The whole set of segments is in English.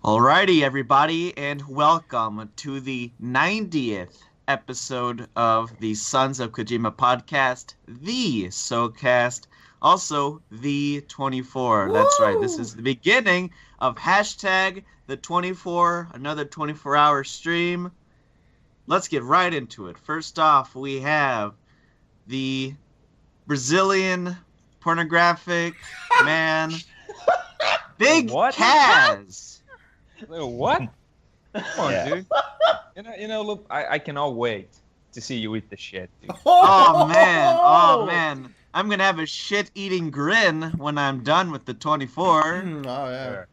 Alrighty, everybody, and welcome to the 90th episode of the Sons of Kojima podcast, the SoKast, also the 24. That's right, this is the beginning of hashtag the 24, another 24-hour stream. Let's get right into it. First off, we have the Brazilian pornographic man, Big What? Kaz. What? Come on, Yeah. dude. Look, I cannot wait to see you eat the shit, dude. Oh man. I'm gonna have a shit-eating grin when I'm done with the 24. Oh yeah. Sure.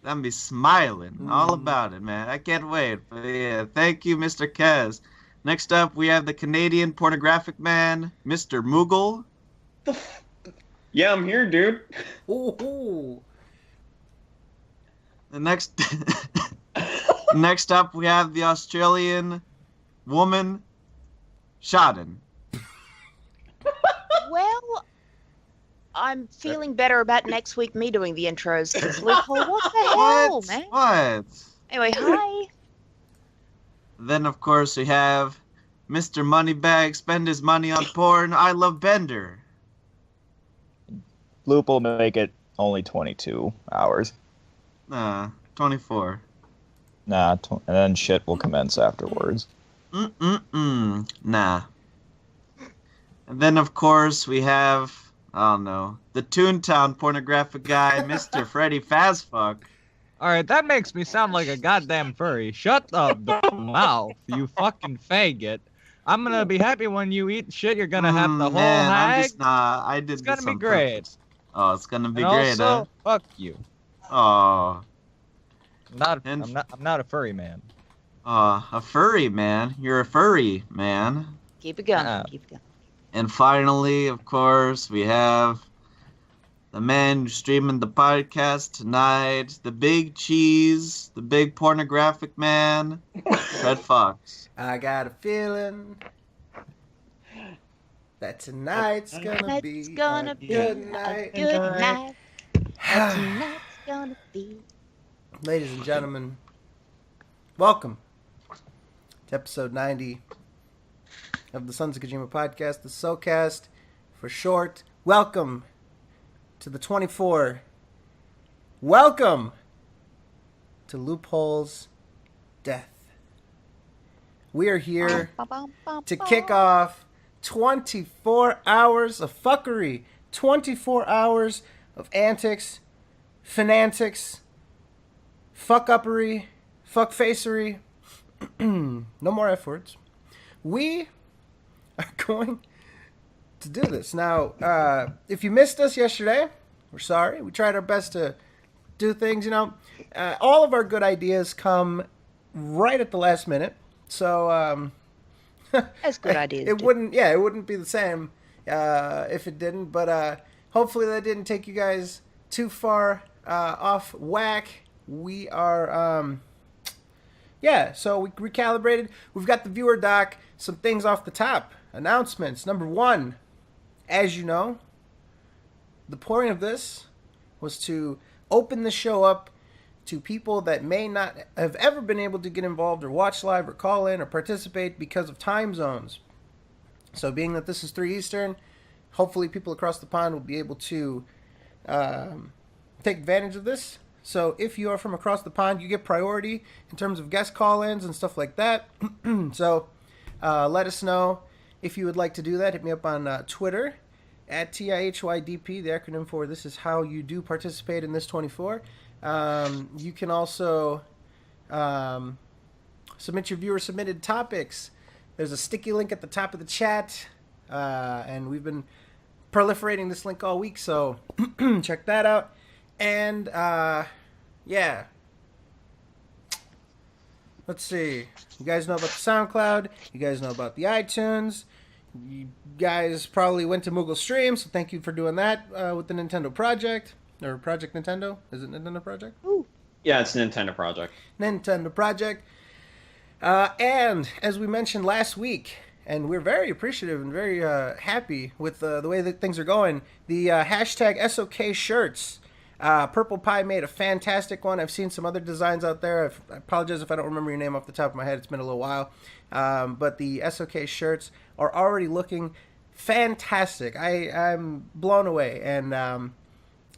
I'm be smiling all about it, man. I can't wait. But yeah, thank you, Mr. Kez. Next up, we have the Canadian pornographic man, Mr. Moogle. Yeah, I'm here, dude. Ooh. The next up, we have the Australian woman, Shaden. Well, I'm feeling better about next week me doing the intros. Because Loophole, what the hell, man? What? Anyway, hi. Then, of course, we have Mr. Moneybag, spend his money on porn. I love Bender. Loop will make it only 22 hours. 24. And then shit will commence afterwards. Nah. And then, of course, we have, I don't know, the Toontown pornographic guy, Mr. Freddy Fazfuck. Alright, that makes me sound like a goddamn furry. Shut up, the mouth, you fucking faggot. I'm gonna be happy when you eat shit. You're gonna have the whole Man, I'm hag. just not, I did It's gonna this be on great. purpose. Oh, it's gonna be And great, also, fuck you. huh? I'm not a furry man. A furry, man. You're a furry, man. Keep it going. Ah. Keep it going. And finally, of course, we have the man who's streaming the podcast tonight, the big cheese, the big pornographic man, Fred Fox. I got a feeling that tonight's gonna be It's gonna a be good a night. good night. Tonight's gonna be. Ladies and gentlemen, welcome to episode 90 of the Sons of Kojima podcast, the SoKast for short. Welcome to the 24. Welcome to Loophole's death. We are here to kick off 24 hours of fuckery, 24 hours of antics, fanantics, fuck-uppery, fuck-facery. No more F words. We are going to do this. Now, if you missed us yesterday, we're sorry. We tried our best to do things, all of our good ideas come right at the last minute. So, That's good ideas. it wouldn't be the same if it didn't. But hopefully that didn't take you guys too far off whack. We are, so we recalibrated. We've got the viewer doc. Some things off the top. Announcements. Number one, as you know, the point of this was to open the show up to people that may not have ever been able to get involved or watch live or call in or participate because of time zones. So being that this is 3 Eastern, hopefully people across the pond will be able to take advantage of this. So if you are from across the pond, you get priority in terms of guest call-ins and stuff like that. So let us know if you would like to do that. Hit me up on Twitter at TIHYDP, the acronym for This Is How You Do Participate in This 24. You can also submit your viewer-submitted topics. There's a sticky link at the top of the chat, and we've been proliferating this link all week, so check that out. And, let's see. You guys know about the SoundCloud. You guys know about the iTunes. You guys probably went to Moogle Stream, so thank you for doing that with the Nintendo Project. Or Project Nintendo? Is it Nintendo Project? Yeah, it's a Nintendo project. Nintendo Project. And as we mentioned last week, and we're very appreciative and very happy with the way that things are going, the hashtag SoK shirts Purple Pie made a fantastic one. I've seen some other designs out there. I apologize if I don't remember your name off the top of my head. It's been a little while. But the SoK shirts are already looking fantastic. I'm blown away. And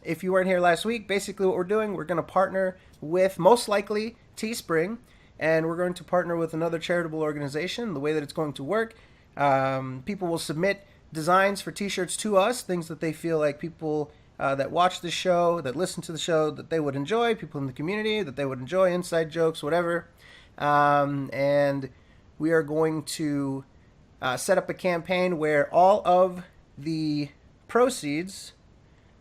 if you weren't here last week, basically what we're doing, we're going to partner with, most likely, Teespring. And we're going to partner with another charitable organization. The way that it's going to work, people will submit designs for t-shirts to us, things that they feel like people that watch the show, that listen to the show, that they would enjoy, people in the community that they would enjoy, inside jokes, whatever. And we are going to set up a campaign where all of the proceeds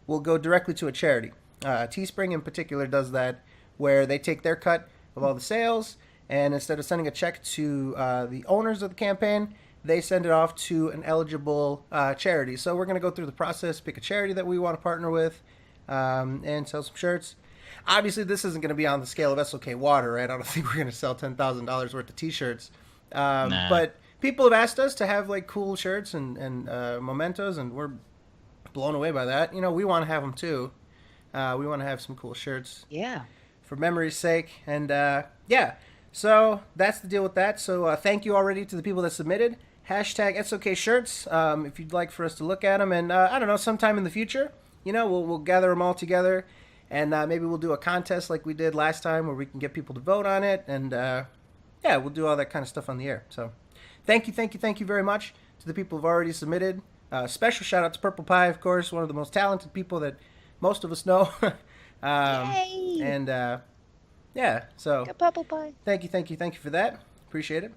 will go directly to a charity. Teespring in particular does that, where they take their cut of all the sales, and instead of sending a check to the owners of the campaign, they send it off to an eligible charity. So we're going to go through the process, pick a charity that we want to partner with, and sell some shirts. Obviously, this isn't going to be on the scale of SoK Water, right? I don't think we're going to sell $10,000 worth of T-shirts. Nah. But people have asked us to have like cool shirts and mementos, and we're blown away by that. You know, we want to have them too. We want to have some cool shirts. Yeah. For memory's sake. And yeah, so that's the deal with that. So thank you already to the people that submitted. Hashtag SoK shirts if you'd like for us to look at them. And I don't know, sometime in the future, you know, we'll gather them all together. And maybe we'll do a contest like we did last time where we can get people to vote on it. And yeah, we'll do all that kind of stuff on the air. So thank you very much to the people who've already submitted. Special shout out to Purple Pie, of course, one of the most talented people that most of us know. Yay! And yeah, so Go Purple Pie. thank you for that. Appreciate it.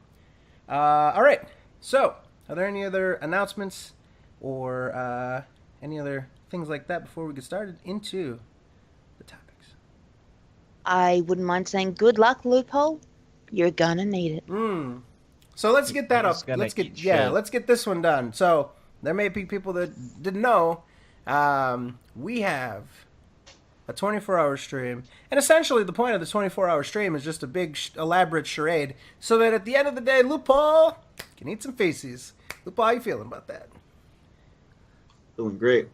All right, so are there any other announcements or any other things like that before we get started into the topics? I wouldn't mind saying good luck, Loophole. You're gonna need it. So let's get that I'm up. just gonna Let's get eat shit. let's get this one done. So there may be people that didn't know. We have a 24-hour stream, and essentially the point of the 24-hour stream is just a big elaborate charade, so that at the end of the day, Loophole can eat some feces. Loophole, how you feeling about that? Feeling great.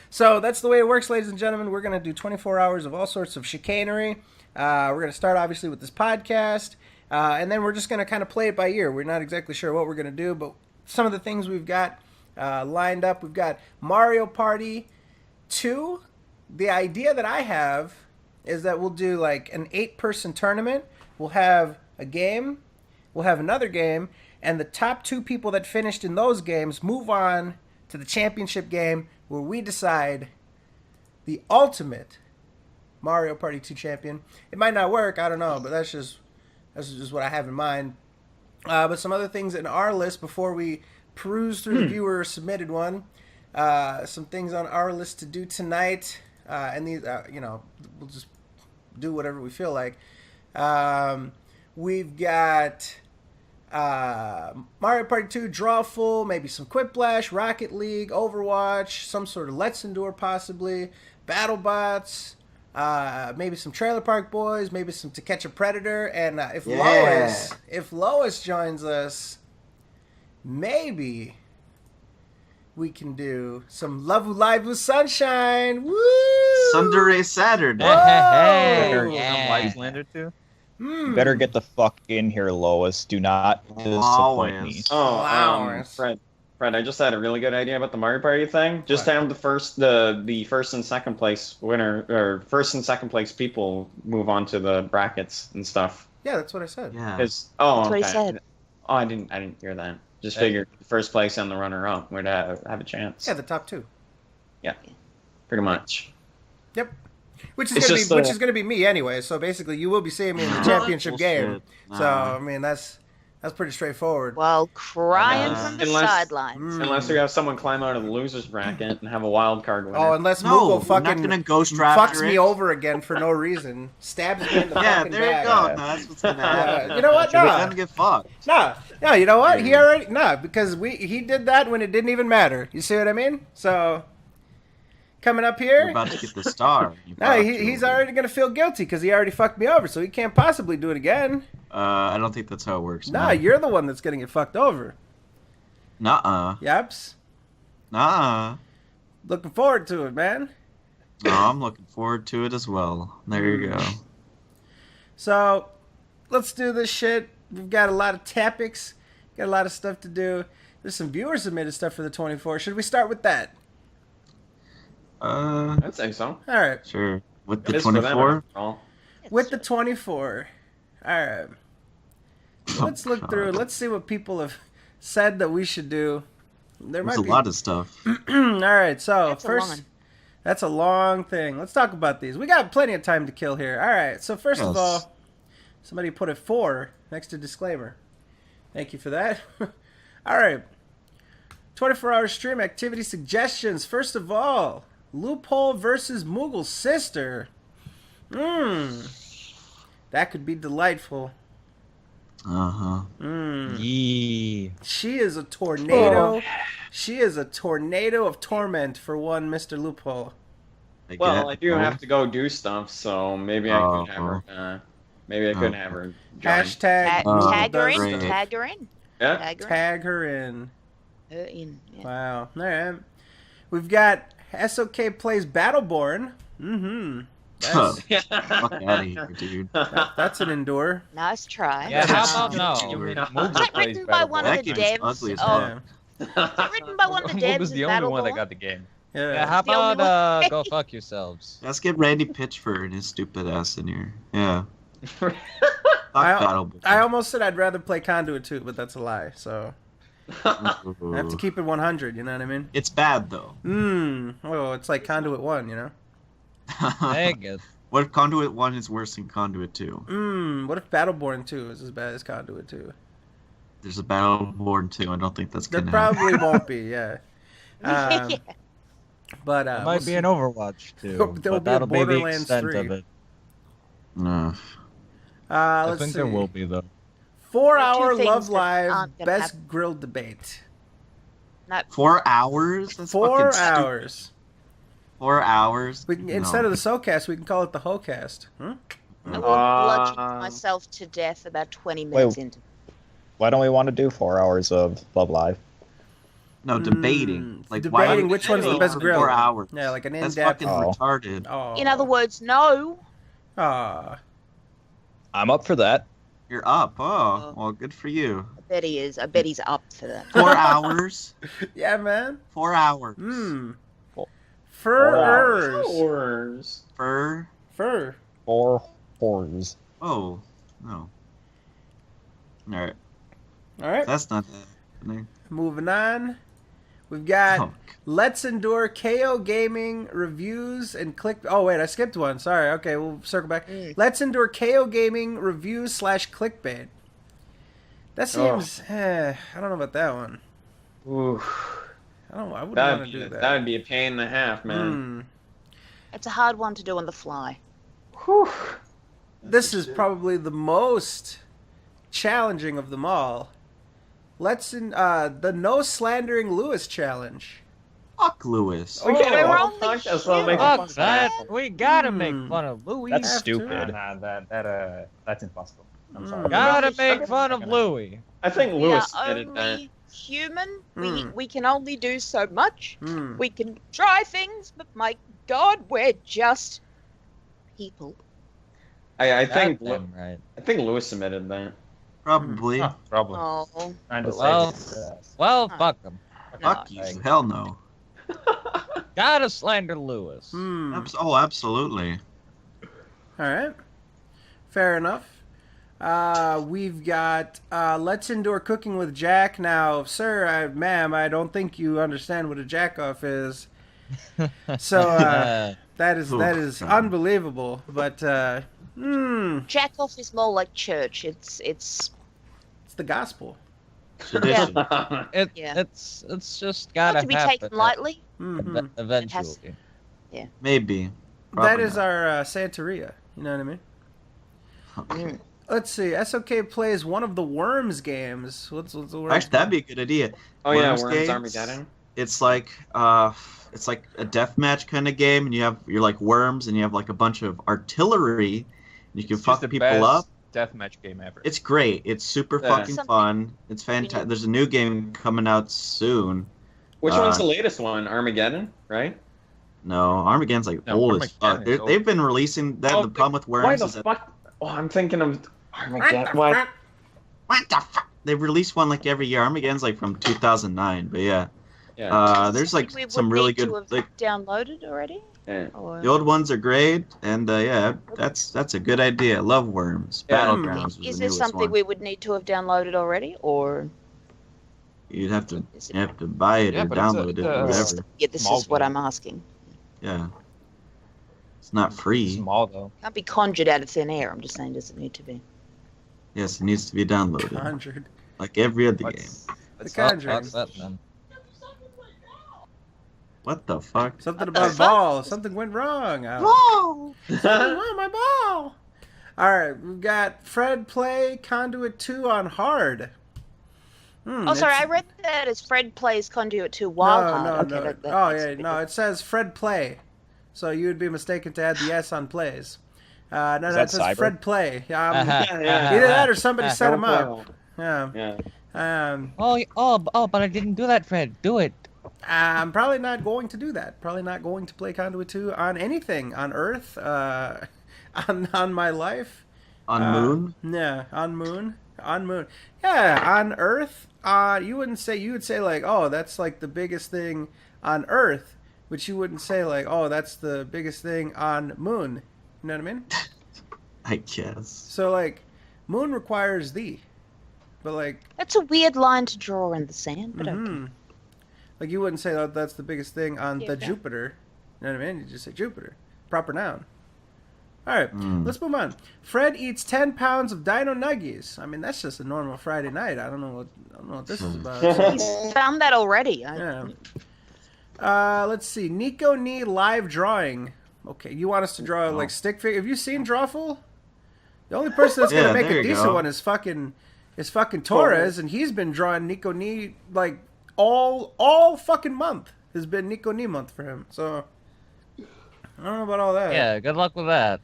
So that's the way it works, ladies and gentlemen. We're going to do 24 hours of all sorts of chicanery. We're going to start, obviously, with this podcast, and then we're just going to kind of play it by ear. We're not exactly sure what we're going to do, but some of the things we've got lined up. We've got Mario Party 2. The idea that I have is that we'll do like an 8-person tournament. We'll have a game. We'll have another game. And the top 2 people that finished in those games move on to the championship game where we decide the ultimate Mario Party 2 champion. It might not work, I don't know, but that's just what I have in mind. But some other things in our list before we peruse through the viewer submitted one. Some things on our list to do tonight. And these, you know, we'll just do whatever we feel like. We've got Mario Party 2, Drawful, maybe some Quiplash, Rocket League, Overwatch, some sort of Let's Endure possibly, BattleBots, maybe some Trailer Park Boys, maybe some To Catch a Predator, and if Lois joins us, maybe we can do some Love Live with Sunshine. Woo! Sunday Saturday. Hey, Yeah. Wise-Lander too? Better get the fuck in here, Lois. Do not disappoint me. Flowers. Fred, I just had a really good idea about the Mario Party thing. Just have the first and second place winner, or first and second place people move on to the brackets and stuff. Yeah, that's what I said. Yeah. That's what he said. Oh, I didn't hear that. Just figured first place and the runner-up would have a chance. Yeah, the top 2. Yeah, pretty much. Yep. Which It's is just, gonna be me anyway. So basically, you will be seeing me in the championship game. So I mean, that's pretty straightforward. While crying from the Unless- sidelines. Unless we have someone climb out of the losers bracket and have a wild card winner. Oh, unless No, Moogle we're fucking not gonna ghost draft fucks me Rick. over again for no reason, stabs me in the Yeah, fucking there you back. go. No, that's what's gonna happen. You know what? We're No. gonna get fucked. No, you know what? Because he did that when it didn't even matter. You see what I mean? So coming up You're here, about to get the star. no, he's already gonna feel guilty because he already fucked me over, so he can't possibly do it again. I don't think that's how it works. Nah, you're the one that's gonna get fucked over. Nuh-uh. Yaps. Nuh-uh. Looking forward to it, man. Oh, I'm looking forward to it as well. There you go. So, let's do this shit. We've got a lot of topics, got a lot of stuff to do. There's some viewer submitted stuff for the 24. Should we start with that? I'd say so. All right. Sure. With It the is for them, 24? after all. With the 24. All right. Let's look through. Let's see what people have said that we should do. There There's might a be lot of stuff. All right. So That's a first, long. that's a long thing. Let's talk about these. We got plenty of time to kill here. All right. So first of Yes. all, somebody put a 4 next to disclaimer. Thank you for that. All right. 24-hour stream activity suggestions. First of all, Loophole versus Moogle's sister. That could be delightful. Uh-huh. Yeah. She is a tornado. She is a tornado of torment for one Mr. Loophole. Well, I do have to go do stuff, so maybe I could have her. Maybe I could have her. Join. Hashtag Moogle Tag her does in. stuff. great. Tag her in. Yeah. Tag her in. Her in. Yeah. Wow. All right. We've got SoK plays Battleborn. That's, Fuck out of here, dude. that's an endure. Nice try. Yeah, how about no? You mean Is that written by one of That the game's devs? ugly as Of, Yeah. is it written by one of the devs was of the only one that Battleborn? got the game. Yeah, how The only about one- go fuck yourselves? Let's get Randy Pitchford and his stupid ass in here. Yeah. Fuck I Battleborn. almost said I'd rather play Conduit 2, but that's a lie. So I have to keep it 100. You know what I mean? It's bad, though. Well, it's like Conduit 1, you know? Dang it. What if Conduit 1 is worse than Conduit 2? What if Battleborn 2 is as bad as Conduit 2? There's a Battleborn 2. I don't think that's There going to happen. probably won't be, yeah. But It we'll might be see. an Overwatch too. There'll but be a that'll be the Borderlands extent 3. of it. I Let's think see. there will be though. 4-hour Two things Love that Live aren't gonna best happen. grilled debate. No, 4 hours? That's 4 fucking stupid. hours. 4 hours? We can, No. instead of the SoKast, we can call it the HoCast. I will bludgeon Uh, myself to death about 20 minutes into. Why don't we want to do 4 hours of Love Live? No, debating. Like, why Debating would which one's the debate best for grill. 4 hours? Yeah, like an That's in-depth. fucking Oh. retarded. Oh. In other words, no. Aw. I'm up for that. You're up. Oh, well, good for you. I bet he is. I bet he's up for that. 4 hours? Yeah, man. 4 hours. Furs. Hours. Fur? Fur. 4 whores. Oh, no. Alright, All right. that's not happening. Moving on. We've got Oh, Let's Endure KO Gaming reviews and click. Oh, wait, I skipped one. Sorry. Okay, we'll circle back. Let's Endure KO Gaming reviews / clickbait. That seems. I don't know about that one. Ooh. I don't. I wouldn't That'd want to be, do that. that'd be a pain and a half, man. Hmm. It's a hard one to do on the fly. Whew. This is probably the most challenging of them all. The No Slandering Lewis challenge. fuck Lewis. Oh, We can't we're have a only podcast without making Fuck fun of that. that. We gotta make fun of Louis. That's have to. stupid. That's impossible. I'm sorry. Gotta make fun of Louis. I think We are Lewis admitted that. only human. Mm. We can only do so much. Hmm. We can try things, but my God, we're just people. I think Goddamn right. I think Lewis admitted that. Probably. Huh, probably. Oh, And the Well, safest, Well, Huh. fuck him. Fuck you. Hell no. Gotta slander Lewis. Hmm. Absolutely. All right. Fair enough. We've got Let's Endure Cooking with Jack. Now, sir, ma'am, I don't think you understand what a jack-off is. So that is God. unbelievable. But jack off is more like church. It's it's the gospel. Tradition. Yeah. It's just not gotta to be happen. taken lightly. Mhm. Eventually. Maybe. That Probably is not. our Santeria. You know what I mean? Okay. Let's see. SOK plays one of the Worms games. What's the Worms? Actually, that'd be a good idea. Oh yeah, Worms Worms games? Armageddon. It's like a deathmatch kind of game, and you're like worms, and you have like a bunch of artillery, and you can It's fuck just the people best up. deathmatch game ever. It's great. It's super Yeah. fucking Something fun. It's fantastic. There's a new game coming out soon. Which one's the latest one? Armageddon, right? No, Armageddon's like No, old as fuck. Armageddon is old. They've been releasing that. The problem with Why Worms the is that fuck? Oh, I'm thinking of Armageddon. What? what the fuck? They release one like every year. Armageddon's like from 2009, but yeah. Yeah. There's like Something we some would really need good. to have Like downloaded already. Yeah. Or... the old ones are great, and yeah, that's a good idea. I love Worms. Yeah. Battlegrounds was Is the this newest something one. we would need to have downloaded already, or You'd have to is it... buy it Yeah, or but it's download it or a- whatever. Yeah, this small is what game. I'm asking. Yeah, it's not free. Small though. Can't be conjured out of thin air. I'm just saying, does it need to be? Yes, it needs to be downloaded, Conjured. like every other game. Let's The not Conjuring. talk that then. What the fuck? Something about a ball. Something went wrong. Whoa! Something wrong, my ball. All right, we've got Fred play Conduit 2 on hard. Oh, sorry, I read that as Fred plays Conduit 2 while hard. No. Okay, that Oh, makes yeah, a bit no, of- it says Fred play. So you would be mistaken to add the S on plays. No, Is it that says Cyber? Fred play. Uh-huh. Either that or somebody set him up. Yeah. Yeah. But I didn't do that, Fred. Do it. I'm probably not going to do that. Probably not going to play Conduit 2 on anything on Earth, on my life. On Moon? Yeah, on Moon. Yeah, on Earth. You would say like, oh, that's like the biggest thing on Earth, but you wouldn't say like, oh, that's the biggest thing on Moon. You know what I mean? I guess. So like, Moon requires the, but like, That's a weird line to draw in the sand, but okay. mhm. Like you wouldn't say that that's the biggest thing on Yeah, the okay. Jupiter. You know what I mean? You just say Jupiter, proper noun. All right, Mm. let's move on. Fred eats 10 pounds of Dino Nuggies. I mean, that's just a normal Friday night. I don't know what this is about. He's found that already. Yeah. Let's see. Nico Nee live drawing. Okay, you want us to draw like stick figure? Have you seen Drawful? The only person that's gonna Yeah, make there a you decent go. one is fucking Torres, and he's been drawing Nico Nee like all fucking month has been Nico Nee month for him. So I don't know about all that. Yeah, good luck with that.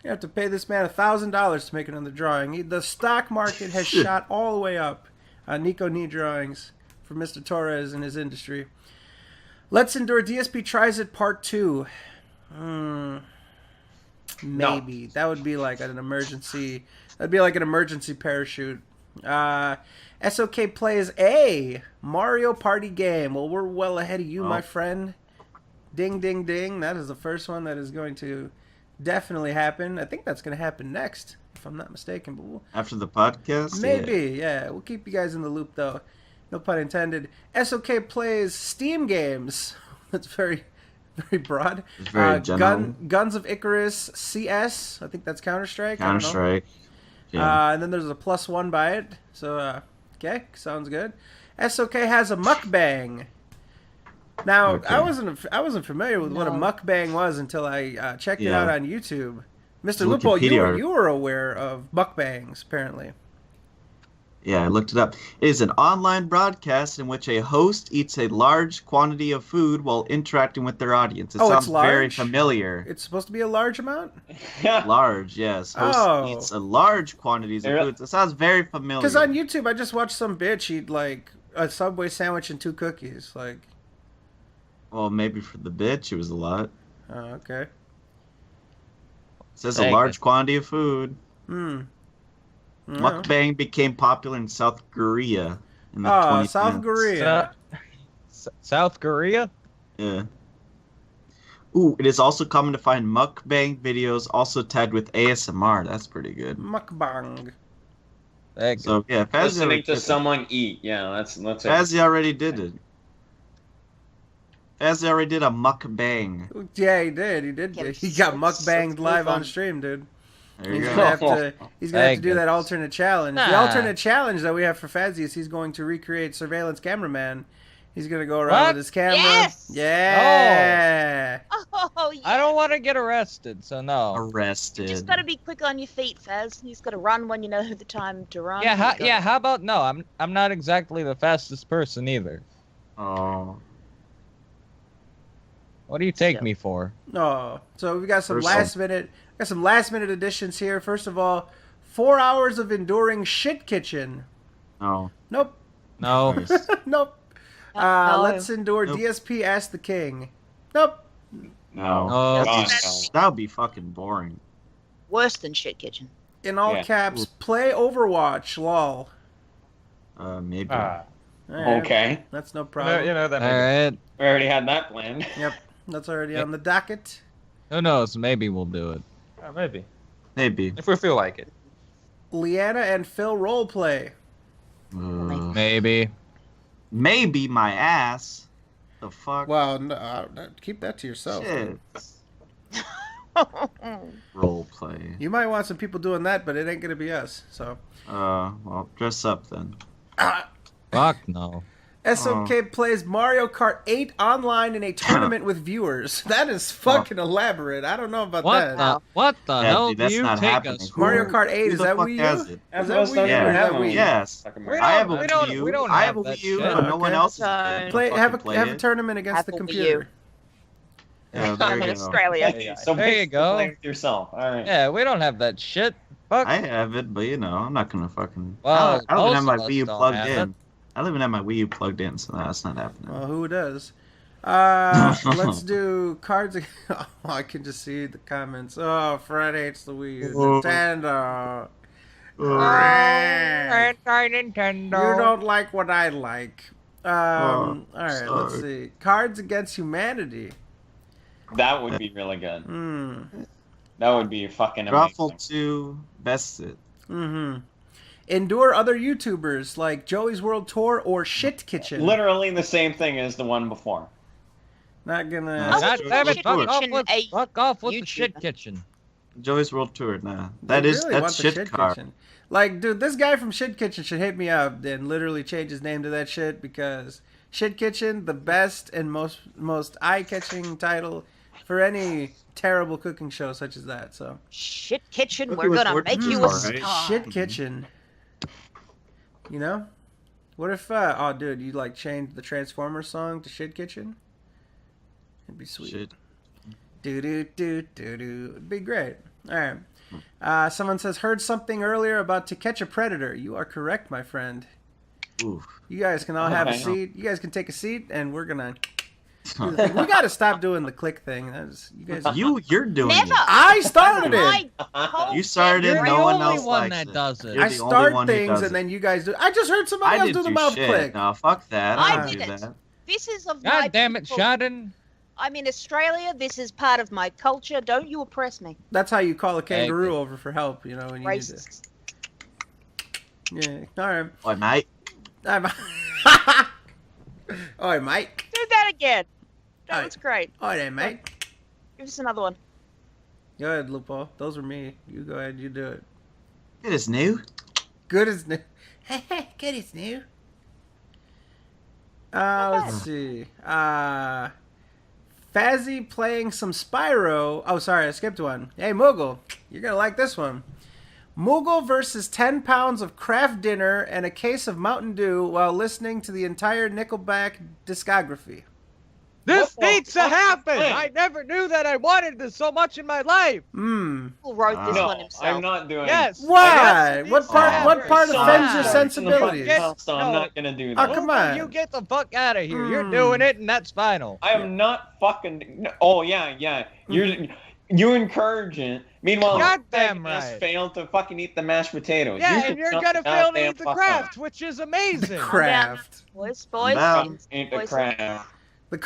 You have to pay this man $1,000 to make another drawing. The stock market has shot all the way up on Nico Nee drawings for Mr. Torres and his industry. Let's Endure DSP Tries It Part 2. Maybe. That would be like an emergency. That'd be like an emergency parachute. SOK plays a Mario Party game. Well, we're well ahead of you, my friend. Ding, ding, ding. That is the first one that is going to definitely happen. I think that's going to happen next, if I'm not mistaken. But After the podcast? maybe, yeah. We'll keep you guys in the loop, though. No pun intended. SOK plays Steam games. That's very, very broad. It's very general. Guns of Icarus CS. I think that's Counter-Strike. I don't know. Counter-Strike. Yeah. And then there's a +1 by it. So, okay, sounds good. SOK has a mukbang. Now, Okay. I wasn't familiar with what a mukbang was until I checked it Yeah. out on YouTube. Mr. Lupo, Wikipedia article. you were aware of mukbangs, apparently. Yeah, I looked it up. It is an online broadcast in which a host eats a large quantity of food while interacting with their audience. It Oh, it's sounds very large? familiar. It's supposed to be a large amount? Large, yes. Host Oh. eats a large quantities of Yeah. food. It sounds very familiar. Because on YouTube, I just watched some bitch eat, like, a Subway sandwich and 2 cookies. Like, Well, maybe for the bitch it was a lot. oh, okay. It says Dang a large it. quantity of food. Yeah. Mukbang became popular in South Korea in the Oh, 2010s. South Korea. South Korea? Yeah. Ooh, it is also common to find mukbang videos also tagged with ASMR. That's pretty good. Mukbang. Thank you. So yeah, Fazzy Listening already, to someone eat. Yeah, that's it. Fazzy already did it. Fazzy already did a mukbang. Yeah, he did. He did. Yeah, He got so- mukbanged so live fun. on stream, dude. There He's you gonna go. have to. He's gonna have to Thank do you. that alternate challenge. The Nah. alternate challenge that we have for Fazzy is he's going to recreate Surveillance Cameraman. He's gonna go around What? with his camera. Yes! Yeah. Oh, yeah. I don't want to get arrested, so no. Arrested. You just got to be quick on your feet, Faz. You just got to run when you know the time to run. Yeah, You yeah. gotta- How about no? I'm not exactly the fastest person either. Oh. What do you take Yeah. me for? Oh, so we got some First last minute additions here. First of all, 4 hours of enduring shit kitchen. Oh. Nope. No. Nice. Nope. No. Let's endure Nope. DSP Ask the King. Nope. No. Oh, God, that's- That would be fucking boring. Worse than Shit Kitchen. In all Yeah. caps, play Overwatch, lol. Maybe. Alright, Okay. that's no You problem. know that. all Maybe. right. We already had that planned. Yep, that's already on the docket. Who knows? Maybe we'll do it. Maybe Maybe. if we feel like it. Leanna and Phil roleplay. Maybe. Maybe my ass. The fuck? Well, no, keep that to yourself. Shit. Role play. You might want some people doing that, but it ain't gonna be us. So, Well, dress up then. Fuck no. SoK plays Mario Kart 8 online in a tournament with viewers. That is fucking elaborate. I don't know about that. What the Yeah, hell dude, do that's you not take happening. us? Mario for? Kart 8, Who is the that fuck Wii has U? it? Is that Most Wii don't U or even is have that one. Wii? Yes. Fucking We Mario. I have a don't- we Wii don't- U. we don't I have have a that Wii U, shit. but no one Okay. else Have Have a tournament against Have the a Wii computer. U. Yeah, there I'm in you go. Australia. Okay, so There you basically go. play with yourself. All right. Yeah, we don't have that shit. Fuck. I have it, but you know, I'm not gonna fucking. Well, I don't even have most my of us Wii U don't plugged have in. it. I don't even have my Wii U plugged in, so that's not happening. Well, who does? Let's do cards. Oh, I can just see the comments. Oh, Fred hates the Wii U. Nintendo. Nintendo. You don't like what I like. All right, let's sorry. see. Cards Against Humanity. That would be really good. Hmm. That would be fucking Ruffle amazing. 2, best it. Mm-hmm. Endure other YouTubers like Joey's World Tour or Shit Kitchen. Literally the same thing as the one before. Not gonna. Oh, God wouldn't damn call it! Shit Fuck off Kitchen with, a fuck off with the YouTuber. shit kitchen. Joey's World Tour, nah. They That is really want that's the shit car. Kitchen. Like, dude, this guy from Shit Kitchen should hit me up and literally change his name to that shit because Shit Kitchen, the best and most eye-catching title for any terrible cooking show such as that. So, Shit Kitchen, Cookie we're with gonna Fortune make is you a alright. star. Shit Kitchen. You know? What if, oh, dude, you like change the Transformers song to Shit Kitchen? It'd be sweet. Shit. Do do do do do. It'd be great. All right. Someone says heard something earlier about To Catch a Predator. You are correct, my friend. Oof. You guys can all have a Okay. seat. You guys can take a seat, and we're gonna. Do the thing. We gotta stop doing the click thing. You guys. You're doing Never. it. I started it. I You started it, You're no the one only else one likes that it. does it. You're I the only start one who things, does and it. then you guys do. I just heard somebody I else didn't do the do mouth shit. click. No, fuck that. I don't did do it. that. This is of my God damn it, people. Sheldon. I'm in Australia. This is part of my culture. Don't you oppress me. That's how you call a kangaroo you. over for help. You know when you need Racist. to. Yeah. All right. Oi, mate. I'm. Oi, mate. Do that again. That Alright. was great. Oi, there, mate. Give us another one. Go ahead, Lupo. Those were me. You go ahead. You do it. It is new. Good as new. Good as new. Let's see. Fazzy playing some Spyro. Oh, sorry, I skipped one. Hey, Moogle, you're gonna like this one. Moogle versus 10 pounds of Kraft dinner and a case of Mountain Dew while listening to the entire Nickelback discography. This What the needs to fuck? happen. Hey. I never knew that I wanted this so much in my life. Hmm. Who wrote this No, one himself? I'm not doing Yes. Why? Yes, What it's part? sad. What part It's offends sad. your It's sensibilities? Get- So no. I'm not gonna do Oh, that. come on. You get the fuck out of here. You're Hmm. doing it, and that's final. I am not fucking. No. Oh yeah. You encourage it. Meanwhile, Goddamn you just right. failed to fucking eat the mashed potatoes. Yeah, You and you're shut gonna the fail to goddamn eat the fuck craft, which is amazing. Kraft. Boys, boys, Down. boys, Eat the boys. craft. The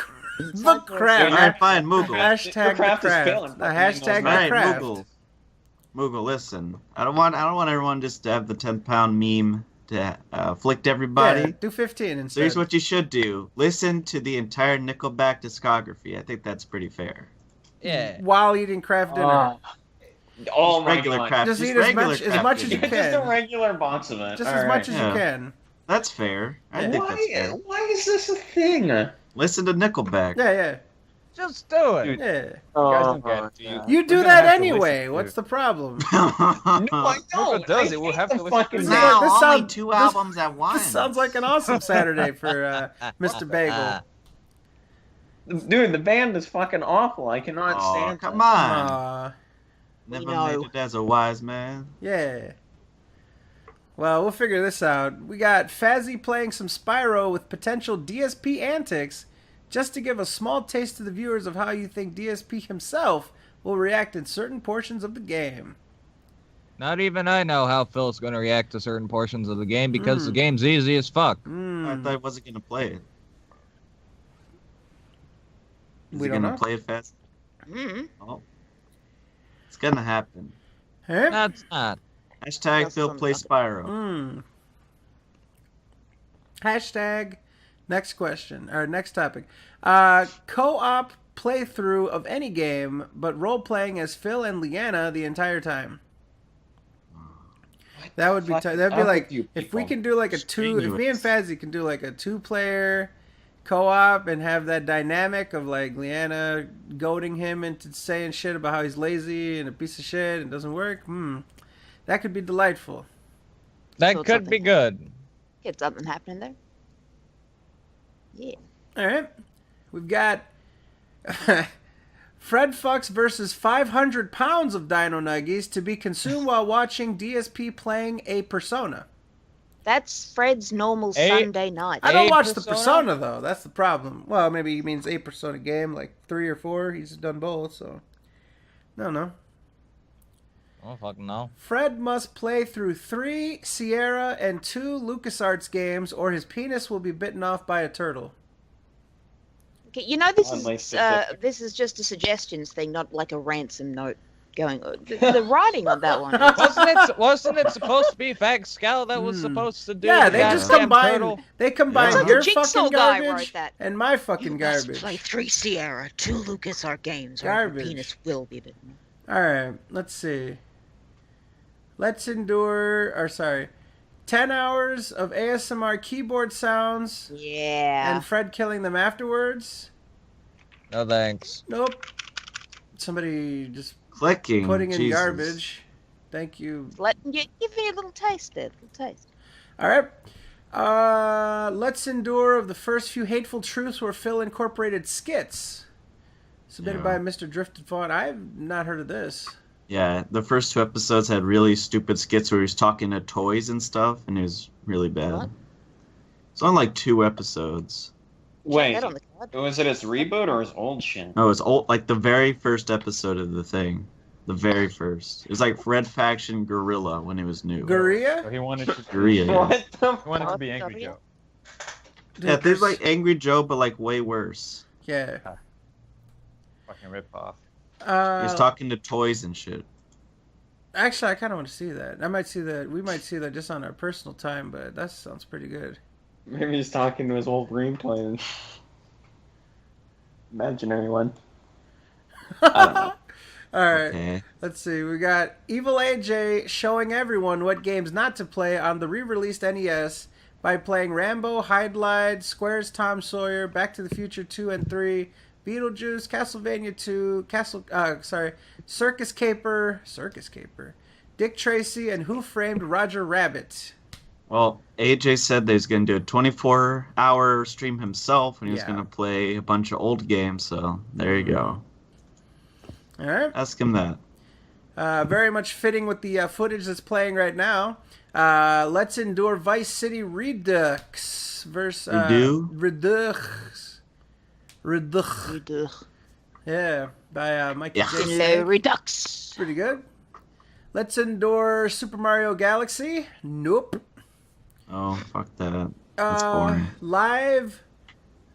Fuck Kraft. Alright, fine, Moogle. Hashtag the Kraft is Kraft. failing. The hashtag the Alright, Kraft. Moogle, listen. I don't want everyone just to have the 10-pound meme to afflict everybody. Yeah, do 15 So instead. here's what you should do. Listen to the entire Nickelback discography. I think that's pretty fair. Yeah. While eating Kraft dinner. Oh Just my regular god. Kraft. Just Just eat as regular much- as Kraft much as dinner. you Just a can. regular box of it. Just All as right. much as Yeah. you can. That's fair. I think that's fair. Why is this a thing? Listen to Nickelback. Yeah. Just do it. Dude. Yeah. You guys don't get it. You We're do gonna that have to anyway. listen What's to the problem? No, I don't. it does I it, we'll hate have the to listen to fucking it. This No, this only sound- 2 this- albums at once. This sounds like an awesome Saturday for Mr. Bagel. Dude, the band is fucking awful. I cannot Oh, stand come it. on. We Never know. made it as a wise man. Yeah. Well, we'll figure this out. We got Fazzy playing some Spyro with potential DSP antics just to give a small taste to the viewers of how you think DSP himself will react in certain portions of the game. Not even I know how Phil's going to react to certain portions of the game because the game's easy as fuck. I thought I wasn't gonna play it. Is We he don't gonna know. play it fast? Mm. Oh, it's gonna happen. Huh? That's not. Hashtag That's Phil play Spyro. Hashtag next question, or next topic. Co-op playthrough of any game, but role-playing as Phil and Leanna the entire time. That would be fuck that'd is be up like with you if we people? can do like a two. If me and Fazzy can do like a 2-player co-op and have that dynamic of like Leanna goading him into saying shit about how he's lazy and a piece of shit and doesn't work. That could be delightful. That So could be something- good. Get something happening there. Yeah. All right, we've got Fred Fucks versus 500 pounds of Dino Nuggies to be consumed while watching DSP playing a Persona. That's Fred's normal A- Sunday night. I don't A watch the Persona? Persona though. That's the problem. Well, maybe he means a Persona game, like 3 or 4. He's done both, so no. Oh, fuck no. Fred must play through 3 Sierra and 2 LucasArts games, or his penis will be bitten off by a turtle. Okay, you know, this Oddly is specific. this is just a suggestions thing, not like a ransom note going. The writing on that one. Wasn't it supposed to be Fag Scout that was supposed to do Yeah, the they just goddamn combine. turtle? They combine It's like your the Jigsaw fucking guy garbage wrote that. and my fucking You must garbage. play 3 Sierra, 2 LucasArts games, or Garbage. your penis will be bitten. All right, let's see. Let's endure. Or sorry, 10 hours of ASMR keyboard sounds Yeah. and Fred killing them afterwards. No thanks. Nope. Somebody just Clicking. putting in Jesus. garbage. Thank you. Letting you give me a little taste there, little taste. All right. Let's endure of the first few hateful truths where Phil incorporated skits. Submitted by Mr. Drifted Fawn. I've not heard of this. Yeah, the first 2 episodes had really stupid skits where he was talking to toys and stuff, and it was really bad. What? It's on like 2 episodes. Wait, That on the card. was it his reboot or his old shit? No, it was old, like the very first episode of the thing. The very first. It was like Red Faction Gorilla when it was new. Gorilla? So he wanted to. Gorilla, yeah. What the He wanted to be What? Angry Joe. Yeah, there's like Angry Joe, but like way worse. Yeah. Fucking rip off. He's talking to toys and shit. Actually, I kind of want to see that. I might see that. We might see that just on our personal time, but that sounds pretty good. Maybe he's talking to his Wolverine toy. Imaginary one. I don't know. All right. Okay. Let's see. We got Evil AJ showing everyone what games not to play on the re-released NES by playing Rambo, Hide Glide, Square's Tom Sawyer, Back to the Future 2 and 3, Beetlejuice, Castlevania 2, Circus Caper, Dick Tracy, and Who Framed Roger Rabbit. Well, AJ said that he's going to do a 24-hour stream himself, and he was Yeah. going to play a bunch of old games, so there you go. All right. Ask him that. Very much fitting with the footage that's playing right now. Let's endure Vice City Redux versus Redux. Yeah, by Mikey Yeah. J. Hello, Snake. Redux. Pretty good. Let's endure Super Mario Galaxy. Nope. Oh, fuck that. That's boring. Live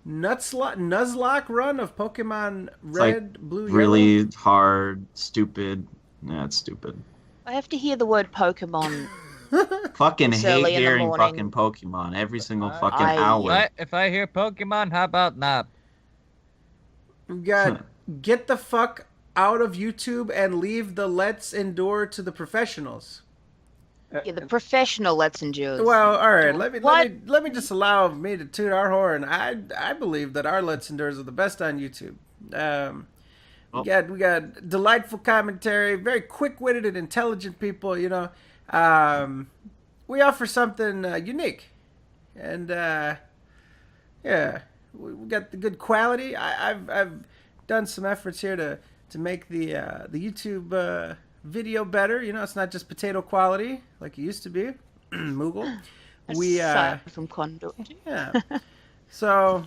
Nuzlocke run of Pokemon Red, Blue, Really hard, stupid. Nah, it's stupid. I have to hear the word Pokemon. Fucking It's hate early in the hearing morning. fucking Pokemon every single fucking I- hour. If I hear Pokemon, how about nap? We got get the fuck out of YouTube and leave the Let's Endure to the professionals. Yeah, the professional Let's Endure. Well, all right. Let What? me just allow me to toot our horn. I believe that our Let's Endures are the best on YouTube. We got delightful commentary, very quick-witted and intelligent people. You know, we offer something unique, and yeah, we got the good quality. I've done some efforts here to make the YouTube video better. You know, it's not just potato quality like it used to be. Moogle. Aside from Conduit. Yeah. So,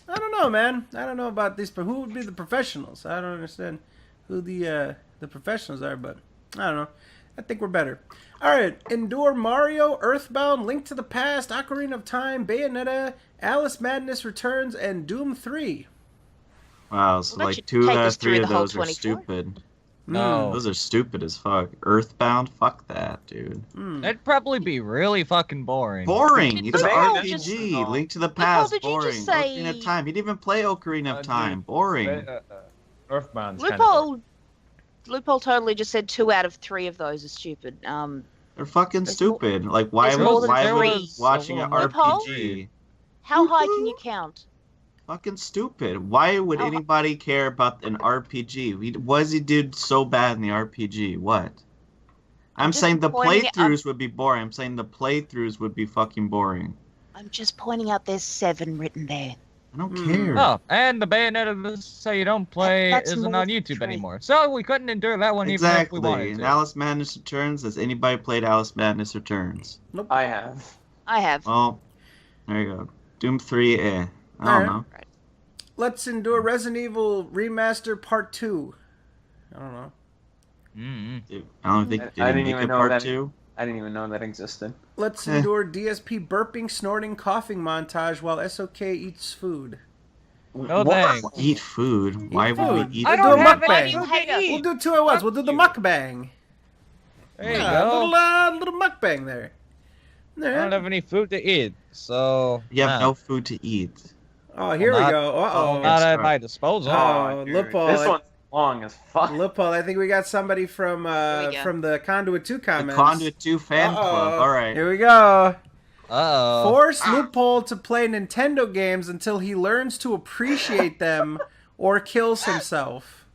I don't know, man. I don't know about these. Who would be the professionals? I don't understand who the professionals are, but I don't know. I think we're better. All right, Endure Mario, Earthbound, Link to the Past, Ocarina of Time, Bayonetta, Alice Madness Returns, and Doom 3. Wow, so Well, that like should 2 take out of us through 3 the of whole those are 24. stupid. No. Those are stupid as fuck. Earthbound, fuck that, dude. That'd probably be really fucking boring. Boring. Did It's an Loophole RPG. just- Link to the Loophole, Past. did you Boring. just say- Ocarina of Time. He didn't even play Ocarina of Dude, Time. Boring. Earthbound's kind of Loophole totally just said 2 out of 3 of those are stupid. They're fucking There's more- stupid. Like, why there's more would than why would three. watching an Loophole? RPG? How high can you count? Fucking stupid. Why would Oh. anybody care about an RPG? What does he do so bad in the RPG? What? I'm just saying the pointing it playthroughs would be boring. I'm saying the playthroughs would be fucking boring. I'm just pointing out there's 7 written there. I don't care. Oh, and the Bayonetta so you don't play That's isn't more on than YouTube 3. anymore. So we couldn't endure that one even if we Exactly. wanted And to. Alice Madness Returns. Has anybody played Alice Madness Returns? I have. I have. Well, there you go. Doom 3, I don't Alright. know. Let's Endure Resident Evil Remaster Part 2. I don't know. Mm-hmm. Dude, I don't think I did didn't he make even a know part that- 2. I didn't even know that existed. Let's Endure DSP burping, snorting, coughing montage while SOK eats food. No What? thanks. Eat food. Why would food. we eat I do don't a have mukbang. any food to eat. We'll do 2 at once. We'll do the Fuck mukbang. There you Yeah, go. little mukbang there. I don't have any food to eat, so You have nah. no food to eat. Oh, here we Not- go. Uh-oh. not at sorry. my disposal. Oh, dude, Loophole. This one's long as fuck. Loophole, I think we got somebody from Here we go. the Conduit 2 The comments. Conduit 2 fan club. Uh-oh. All right. Here we go. Uh-oh. Force Loophole to play Nintendo games until he learns to appreciate them or kills himself.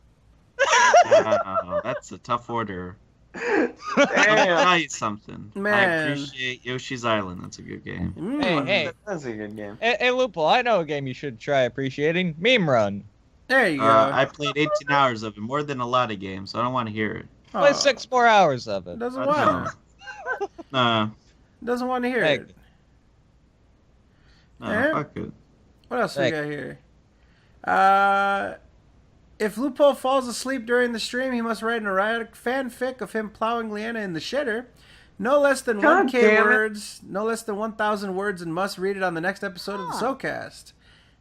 That's a tough order. Damn. I'll tell you something. I Man. appreciate Yoshi's Island. That's a good game. Mm. Hey, That's a good game. hey, Loophole, I know a game you should try appreciating. Meme Run. There you go. I played 18 hours of it, more than a lot of games, so I don't want to hear it. Play Oh, 6 more hours of it. Doesn't I want to. No, Doesn't want to hear Hey. it. no, fuck it. What else we Hey. got here? If Loophole falls asleep during the stream, he must write an erotic fanfic of him plowing Leanna in the shitter. No less than God 1K damn it. words, no less than 1,000 words, and must read it on the next episode of the Huh. SoKast.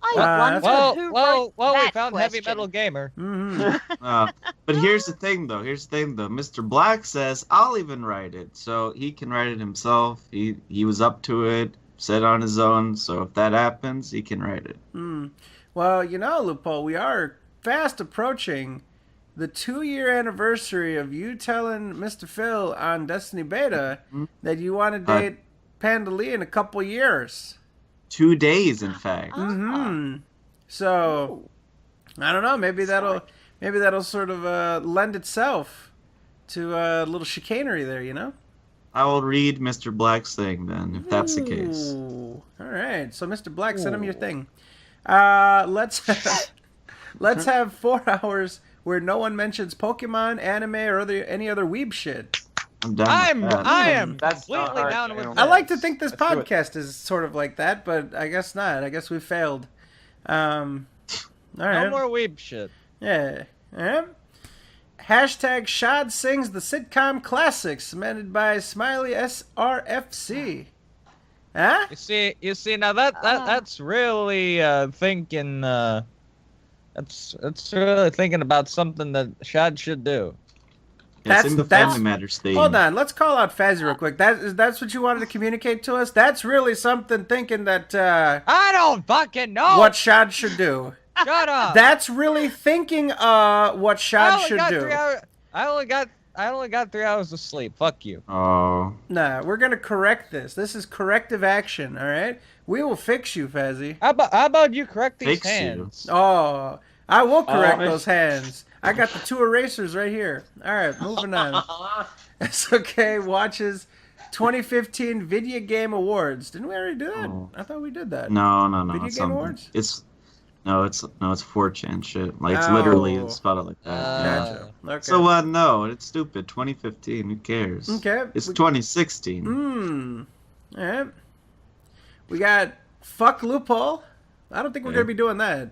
I that's wonder who wrote we that found question. Heavy Metal Gamer. Mm-hmm. But here's the thing, though. Mr. Black says I'll even write it, so he can write it himself. He was up to it, said on his own. So if that happens, he can write it. Well, you know, Loophole, we are fast approaching the 2-year anniversary of you telling Mr. Phil on Destiny Beta that you want to date Panda Lee in a couple years. 2 days, in fact. Mm-hmm. So, I don't know. Maybe that'll sort of lend itself to a little chicanery there. You know. I will read Mr. Black's thing then, if that's the case. Ooh. All right. So, Mr. Black, send him your thing. Let's have 4 hours where no one mentions Pokemon, anime, or any other weeb shit. I'm done with that. I am That's not completely hard down to with do. this. I like to think this Let's do it. podcast is sort of like that, but I guess not. I guess we failed. All right. No more weeb shit. Yeah. Alright. Hashtag Shad sings the sitcom classics, submitted by Smiley SRFC. Huh? You see now that's really thinking that's really thinking about something that Shad should do. It's in the That's- Family Matters theme. Hold on, let's call out Fazzy real quick. That's what you wanted to communicate to us? That's really something thinking that I don't fucking know. what Shad should do. Shut up. That's really thinking what I Shad only should got do. 3 hours. I only got 3 hours of sleep. Fuck you. Oh. Nah, we're gonna correct this. This is corrective action, alright? We will fix you, Fazzy. How about you correct these Fix you. hands? Oh, I will correct Oh, those hands. I got the 2 erasers right here. All right, moving on. SOK watches 2015 Video Game Awards. Didn't we already do that? Oh. I thought we did that. No. Video It's Game something. Awards? It's 4chan shit. Like it's literally Oh. it's spelled like that. Yeah. Gotcha. Okay. So no, it's stupid. 2015. Who cares? Okay. It's 2016. All right. We got Fuck Loophole. I don't think we're going to be doing that.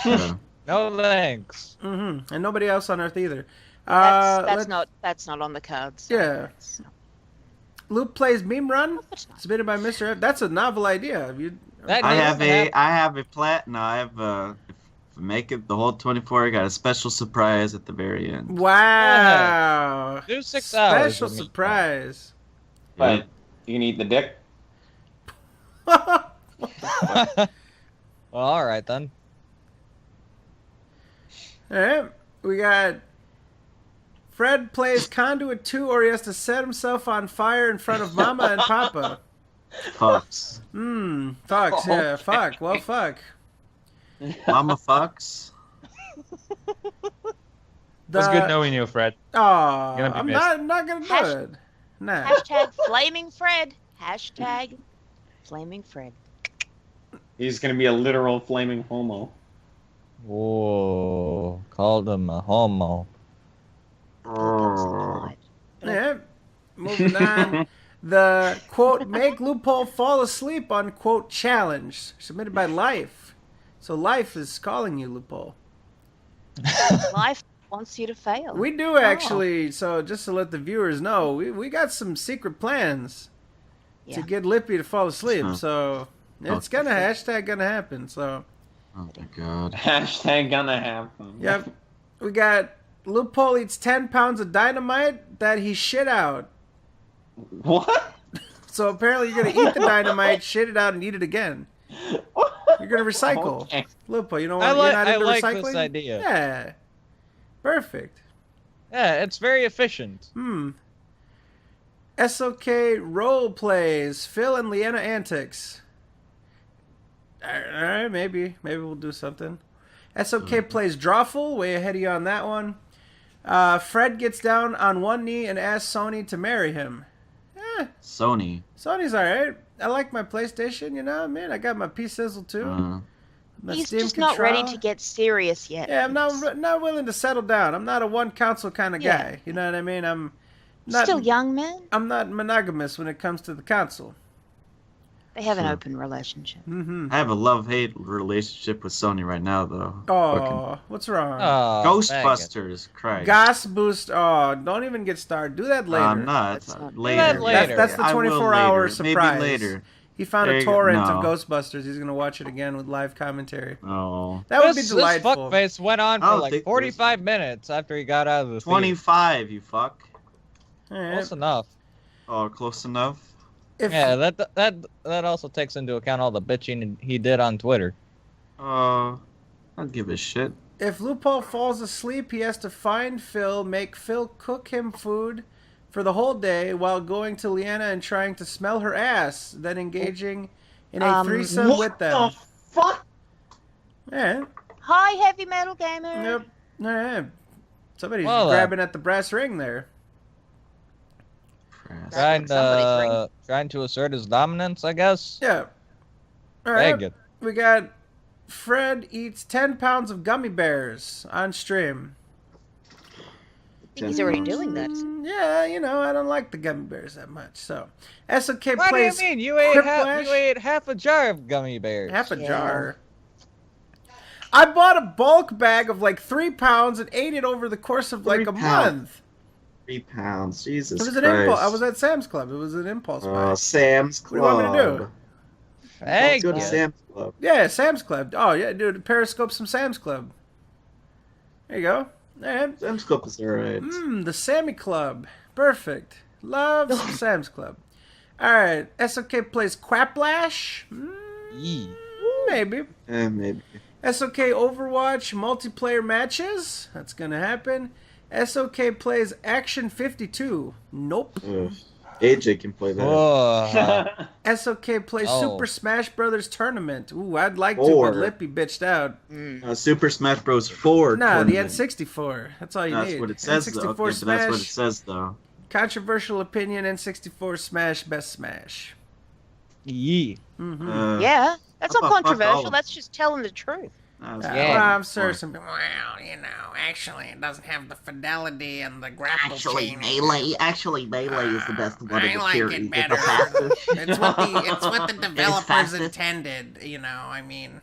Yeah. No thanks. And nobody else on Earth either. That's not on the cards. Yeah. Loop plays Meme Run, submitted by Mr. F. That's a novel idea. I have a plat. No, I have if we make it the whole 24. I got a special surprise at the very end. Wow. Do 6 hours. Special surprise. But you can eat the dick. Well, all right then. All right. We got Fred plays Conduit 2, or he has to set himself on fire in front of Mama and Papa. Fucks. Fucks. Yeah, fuck. Well, fuck. Mama fucks. It was good knowing you, Fred. Oh, I'm not gonna do it. Nah. Hashtag Flaming Fred. Hashtag Flaming Fred. He's gonna be a literal flaming homo. Whoa, called him a homo. Yeah. Moving on. The quote make loophole fall asleep unquote challenge submitted by Life. So Life is calling you loophole. Life wants you to fail. We do actually. So just to let the viewers know, we got some secret plans to get Lippy to fall asleep. So it's gonna happen. So. Oh my god. Hashtag gonna happen. Yep. We got loophole eats 10 pounds of dynamite that he shit out. What? So apparently you're gonna eat the dynamite, shit it out, and eat it again. You're gonna recycle. Okay. Lupo, you know I what? You're not into like recycling? this idea. Yeah. Perfect. Yeah, it's very efficient. SOK role plays Phil and Leanna antics. Alright, maybe we'll do something. SOK plays Drawful, way ahead of you on that one. Fred gets down on one knee and asks Sony to marry him. Sony's alright. I like my PlayStation, you know, man. I got my P-Sizzle too. He's just not ready to get serious yet. Yeah, I'm not willing to settle down. I'm not a one console kind of guy. You know what I mean? I'm not still young, man. I'm not monogamous when it comes to the console. They have an open relationship. I have a love-hate relationship with Sony right now, though. Oh, what's wrong? Ghostbusters, Christ. Gas Boost. Oh, don't even get started. Do that later. I'm not. Later. Do that later. That's the 24-hour surprise. Maybe later. He found a torrent of Ghostbusters. He's going to watch it again with live commentary. Oh. That would be delightful. This fuckface went on for like 45 minutes after he got out of the 25, theater. You fuck. Close enough. Oh, close enough? Yeah, that also takes into account all the bitching he did on Twitter. I don't give a shit. If Loophole falls asleep, he has to find Phil, make Phil cook him food for the whole day while going to Leanna and trying to smell her ass, then engaging in a threesome with them. What the fuck? Yeah. Hi, Heavy Metal Gamer. Yep. Alright. Somebody's grabbing at the brass ring there. Trying to assert his dominance, I guess. Yeah. All right. Good. We got Fred eats 10 pounds of gummy bears on stream. I think he's already doing that. Yeah, you know, I don't like the gummy bears that much. So, SOK what plays. What do you mean? You ate half a jar of gummy bears. Half a jar. I bought a bulk bag of like 3 pounds and ate it over the course of like a month. 3 pounds, Jesus It was Christ. an impulse. I was at Sam's Club. It was an impulse buy. Oh, Sam's Club. What do you want me to do? Let's go to Sam's Club. Yeah, Sam's Club. Oh, yeah, dude, Periscope some Sam's Club. There you go. And Sam's Club is alright. the Sammy Club. Perfect. Love some Sam's Club. Alright, SOK plays Quaplash. Maybe. Maybe. SOK Overwatch multiplayer matches. That's gonna happen. SOK plays Action 52. Nope. AJ can play that. SOK plays Super Smash Brothers Tournament. Ooh, I'd like to, but Lippy bitched out. Super Smash Bros. 4 Nah, the tournament. N64. That's all you need. That's what it says, N64 though. Okay, Smash. but that's what it says, though. Controversial opinion, N64 Smash, best Smash. Yeah. Yeah, that's not controversial. That's just telling the truth. Yeah. Well, I'm sure some people, well, you know, actually it doesn't have the fidelity and the grapple chain. Melee is the best one I of the like series. it better. It's the fastest. It's what the developers fastest. intended, you know, I mean.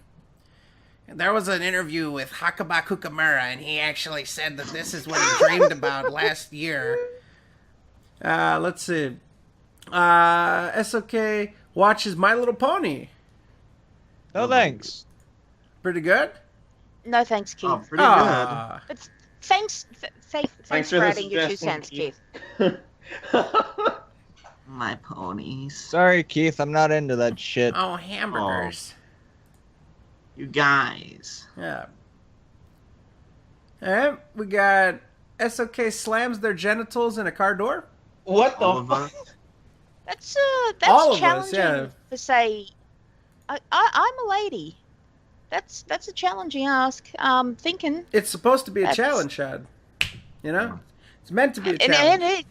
There was an interview with Hakaba Kukamura, and he actually said that this is what he dreamed about last year. Let's see. SOK watches My Little Pony. No thanks. Pretty good? No thanks, Keith. Oh, pretty Ah. Thanks Thanks for for the adding your 2 suggestion, cents, Keith. good. My ponies. Sorry, Keith, I'm not into that shit. Oh, hamburgers. You guys. Yeah. Alright, we got SOK slams their genitals in a car door. What All the of fuck? us. That's All of us, challenging yeah. to say. I'm a lady. That's a challenging ask. Thinking. It's supposed to be a That's- challenge, Shad. You know? It's meant to be a And challenge.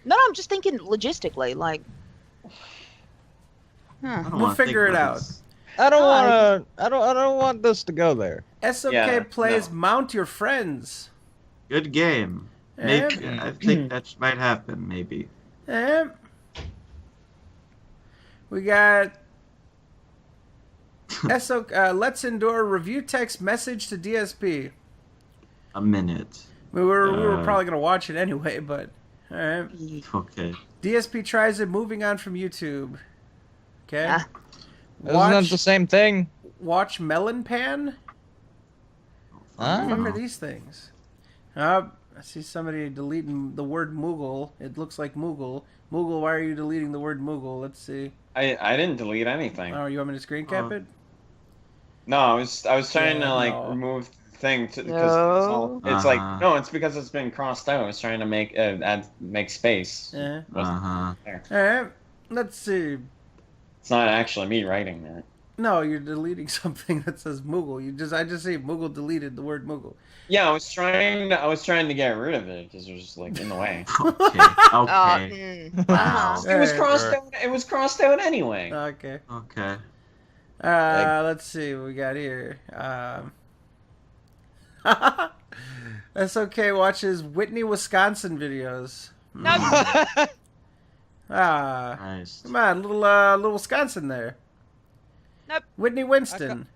no, I'm just thinking logistically, like. I don't We'll wanna think figure it about out. this. I don't Oh, wanna. I don't want this to go there. SOK Yeah, plays no. Mount Your Friends. Good game. Maybe, I think that might happen, maybe. We got Let's Endure review text message to DSP. A minute. We were probably gonna watch it anyway, but all right. Okay. DSP tries it. Moving on from YouTube. Okay. Ah. Isn't that the same thing? Watch Melon Pan. Huh? What are these things? I see somebody deleting the word Moogle. It looks like Moogle. Moogle, why are you deleting the word Moogle? Let's see. I didn't delete anything. Oh, you want me to screen cap it? No, I was trying Yeah, to like no. remove the thing because No. it's like no, it's because it's been crossed out. I was trying to make space. Yeah. Uh-huh. There. All right. Let's see. It's not actually me writing that. No, you're deleting something that says Moogle. I just see Moogle deleted the word Moogle. Yeah, I was trying to get rid of it because it was just like in the way. Okay. Okay. Wow. It was Alright. crossed out. It was crossed out anyway. Okay. Okay. Let's see what we got here. That's okay. Watches Whitney, Wisconsin videos. No. Nice. Come on, little Wisconsin there. Nope. Whitney Winston.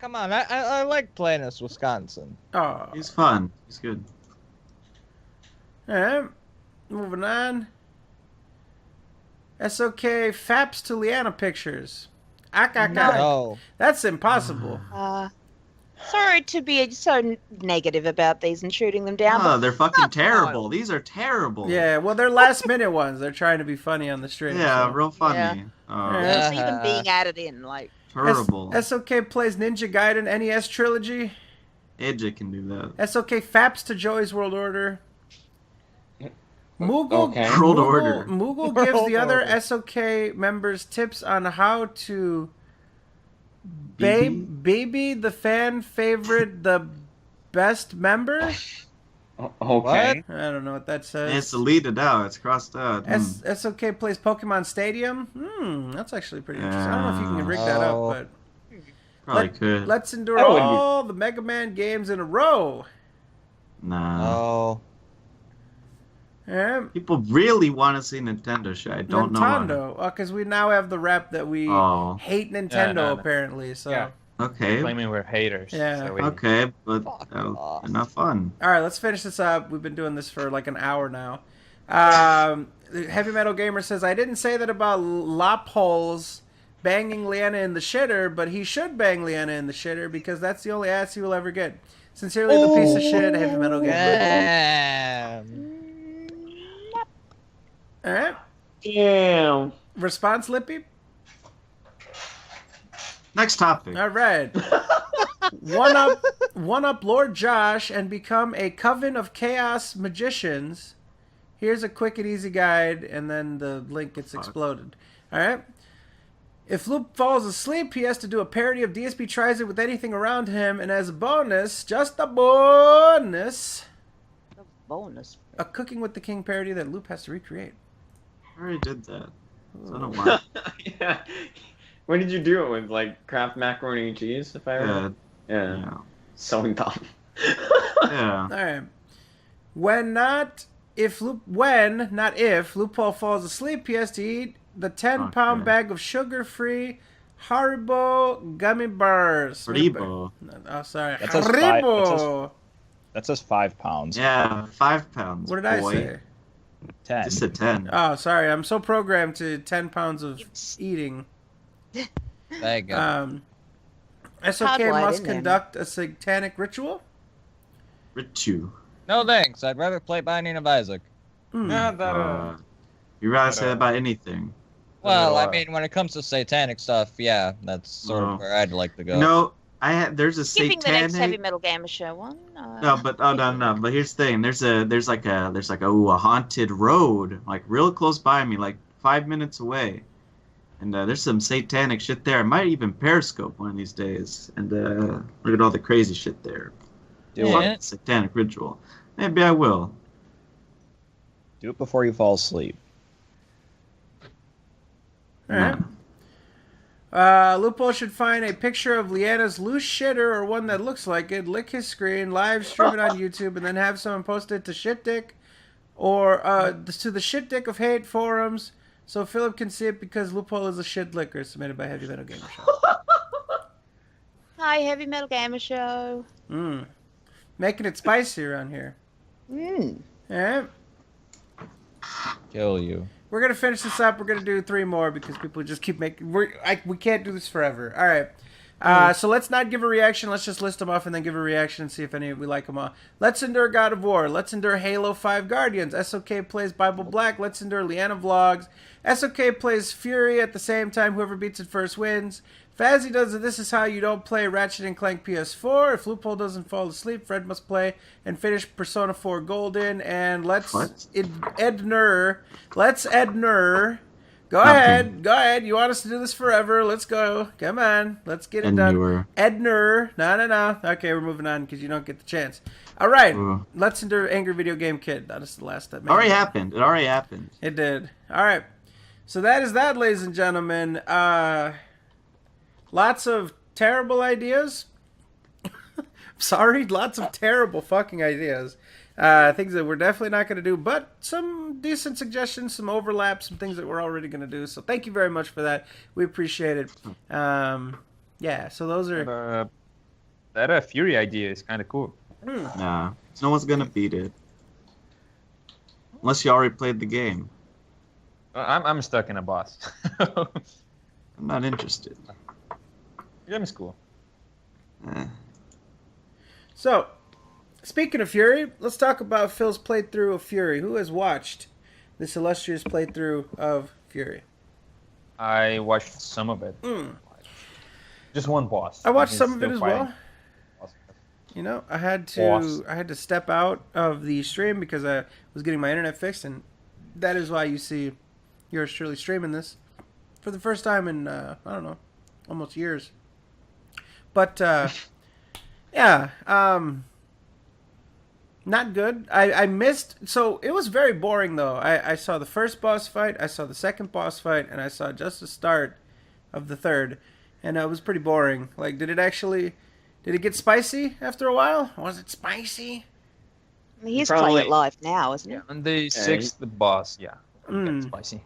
Come on, I like playing as Wisconsin. Oh. He's fun. He's good. All right. Moving on. SOK faps to Liana pictures. No. That's impossible. Sorry to be so negative about these and shooting them down. Oh, but they're fucking fuck terrible. no. These are terrible. Yeah, well, they're last minute ones. They're trying to be funny on the stream. Yeah, so. real funny. Yeah. Oh, Just even being added in, like. terrible. SOK plays Ninja Gaiden NES trilogy. AJ can do that. SOK faps to Joey's World Order. Moogle, Okay. World Order. Moogle gives the other SOK members tips on how to baby the fan favorite, the best member. Okay. I don't know what that says. It's deleted out. It's crossed out. SOK plays Pokemon Stadium. That's actually pretty interesting. I don't know if you can rig that Oh. up, Probably but could. let's endure That would be- all the Mega Man games in a row. Nah. Oh. Yeah. People really want to see Nintendo shit. I don't know Nintendo, because we now have the rep that we Oh. hate Nintendo Yeah, no. apparently. So, Yeah. why. Okay. Claiming we're haters. Yeah. So we, Okay, but Fuck oh, enough fun. all right, let's finish this up. We've been doing this for like an hour now. Heavy Metal Gamer says, I didn't say that about Lopholes banging Leanna in the shitter, but he should bang Leanna in the shitter because that's the only ass he will ever get. Sincerely, the piece of shit, Heavy Metal Gamer. Damn. All right. Damn. Response, Lippy? Next topic. All right. One up Lord Josh and become a coven of chaos magicians. Here's a quick and easy guide, and then the link gets exploded. All right. If Loop falls asleep, he has to do a parody of DSP Tries It with anything around him, and as a bonus, just a bonus, The bonus. a Cooking with the King parody that Loop has to recreate. I already did that. So I don't want. Yeah. What did you do it with? Like Kraft macaroni and cheese, if I remember. Yeah. So dumb. Yeah. All right. When, not if Loophole falls asleep, he has to eat the 10-pound Okay. bag of sugar-free Haribo gummy bars. Haribo. Oh, sorry. That says five- Haribo. That says 5 pounds. Yeah, 5 pounds. What did I boy. say? 10. Just a 10. Oh, sorry. I'm so programmed to 10 pounds of eating. There you go. SOK Hardwired must in there. conduct a satanic ritual? Ritu. No thanks. I'd rather play Binding of Isaac. Yeah, that, You rather say that about anything. Well, I mean, when it comes to satanic stuff, yeah, that's sort Oh. of where I'd like to go. No, there's a Skipping the next Heavy satanic. Metal Gamer Show one. No, but no. But here's the thing. There's like a haunted road, like real close by me, like 5 minutes away, and there's some satanic shit there. I might even Periscope one of these days, and look at all the crazy shit there. Do Yeah. it. Satanic ritual. Maybe I will. Do it before you fall asleep. All right. Loophole should find a picture of Leanna's loose shitter or one that looks like it, lick his screen, live stream it on YouTube, and then have someone post it to ShitDick or to the ShitDick of Hate forums so Philip can see it because Loophole is a shit licker. Submitted by Heavy Metal Gamer Show. Hi, Heavy Metal Gamer Show. Making it spicy around here. Mm. All right. Kill you. We're going to finish this up. We're going to do 3 more because people just keep making... we can't do this forever. All right. So let's not give a reaction. Let's just list them off and then give a reaction and see if any we like them all. Let's endure God of War. Let's endure Halo 5 Guardians. SOK plays Bible Black. Let's endure Leanna Vlogs. SOK plays Fury at the same time. Whoever beats it first wins. Fazzy does it. This is how you don't play Ratchet and Clank PS4. If Loophole doesn't fall asleep, Fred must play and finish Persona 4 Golden. And let's Edner. Let's Edner. Go ahead. You want us to do this forever? Let's go. Come on. Let's get it done. Edner. No. Okay, we're moving on because you don't get the chance. All right. Let's endure Angry Video Game Kid. That is the last that. It already happened. It did. All right. So that is that, ladies and gentlemen. Lots of terrible ideas. Sorry, lots of terrible fucking ideas. Things that we're definitely not going to do, but some decent suggestions, some overlap, some things that we're already going to do. So thank you very much for that. We appreciate it. Yeah, so those are... that Fury idea is kind of cool. Nah, no one's going to beat it. Unless you already played the game. I'm stuck in a boss. I'm not interested. The game is cool. So, speaking of Fury, let's talk about Phil's playthrough of Fury. Who has watched this illustrious playthrough of Fury? I watched some of it. Just one boss. I watched He's some of it still as fighting. well. You know, I had to step out of the stream because I was getting my internet fixed, and that is why you see yours truly streaming this for the first time in I don't know, almost years. But yeah, not good. I missed. So it was very boring though. I saw the first boss fight, I saw the second boss fight, and I saw just the start of the third, and it was pretty boring. Like, did it get spicy after a while? Was it spicy? I mean, he's Probably- playing it live now, isn't he? Yeah, and the sixth boss, yeah. That's spicy.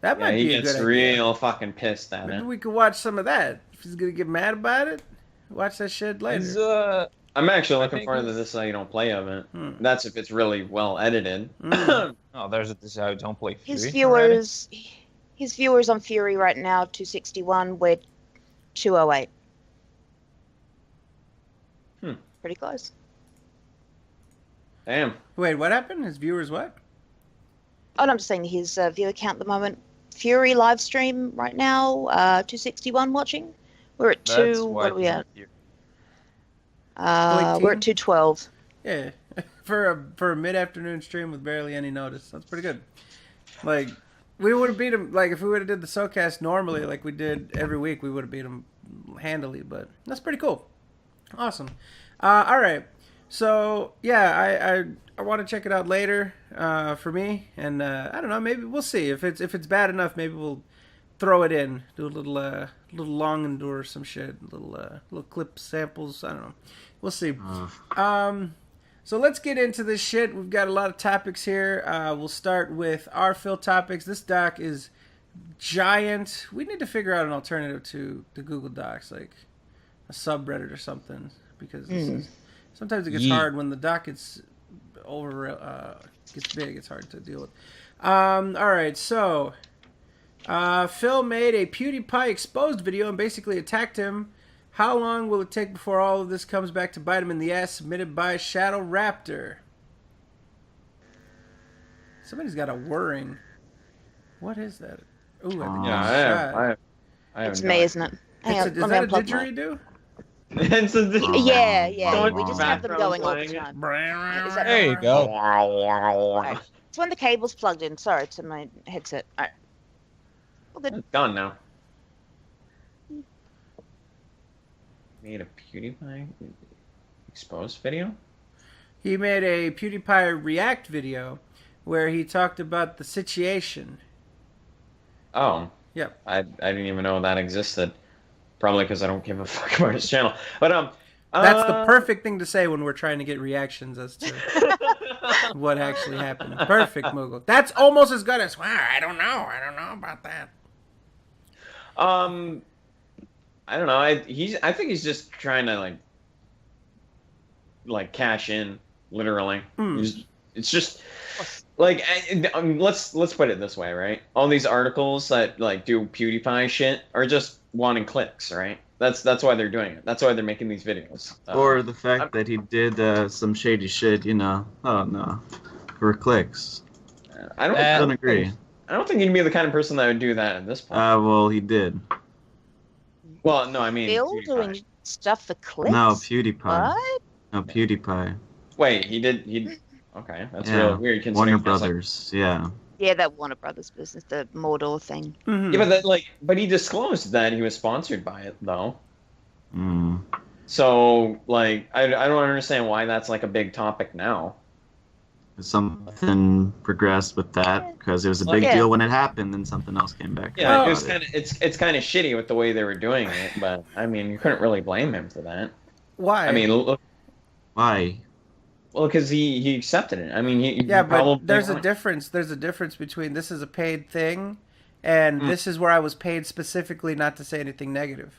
That might he be a gets good idea. real fucking pissed at Maybe it. we could watch some of that. If he's gonna get mad about it, watch that shit later. It's, I'm actually looking think forward to it's- this how you don't play of it. That's if it's really well edited. oh, this is how I don't play Fury. His viewers on Fury right now 261. We're 208. Pretty close. Damn. Wait, what happened? His viewers what? Oh, no, I'm just saying his viewer count at the moment. Fury live stream right now, 261 watching. We're at That's 2. why What are we he's at? not here. We're at 212. Yeah, for a mid-afternoon stream with barely any notice. That's pretty good. Like, we would have beat him. Like, if we would have did the SoKast normally, like we did every week, we would have beat him handily. But that's pretty cool. Awesome. All right. So yeah, I want to check it out later for me, and I don't know. Maybe we'll see if it's bad enough. Maybe we'll throw it in, do a little long endure or some shit, little clip samples. I don't know. We'll see. So let's get into this shit. We've got a lot of topics here. We'll start with our Phil topics. This doc is giant. We need to figure out an alternative to the Google Docs, like a subreddit or something, because sometimes it gets hard when the doc gets gets big. It's hard to deal with. All right, so Phil made a PewDiePie exposed video and basically attacked him. How long will it take before all of this comes back to bite him in the ass? Submitted by Shadow Raptor. Somebody's got a whirring. What is that? Ooh, I think I have It's no me, idea. isn't it? Hang on, is let me that a unplug my... didgeridoo? It's a- Yeah. Someone's We just have them going all the background time. Is that There you go. Right. It's when the cable's plugged in. Sorry, to my headset. All right. Well, good. It's gone now. Made a PewDiePie exposed video? He made a PewDiePie React video where he talked about the situation. Oh. Yep. I didn't even know that existed. Probably because I don't give a fuck about his channel. But That's the perfect thing to say when we're trying to get reactions as to what actually happened. Perfect, Moogle. That's almost as good as, wow, I don't know about that. I don't know. I think he's just trying to like cash in, literally. It's just like let's put it this way, right? All these articles that like do PewDiePie shit are just wanting clicks, right? That's why they're doing it. That's why they're making these videos. Or the fact that he did some shady shit, for clicks. I don't agree. I don't think he'd be the kind of person that would do that at this point. Well, he did. Well, no, I mean Phil PewDiePie. doing stuff for clicks? No, PewDiePie. What? No, PewDiePie. Wait, he did. Okay, that's Yeah. real weird. considering Warner he has, Brothers, yeah. Yeah, that Warner Brothers business, the Mordor thing. Mhm. Yeah, but he disclosed that he was sponsored by it, though. Mm. So, I don't understand why that's like a big topic now. Something progressed with that because it was a big Yeah. deal when it happened, and something else came back. Yeah, about it was it's kind of shitty with the way they were doing it, but I mean, you couldn't really blame him for that. Why? I mean, look, Why? well, because he accepted it. I mean, he yeah, but probably there's a difference. There's a difference between this is a paid thing and this is where I was paid specifically not to say anything negative.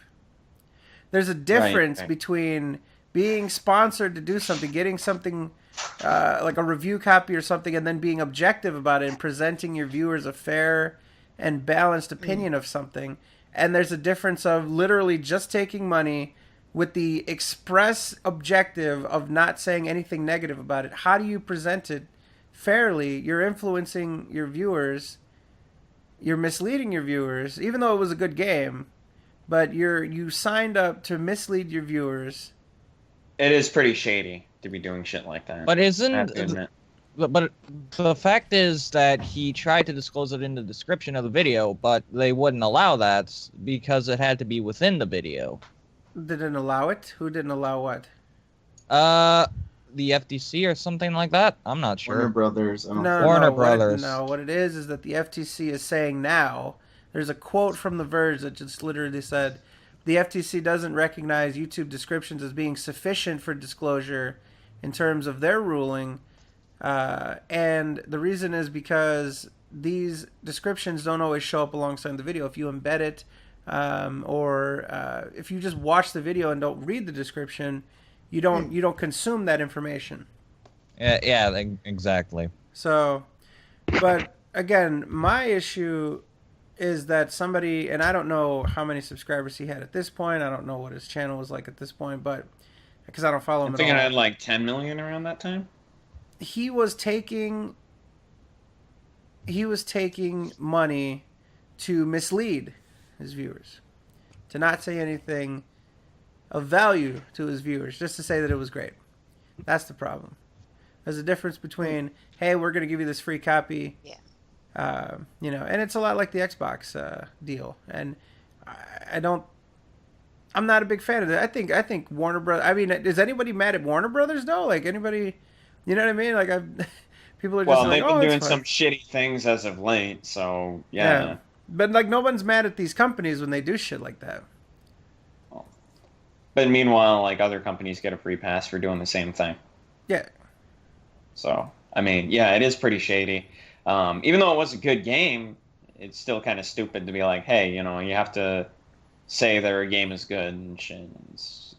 There's a difference right. between being sponsored to do something, getting something like a review copy or something, and then being objective about it and presenting your viewers a fair and balanced opinion of something. And there's a difference of literally just taking money with the express objective of not saying anything negative about it. How do you present it fairly? You're influencing your viewers. You're misleading your viewers, even though it was a good game. But you signed up to mislead your viewers. It is pretty shady to be doing shit like that. But I have to admit. but the fact is that he tried to disclose it in the description of the video, but they wouldn't allow that because it had to be within the video. They didn't allow it? Who didn't allow what? The FTC or something like that? I'm not Warner sure. Brothers. I don't No, Warner no, Brothers. What it is that the FTC is saying now. There's a quote from The Verge that just literally said, the FTC doesn't recognize YouTube descriptions as being sufficient for disclosure in terms of their ruling. And the reason is because these descriptions don't always show up alongside the video. If you embed it, or if you just watch the video and don't read the description, you don't consume that information. Yeah, exactly. So, but again, my issue is that somebody, and I don't know how many subscribers he had at this point. I don't know what his channel was like at this point, but because I don't follow him I at think all. it had like 10 million around that time. He was taking money to mislead his viewers, to not say anything of value to his viewers, just to say that it was great. That's the problem. There's a difference between, hey, we're going to give you this free copy. Yeah. And it's a lot like the Xbox deal. And I'm not a big fan of it. I think Warner Brothers, I mean, is anybody mad at Warner Brothers though? Like anybody, you know what I mean? Like people are just Well, like, they've been it's doing fine. some shitty things as of late, so yeah. But like, no one's mad at these companies when they do shit like that. But meanwhile, like other companies get a free pass for doing the same thing. Yeah. So I mean, yeah, it is pretty shady. Even though it was a good game, it's still kind of stupid to be like, hey, you know, you have to say their game is good and shit.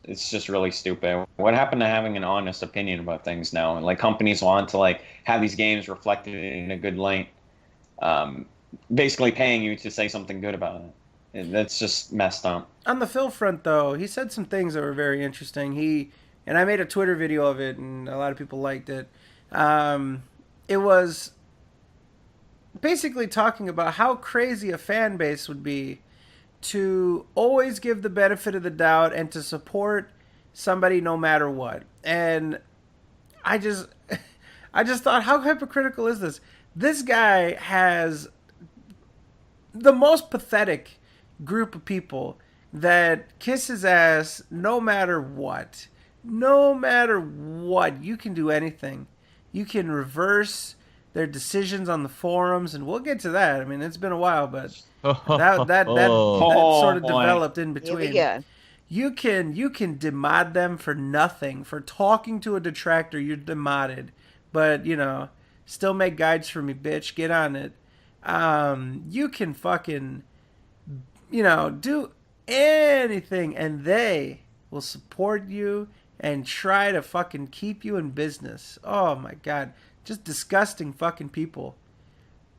It's just really stupid. What happened to having an honest opinion about things now? And like companies want to like have these games reflected in a good light, basically paying you to say something good about it. And that's just messed up. On the Phil front, though, he said some things that were very interesting. And I made a Twitter video of it, and a lot of people liked it. It was basically talking about how crazy a fan base would be to always give the benefit of the doubt and to support somebody no matter what. And I just thought, how hypocritical is this? This guy has the most pathetic group of people that kiss his ass no matter what. No matter what. You can do anything. You can reverse their decisions on the forums, and we'll get to that. I mean, it's been a while, but that sort of developed in between. Here we go. You can demod them for nothing. For talking to a detractor, you're demodded. But, you know, still make guides for me, bitch. Get on it. You can fucking, you know, do anything, and they will support you and try to fucking keep you in business. Oh my god. Just disgusting fucking people.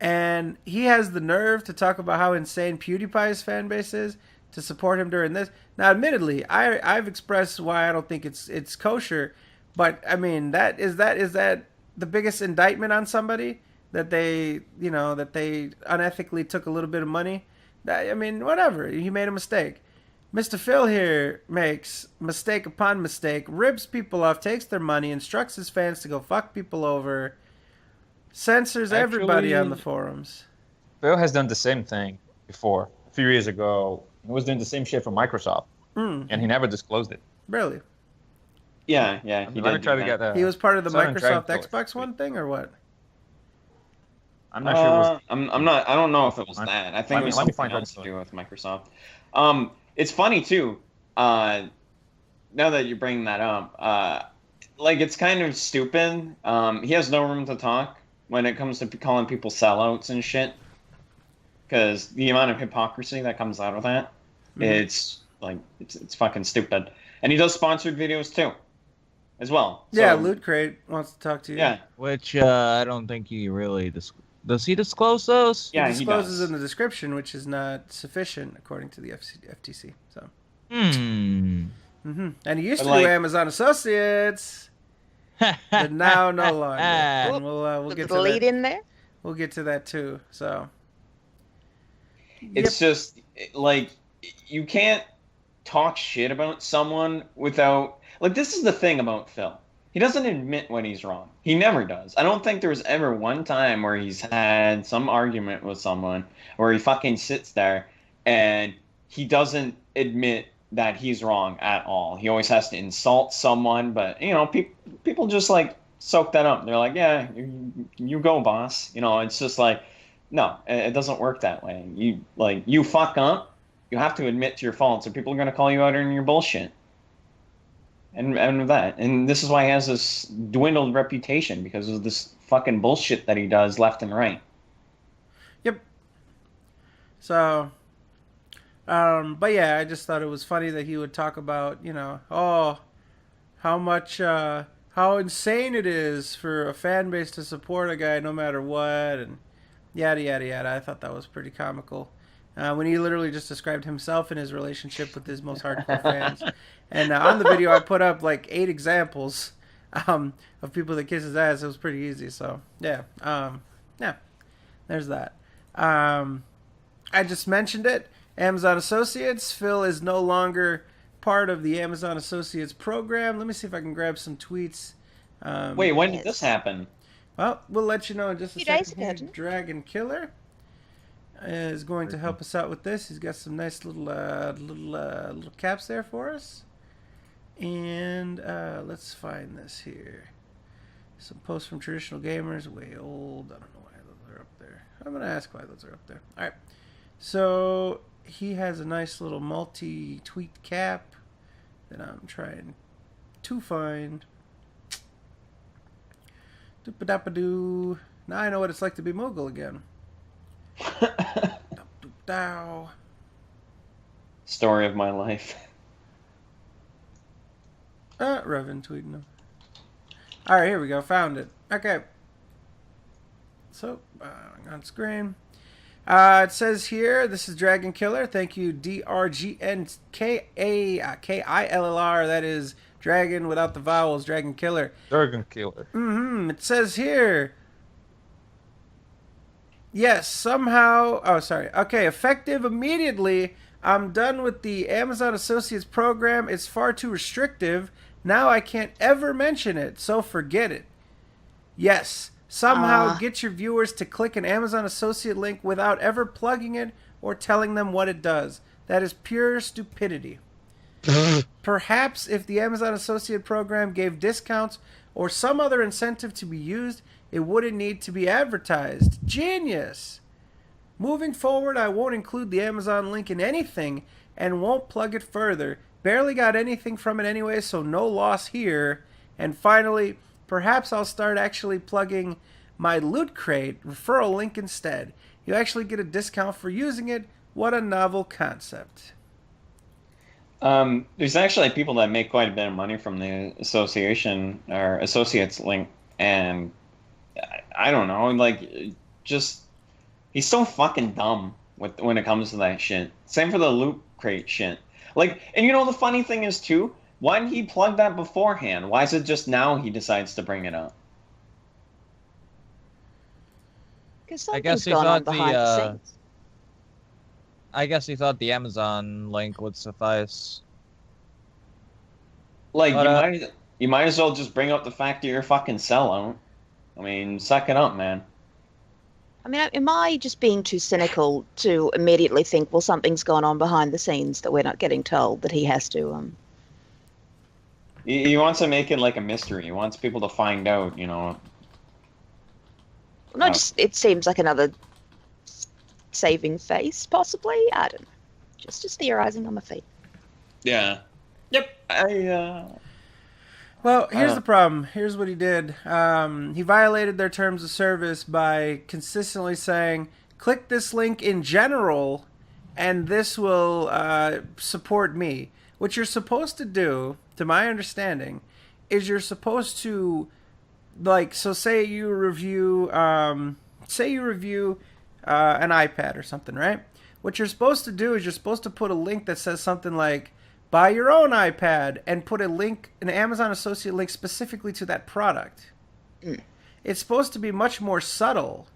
And he has the nerve to talk about how insane PewDiePie's fan base is to support him during this. Now, admittedly, I've expressed why I don't think it's kosher, but I mean, is that the biggest indictment on somebody, that they unethically took a little bit of money? I mean, whatever. He made a mistake. Mr. Phil here makes mistake upon mistake, rips people off, takes their money, instructs his fans to go fuck people over, censors everybody on the forums. Phil has done the same thing before. A few years ago, he was doing the same shit for Microsoft, and he never disclosed it. Really? Yeah. Let me try to get that. He was part of the Southern Microsoft Dragon Xbox One thing, or what? I'm not sure. It was... I'm not. I don't know if it was that. I think it was something else to do with Microsoft. It's funny too. Now that you're bringing that up, like it's kind of stupid. He has no room to talk when it comes to calling people sellouts and shit. Because the amount of hypocrisy that comes out of that, it's like it's fucking stupid. And he does sponsored videos too, as well. So, yeah, Loot Crate wants to talk to you. Yeah, Which I don't think he really does. He disclose those? yeah, He discloses does. in the description, which is not sufficient according to the FTC. So. Hmm. Mm-hmm. And he used But to do like- Amazon Associates, but now no longer. And we'll Put get the to lead that. in there. We'll get to that too. So. It's just like you can't talk shit about someone without like this is the thing about Phil. He doesn't admit when he's wrong. He never does. I don't think there was ever one time where he's had some argument with someone where he fucking sits there and he doesn't admit that he's wrong at all. He always has to insult someone, but you know, people just like soak that up. They're like, yeah, you go, boss. You know, it's just like, no, it doesn't work that way. You fuck up, you have to admit to your faults, or people are gonna call you out on your bullshit. And that, and this is why he has this dwindled reputation because of this fucking bullshit that he does left and right. Yep. So, but yeah, I just thought it was funny that he would talk about, you know, how insane it is for a fan base to support a guy no matter what, and yada yada yada. I thought that was pretty comical. When he literally just described himself and his relationship with his most hardcore fans. And on the video, I put up like 8 examples of people that kiss his ass. It was pretty easy. So, yeah. There's that. I just mentioned it. Amazon Associates. Phil is no longer part of the Amazon Associates program. Let me see if I can grab some tweets. Wait, when did this happen? Well, we'll let you know in just a Few days second. ago, Here. didn't it? Dragon Killer is going to help us out with this. He's got some nice little caps there for us. And let's find this here. Some posts from traditional gamers, way old. I don't know why those are up there. I'm going to ask why those are up there. All right. So he has a nice little multi-tweet cap that I'm trying to find. Doop-a-dap-a-doo. Now I know what it's like to be mogul again. Dow. Story of my life. Revan tweeting him. Alright, here we go. Found it. Okay. So, on screen. It says here, this is Dragon Killer. Thank you, DRGNKILLR. That is Dragon without the vowels, Dragon Killer. Dragon Killer. It says here. Yes, somehow. Oh, sorry. Okay, effective immediately. I'm done with the Amazon Associates program. It's far too restrictive. Now I can't ever mention it, so forget it. Yes, somehow get your viewers to click an Amazon Associate link without ever plugging it or telling them what it does. That is pure stupidity. Perhaps if the Amazon Associate program gave discounts or some other incentive to be used, it wouldn't need to be advertised. Genius! Moving forward, I won't include the Amazon link in anything and won't plug it further. Barely got anything from it anyway, so no loss here. And finally, perhaps I'll start actually plugging my Loot Crate referral link instead. You actually get a discount for using it. What a novel concept. There's actually people that make quite a bit of money from the association or associates link, and I don't know, like, just he's so fucking dumb when it comes to that shit. Same for the Loot Crate shit. Like, and you know the funny thing is too, why didn't he plug that beforehand? Why is it just now he decides to bring it up? Because I guess something's he going on thought behind the scenes. I guess he thought the Amazon link would suffice. Like, But, you might as well just bring up the fact that you're a fucking sellout. I mean, suck it up, man. I mean, am I just being too cynical to immediately think, well, something's gone on behind the scenes that we're not getting told, that he has to, He wants to make it like a mystery. He wants people to find out, you know. No, just it seems like another saving face, possibly. I don't know. Just theorizing on my feet. Yeah. Yep. Well, here's the problem. Here's what he did. He violated their terms of service by consistently saying, click this link in general, and this will support me. What you're supposed to do, to my understanding, is you're supposed to, like, so say you review an iPad or something, right? What you're supposed to do is you're supposed to put a link that says something like, buy your own iPad, and put a link, an Amazon Associate link specifically to that product. It's supposed to be much more subtle.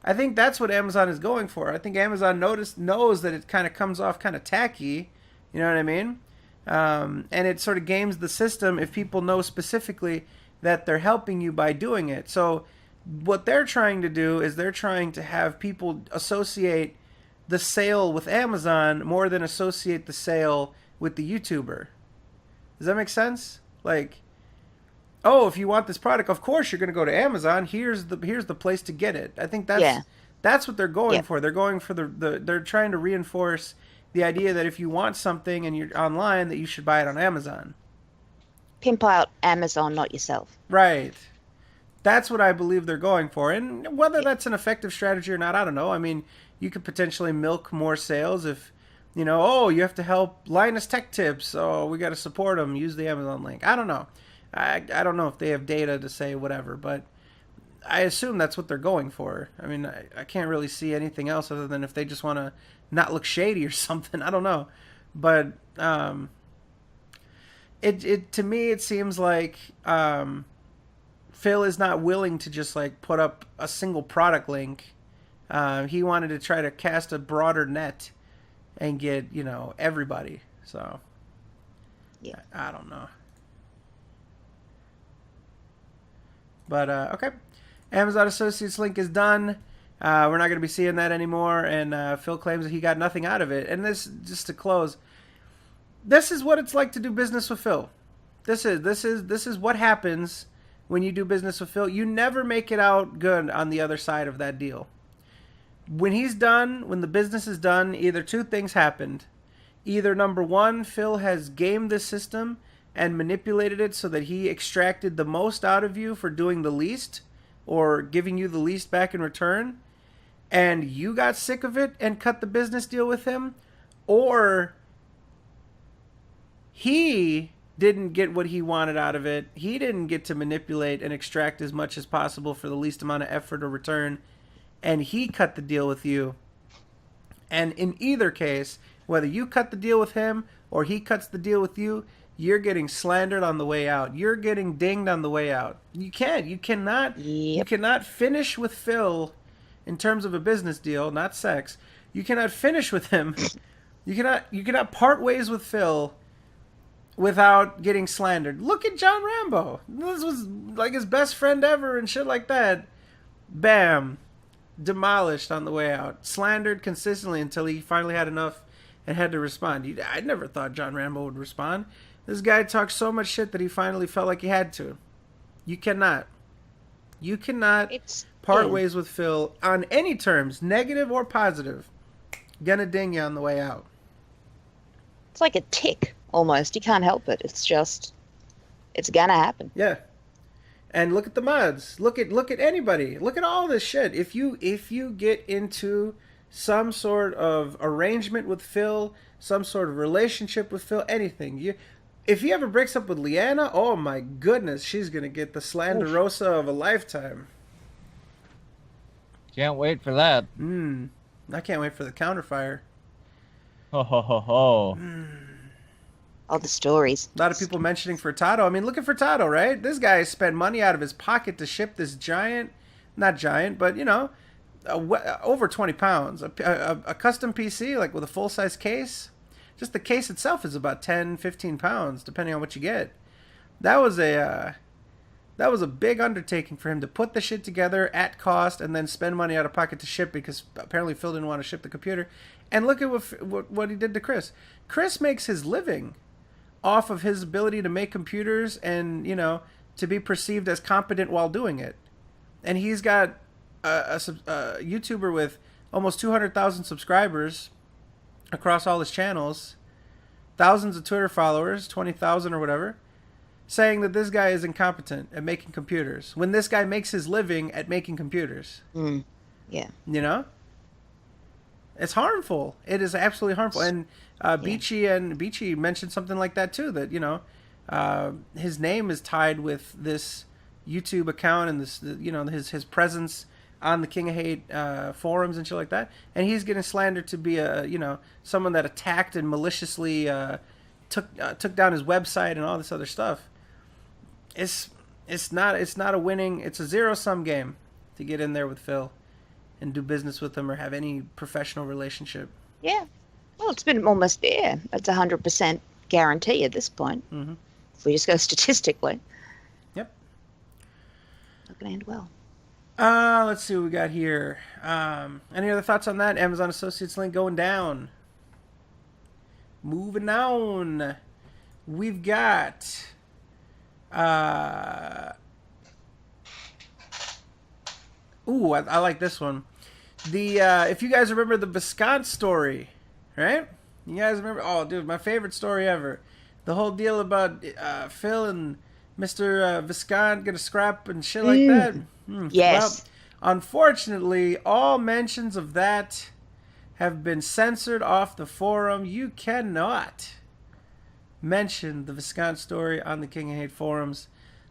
I think that's what Amazon is going for. I think Amazon knows that it kind of comes off kind of tacky. You know what I mean? And it sort of games the system if people know specifically that they're helping you by doing it. So what they're trying to do is they're trying to have people associate the sale with Amazon more than associate the sale with the YouTuber. Does that make sense? Like, oh, if you want this product, of course you're going to go to Amazon. Here's the place to get it. I think that's what they're going for. They're going for they're trying to reinforce the idea that if you want something and you're online, that you should buy it on Amazon. Pimp out Amazon, not yourself. Right. That's what I believe they're going for. And whether that's an effective strategy or not, I don't know. I mean, you could potentially milk more sales if, you know, oh, you have to help Linus Tech Tips. Oh, we got to support them. Use the Amazon link. I don't know. I don't know if they have data to say whatever, but I assume that's what they're going for. I mean, I can't really see anything else other than if they just want to not look shady or something. I don't know. But it to me, it seems like Phil is not willing to just like put up a single product link. He wanted to try to cast a broader net and get, you know, everybody. So, yeah, I don't know. But, okay. Amazon Associates link is done. We're not going to be seeing that anymore. And Phil claims that he got nothing out of it. And this, just to close, this is what it's like to do business with Phil. This is what happens when you do business with Phil. You never make it out good on the other side of that deal. When he's done, when the business is done, either two things happened. Either number one, Phil has gamed the system and manipulated it so that he extracted the most out of you for doing the least, or giving you the least back in return, and you got sick of it and cut the business deal with him, or he didn't get what he wanted out of it. He didn't get to manipulate and extract as much as possible for the least amount of effort or return, and he cut the deal with you. And in either case, whether you cut the deal with him or he cuts the deal with you, you're getting slandered on the way out. You're getting dinged on the way out. You cannot finish with Phil in terms of a business deal, not sex. You cannot finish with him. You cannot part ways with Phil without getting slandered. Look at John Rambo. This was like his best friend ever and shit like that. Bam. Demolished on the way out. Slandered consistently until he finally had enough and had to respond. I never thought John Rambo would respond. This guy talked so much shit that he finally felt like he had to. You cannot part ways with Phil on any terms, negative or positive. Gonna ding you on the way out. It's like a tick, almost. You can't help it. It's gonna happen. Yeah. And look at the mods. Look at anybody. Look at all this shit. If you get into some sort of arrangement with Phil, some sort of relationship with Phil, anything, if he ever breaks up with Leanna, oh my goodness, she's gonna get the slanderosa of a lifetime. Can't wait for that. I can't wait for the counterfire. Ho ho ho ho. All the stories. A lot of people mentioning Furtado. I mean, look at Furtado, right? This guy spent money out of his pocket to ship this not giant, but over 20 pounds. A custom PC, like with a full-size case. Just the case itself is about 10, 15 pounds, depending on what you get. That was a big undertaking for him to put the shit together at cost and then spend money out of pocket to ship, because apparently Phil didn't want to ship the computer. And look at what he did to Chris. Chris makes his living off of his ability to make computers and, to be perceived as competent while doing it. And he's got a YouTuber with almost 200,000 subscribers across all his channels, thousands of Twitter followers, 20,000 or whatever, saying that this guy is incompetent at making computers, when this guy makes his living at making computers. Yeah. It's harmful. It is absolutely harmful. And Beachy mentioned something like that too, that, his name is tied with this YouTube account and this, his presence on the King of Hate forums and shit like that, and he's getting slandered to be someone that attacked and maliciously took down his website and all this other stuff. It's not a winning. It's a zero-sum game to get in there with Phil and do business with him or have any professional relationship. Yeah. Well, it's been almost there. It's 100% guarantee at this point. Mm-hmm. If we just go statistically. Yep. Not going to end well. Let's see what we got here. Any other thoughts on that? Amazon Associates link going down. Moving on. We've got... I like this one. If you guys remember the Viscount story, right? You guys remember? Oh, dude, my favorite story ever. The whole deal about Phil and Mr. Viscount gonna scrap and shit like that. Yes. Well, unfortunately, all mentions of that have been censored off the forum. You cannot mention the Viscount story on the King of Hate forums,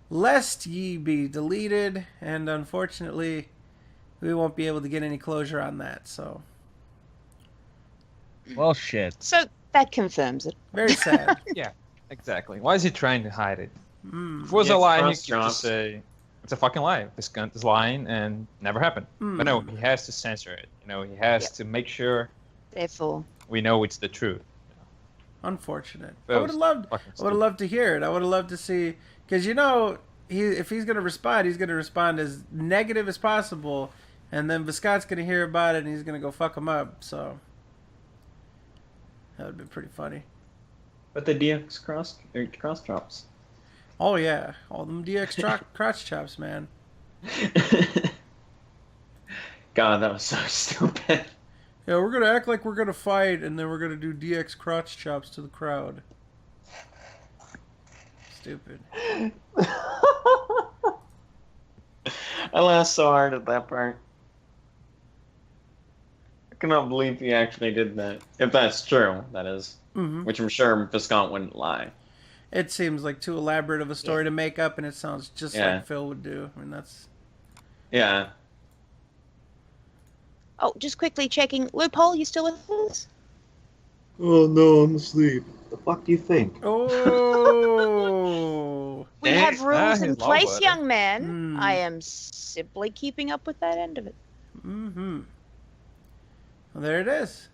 lest ye be deleted, and unfortunately, we won't be able to get any closure on that, so... Well, shit. So, that confirms it. Very sad. Yeah, exactly. Why is he trying to hide it? Mm. If it was a lie, he could restaurants. just say, it's a fucking lie. This gun is lying and never happened. But no, he has to censor it. He has to make sure Therefore, we know it's the truth. Unfortunate. That I would have was loved to hear it. I would have loved to see, because if he's gonna respond, he's gonna respond as negative as possible, and then Viscott's gonna hear about it and he's gonna go fuck him up. So that would be pretty funny. But the DX cross drops. Oh yeah, all them DX crotch chops, man. God, that was so stupid. Yeah, we're gonna act like we're gonna fight, and then we're gonna do DX crotch chops to the crowd. Stupid. I laughed so hard at that part. I cannot believe he actually did that. If that's true, that is. Mm-hmm. Which I'm sure Viscount wouldn't lie. It seems like too elaborate of a story to make up, and it sounds just like Phil would do. I mean, that's... Yeah. Oh, just quickly checking. Loophole, you still with us? Oh no, I'm asleep. The fuck do you think? Oh! We have rules in he's place, low-blooded. young man. Hmm. I am simply keeping up with that end of it. Mm-hmm. Well, there it is.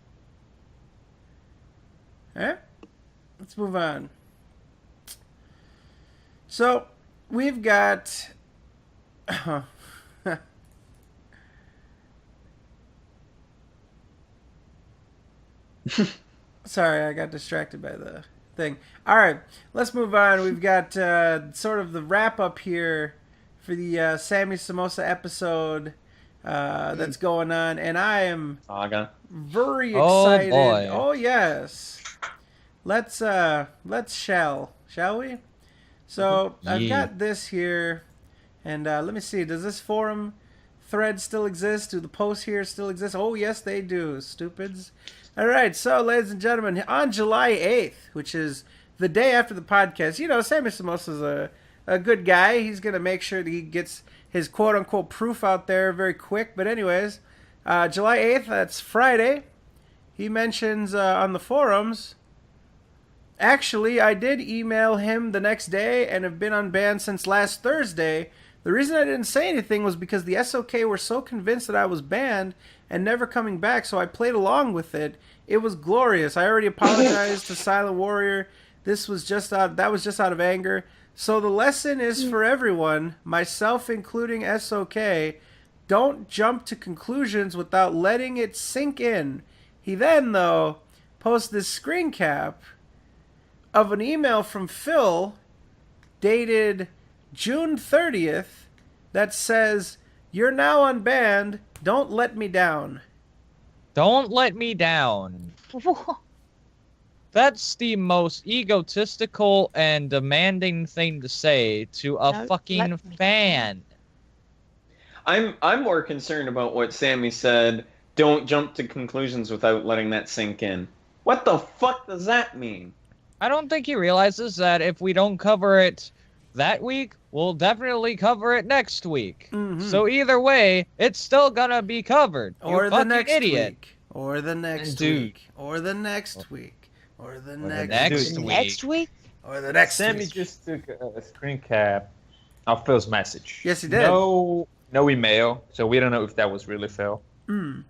Alright. Let's move on. So, we've got... Sorry, I got distracted by the thing. Alright, let's move on. We've got sort of the wrap-up here for the Sammy Samosa episode that's going on, and I am Saga. very Oh, excited. boy. Oh yes. Let's shall we? So I've Yeah. got this here, and let me see. Does this forum thread still exist? Do the posts here still exist? Oh yes, they do. Stupids. All right, so ladies and gentlemen, on July 8th, which is the day after the podcast, you know, Sammy Samosa's a good guy. He's gonna make sure that he gets his quote unquote proof out there very quick. But anyways, July 8th, that's Friday. He mentions on the forums. Actually, I did email him the next day and have been unbanned since last Thursday. The reason I didn't say anything was because the SOK were so convinced that I was banned and never coming back, so I played along with it. It was glorious. I already apologized to Silent Warrior. That was just out of anger. So the lesson is for everyone, myself including SOK, don't jump to conclusions without letting it sink in. He then, though, posts this screen cap of an email from Phil dated June 30th that says, "You're now unbanned. Don't let me down." Don't let me down. That's the most egotistical and demanding thing to say to a Don't fucking let me fan. I'm more concerned about what Sammy said. Don't jump to conclusions without letting that sink in. What the fuck does that mean? I don't think he realizes that if we don't cover it that week, we'll definitely cover it next week. Mhm. So either way, it's still gonna be covered. Or you the fucking next idiot. week. Or the next Dude. week. Or the next week. Or the next next week. week. Next week? Or the next Sammy week. just took a screen cap of Phil's message. Yes, he did. No email, so we don't know if that was really Phil. Mm.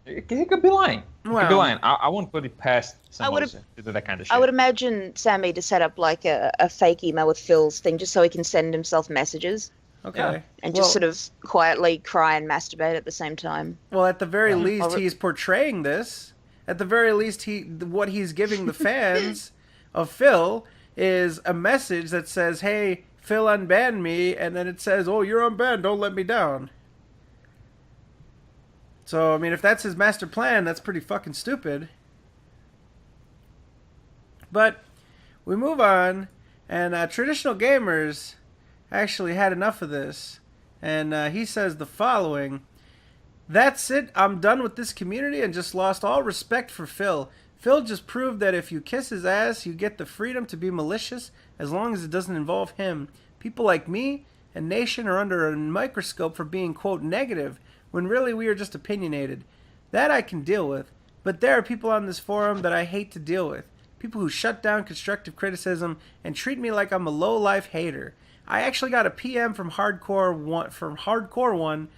He could be lying. He could be Well, lying. I won't put it past I would've- Samosa to do that kind of shit. I would imagine Sammy to set up like a fake email with Phil's thing just so he can send himself messages okay. Yeah. and just sort of quietly cry and masturbate at the same time. Well, at the very Yeah. least, Or- he's portraying this. At the very least, what he's giving the fans of Phil is a message that says, "Hey, Phil unbanned me," and then it says, "Oh, you're unbanned. Don't let me down." So, I mean, if that's his master plan, that's pretty fucking stupid. But we move on, and Traditional Gamers actually had enough of this, and he says the following: "That's it. I'm done with this community and just lost all respect for Phil. Phil just proved that if you kiss his ass, you get the freedom to be malicious as long as it doesn't involve him. People like me and Nation are under a microscope for being, quote, negative, when really we are just opinionated. That I can deal with. But there are people on this forum that I hate to deal with. People who shut down constructive criticism and treat me like I'm a low-life hater. I actually got a PM from Hardcore One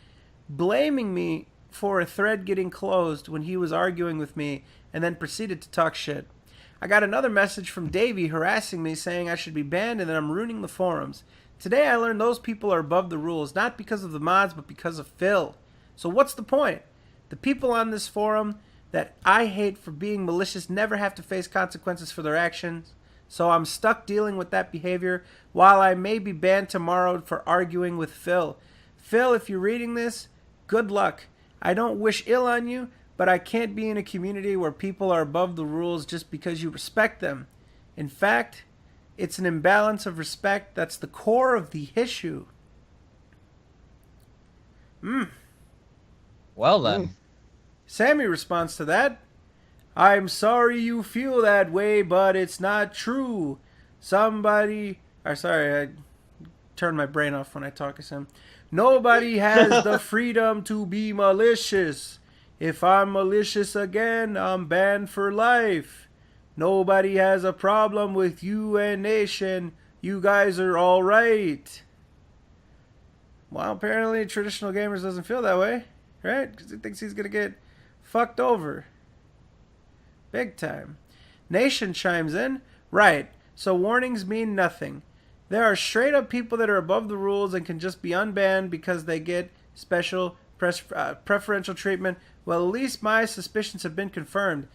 blaming me for a thread getting closed when he was arguing with me and then proceeded to talk shit. I got another message from Davey harassing me saying I should be banned and that I'm ruining the forums. Today I learned those people are above the rules, not because of the mods, but because of Phil. So what's the point? The people on this forum that I hate for being malicious never have to face consequences for their actions. So I'm stuck dealing with that behavior while I may be banned tomorrow for arguing with Phil. Phil, if you're reading this, good luck. I don't wish ill on you, but I can't be in a community where people are above the rules just because you respect them. In fact, it's an imbalance of respect that's the core of the issue. Well then. Sammy responds to that. I'm sorry you feel that way, but it's not true. Sorry, I turn my brain off when I talk to him. Nobody has the freedom to be malicious. If I'm malicious again, I'm banned for life. Nobody has a problem with you and Nation. You guys are all right. Well, apparently Traditional Gamers doesn't feel that way, right? Because he thinks he's going to get fucked over. Big time. Nation chimes in. Right. So warnings mean nothing. There are straight up people that are above the rules and can just be unbanned because they get special preferential treatment. Well, at least my suspicions have been confirmed.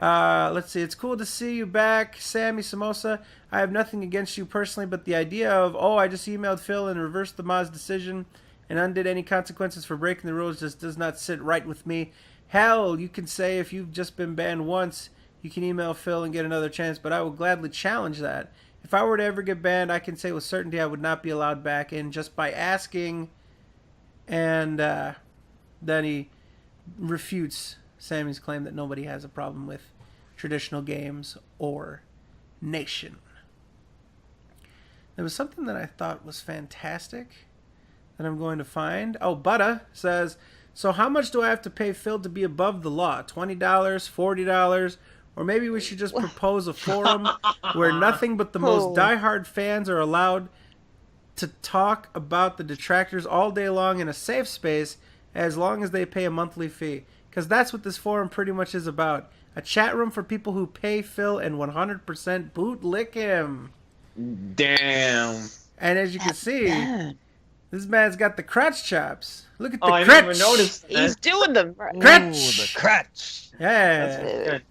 Let's see. It's cool to see you back, Sammy Samosa. I have nothing against you personally, but the idea of, I just emailed Phil and reversed the mod's decision and undid any consequences for breaking the rules just does not sit right with me. Hell, you can say if you've just been banned once, you can email Phil and get another chance, but I will gladly challenge that. If I were to ever get banned, I can say with certainty I would not be allowed back in just by asking. And then he refutes Sammy's claim that nobody has a problem with Traditional Games or Nation. There was something that I thought was fantastic that I'm going to find. Butta says, so how much do I have to pay Phil to be above the law? $20, $40? Or maybe we should just propose a forum where nothing but the most diehard fans are allowed to talk about the detractors all day long in a safe space as long as they pay a monthly fee. Because that's what this forum pretty much is about. A chat room for people who pay Phil and 100% bootlick him. Damn. And as you can see, this man's got the crotch chops. Look at the crotch. I didn't even notice that. He's doing them. Right. Crotch. The crutch. Yeah. That's good.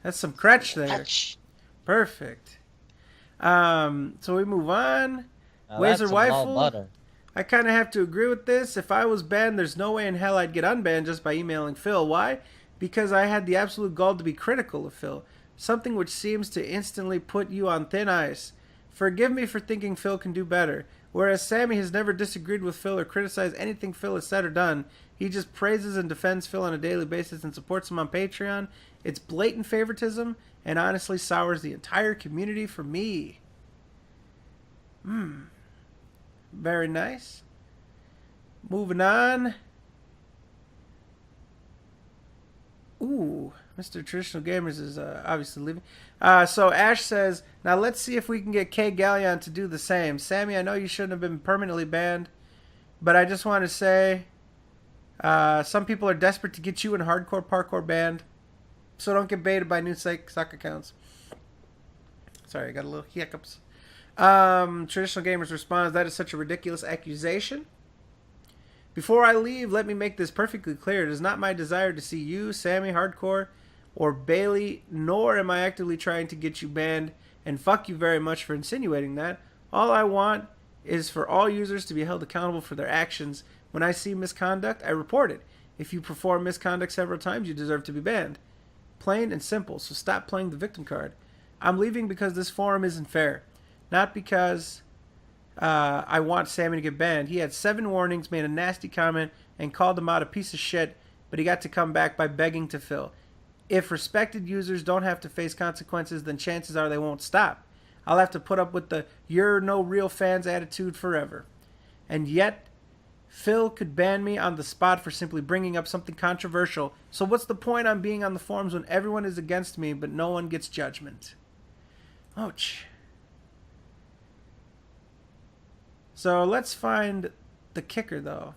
That's some crotch there. Crotch. Perfect. So we move on. Wazer Waifu. I kind of have to agree with this. If I was banned, there's no way in hell I'd get unbanned just by emailing Phil. Why? Because I had the absolute gall to be critical of Phil. Something which seems to instantly put you on thin ice. Forgive me for thinking Phil can do better. Whereas Sammy has never disagreed with Phil or criticized anything Phil has said or done. He just praises and defends Phil on a daily basis and supports him on Patreon. It's blatant favoritism and honestly sours the entire community for me. Very nice. Moving on. Ooh, Mr. Traditional Gamers is obviously leaving. So Ash says, now let's see if we can get K Galleon to do the same. Sammy, I know you shouldn't have been permanently banned, but I just want to say some people are desperate to get you in hardcore parkour banned, so don't get baited by new sock accounts. Sorry, I got a little hiccups. Traditional Gamers responds, that is such a ridiculous accusation. Before I leave, let me make this perfectly clear. It is not my desire to see you, Sammy, Hardcore, or Bailey, nor am I actively trying to get you banned, and fuck you very much for insinuating that. All I want is for all users to be held accountable for their actions. When I see misconduct, I report it. If you perform misconduct several times, you deserve to be banned. Plain and simple, so stop playing the victim card. I'm leaving because this forum isn't fair. Not because I want Sammy to get banned. He had 7 warnings, made a nasty comment, and called him out a piece of shit, but he got to come back by begging to Phil. If respected users don't have to face consequences, then chances are they won't stop. I'll have to put up with the you're no real fans attitude forever. And yet, Phil could ban me on the spot for simply bringing up something controversial. So what's the point on being on the forums when everyone is against me, but no one gets judgment? Ouch. So let's find the kicker, though.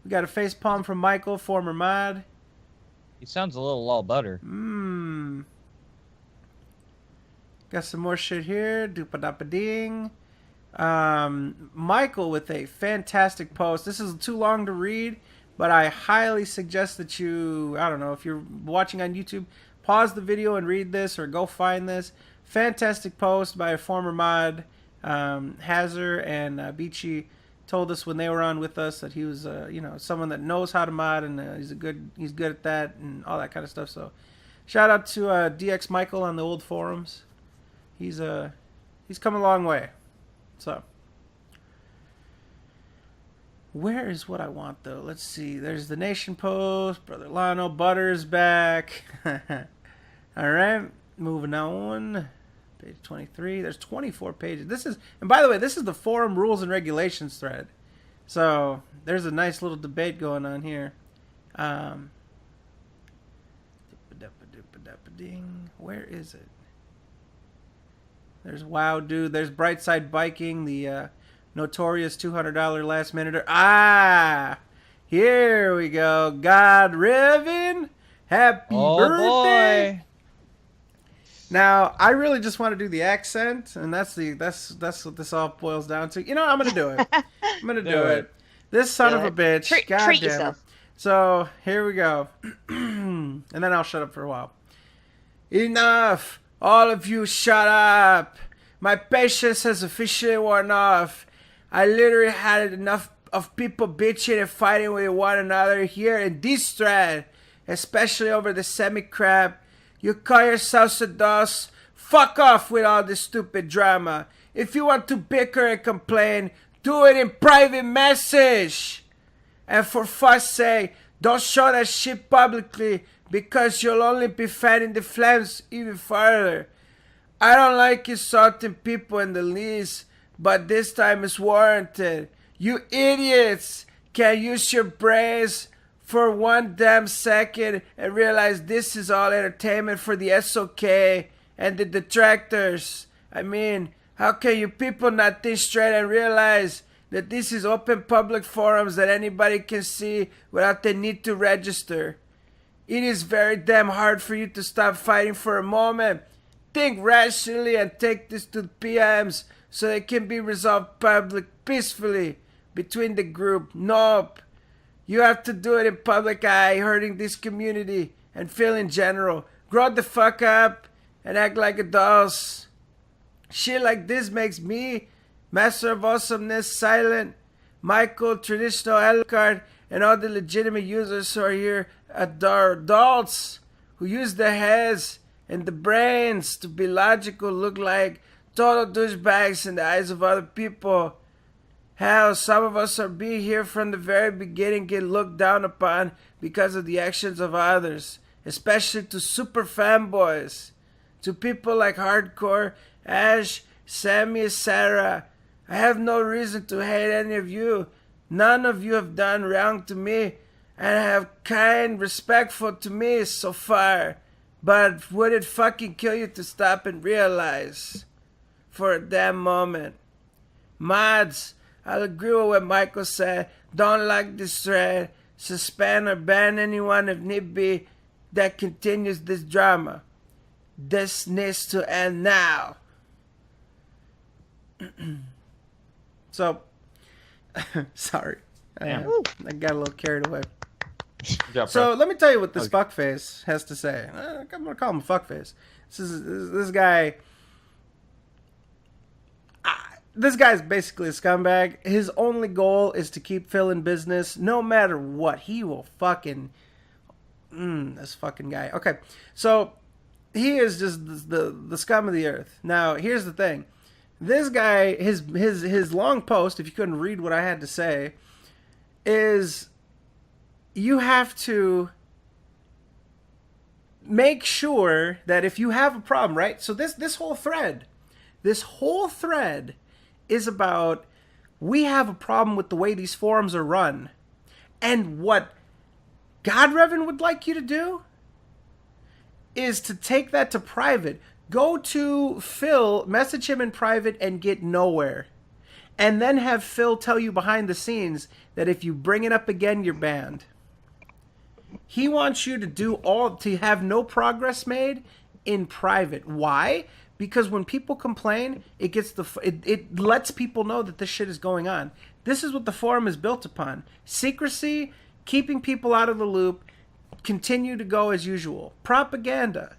We got a face palm from Michael, former mod. He sounds a little all butter. Got some more shit here. Doopa-dapa-ding. Michael with a fantastic post. This is too long to read, but I highly suggest that you, I don't know, if you're watching on YouTube, pause the video and read this or go find this. Fantastic post by a former mod, Hazard and Beachy. told us when they were on with us that he was, someone that knows how to mod, and he's good at that and all that kind of stuff. So, shout out to DX Michael on the old forums. He's come a long way. So, where is what I want though? Let's see. There's the Nation Post. Brother Lano Butter's back. All right, moving on. Page 23. There's 24 pages. And by the way, this is the forum rules and regulations thread. So there's a nice little debate going on here. Where is it? There's Wow Dude. There's Brightside Biking, the notorious $200 last minuter. Here we go. God Riven. Happy birthday. Boy. Now, I really just want to do the accent, and that's what this all boils down to. You know, I'm gonna do it. I'm gonna do it. This son of a bitch. Treat God damn yourself. it. So here we go, and then I'll shut up for a while. Enough! All of you, shut up! My patience has officially worn off. I literally had enough of people bitching and fighting with one another here in this thread, especially over the semi-crap. You call yourselves adults? Fuck off with all this stupid drama. If you want to bicker and complain, do it in private message. And for fuck's sake, don't show that shit publicly, because you'll only be fanning the flames even further. I don't like insulting people in the least, but this time it's warranted. You idiots can't use your brains for one damn second and realize this is all entertainment for the SoK and the detractors. I mean, how can you people not think straight and realize that this is open public forums that anybody can see without the need to register? It is very damn hard for you to stop fighting for a moment. Think rationally and take this to the PMs so it can be resolved peacefully between the group. Nope. You have to do it in public eye, hurting this community and Phil in general. Grow the fuck up and act like adults. Shit like this makes me, Master of Awesomeness, Silent, Michael, Traditional, Elcard, and all the legitimate users who are here adults who use their heads and the brains to be logical look like total douchebags in the eyes of other people. Hell, some of us are being here from the very beginning get looked down upon because of the actions of others, especially to super fanboys, to people like Hardcore, Ash, Sammy, Sarah. I have no reason to hate any of you. None of you have done wrong to me and have kind, respectful to me so far. But would it fucking kill you to stop and realize for a damn moment? Mods, I'll agree with what Michael said. Don't like this thread. Suspend or ban anyone if need be that continues this drama. This needs to end now. So, sorry. I got a little carried away. Good job, So bro. let me tell you what this fuckface has to say. I'm gonna call him a fuckface. This guy. This guy's basically a scumbag. His only goal is to keep Phil in business, no matter what. He will fucking. This fucking guy. Okay, so he is just the scum of the earth. Now, here's the thing. This guy, his long post, if you couldn't read what I had to say, is you have to make sure that if you have a problem, right? So this whole thread is about we have a problem with the way these forums are run. And what God Revan would like you to do is to take that to private. Go to Phil, message him in private, and get nowhere. And then have Phil tell you behind the scenes that if you bring it up again, you're banned. He wants you to have no progress made in private. Why? Because when people complain, it lets people know that this shit is going on. This is what the forum is built upon. Secrecy, keeping people out of the loop, continue to go as usual. Propaganda.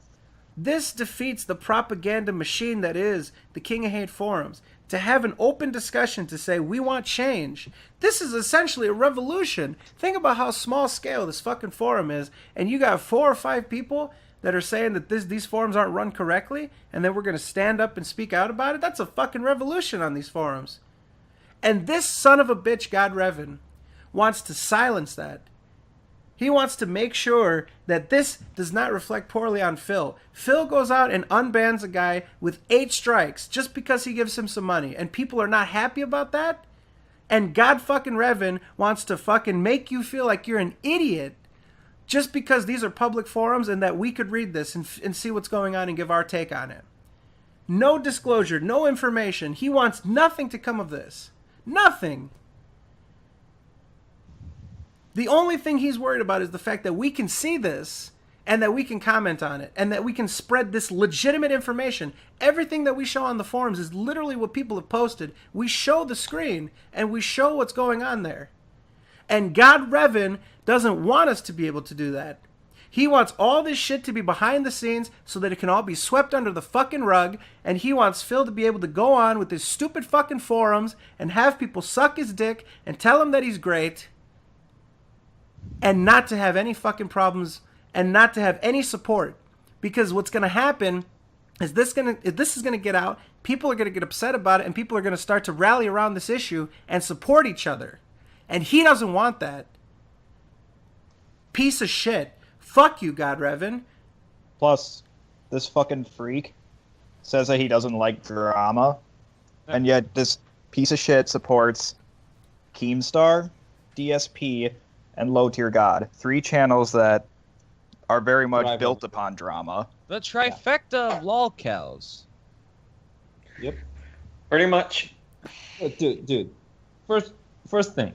This defeats the propaganda machine that is the King of Hate forums. to have an open discussion to say we want change. This is essentially a revolution. Think about how small scale this fucking forum is, and you got 4 or 5 people that are saying that these forums aren't run correctly, and then we're going to stand up and speak out about it. That's a fucking revolution on these forums. And this son of a bitch, God Revan, wants to silence that. He wants to make sure that this does not reflect poorly on Phil. Phil goes out and unbans a guy with 8 strikes just because he gives him some money, and people are not happy about that. And God fucking Revan wants to fucking make you feel like you're an idiot just because these are public forums and that we could read this and see what's going on and give our take on it. No disclosure, no information. He wants nothing to come of this. Nothing. The only thing he's worried about is the fact that we can see this and that we can comment on it and that we can spread this legitimate information. Everything that we show on the forums is literally what people have posted. We show the screen and we show what's going on there. And God Revan doesn't want us to be able to do that. He wants all this shit to be behind the scenes so that it can all be swept under the fucking rug, and he wants Phil to be able to go on with his stupid fucking forums and have people suck his dick and tell him that he's great and not to have any fucking problems and not to have any support. Because what's going to happen is if this is going to get out, people are going to get upset about it and people are going to start to rally around this issue and support each other. And he doesn't want that. Piece of shit. Fuck you, God Revan. Plus, this fucking freak says that he doesn't like drama, and yet this piece of shit supports Keemstar, DSP, and Low Tier God. 3 channels that are very much built upon drama. The trifecta of lolcows. Yep. Pretty much. Dude. First thing.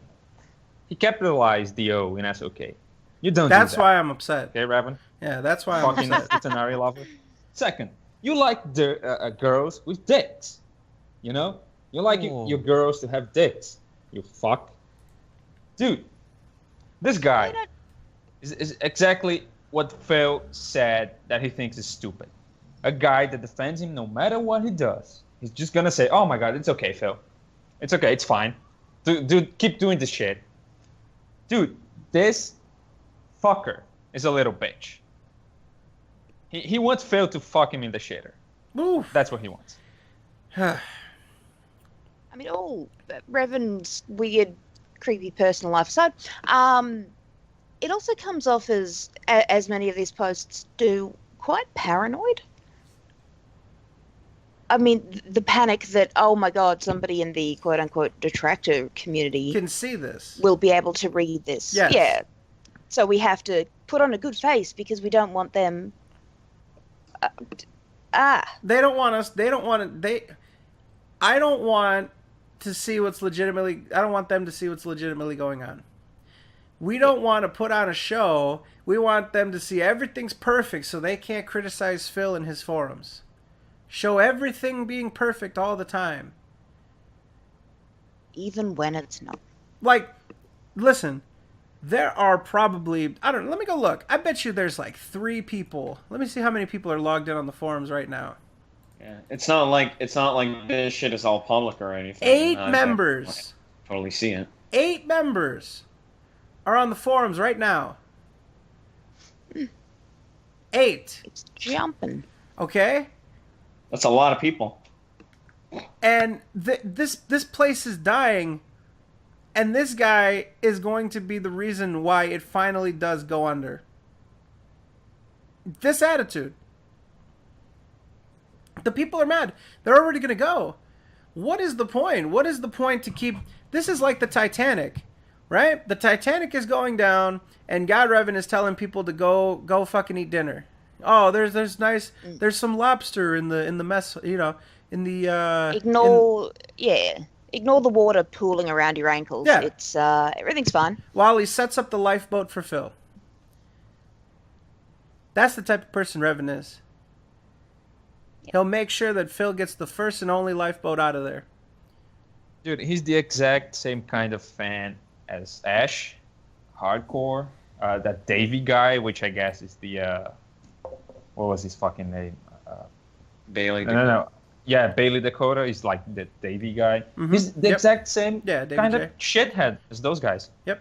He capitalized the O in SoK. You don't That's do that. why I'm upset. Okay, Raven? Yeah, that's why I'm Fucking upset. scenario lover. Second, you like the girls with dicks. You know? You like your girls to have dicks. You fuck. Dude, this guy is exactly what Phil said that he thinks is stupid. A guy that defends him no matter what he does. He's just gonna say, oh my god, it's okay, Phil. It's okay, it's fine. Dude, keep doing this shit. Dude, this fucker is a little bitch. He wants Phil to fuck him in the shitter. Oof. That's what he wants. I mean, all Revan's weird, creepy personal life aside, it also comes off as many of these posts do, quite paranoid. I mean, the panic that, oh my god, somebody in the quote-unquote detractor community Can see this. will be able to read this. Yes. Yeah. So we have to put on a good face because we don't want them... They don't want us. They don't want to. I don't want to see what's legitimately. I don't want them to see what's legitimately going on. We don't want to put on a show. We want them to see everything's perfect so they can't criticize Phil in his forums. Show everything being perfect all the time. Even when it's not. Like, listen, there are probably, I don't know, let me go look. I bet you there's like 3 people. Let me see how many people are logged in on the forums right now. Yeah, it's not like this shit is all public or anything. 8 members. I totally see it. 8 members are on the forums right now. 8. It's jumping. Okay? That's a lot of people. And this place is dying, and this guy is going to be the reason why it finally does go under. This attitude. The people are mad. They're already going to go. What is the point? What is the point to keep... This is like the Titanic, right? The Titanic is going down, and God Revan is telling people to go fucking eat dinner. Oh, there's nice... There's some lobster in the mess, you know, in the... Ignore the water pooling around your ankles. Yeah. It's, everything's fine. While he sets up the lifeboat for Phil. That's the type of person Revan is. He'll make sure that Phil gets the first and only lifeboat out of there. Dude, he's the exact same kind of fan as Ash, hardcore, that Davey guy, which I guess is the what was his fucking name? Bailey. No. Yeah, Bailey Dakota is like the Davey guy. Mhm. He's the Yep. exact same Yeah, Davey kind J. of shithead as those guys. Yep.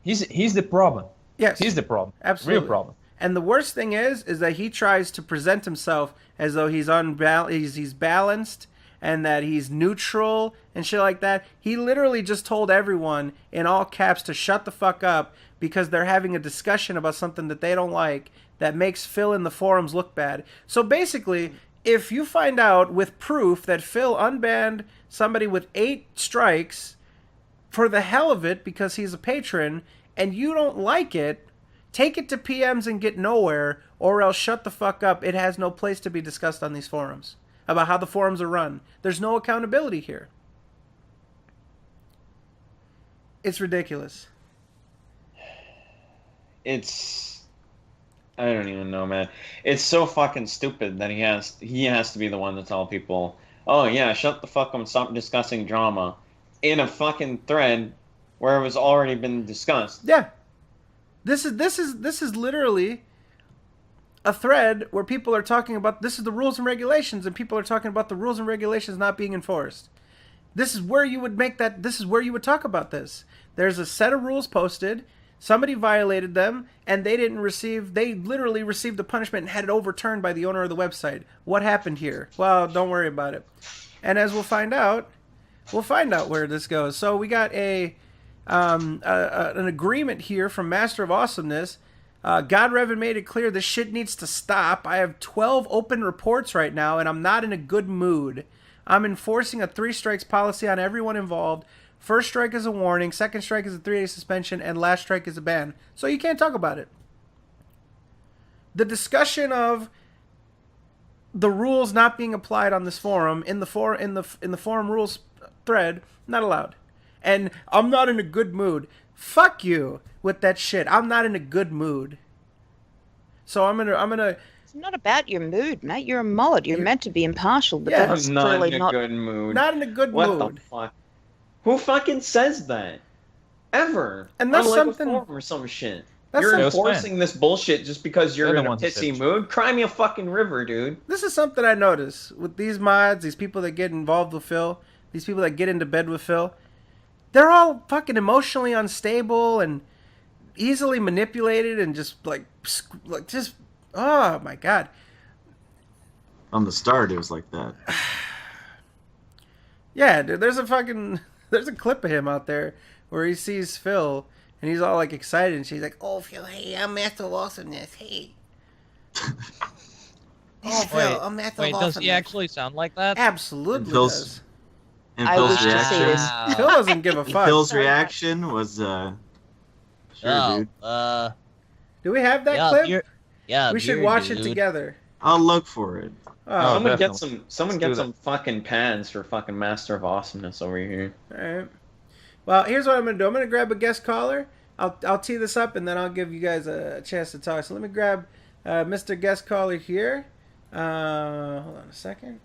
He's the problem. Yes. He's the problem. Absolutely. Real problem. And the worst thing is that he tries to present himself as though he's he's balanced and that he's neutral and shit like that. He literally just told everyone in all caps to shut the fuck up because they're having a discussion about something that they don't like that makes Phil in the forums look bad. So basically, if you find out with proof that Phil unbanned somebody with 8 strikes for the hell of it because he's a patron and you don't like it, take it to PMs and get nowhere, or else shut the fuck up. It has no place to be discussed on these forums about how the forums are run. There's no accountability here. It's ridiculous. I don't even know, man. It's so fucking stupid that he has to be the one to tell people, oh yeah, shut the fuck up and stop discussing drama in a fucking thread where it was already been discussed. Yeah. This is literally a thread where people are talking about this is the rules and regulations, and people are talking about the rules and regulations not being enforced. This is where you would talk about this. There's a set of rules posted, somebody violated them, and they literally received the punishment and had it overturned by the owner of the website. What happened here? Well, don't worry about it. And as we'll find out where this goes. So we got an agreement here from Master of Awesomeness. God Revan made it clear this shit needs to stop. I have 12 open reports right now, and I'm not in a good mood. I'm enforcing a 3 strikes policy on everyone involved. First strike is a warning, second strike is a 3-day suspension, and last strike is a ban. So you can't talk about it. The discussion of the rules not being applied on this forum in the forum rules thread, not allowed. And I'm not in a good mood. Fuck you with that shit. I'm not in a good mood. So I'm gonna. It's not about your mood, mate. You're a mod. You're meant to be impartial, but Yeah. that's I'm not clearly in a not. good mood. Not in a good What mood. the fuck? Who fucking says that? Ever? And that's on, like, something- a forum or some shit. That's You're something- enforcing this bullshit just because you're They're the in a ones that pissy bitch. mood? Cry me a fucking river, dude. This is something I notice with these mods, these people that get involved with Phil, these people that get into bed with Phil. They're all fucking emotionally unstable and easily manipulated and just oh my god. On the start, it was like that. Yeah, dude, there's a clip of him out there where he sees Phil and he's all like excited and she's like, "Oh Phil, hey, I'm Master of Awesomeness, hey." Oh Phil, I'm Master of Wait, Awesomeness. does he actually sound like that? Absolutely Phil's- does. And I Phil's wish to see reaction. this. Wow. Phil doesn't give a fuck. Phil's Sorry. reaction was sure, Oh, dude. Do we have that yeah, clip? beer, We should beer, watch it dude. together. I'll look for it. Oh, Someone get definitely. some Let's do some fucking pads for fucking Master of Awesomeness over here. all right. Well, here's what I'm gonna do. I'm gonna grab a guest caller. I'll tee this up and then I'll give you guys a chance to talk. So let me grab Mr. Guest Caller here. Hold on a second.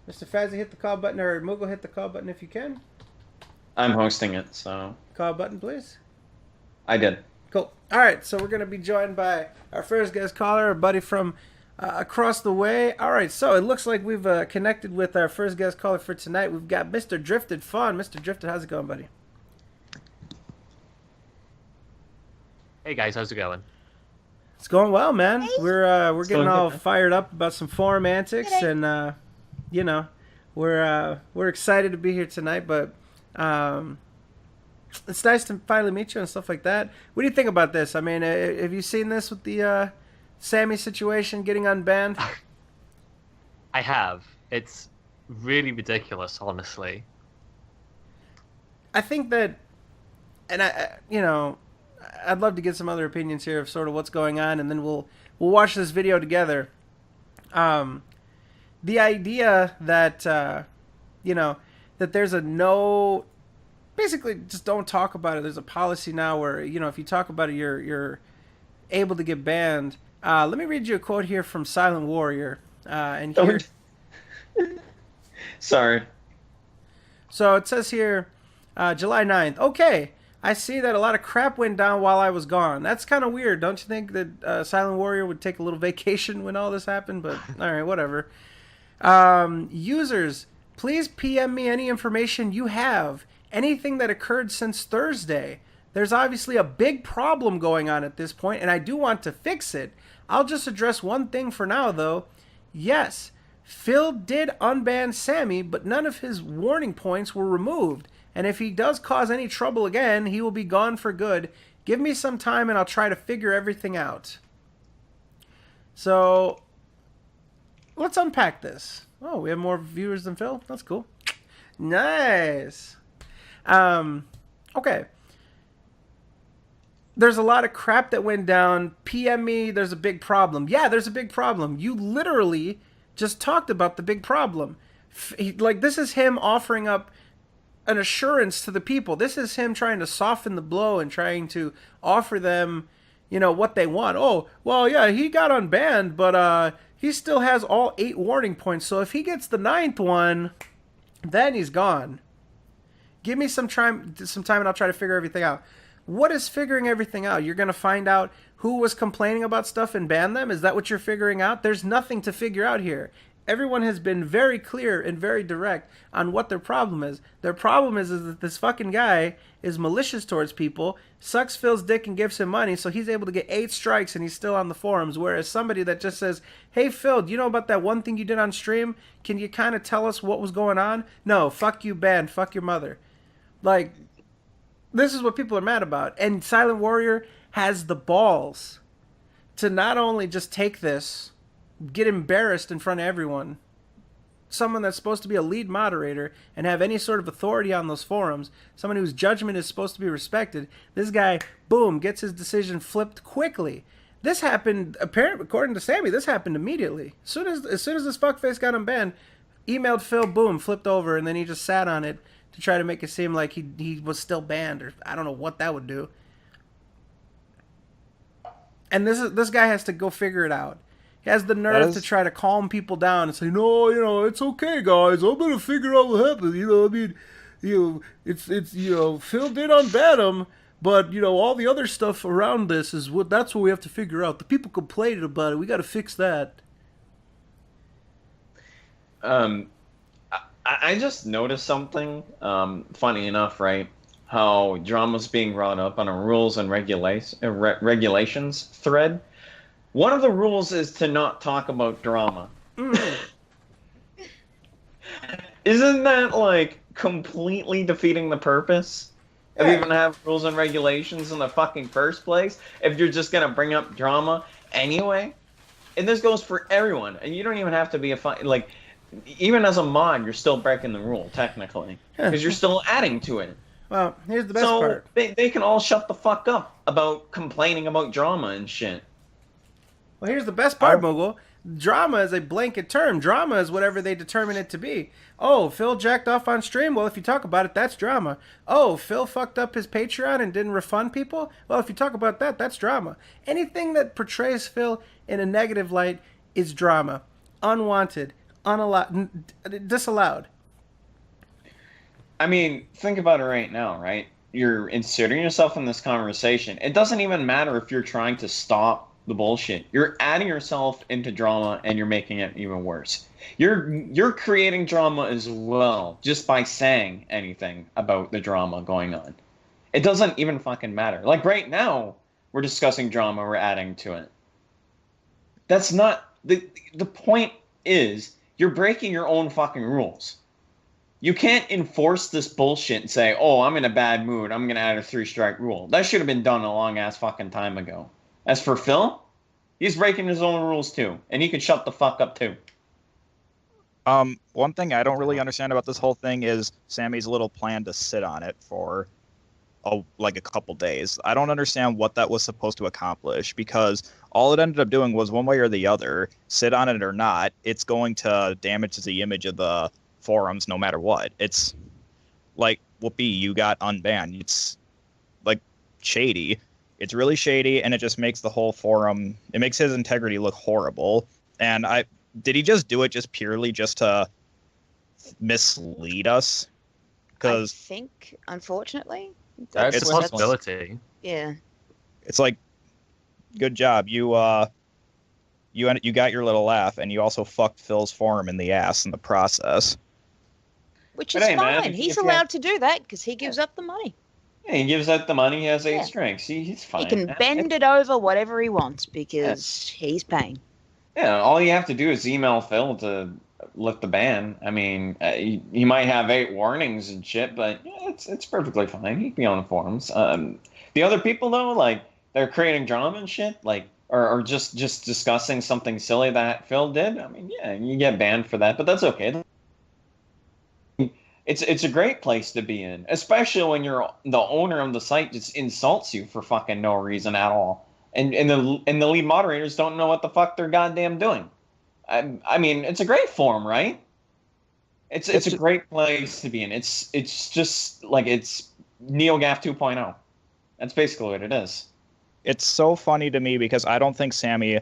Mr. Fazzy, hit the call button, or Moogle, hit the call button if you can. I'm hosting it, so Call button, please. I did. Cool. All right, so we're going to be joined by our first guest caller, a buddy from across the way. All right, so it looks like we've connected with our first guest caller for tonight. We've got Mr. Drifted Fun. Mr. Drifted, how's it going, buddy? Hey guys, how's it going? It's going well, man. We're getting going all good, man. fired up about some forum antics, and you know, we're excited to be here tonight. But it's nice to finally meet you and stuff like that. What do you think about this? I mean, have you seen this with the Sammy situation getting unbanned? I have. It's really ridiculous, honestly. I think that, and I'd love to get some other opinions here of sort of what's going on, and then we'll watch this video together. The idea that that there's basically just don't talk about it. There's a policy now where if you talk about it, you're able to get banned. Let me read you a quote here from Silent Warrior, and here. Sorry. So it says here, July 9th. Okay, I see that a lot of crap went down while I was gone. That's kind of weird. Don't you think that Silent Warrior would take a little vacation when all this happened? But all right, whatever. Users, please PM me any information you have. Anything that occurred since Thursday. There's obviously a big problem going on at this point, and I do want to fix it. I'll just address one thing for now, though. Yes, Phil did unban Sammy, but none of his warning points were removed. And if he does cause any trouble again, he will be gone for good. Give me some time and I'll try to figure everything out. So, let's unpack this. Oh, we have more viewers than Phil? That's cool. Nice. Okay. There's a lot of crap that went down. PM me, there's a big problem. Yeah, there's a big problem. You literally just talked about the big problem. This is him offering up an assurance to the people. This is him trying to soften the blow and trying to offer them, what they want. Oh, well, yeah, he got unbanned, but he still has all 8 warning points. So if he gets the 9th one, then he's gone. Give me some time and I'll try to figure everything out. What is figuring everything out? You're going to find out who was complaining about stuff and ban them? Is that what you're figuring out? There's nothing to figure out here. Everyone has been very clear and very direct on what their problem is. Their problem is that this fucking guy is malicious towards people, sucks Phil's dick and gives him money, so he's able to get 8 strikes and he's still on the forums, whereas somebody that just says, hey Phil, do you know about that one thing you did on stream? Can you kind of tell us what was going on? No, fuck you, banned, fuck your mother. This is what people are mad about. And Silent Warrior has the balls to not only just take this, get embarrassed in front of everyone, someone that's supposed to be a lead moderator and have any sort of authority on those forums, someone whose judgment is supposed to be respected, this guy, boom, gets his decision flipped quickly. This happened, apparently, according to Sammy, this happened immediately. As soon as this fuckface got unbanned, emailed Phil, boom, flipped over, and then he just sat on it to try to make it seem like he was still banned, or I don't know what that would do. And this guy has to go figure it out. He has the nerve to try to calm people down and say, no, it's okay, guys. I'm gonna figure out what happened. It's Phil did unban him, but all the other stuff around this that's what we have to figure out. The people complained about it. We got to fix that. I just noticed something, funny enough, right? How drama's being brought up on a rules and regulations thread. One of the rules is to not talk about drama. Isn't that, completely defeating the purpose of even have rules and regulations in the fucking first place? If you're just gonna bring up drama anyway? And this goes for everyone. And you don't even have to be even as a mod, you're still breaking the rule, technically. Because you're still adding to it. Well, here's the best part. They can all shut the fuck up about complaining about drama and shit. Well, here's the best part, Moogle. Drama is a blanket term. Drama is whatever they determine it to be. Oh, Phil jacked off on stream? Well, if you talk about it, that's drama. Oh, Phil fucked up his Patreon and didn't refund people? Well, if you talk about that, that's drama. Anything that portrays Phil in a negative light is drama. Unwanted. Disallowed. I mean, think about it right now, right? You're inserting yourself in this conversation. It doesn't even matter if you're trying to stop the bullshit. You're adding yourself into drama and you're making it even worse. You're creating drama as well just by saying anything about the drama going on. It doesn't even fucking matter. Like right now, we're discussing drama, we're adding to it. That's not the point is you're breaking your own fucking rules. You can't enforce this bullshit and say, oh, I'm in a bad mood, I'm going to add a 3-strike rule. That should have been done a long-ass fucking time ago. As for Phil, he's breaking his own rules too, and he can shut the fuck up too. One thing I don't really understand about this whole thing is Sammy's little plan to sit on it for a couple days. I don't understand what that was supposed to accomplish, because all it ended up doing was one way or the other, sit on it or not, it's going to damage the image of the forums no matter what. It's like, whoopee, you got unbanned. It's shady. It's really shady, and it just makes the whole forum, it makes his integrity look horrible. And did he just do it just purely just to mislead us? I think, unfortunately. That's It's a what- possibility. Yeah. It's like, good job. You got your little laugh, and you also fucked Phil's forum in the ass in the process. Which But is hey, man, fine. if He's you- allowed to do that because he gives up the money. Yeah, he gives out the money. He has 8 Yeah. strings. He's fine. He can man. bend it over whatever he wants because he's paying. Yeah, all you have to do is email Phil to lift the ban. I mean, he might have 8 warnings and shit, but yeah, it's perfectly fine. He can be on the forums. The other people though, like they're creating drama and shit, like or just discussing something silly that Phil did. I mean, yeah, you get banned for that, but that's okay. It's a great place to be in, especially when you're the owner of the site just insults you for fucking no reason at all. And the lead moderators don't know what the fuck they're goddamn doing. I mean, it's a great forum, right? It's a great place to be in. It's just like it's NeoGAF 2.0. That's basically what it is. It's so funny to me because I don't think Sammy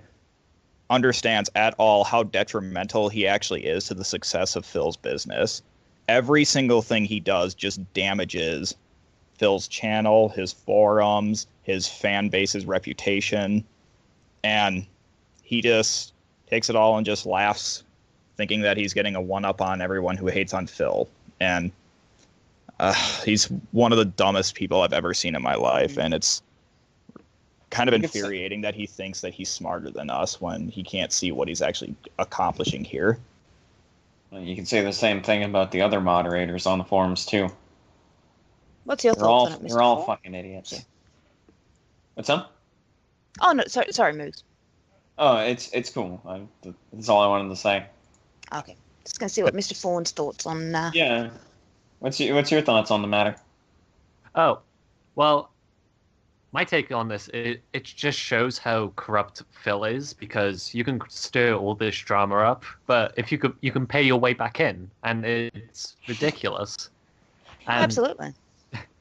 understands at all how detrimental he actually is to the success of Phil's business. Every single thing he does just damages Phil's channel, his forums, his fan base's reputation, and he just takes it all and just laughs, thinking that he's getting a one-up on everyone who hates on Phil. And he's one of the dumbest people I've ever seen in my life, and it's kind of infuriating that he thinks that he's smarter than us when he can't see what he's actually accomplishing here. Well, you can say the same thing about the other moderators on the forums too. What's your They're thoughts all on it, Mr. they're all Ford? fucking idiots. What's up? Oh no, sorry, Moose. Oh, it's cool. That's all I wanted to say. Okay, just gonna see what Mr. Fawn's thoughts on. Yeah. What's your thoughts on the matter? Oh, well, my take on this, it just shows how corrupt Phil is, because you can stir all this drama up, but if you can pay your way back in, and it's ridiculous. And Absolutely.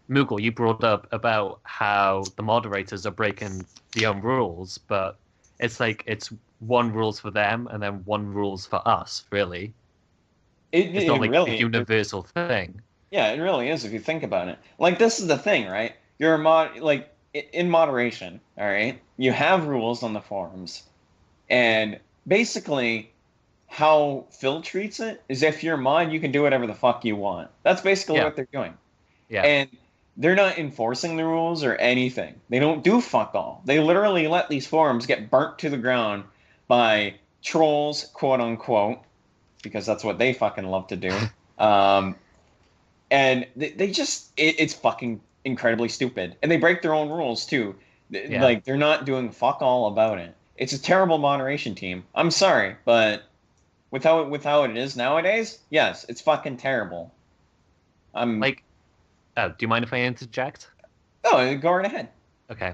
Moogle, you brought up about how the moderators are breaking the own rules, but it's like it's one rules for them and then one rules for us, really. It's not like really a universal thing. Yeah, it really is if you think about it. Like, this is the thing, right? You're a mod, like, in moderation, all right? You have rules on the forums, and basically how Phil treats it is if you're a mod, you can do whatever the fuck you want. That's basically what they're doing. Yeah. And they're not enforcing the rules or anything. They don't do fuck all. They literally let these forums get burnt to the ground by trolls, quote unquote, because that's what they fucking love to do. And they just, it's fucking incredibly stupid. And they break their own rules too. Yeah. Like, they're not doing fuck all about it. It's a terrible moderation team. I'm sorry, but with how it is nowadays, yes, it's fucking terrible. Like, do you mind if I interject? Oh, go right ahead. Okay.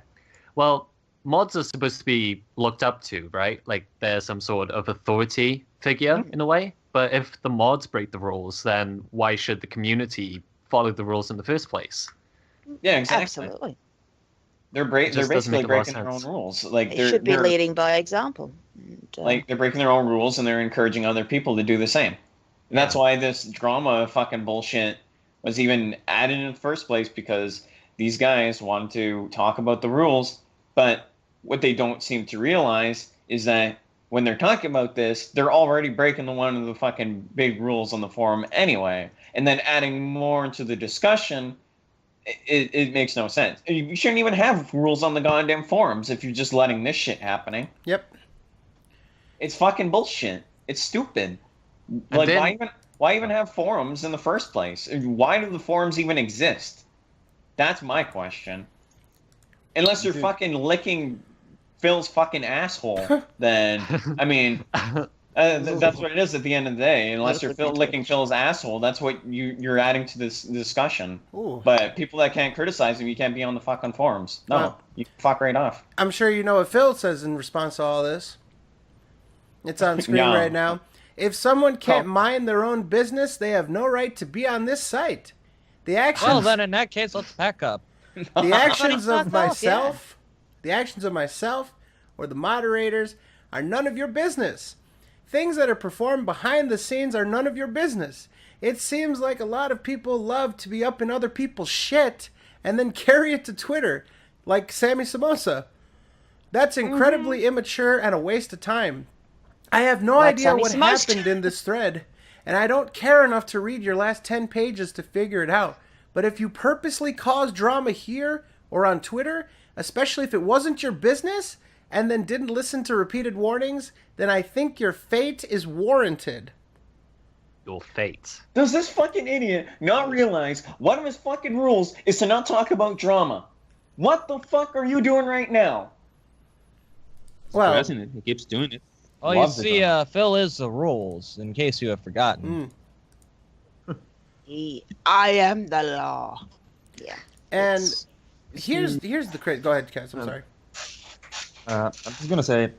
Well, mods are supposed to be looked up to, right? Like, they're some sort of authority figure in a way. But if the mods break the rules, then why should the community follow the rules in the first place? Yeah, exactly. Absolutely. They're It just doesn't basically make a lot of breaking their own sense. rules. Like, They should be they're leading by example. And, like they're breaking their own rules and they're encouraging other people to do the same. And that's why this drama fucking bullshit was even added in the first place, because these guys wanted to talk about the rules, but what they don't seem to realize is that when they're talking about this, they're already breaking one of the fucking big rules on the forum anyway. And then adding more into the discussion, it makes no sense. You shouldn't even have rules on the goddamn forums if you're just letting this shit happening. Yep. It's fucking bullshit. It's stupid. Like, then- why even have forums in the first place? Why do the forums even exist? That's my question. Unless you're fucking licking Phil's fucking asshole, then I mean, that's what it is at the end of the day. Unless you're licking Phil's asshole, that's what you're adding to this discussion. Ooh. But people that can't criticize him, you can't be on the fucking forums. No, Well- you fuck right off. I'm sure you know what Phil says in response to all this. It's on screen No. right now. If someone can't Oh. mind their own business, they have no right to be on this site. The actions, Well, then in that case, let's pack up. the actions Fuck of off, myself, the actions of myself or the moderators are none of your business. Things that are performed behind the scenes are none of your business. It seems like a lot of people love to be up in other people's shit and then carry it to Twitter like Sammy Samosa. That's incredibly immature and a waste of time. I have no Like idea Sammy what Samosa. happened in this thread, and I don't care enough to read your last 10 pages to figure it out. But if you purposely cause drama here or on Twitter, especially if it wasn't your business, and then didn't listen to repeated warnings, then I think your fate is warranted. Your fate. Does this fucking idiot not realize one of his fucking rules is to not talk about drama? What the fuck are you doing right now? Well, President, he keeps doing it. Well, you Loves it, see, though. Phil is the rules, in case you have forgotten. I am the law. Yeah. and It's- here's the crazy. Go ahead, Cass. I'm sorry. I'm just gonna say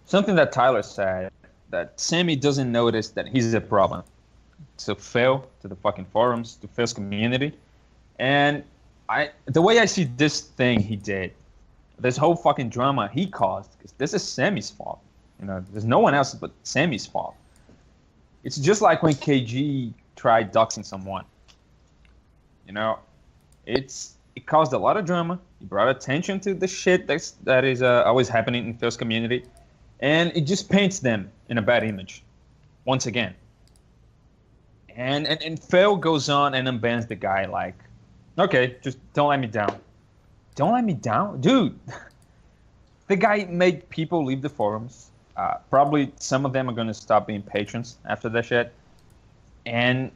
something that Tyler said, that Sammy doesn't notice that he's a problem. To Phil, to the fucking forums, to Phil's community, and the way I see this thing he did, this whole fucking drama he caused, because this is Sammy's fault. You know, there's no one else but Sammy's fault. It's just like when KG tried doxing someone. You know, it caused a lot of drama. It brought attention to the shit that is always happening in Phil's community, and it just paints them in a bad image, once again. And Phil goes on and unbans the guy like, okay, just don't let me down. Don't let me down? Dude, the guy made people leave the forums. Probably some of them are going to stop being patrons after that shit. And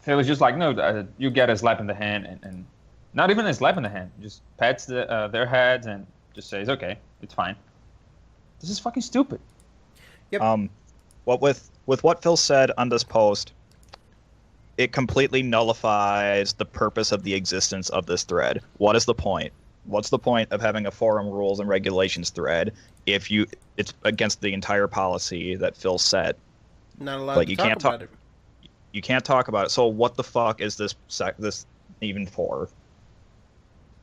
Phil was just like, no, you get a slap in the hand. And not even a slap in the hand. Just pats their heads and just says, okay, it's fine. This is fucking stupid. Yep. What with what Phil said on this post, it completely nullifies the purpose of the existence of this thread. What is the point? What's the point of having a forum rules and regulations thread if it's against the entire policy that Phil set? Not allowed Like, to you talk can't about it. You can't talk about it. So what the fuck is this even for?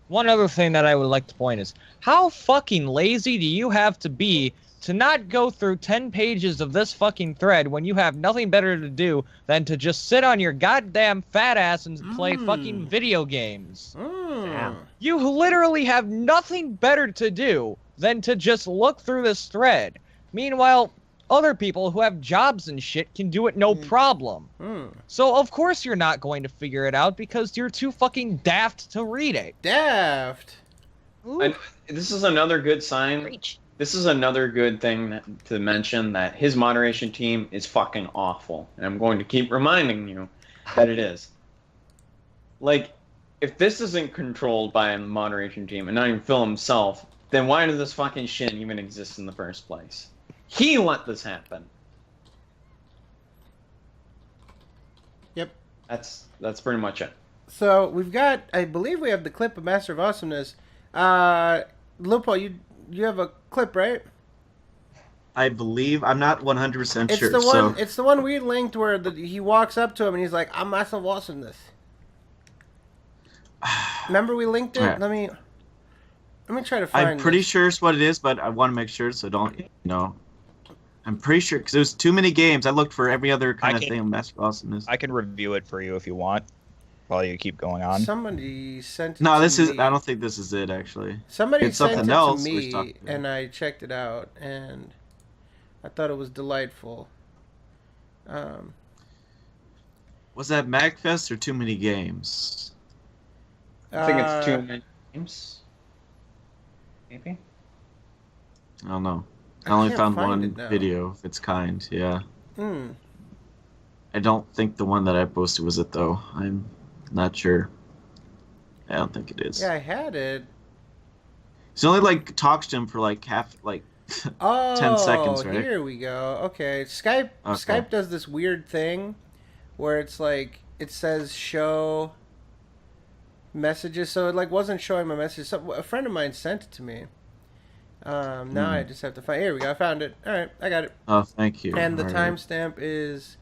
One other thing that I would like to point is, how fucking lazy do you have to be to not go through 10 pages of this fucking thread when you have nothing better to do than to just sit on your goddamn fat ass and play fucking video games? Mm. You literally have nothing better to do than to just look through this thread. Meanwhile, other people who have jobs and shit can do it no problem. Mm. So of course you're not going to figure it out because you're too fucking daft to read it. Daft. And this is another good sign. Preach. This is another good thing to mention, that his moderation team is fucking awful. And I'm going to keep reminding you that it is. Like, if this isn't controlled by a moderation team, and not even Phil himself, then why does this fucking shit even exist in the first place? He let this happen. Yep. That's pretty much it. So we've got, I believe we have the clip of Master of Awesomeness. Lupo, you have a clip, right? I believe I'm not 100% It's sure. the one. So It's the one we linked where he walks up to him and he's like, "I'm Master of Awesomeness." Remember we linked it? Alright. Let me try to find. I'm pretty this. sure it's what it is, but I want to make sure, so don't I'm pretty sure because there's too many games. I looked for every other kind of can- thing on Master of Awesomeness. I can review it for you if you want, while you keep going on. Somebody sent it No, to this is. me. I don't think this is it actually. Somebody it's sent something it else to we're me, talking about. and I checked it out, and I thought it was delightful. Was that MagFest or too many games? I think it's 2 many games. Maybe? I don't know. I I only can't found find one it now. video. If it's kind, yeah. Hmm. I don't think the one that I posted was it though. I'm not sure. I don't think it is. Yeah, I had it. It's only like talks to him for like half, like Oh, 10 seconds, right? Here we go. Okay, Skype. Okay. Skype does this weird thing where it's like it says show messages, so it like wasn't showing my message. So a friend of mine sent it to me. Now I just have to find. Here we go. I found it. All right, I got it. Oh, thank you. And the All right. timestamp is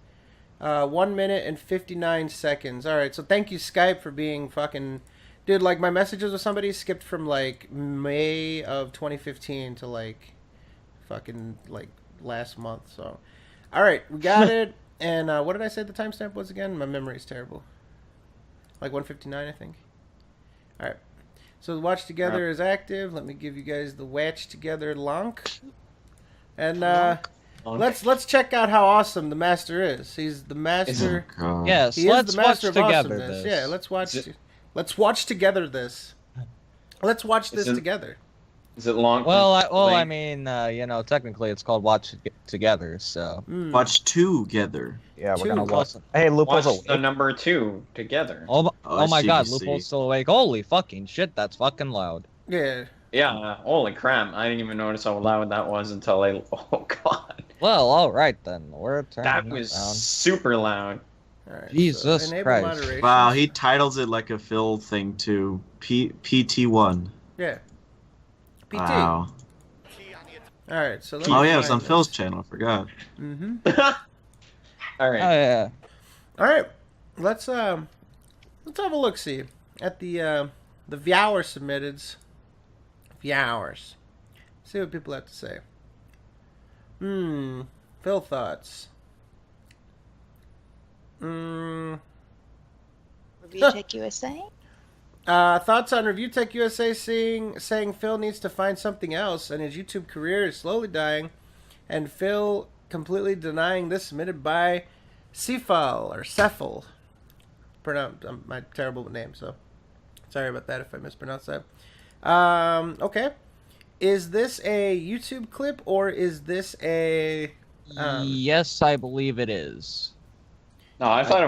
1 minute and 59 seconds. All right, so thank you Skype for being fucking. Dude, like my messages with somebody skipped from like May of 2015 to like fucking like last month. So, all right, we got it. And what did I say the timestamp was again? My memory's terrible. Like 159, I think. All right. So the Watch Together is active. Let me give you guys the Watch Together link. And let's check out how awesome the master is. He's the master. Yes, He is let's the master watch of together awesomeness. this. Yeah, let's watch together this. Let's watch this together. Is it long? Well, I mean, technically it's called Watch Together, so. Watch together. Yeah, we're Two. gonna watch. Hey, Lupo's Watch the awake. number 2 together. Oh I my see, God, I see. Lupo's still awake. Holy fucking shit, that's fucking loud. Yeah. Yeah, holy crap. I didn't even notice how loud that was until I... Oh, God. Well, all right then. We're turning That it was down. super loud. All right. Jesus enable Christ. moderation. Wow, he titles it like a Phil thing too. PT1. Yeah. PT. Wow. All right. So. Oh yeah, it was on Phil's channel. I forgot. Mm-hmm. All right. Oh yeah. All right. Let's have a look. See at the viewer submitteds. Viewers. See what people have to say. Phil thoughts. Review Tech USA. Thoughts on Review Tech USA saying Phil needs to find something else and his YouTube career is slowly dying, and Phil completely denying this, submitted by Cephal or Cephal. My terrible name, so sorry about that if I mispronounced that. Okay. Is this a YouTube clip or is this a? Yes, I believe it is. No, I thought it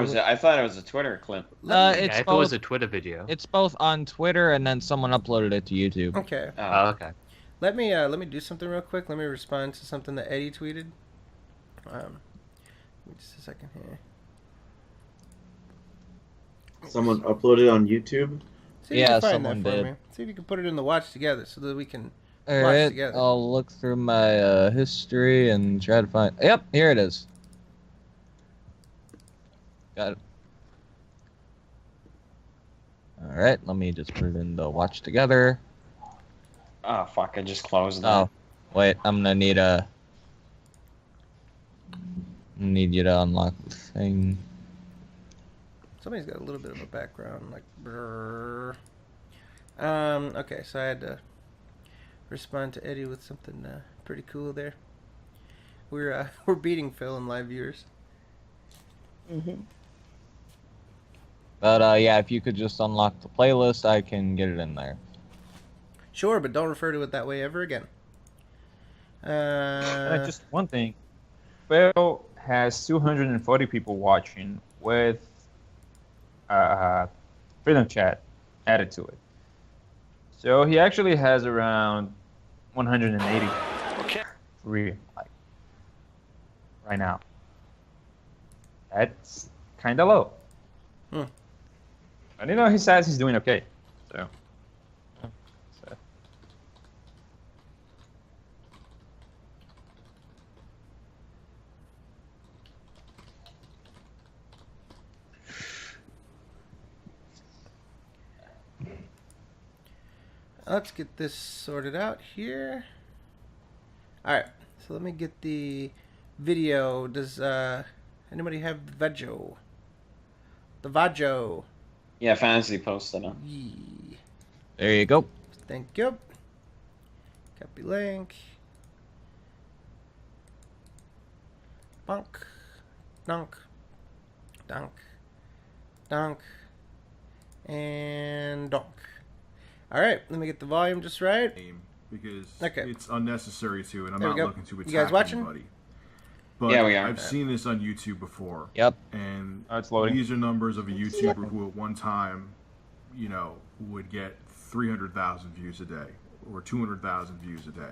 was a Twitter clip. It's If it both. was a Twitter video. It's both on Twitter and then someone uploaded it to YouTube. Okay. Oh, okay. Let me do something real quick. Let me respond to something that Eddie tweeted. Give me just a second here. Someone uploaded on YouTube. See if you Yeah, can find someone that for did. me. See if you can put it in the watch together so that we can watch Alright, together. I'll look through my history and try to find. Yep, here it is. Got it. Alright, let me just put it in the watch together. Oh, fuck, I just closed that. Oh, wait, I'm gonna need you to unlock the thing. Somebody's got a little bit of a background, like brrr. Okay, so I had to respond to Eddie with something pretty cool there. We're beating Phil in live viewers. But yeah, if you could just unlock the playlist, I can get it in there. Sure, but don't refer to it that way ever again. Just one thing. Phil has 240 people watching with Freedom Chat added to it. So he actually has around 180 free right now. That's kind of low. And he says he's doing okay. So. Let's get this sorted out here. Alright, so let me get the video. Does anybody have the Vajo? The Vajo. Yeah, Fantasy posted them. Yee. There you go. Thank you. Copy link. Bonk. Donk. Donk. Donk. And donk. Alright, let me get the volume just right. Because Okay. it's unnecessary to, and I'm There we not go. looking to You attack guys watching? anybody. But Yeah, we are. I've seen this on YouTube before. Yep. And It's loading. these are numbers of a YouTuber who at one time, would get 300,000 views a day or 200,000 views a day.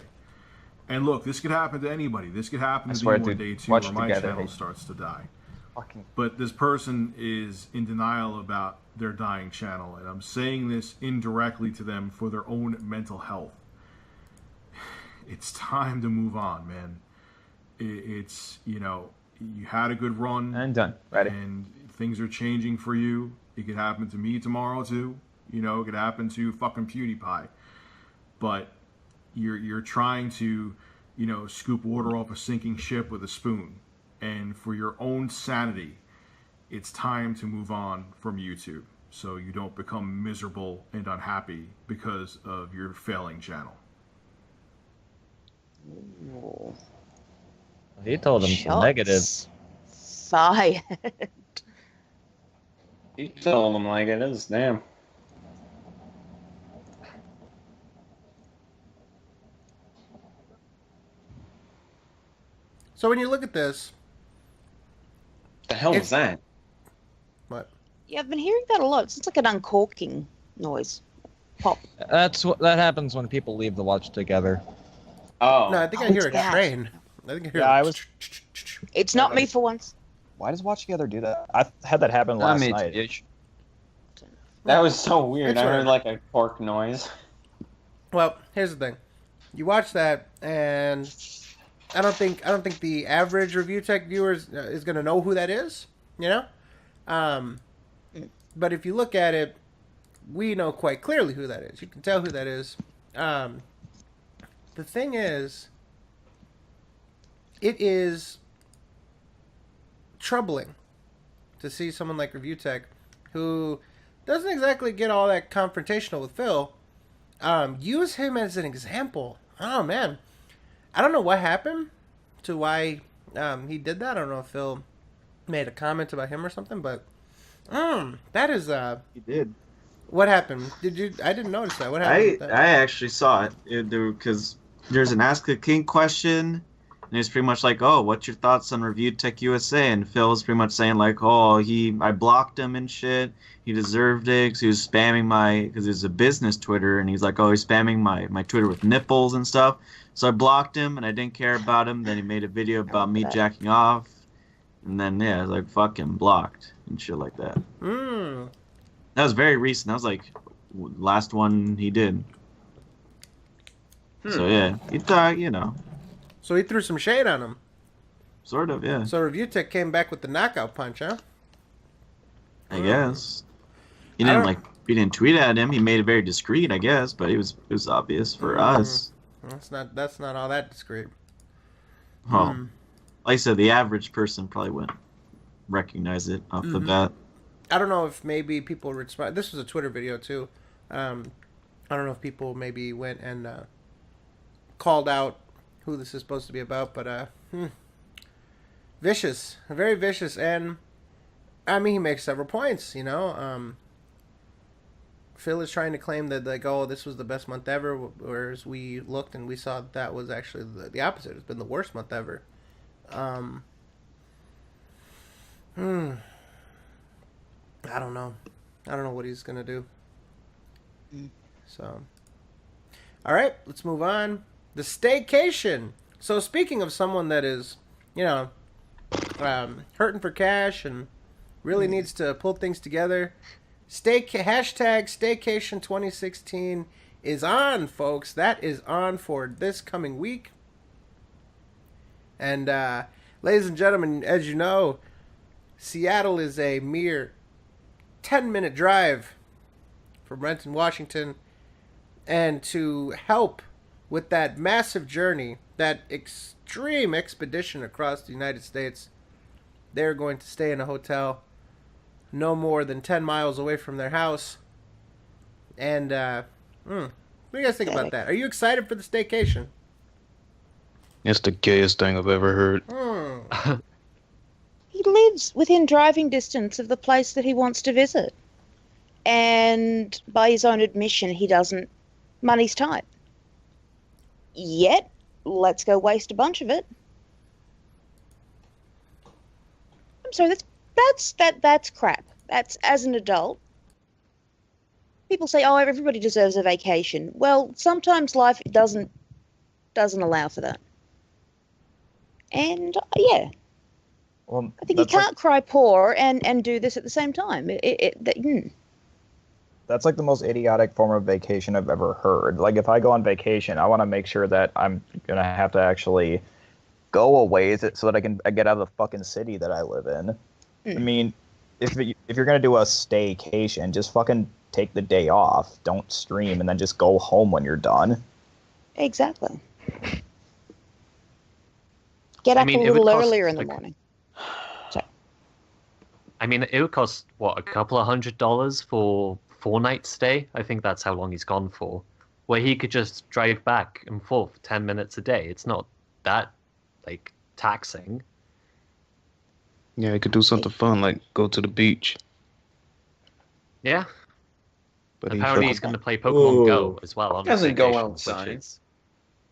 And look, this could happen to anybody. This could happen I to swear, me one dude, day too, watch where my together, channel hey. starts to die. Fucking. But this person is in denial about their dying channel, and I'm saying this indirectly to them for their own mental health. It's time to move on, man. It's, you had a good run. And done. Ready. And things are changing for you. It could happen to me tomorrow, too. It could happen to fucking PewDiePie. But you're trying to, scoop water off a sinking ship with a spoon. And for your own sanity, it's time to move on from YouTube. so you don't become miserable and unhappy because of your failing channel. Ooh. He told him some negatives. Fired. You tell them like it is, damn. So when you look at this, The hell was that? what? Yeah, I've been hearing that a lot. It's like an uncorking noise. Pop. That happens when people leave the watch together. Oh. No, I think I Oh, hear it's a that. train. I think I hear. Yeah, I was. It's not me for once. Why does Watch Together do that? I had that happen last me night. too. That was so weird. It's I heard whatever. like a cork noise. Well, here's the thing. You watch that, and I don't think the average review tech viewer is going to know who that is. You know, but if you look at it, we know quite clearly who that is. You can tell who that is. The thing is, it is troubling to see someone like Review Tech, who doesn't exactly get all that confrontational with Phil, use him as an example. Oh man, I don't know what happened to why he did that. I don't know if Phil made a comment about him or something, but that is He did. what happened. Did you? I didn't notice that. What happened? I with that? actually saw it because there's an Ask a King question, and it's pretty much like, oh, what's your thoughts on Review Tech USA? And Phil was pretty much saying like, oh, I blocked him and shit. He deserved it because he was spamming because it's a business Twitter, and he's like, oh, he's spamming my Twitter with nipples and stuff. So I blocked him, and I didn't care about him. Then he made a video about me jacking off, and then I was like, fuck him, blocked and shit like that. That was very recent. That was like last one he did. So yeah, he thought, So he threw some shade on him. sort of, yeah. So Review Tech came back with the knockout punch, huh? I guess he I didn't don't- he didn't tweet at him. He made it very discreet, I guess, but it was obvious for us. That's not all that discreet. Oh, like I said, the average person probably wouldn't recognize it off the bat. I don't know if maybe people respond. This was a Twitter video too. I don't know if people maybe went and called out who this is supposed to be about, but vicious, very vicious, and I mean he makes several points. Phil is trying to claim that like, oh, this was the best month ever, whereas we looked and we saw that was actually the opposite. It's been the worst month ever. I don't know. I don't know what he's gonna do. So, all right, let's move on. The staycation. So, speaking of someone that is, hurting for cash and really needs to pull things together, hashtag Staycation 2016 is on, folks. That is on for this coming week. And, ladies and gentlemen, as you know, Seattle is a mere 10-minute drive from Renton, Washington. And to help with that massive journey, that extreme expedition across the United States, they're going to stay in a hotel no more than 10 miles away from their house. And, what do you guys think about that? Are you excited for the staycation? It's the gayest thing I've ever heard. He lives within driving distance of the place that he wants to visit. And by his own admission, he doesn't. Money's tight. Yet, let's go waste a bunch of it. I'm sorry, that's crap. That's, as an adult, people say, oh, everybody deserves a vacation. Well, sometimes life doesn't allow for that. And yeah, Well, I think you that's like- can't cry poor and do this at the same time. That's like the most idiotic form of vacation I've ever heard. Like, if I go on vacation, I want to make sure that I'm going to have to actually go away so that I can get out of the fucking city that I live in. I mean, if you're going to do a staycation, just fucking take the day off. Don't stream and then just go home when you're done. Exactly. Get up a it would little cost, earlier in the like- morning. I mean, it would cost, what, a couple of $100 for 4 nights stay? I think that's how long he's gone for. Where he could just drive back and forth 10 minutes a day. It's not that, like, taxing. Yeah, he could do something fun, like go to the beach. Yeah. But Apparently he's going to play Pokemon Go Ooh. as well. On He doesn't his go vacation, outside. which is-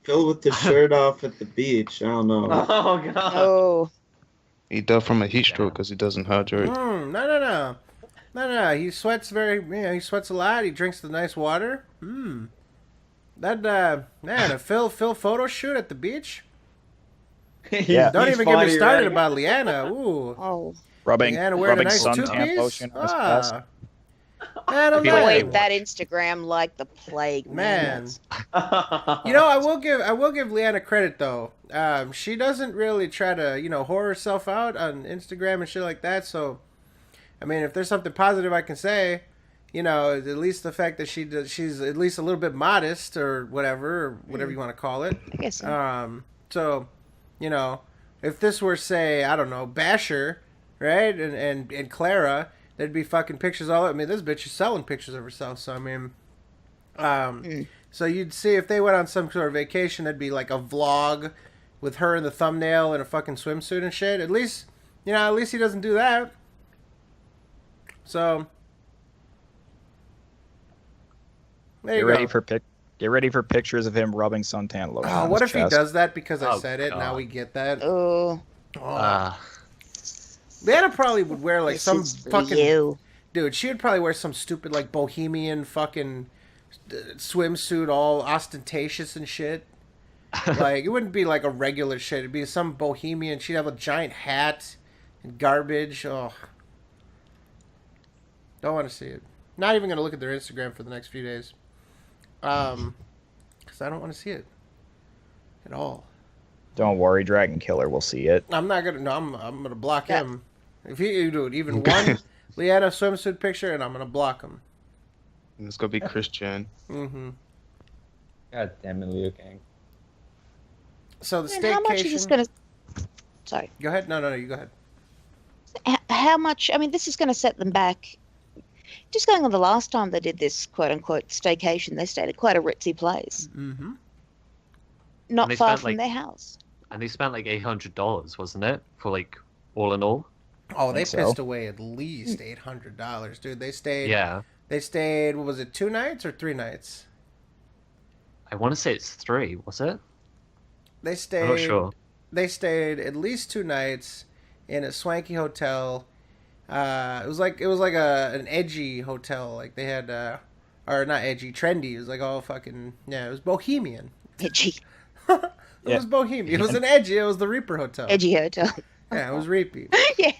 Phil with the shirt off at the beach. I don't know. Oh god. Oh, he died from a heat stroke because he doesn't hydrate. No. He sweats he sweats a lot. He drinks the nice water. That man, a Phil photo shoot at the beach. Yeah. Don't He's even get me funny, started right? about Leanna. Ooh, oh. Rubbing Leanna wearing a nice suntan two-piece. lotion on his chest. Man, oh I feel like Avoid man. that Instagram like the plague, Man. man. You know, I will give Leanna credit though. She doesn't really try to, whore herself out on Instagram and shit like that. So, I mean, if there's something positive I can say, at least the fact that she's at least a little bit modest or whatever you want to call it. I guess so. So, if this were, say, I don't know, Basher, right, and Clara, there'd be fucking pictures all. I mean, this bitch is selling pictures of herself. So I mean, so you'd see if they went on some sort of vacation, there'd be like a vlog with her in the thumbnail in a fucking swimsuit and shit. At least he doesn't do that. So there you go. Get ready for pictures of him rubbing suntan lotion. Oh, on what his if he chest. does that because I Oh, said it? Now God. we get that. Oh, Leanna probably would wear like this some is for fucking you. dude. She would probably wear some stupid like bohemian fucking swimsuit, all ostentatious and shit. Like it wouldn't be like a regular shit. It'd be some bohemian. She'd have a giant hat and garbage. Oh, don't want to see it. Not even gonna look at their Instagram for the next few days. Because I don't want to see it at all. Don't worry, Dragon Killer will see it. I'm not gonna. No, I'm gonna block Yeah. him. If you do it, even one Leanna swimsuit picture, and I'm gonna block him. And it's gonna be Christian. Mm-hmm. God damn it, Liu Kang. So the And how much is this staycation. going to... Sorry. Go ahead. No, you go ahead. How much... I mean, this is going to set them back. Just going on the last time they did this quote-unquote staycation, they stayed at quite a ritzy place. Mm-hmm. Not And they far spent, from like- their house. And they spent like $800, wasn't it? For like, all in all? Oh, they Think so. pissed away at least $800, dude. They stayed. Yeah. They stayed. What was it? 2 nights or 3 nights? I want to say it's 3, was it? They stayed. I'm not sure. They stayed at least 2 nights in a swanky hotel. It was like an edgy hotel. Like they had, or not edgy, trendy. It was like all fucking it was bohemian. Edgy. It was bohemian. It was an edgy. It was the Reaper Hotel. Edgy hotel. Yeah, it was Reapy. Yeah.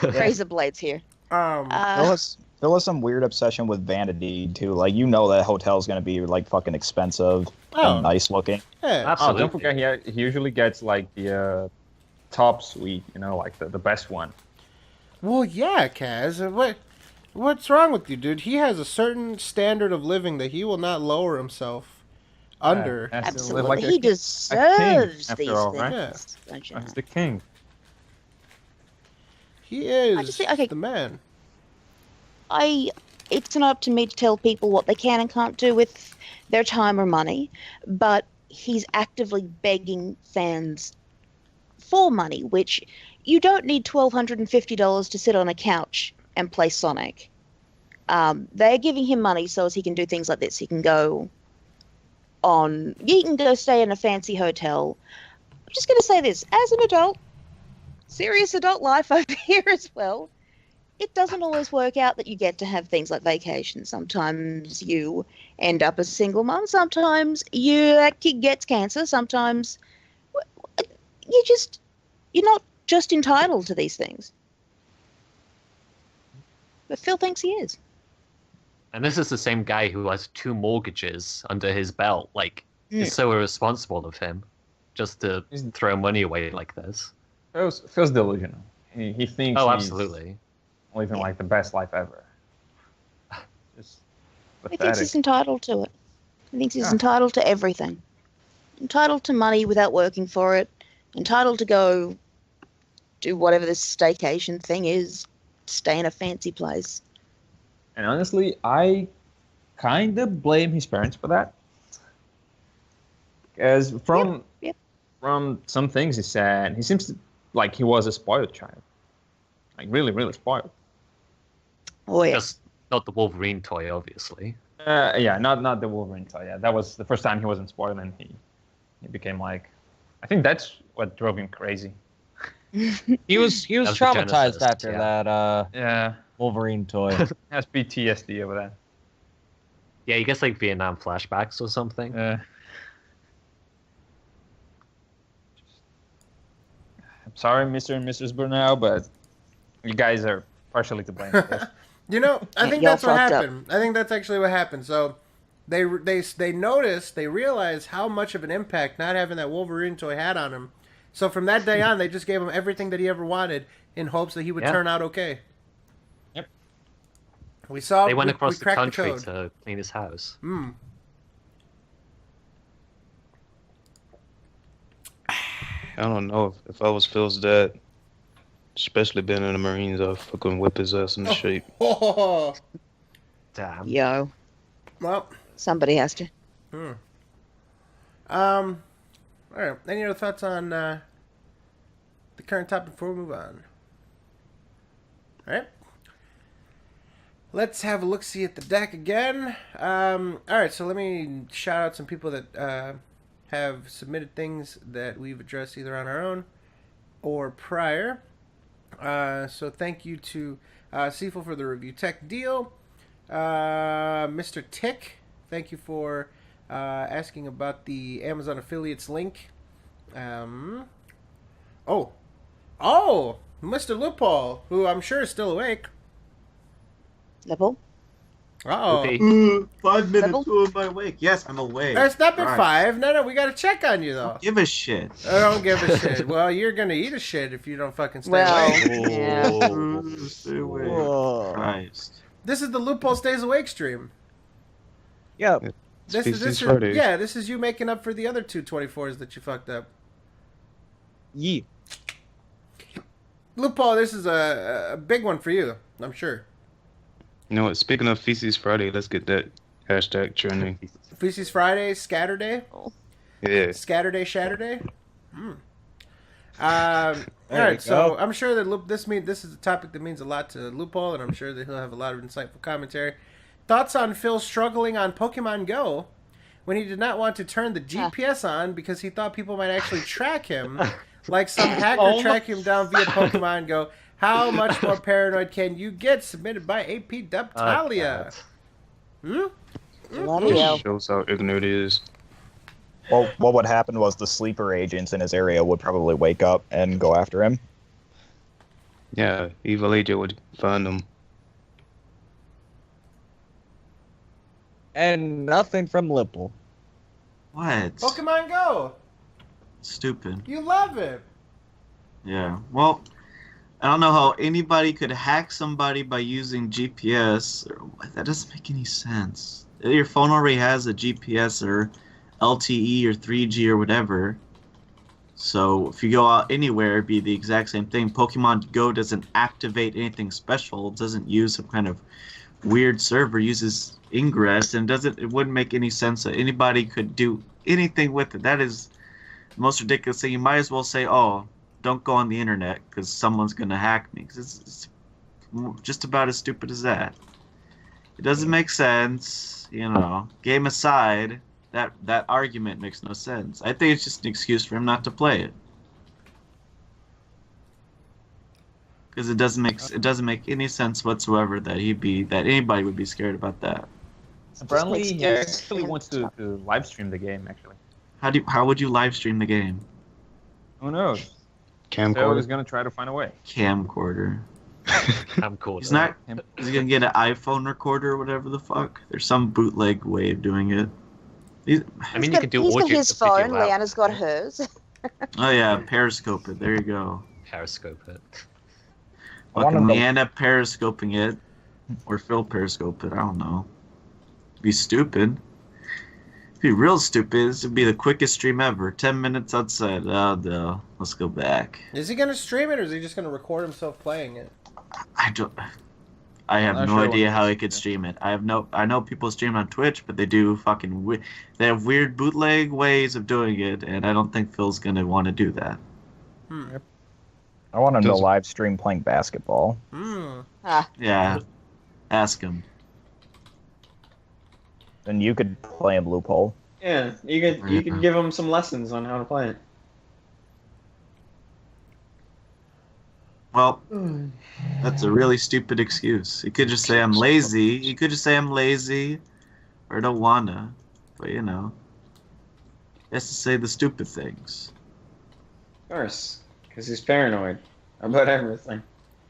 Razor blades here. Phil has some weird obsession with vanity too. Like that hotel's gonna be like fucking expensive Oh. and nice looking. Yeah. Oh, Absolutely. don't forget, he usually gets like the top suite, like the best one. Well, yeah, Kaz. What's wrong with you, dude? He has a certain standard of living that he will not lower himself under. Has to live Absolutely. like a He king deserves after these all, things. right? Don't you know? He's the king. He is I just think- okay. the man. It's not up to me to tell people what they can and can't do with their time or money, but he's actively begging fans for money, which you don't need $1,250 to sit on a couch and play Sonic. They're giving him money so as he can do things like this. He can go stay in a fancy hotel. I'm just going to say this, as an adult, serious adult life over here as well, it doesn't always work out that you get to have things like vacations. Sometimes you end up as a single mom. Sometimes that kid gets cancer. Sometimes you're not just entitled to these things. But Phil thinks he is. And this is the same guy who has 2 mortgages under his belt. Like, it's so irresponsible of him just to throw money away like this. Phil's delusional. He thinks Oh, he's absolutely. living like the best life ever. Just He thinks pathetic. he's entitled to it. He thinks he's entitled to everything. Entitled to money without working for it. Entitled to go do whatever this staycation thing is. stay in a fancy place. And honestly, I kind of blame his parents for that. As Yep. from some things he said, he seems like he was a spoiled child. Like really, really spoiled. Oh yeah. Just not the Wolverine toy, obviously. Yeah, not the Wolverine toy. Yeah, that was the first time he wasn't spoiled, and he became like, I think that's what drove him crazy. He was That was the traumatized genesis, after yeah. that Yeah, Wolverine toy. has PTSD over that. Yeah, you guess like Vietnam flashbacks or something. I'm sorry, Mr. and Mrs. Burnell, but you guys are partially to blame for this. You know, I think Y'all that's what fucked up. happened. I think that's actually what happened. So they noticed, they realized how much of an impact not having that Wolverine toy had on him. So from that day on, they just gave him everything that he ever wanted in hopes that he would Yeah. turn out okay. Yep. We saw. They went we across the cracked country code. to clean his house. Hmm. I don't know if I was Phil's dad, especially being in the Marines, I'd fucking whip his ass into shape. Oh, Damn. Yo, well. somebody has to. All right. Any other thoughts on the current topic before we move on? All right. Let's have a look-see at the deck again. All right, so let me shout out some people that have submitted things that we've addressed either on our own or prior. So thank you to Seaful for the review tech deal. Mr. Tick, thank you for asking about the Amazon affiliates link. Oh, Mr. Loophole, who I'm sure is still awake. Level. Uh-oh. Okay. 5 minutes. Rebel? Who am I awake? Yes, I'm awake. It's not been Right. 5. No, we got to check on you, though. Give a shit. I don't give a shit. Well, you're going to eat a shit if you don't fucking stay Well, awake. yeah. Stay awake. Whoa. Christ. This is the Loophole Stays Awake stream. Yep. This Feces is Friday. yeah, this is you making up for the other 224s that you fucked up. Yee. Loophole, this is a big one for you, I'm sure. You know what? Speaking of Feces Friday, let's get that hashtag trending. Feces Friday, Scatterday, Yeah. Scatterday, Shatterday. All There right, you so go. I'm sure that this is a topic that means a lot to Loophole, and I'm sure that he'll have a lot of insightful commentary. Thoughts on Phil struggling on Pokemon Go when he did not want to turn the GPS on because he thought people might actually track him, like some hacker tracking him down via Pokemon Go. How much more paranoid can you get? Submitted by AP Duptalia. Bloody hell. Shows how ignorant it is. Well, what would happen was the sleeper agents in his area would probably wake up and go after him. Yeah, evil agent would find them. And nothing from Lipple. What? Pokemon Go. Stupid. You love it. Yeah. Well, I don't know how anybody could hack somebody by using GPS. That doesn't make any sense. Your phone already has a GPS or LTE or 3G or whatever. So if you go out anywhere, it'd be the exact same thing. Pokemon Go doesn't activate anything special. It doesn't use some kind of weird server. It uses Ingress, and it wouldn't make any sense that anybody could do anything with it. That is the most ridiculous thing. You might as well say, "Oh, don't go on the internet because someone's gonna hack me." Because it's just about as stupid as that. It doesn't make sense, you know. Game aside, that argument makes no sense. I think it's just an excuse for him not to play it. Because it doesn't make any sense whatsoever that anybody would be scared about that. Apparently, makes he sense. actually wants to live stream the game. Actually, How would you live stream the game? who knows? So Camcorder. he's gonna try to find a way. Camcorder. I'm cool. He's not. Is he gonna get an iPhone recorder or whatever the fuck? There's some bootleg way of doing it. I mean, you can do he's got audio his to video phone. out. Leanna's got hers. Oh yeah, Periscope it. There you go. Periscope it. Fucking Leanna periscoping it, or Phil periscope it. I don't know. Be stupid. Be real stupid. This would be the quickest stream ever. 10 minutes outside. Oh no. Let's go back. Is he gonna stream it, or is he just gonna record himself playing it? I don't. I have Not no sure idea when how this- he could stream it. I know people stream on Twitch, but they do fucking. They have weird bootleg ways of doing it, and I don't think Phil's gonna want to do that. I want him to Does- live stream playing basketball. Ah, Yeah, ask him. Then you could play him loophole. Yeah, you could give him some lessons on how to play it. Well, that's a really stupid excuse. He could just say I'm lazy. He could just say I'm lazy, or don't wanna. But he has to say the stupid things. Of course, because he's paranoid about everything.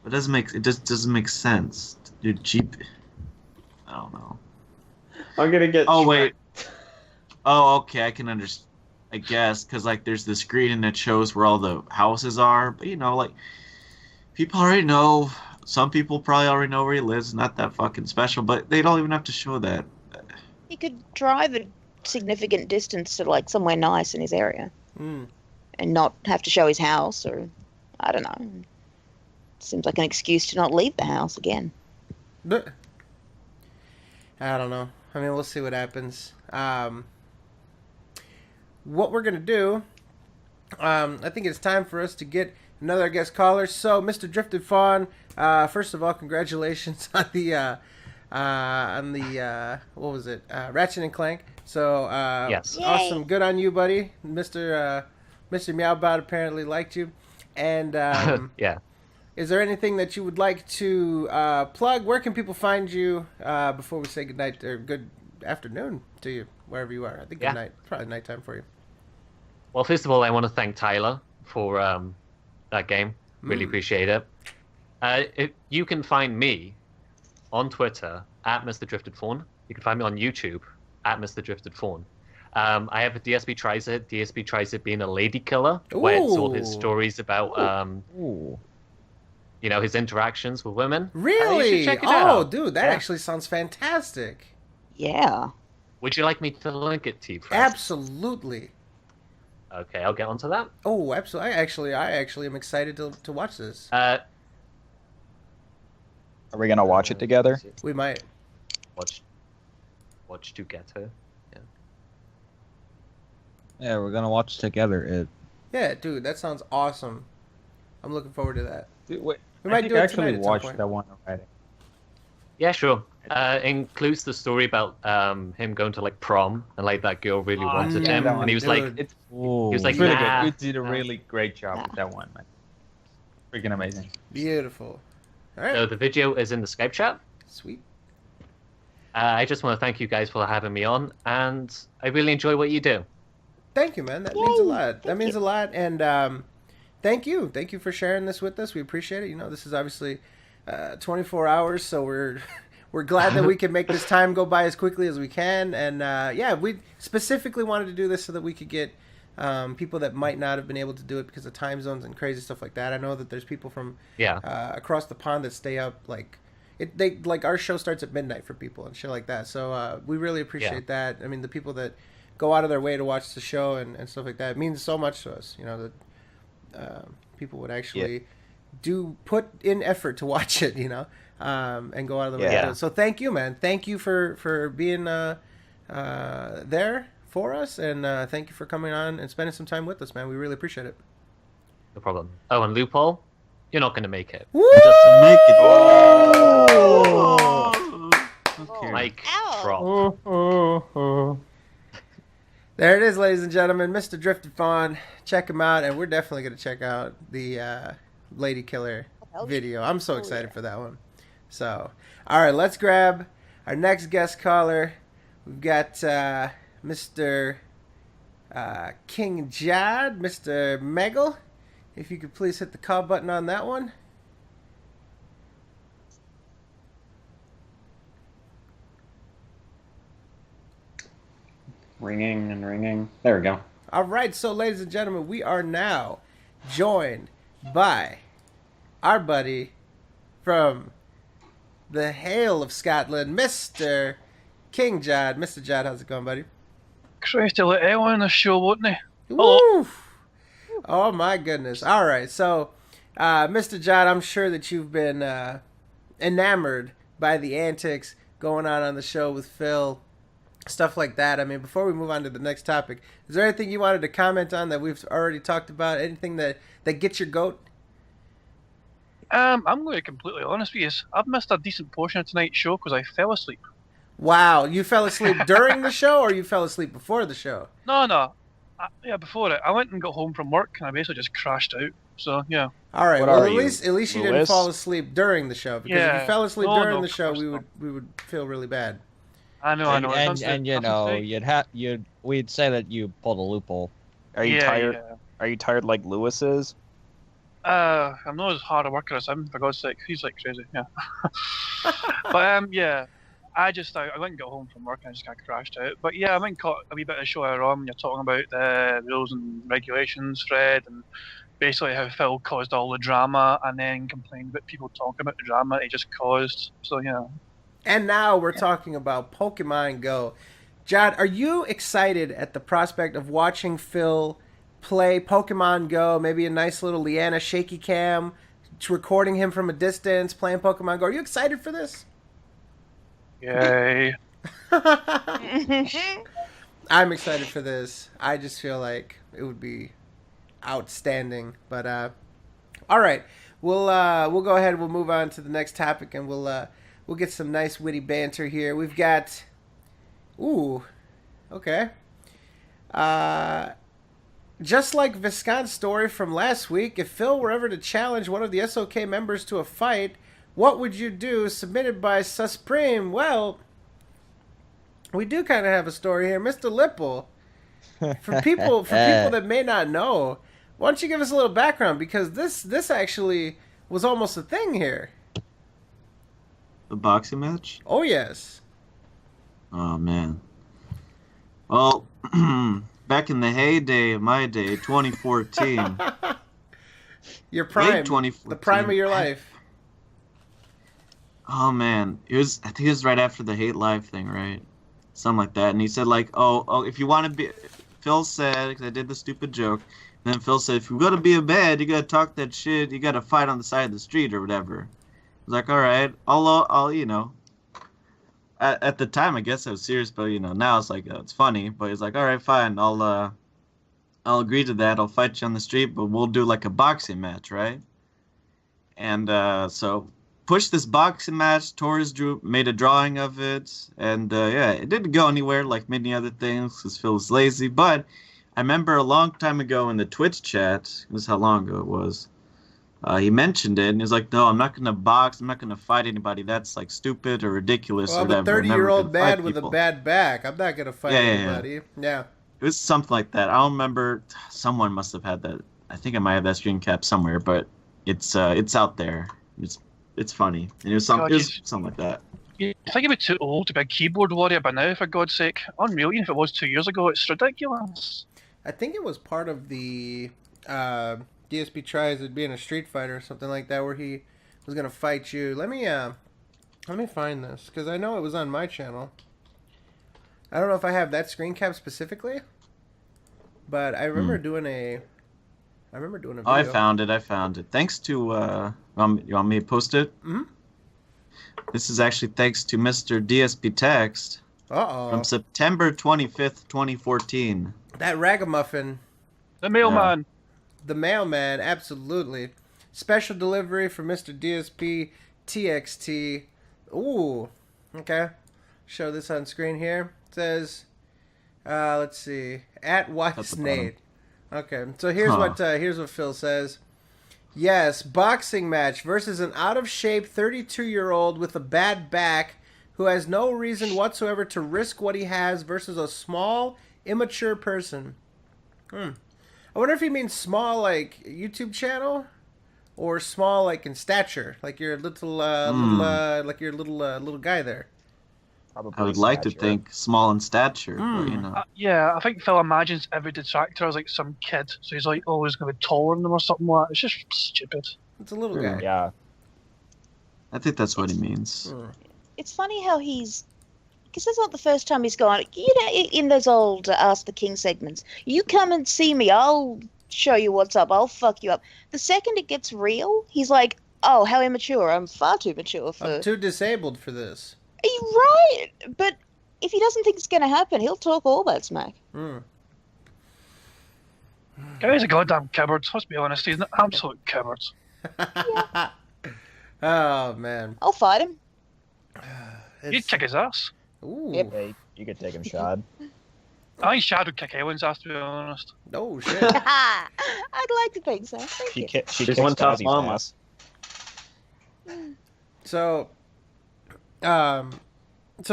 It just doesn't make sense. You're cheap. I don't know. I'm gonna get. Oh wait. Oh, okay. I can understand. I guess because like there's the screen and it shows where all the houses are, but like people already know. Some people probably already know where he lives. Not that fucking special, but they don't even have to show that. he could drive a significant distance to like somewhere nice in his area Mm. and not have to show his house, or I don't know. Seems like an excuse to not leave the house again. But I don't know. I mean, we'll see what happens. What we're gonna do, I think it's time for us to get another guest caller. So, Mr. Drifted Fawn, first of all, congratulations on the what was it? Ratchet and Clank. So, Yes. awesome, good on you, buddy. Mr. Meowbot apparently liked you, and Yeah. is there anything that you would like to plug? Where can people find you before we say good night or good afternoon to you, wherever you are? I think Yeah. good night. Probably nighttime for you. Well, first of all, I want to thank Tyler for that game. Really appreciate it. You can find me on Twitter at Mr. Drifted Fawn. You can find me on YouTube at Mr. Drifted Fawn. I have a DSB Tries It. DSB Tries It being a lady killer, where it's all his Ooh. stories about Ooh. his interactions with women. You Really? should check it Oh, out. dude, that Yeah. actually sounds fantastic. Yeah. Would you like me to link it to you first? Absolutely. Okay, I'll get onto that. Oh, absolutely. I actually am excited to watch this. Are we gonna watch it together? We might. Watch together. Yeah, we're gonna watch together. Yeah, dude, that sounds awesome. I'm looking forward to that. Dude, wait, We I might think do I it actually tonight at some watched point. that one already. Yeah, sure. Includes the story about him going to like prom and like that girl really wanted yeah, him, that and one, he was dude. like, It's, he was like, it's really nah. good. You did a really great job with that one, man. Freaking amazing. Beautiful. All right. So the video is in the Skype chat. Sweet. I just want to thank you guys for having me on, and I really enjoy what you do. Thank you, man. That means a Yay. lot. That Thank means you. a lot. And thank you. Thank you for sharing this with us. We appreciate it. This is obviously 24 hours, so we're glad that we can make this time go by as quickly as we can. And yeah, we specifically wanted to do this so that we could get people that might not have been able to do it because of time zones and crazy stuff like that. I know that there's people from Yeah. across the pond that stay up like our show starts at midnight for people and shit like that. So we really appreciate that. I mean, the people that go out of their way to watch the show and stuff like that, it means so much to us. That people would actually do put in effort to watch it. And go out of the way. Yeah. To do it. So thank you, man. Thank you for being there for us, and thank you for coming on and spending some time with us, man. We really appreciate it. No problem. Oh, and Loophole, you're not going to make it. Woo! Just make it. Oh! Okay. Like, Ow. drop. There it is, ladies and gentlemen. Mr. Drifted Fawn. Check him out, and we're definitely going to check out the Lady Killer video. I'm so excited for that one. So, all right, let's grab our next guest caller. We've got Mr. King Jad, Mr. Megal. If you could please hit the call button on that one. Ringing and ringing. There we go. All right, so ladies and gentlemen, we are now joined by our buddy from the Hale of Scotland, Mr. King Jad. Mr. Jad, how's it going, buddy? Christ, he'll let anyone on the show, wouldn't he? Woo! Oh my goodness. All right, so Mr. John, I'm sure that you've been enamored by the antics going on the show with Phil, stuff like that. I mean, before we move on to the next topic, is there anything you wanted to comment on that we've already talked about? Anything that gets your goat? I'm going to be completely honest with you. I've missed a decent portion of tonight's show because I fell asleep. Wow, you fell asleep during the show, or you fell asleep before the show? No. Yeah, before it. I went and got home from work and I basically just crashed out. So, yeah. All right. What Well, are at you, least you didn't Lewis? fall asleep during the show, because if you fell asleep during the show, we would feel really bad. I know. And you know, we'd say that you pulled a loophole. Are you tired? Yeah. Are you tired like Lewis is? I'm not as hard a worker as him, for God's sake. He's like crazy, yeah. But yeah, I went and got home from work and I just kind of crashed out. But yeah, I went and caught a wee bit of the show earlier on when you're talking about the rules and regulations, Fred, and basically how Phil caused all the drama and then complained about people talking about the drama he just caused. So yeah. And now we're talking about Pokemon Go. John, are you excited at the prospect of watching Phil play Pokemon Go? Maybe a nice little Leanna shaky cam, recording him from a distance, playing Pokemon Go. Are you excited for this? Yay. I'm excited for this. I just feel like it would be outstanding. But all right, we'll go ahead. We'll move on to the next topic, and we'll get some nice witty banter here. We've got, okay. Just like Viscant's story from last week, if Phil were ever to challenge one of the SOK members to a fight, what would you do? Submitted by Supreme. Well, we do kind of have a story here, Mr. Lipple. For people that may not know, why don't you give us a little background, because this actually was almost a thing here. The boxing match? Oh yes. Oh man. Well, back in the heyday of my day, 2014. Your prime. Late 2014. The prime of your life. Oh man, I think it was right after the Hate Live thing, right? Something like that. And he said like, oh, if you want to be, Phil said, because I did the stupid joke. And then Phil said, if you gotta be a man, you gotta talk that shit. You gotta fight on the side of the street or whatever. I was like, all right, I'll you know. At the time, I guess I was serious, but you know, now it's like it's funny. But he's like, all right, fine, I'll agree to that. I'll fight you on the street, but we'll do like a boxing match, right? And so pushed this boxing match. Torres made a drawing of it, and yeah, it didn't go anywhere like many other things because Phil was lazy. But I remember a long time ago in the Twitch chat, this is how long ago it was. He mentioned it, and he was like, no, I'm not going to box. I'm not going to fight anybody. That's, like, stupid or ridiculous or whatever. I'm a 30-year-old man with a bad back. I'm not going to fight anybody. Yeah. It was something like that. I don't remember. Someone must have had that. I think I might have that screen cap somewhere, but it's out there. It's funny. And it was something like that. You think you'd be too old to be a keyboard warrior by now, for God's sake. Unreal. Even if it was 2 years ago, it's ridiculous. I think it was part of the... DSP tries at being a Street Fighter or something like that, where he was gonna fight you. Let me find this, because I know it was on my channel. I don't know if I have that screen cap specifically, but I remember doing a video. Oh, I found it. Thanks to you want me to post it? Mm-hmm. This is actually thanks to Mr. DSP Text. From September 25th, 2014. That ragamuffin. The mailman. Yeah. The mailman, absolutely. Special delivery for Mr. DSP TXT. Ooh, okay. Show this on screen here. It says, let's see, at Nate. Okay, so here's what Phil says. Yes, boxing match versus an out of shape 32-year-old with a bad back who has no reason whatsoever to risk what he has versus a small, immature person. I wonder if he means small like YouTube channel, or small like in stature, like your little little guy there. Probably I would like to think small in stature, but you know. Yeah, I think Phil imagines every detractor as like some kid, so he's like, oh, he's gonna be taller than them or something like that. It's just stupid. It's a little guy. Yeah. I think that's what he means. It's funny how he's... Because that's not the first time he's gone, you know, in those old Ask the King segments. You come and see me, I'll show you what's up. I'll fuck you up. The second it gets real, he's like, oh, how immature. I'm far too mature for... I'm too disabled for this. You're right. But if he doesn't think it's going to happen, he'll talk all that smack. Guy's a goddamn coward. Let's be honest. He's an absolute coward. Oh, man. I'll fight him. You'd kick his ass. Ooh. Yep. Hey, you could take him, Shad. I think Shad would kick anyone's ass, to be honest. Oh, shit. I'd like to think so. Thank you. She She's kicks one tough Dazzy's mama. ass. So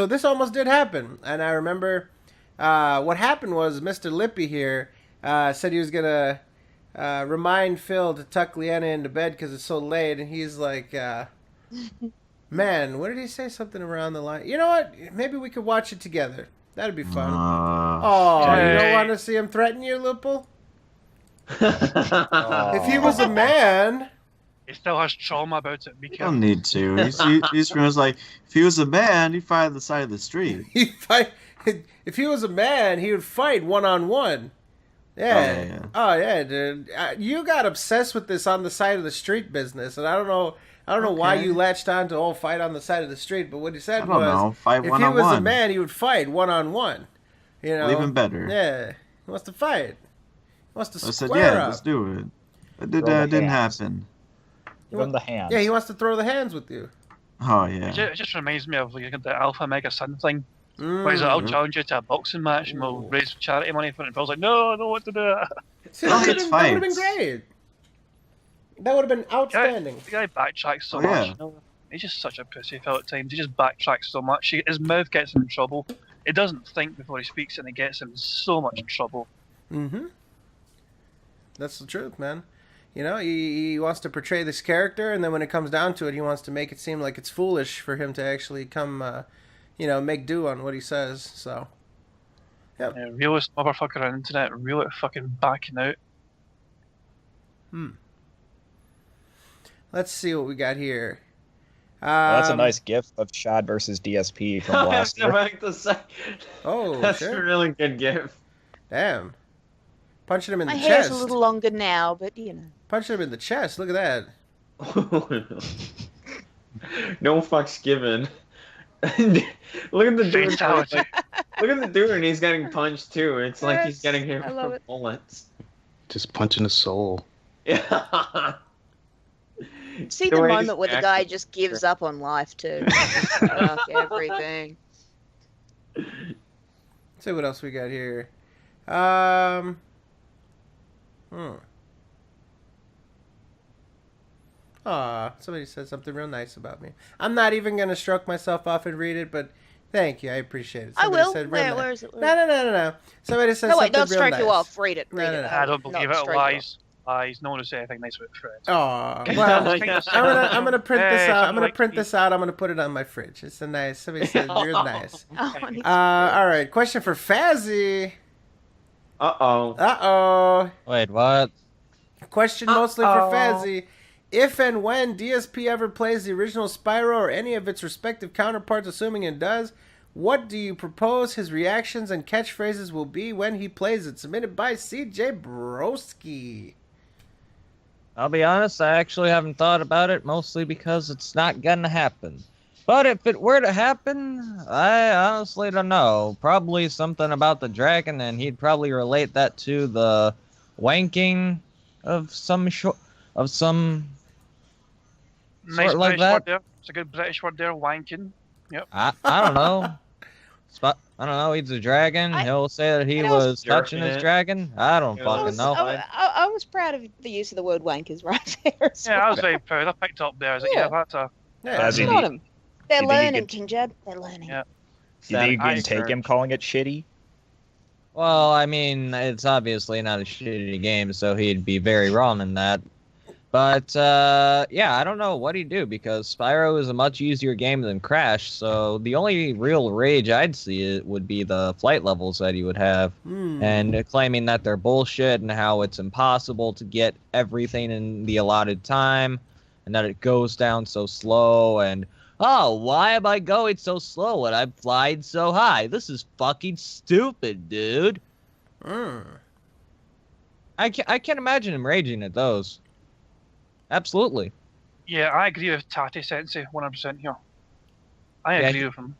this almost did happen. And I remember what happened was Mr. Lippy here said he was going to remind Phil to tuck Leanna into bed because it's so late. And he's like, man, what did he say? Something around the line. You know what? Maybe we could watch it together. That'd be fun. You don't want to see him threaten you, Lipple? If he was a man... He still has trauma about it. Be I careful. don't need to. He's pretty much like, if he was a man, he'd fight on the side of the street. If he was a man, he would fight one-on-one. Yeah. Oh, yeah, dude. You got obsessed with this on the side of the street business, and I don't know why you latched on to fight on the side of the street, but what he said fight if one-on-one. he was a man, he would fight one-on-one. You know? Even better. Yeah. He wants to fight. He wants to I said, square yeah, up. let's do it. It Throw the didn't hands. happen. Give him the hands. Yeah, he wants to throw the hands with you. Oh, yeah. It just reminds me of like, the Alpha Mega Sun thing. Where he's like, I'll challenge you to a boxing match and we'll raise charity money for it. And Phil's like, no, I don't want to do that. See, that would have been great. That would have been outstanding. The guy backtracks so Oh, yeah. much. You know? He's just such a pussy Phil at times. He just backtracks so much. His mouth gets him in trouble. He doesn't think before he speaks and it gets him in so much trouble. Mm-hmm. That's the truth, man. You know, he wants to portray this character, and then when it comes down to it, he wants to make it seem like it's foolish for him to actually come, make do on what he says. So, yep. Yeah, realist motherfucker on the internet, real at fucking backing out. Let's see what we got here. That's a nice gif of Shad versus DSP from last year. Oh, that's shit. a really good gift. Damn. Punching him in My the hair's chest. a little longer now, but you know. Punching him in the chest. Look at that. No fucks given. Look at the dude. Fatality. Look at the dude, and he's getting punched too. It's like he's getting hit I love with it. bullets. Just punching the soul. Yeah. See The the way he's moment where the guy acting. just gives up on life too. Fuck everything. Let's see what else we got here. Aw, somebody said something real nice about me. I'm not even going to stroke myself off and read it, but thank you. I appreciate it. I Somebody will. said real Where nice. is it? No. Somebody said No, something wait, don't real stroke nice. you off. Read it. Read No, it. no. I don't believe Not it. stroke you off. Lies. Lies. No one will say anything nice about Fred. Aw, well, I'm gonna print this Hey, out. I'm gonna like print me. this out. I'm gonna put it on my fridge. It's a nice. Somebody said real nice. Oh, I need to- All right. Question for Fazzy. Uh-oh. Wait, what? Question mostly for Fazzy. If and when DSP ever plays the original Spyro or any of its respective counterparts, assuming it does, what do you propose his reactions and catchphrases will be when he plays it? Submitted by CJ Broski. I'll be honest, I actually haven't thought about it, mostly because it's not gonna happen. But if it were to happen, I honestly don't know. Probably something about the dragon, and he'd probably relate that to the wanking of some sort Nice like British that. word there. It's a good British word there, wanking. Yep. I don't know. I don't know. He's a dragon. He'll say that he and I was was touching jerking his it. dragon. I don't I fucking was, know. I was proud of the use of the word wankers right there. As Yeah, I well. was very proud. I picked up there. I was like, Yeah. yeah, that's a... As Good in, on 'em. They're you think he learning, could- King Jed. They're learning. Yeah. do you think you can Ice take Urge. him calling it shitty? Well, I mean, it's obviously not a shitty game, so he'd be very wrong in that. But, yeah, I don't know what he'd do, because Spyro is a much easier game than Crash, so the only real rage I'd see it would be the flight levels that he would have, and claiming that they're bullshit and how it's impossible to get everything in the allotted time, and that it goes down so slow, and, oh, why am I going so slow when I'm flying so high? This is fucking stupid, dude. I I can't imagine him raging at those. Absolutely. Yeah, I agree with Tati Sensei 100% here. I Yeah, agree with him.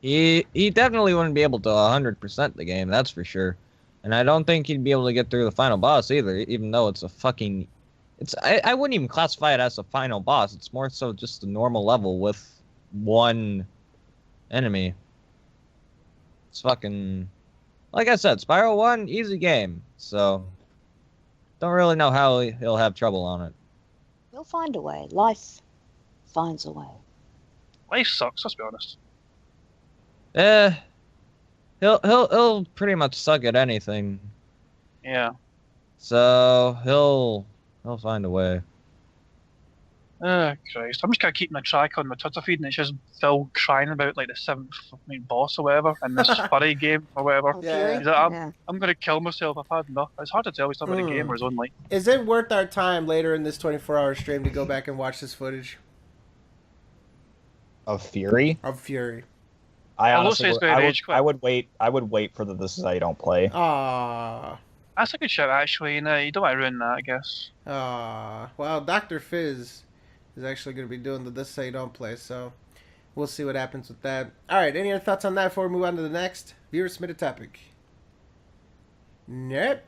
He definitely wouldn't be able to 100% the game, that's for sure. And I don't think he'd be able to get through the final boss either, even though it's a fucking... I wouldn't even classify it as a final boss. It's more so just a normal level with one enemy. It's fucking... Like I said, Spiral 1, easy game. So, don't really know how he'll have trouble on it. He'll find a way. Life finds a way. Life sucks, let's be honest. He'll pretty much suck at anything. Yeah. So he'll find a way. Oh, Christ. I'm just kind of keeping a track on my Twitter feed, and it's just Phil crying about like the 7th boss or whatever in this furry game or whatever. Yeah. He's like, I'm going to kill myself. I've had enough. It's hard to tell. He's talking about a game or his own life. Is it worth our time later in this 24-hour stream to go back and watch this footage? Of Fury? Of Fury. I will honestly say it's very rage quit. I would wait for the This Is How You Don't Play. Aww. That's a good shout, actually. You don't want to ruin that, I guess. Well, Dr. Fizz is actually going to be doing the This Is How You Don't Play, so we'll see what happens with that. Alright, any other thoughts on that before we move on to the next viewer submitted topic? Nope.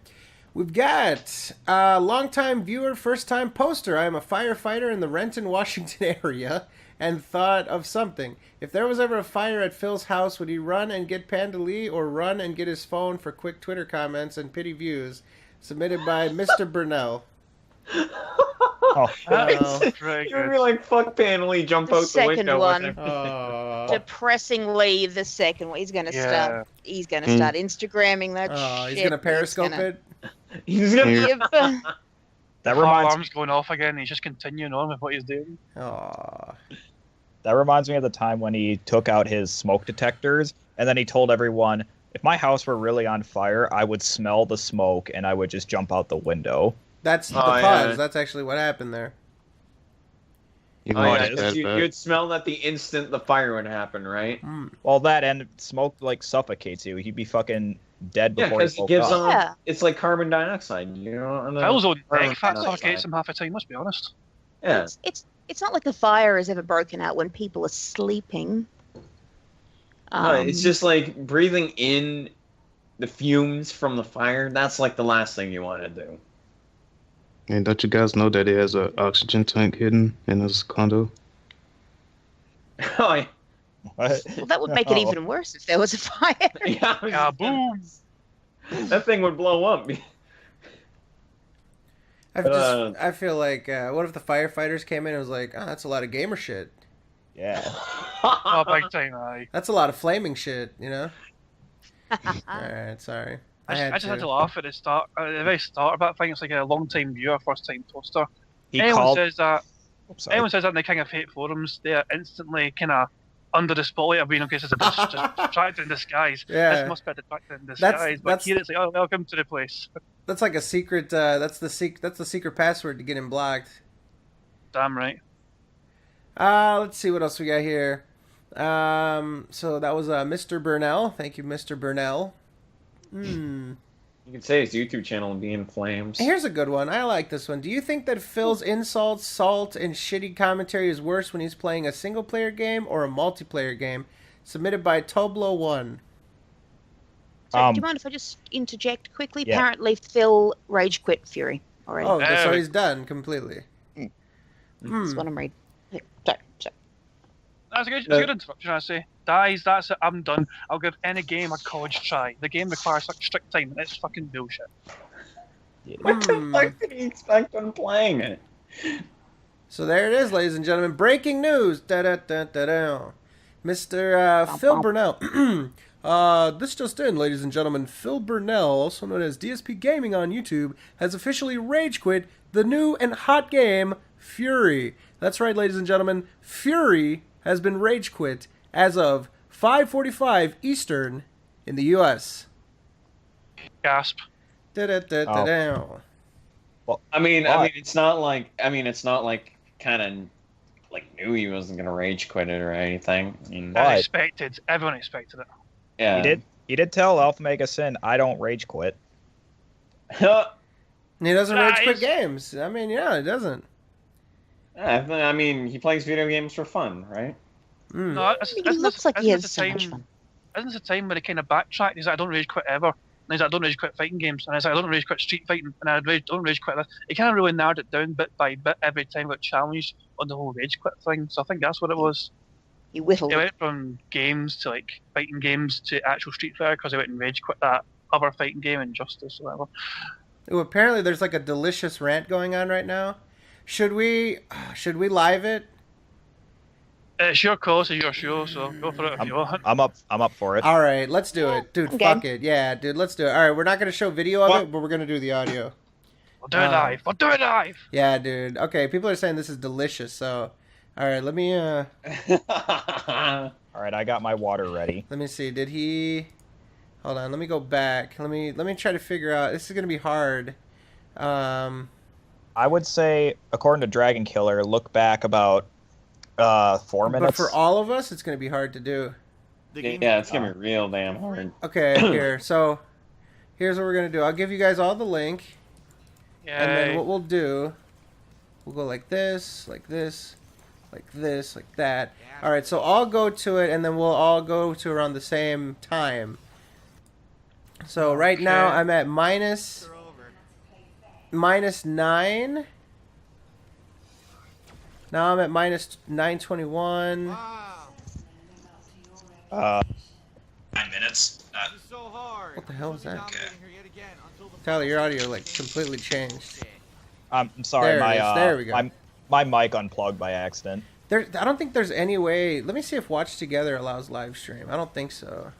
We've got a long-time viewer, first-time poster. I am a firefighter in the Renton, Washington area and thought of something. If there was ever a fire at Phil's house, would he run and get Panda Lee or run and get his phone for quick Twitter comments and pity views? Submitted by Mr. Burnell. You'd be like, fuck Panely, jump out the window. One. Depressingly, the second one. He's gonna start. He's gonna start Instagramming that shit. He's gonna Periscope it. He's gonna. That reminds alarm's going off again. He's just continuing on with what he's doing. That reminds me of the time when he took out his smoke detectors, and then he told everyone, if my house were really on fire, I would smell the smoke, and I would just jump out the window. That's the cause. Yeah. That's actually what happened there. You'd smell that the instant the fire would happen, right? Well, that and smoke, like, suffocates you. He'd be fucking dead before because it gives off. It's like carbon dioxide, you know? Phil's own neck fat suffocates him half the time, let's be honest. Yeah. It's not like a fire has ever broken out when people are sleeping. No, it's just like breathing in the fumes from the fire. That's like the last thing you want to do. And don't you guys know that he has an oxygen tank hidden in his condo? Oh, yeah. Well, that would make it even worse if there was a fire. Yeah, boom. That thing would blow up. I feel like, what if the firefighters came in and was like, oh, that's a lot of gamer shit. Yeah. Oh, big time, aye. That's a lot of flaming shit, you know? Alright, sorry. I just had to laugh at the start, at the very start of that thing. It's like a long-time viewer, first-time poster. Anyone says that in the King of Hate forums, they are instantly kind of under the spotlight of being, okay, this is a distractor in disguise. Yeah. This must be a distractor in disguise. But here it's like, oh, welcome to the place. That's like a secret. That's the secret password to get him blocked. Damn right. Let's see what else we got here. So that was Mr. Burnell. Thank you, Mr. Burnell. You could say his YouTube channel would be in flames. Here's a good one. I like this one. Do you think that Phil's insults, salt, and shitty commentary is worse when he's playing a single-player game or a multiplayer game? Submitted by Toblo1. So, do you mind if I just interject quickly? Yeah. Apparently, Phil rage quit Fury already. Oh, so he's done completely. That's what I'm reading. Sorry. That's a good instruction, I say. Guys, that's it. I'm done. I'll give any game a college try. The game requires such strict time, and it's fucking bullshit. What the fuck did he expect when playing it? So there it is, ladies and gentlemen. Breaking news. Mr. Phil Burnell. This just in, ladies and gentlemen. Phil Burnell, also known as DSP Gaming on YouTube, has officially rage quit the new and hot game, Fury. That's right, ladies and gentlemen. Fury has been rage quit as of 5:45 Eastern in the U.S. Gasp. Well, I mean, it's not like kind of like knew he wasn't gonna rage quit it or anything. I mean, unexpected. Everyone expected it. Yeah. He did tell Alpha Mega Sin, I don't rage quit. And he doesn't rage quit Nice. games. I mean, yeah, he doesn't. I mean, he plays video games for fun, right? Mm. No, He looks like he has so much fun. Isn't the time where he kind of backtracked? He's like, I don't rage quit ever. And he's like, I don't rage quit fighting games. And he's like, I don't rage quit street fighting. And don't rage quit this. He kind of really narrowed it down bit by bit every time got challenged on the whole rage quit thing. So I think that's what it was. He whittled. He went from games to like fighting games to actual Street Fighter because he went and rage quit that other fighting game, Injustice or whatever. Ooh, apparently there's like a delicious rant going on right now. Should we live it? It's your call, it's your show, so go for it if you want. I'm up for it. All right, let's do it. Dude, I'm fuck game. it. Yeah, dude, let's do it. All right, we're not going to show video of it, but we're going to do the audio. We'll do it live. We'll do it live. Yeah, dude. Okay, people are saying this is delicious, so... All right, let me... All right, I got my water ready. Let me see. Did he... Hold on, let me go back. Let me try to figure out... This is going to be hard. I would say, according to Dragon Killer, look back about 4 minutes. But for all of us, it's going to be hard to do. Yeah, it's gonna be real damn hard. Okay, here. So, here's what we're going to do. I'll give you guys all the link. Yeah. And then what we'll do... We'll go like this, like this, like this, like that. All right, so I'll go to it, and then we'll all go to around the same time. So right now I'm at minus 9. Now I'm at minus 921. 9 minutes. What the hell is that? Tyler, your audio like completely changed. I'm sorry, There it is. There we go. my mic unplugged by accident. I don't think there's any way. Let me see if Watch Together allows live stream. I don't think so.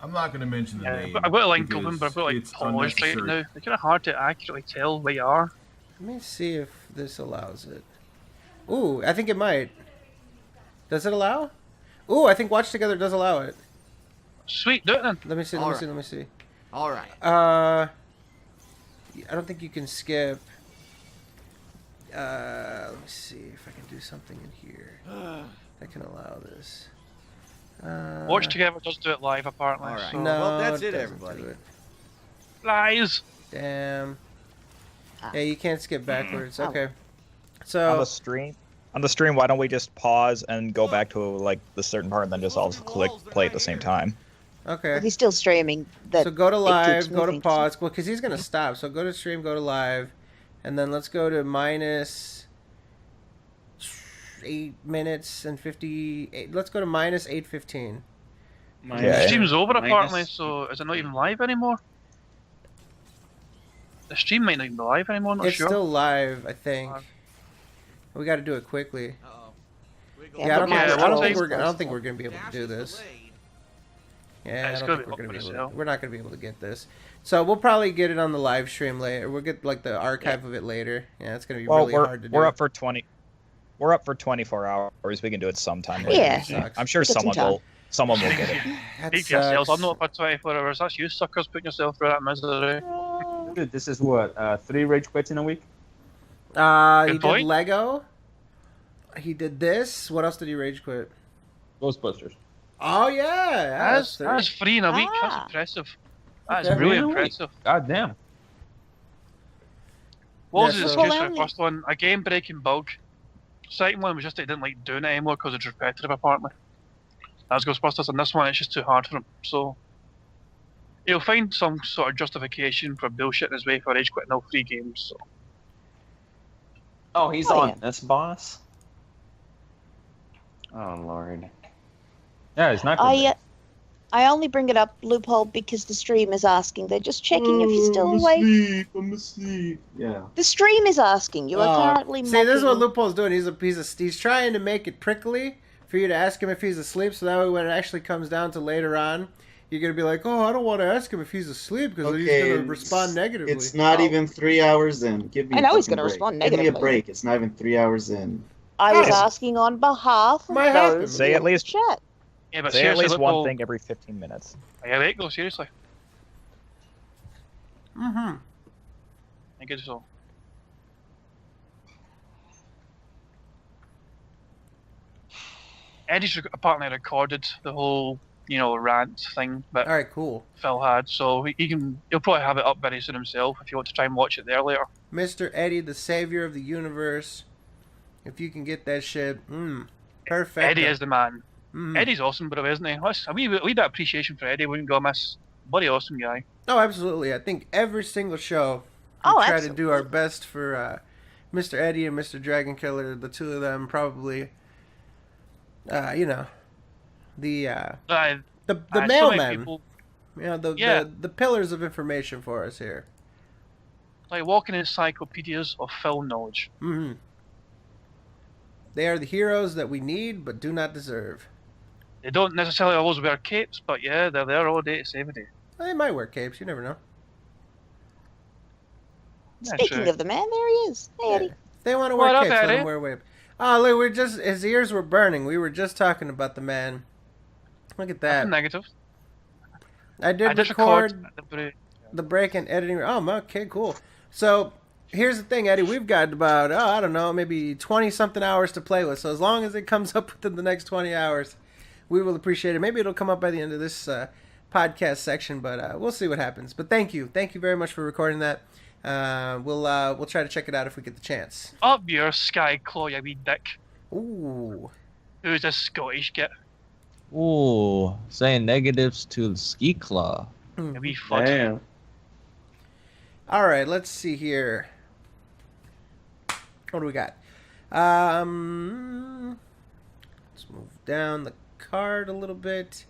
I'm not going to mention the name. I've got a link because open, but I've got like it's paused right unnecessary. now. It's kind of hard to accurately tell where you are. Let me see if this allows it. Ooh, I think it might. Does it allow? Ooh, I think Watch Together does allow it. Sweet, do it then. Let me see. Let me see. All right. I don't think you can skip. Let me see if I can do something in here that can allow this. Watch Together does do it live, apparently. All right. So. No, Well, that's it, doesn't everybody. do it. Lies. Damn. Yeah, you can't skip backwards. Oh. Okay. On So the stream, why don't we just pause and go back to like the certain part, and then just all click play at the same time? okay. If he's still streaming, that So go to it live, keeps go to moving. pause. Well, because he's gonna stop. So go to stream, go to live, and then let's go to minus 8 minutes and 58. Let's go to minus 8:15. The stream's over, Minus- apparently, so is it not even live anymore? The stream might not even be live anymore, not It's sure. still live, I think. We got to do it quickly. Yeah, I don't, Yeah, think, I, don't one think thing- we're, I don't think we're gonna be able to do this. Yeah, it's I gonna don't think be we're gonna be awkward as able. hell. We're not gonna be able to get this. So we'll probably get it on the live stream later. We'll get like the archive of it later. Yeah, it's gonna be Well, really hard to do. we're up for 20. We're up for 24 hours. We can do it sometime. later. Yeah. Sucks. I'm sure Get some someone will get it. That Speak for yourselves. sucks. I'm not for 24 hours. That's you suckers putting yourself through that misery. Dude, this is what 3 rage quits in a week. He Good did point. Lego. He did this. What else did he rage quit? Ghostbusters. Oh yeah, That's 3 in a week. Ah. That's impressive. That's Okay. really 3 in a week. impressive. God damn. What was Yeah, his so- excuse Well, for the only- first one? A game-breaking bug. Second one was just that he didn't like doing it anymore because it's repetitive, apparently. That's Ghostbusters, and this one it's just too hard for him. So he'll find some sort of justification for bullshitting his way for rage quitting all 3 games. So. Oh, he's Oh, on yeah. this boss. Oh lord. Yeah, it's not good. I only bring it up, Loophole, because the stream is asking. They're just checking if you're still awake. I'm asleep. Yeah. The stream is asking. You are currently See, this is what mocking- Loophole's doing. He's trying to make it prickly for you to ask him if he's asleep, so that way when it actually comes down to later on, you're gonna be like, "Oh, I don't want to ask him if he's asleep because he's gonna respond negatively." It's not even 3 hours in. Give me. I a know he's fucking gonna break. respond Give me a negatively. break. It's not even 3 hours in. I was Yes. asking on behalf of Might happen. those Say in at least- chat. Yeah, but Say at seriously, least Loophole, one thing every 15 minutes. Yeah, there you go. Seriously, Mm-hmm. I guess so. Eddie's apparently recorded the whole rant thing that All right, cool. Phil had. So he'll probably have it up very soon himself if you want to try and watch it there later. Mr. Eddie, the savior of the universe. If you can get that shit, perfect. Eddie is the man. Mm. Eddie's awesome, bro, isn't he? A wee bit of appreciation for Eddie wouldn't go amiss. Bloody awesome guy. Oh, absolutely. I think every single show we try absolutely. to do our best for Mr. Eddie and Mr. Dragon Killer. The two of them probably, the So mailmen. many people, The pillars of information for us here. like walking encyclopedias of film knowledge. Mm-hmm. They are the heroes that we need but do not deserve. They don't necessarily always wear capes, but yeah, they're there all day to save the day. They might wear capes. You never know. Yeah, Speaking true. of the man, there he is. Hey, Eddie. If they want to wear What up, capes, let Eddie? them wear capes. Oh, look, his ears were burning. We were just talking about the man. Look at that. That's negative. I did just record the the break and editing. Oh, okay, cool. So here's the thing, Eddie. We've got about, I don't know, maybe 20-something hours to play with. So as long as it comes up within the next 20 hours, we will appreciate it. Maybe it'll come up by the end of this podcast section, but we'll see what happens. But thank you very much for recording that. We'll try to check it out if we get the chance. Up your sky claw, you wee dick. Ooh. Who's this Scottish git? Ooh, saying negatives to the ski claw. You wee fud. Damn. All right, let's see here. What do we got? Let's move down the card a little bit.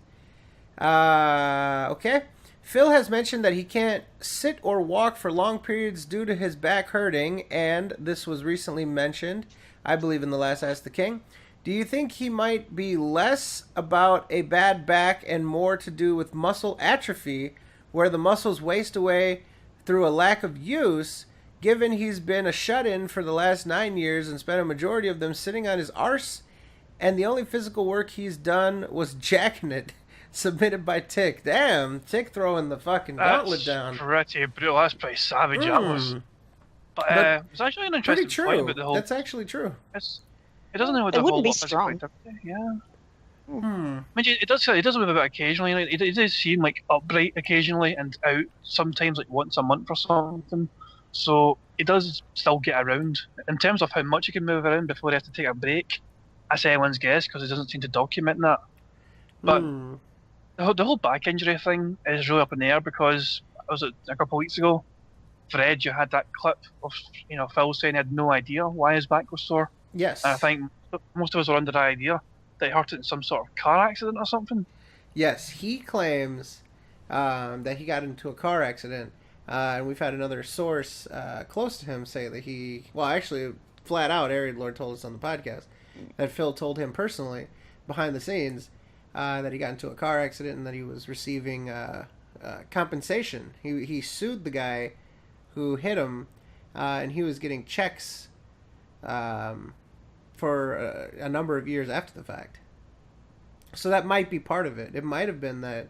Okay. Phil has mentioned that he can't sit or walk for long periods due to his back hurting, and this was recently mentioned, I believe, in the last Ask the King. Do you think he might be less about a bad back and more to do with muscle atrophy, where the muscles waste away through a lack of use, given he's been a shut-in for the last 9 years and spent a majority of them sitting on his arse, and the only physical work he's done was jacking it, submitted by Tick. Damn, Tick throwing the fucking gauntlet down. Pretty brutal. That's pretty savage, that was. But it's actually an Pretty interesting point true. about the whole... That's actually true. It doesn't know what It the wouldn't whole be lot physically strong. activity, yeah. Hmm. I mean, it does move about occasionally. Like, it does seem like upright occasionally and out sometimes like once a month or something. So it does still get around. In terms of how much he can move around before he has to take a break, that's anyone's guess because it doesn't seem to document that. But the whole back injury thing is really up in the air because was it a couple of weeks ago? Fred, you had that clip of Phil saying he had no idea why his back was sore. Yes. And I think most of us are under the idea that he hurt it in some sort of car accident or something. Yes, he claims that he got into a car accident, and we've had another source close to him say that actually, flat out, Ariad Lord told us on the podcast that Phil told him personally, behind the scenes, that he got into a car accident and that he was receiving compensation. He sued the guy who hit him, and he was getting checks for a number of years after the fact. So that might be part of it. It might have been that,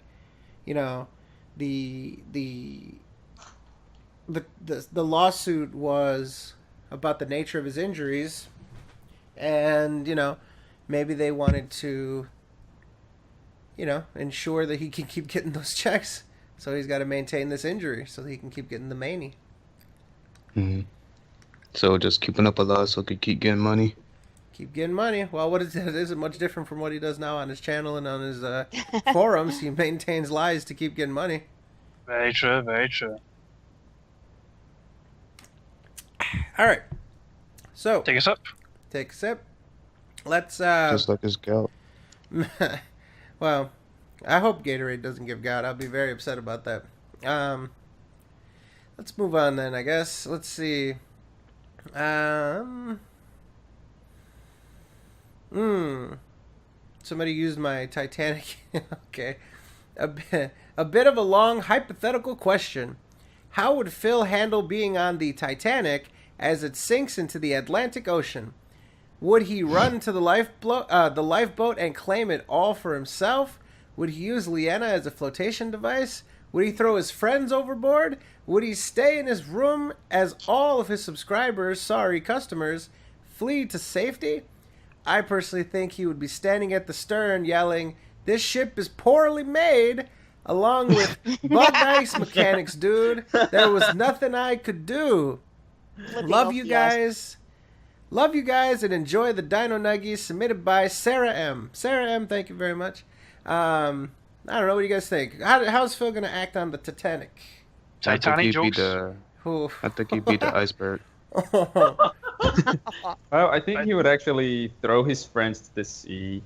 the lawsuit was about the nature of his injuries, and maybe they wanted to ensure that he can keep getting those checks. So he's got to maintain this injury so that he can keep getting the manie. Mm-hmm. So just keeping up a lot so he could keep getting money. Keep getting money. Well, it isn't much different from what he does now on his channel and on his forums. He maintains lies to keep getting money. Very true, very true. All right. So Take a sip. take a sip. Let's Just like his gout. well, I hope Gatorade doesn't give gout. I'll be very upset about that. Let's move on then, I guess. Let's see. Somebody used my Titanic. Okay. A bit of a long hypothetical question. How would Phil handle being on the Titanic as it sinks into the Atlantic Ocean? Would he run to the lifeboat and claim it all for himself? Would he use Leanna as a flotation device? Would he throw his friends overboard? Would he stay in his room as all of his customers, flee to safety? I personally think he would be standing at the stern yelling, This ship is poorly made, along with bugged ice mechanics, dude. There was nothing I could do. Love you guys. Love you guys and enjoy the Dino Nuggies submitted by Sarah M. Sarah M, thank you very much. I don't know, what do you guys think? How's Phil going to act on the Titanic? Titanic jokes. I think he beat the iceberg. Well, I think he would actually throw his friends to the sea,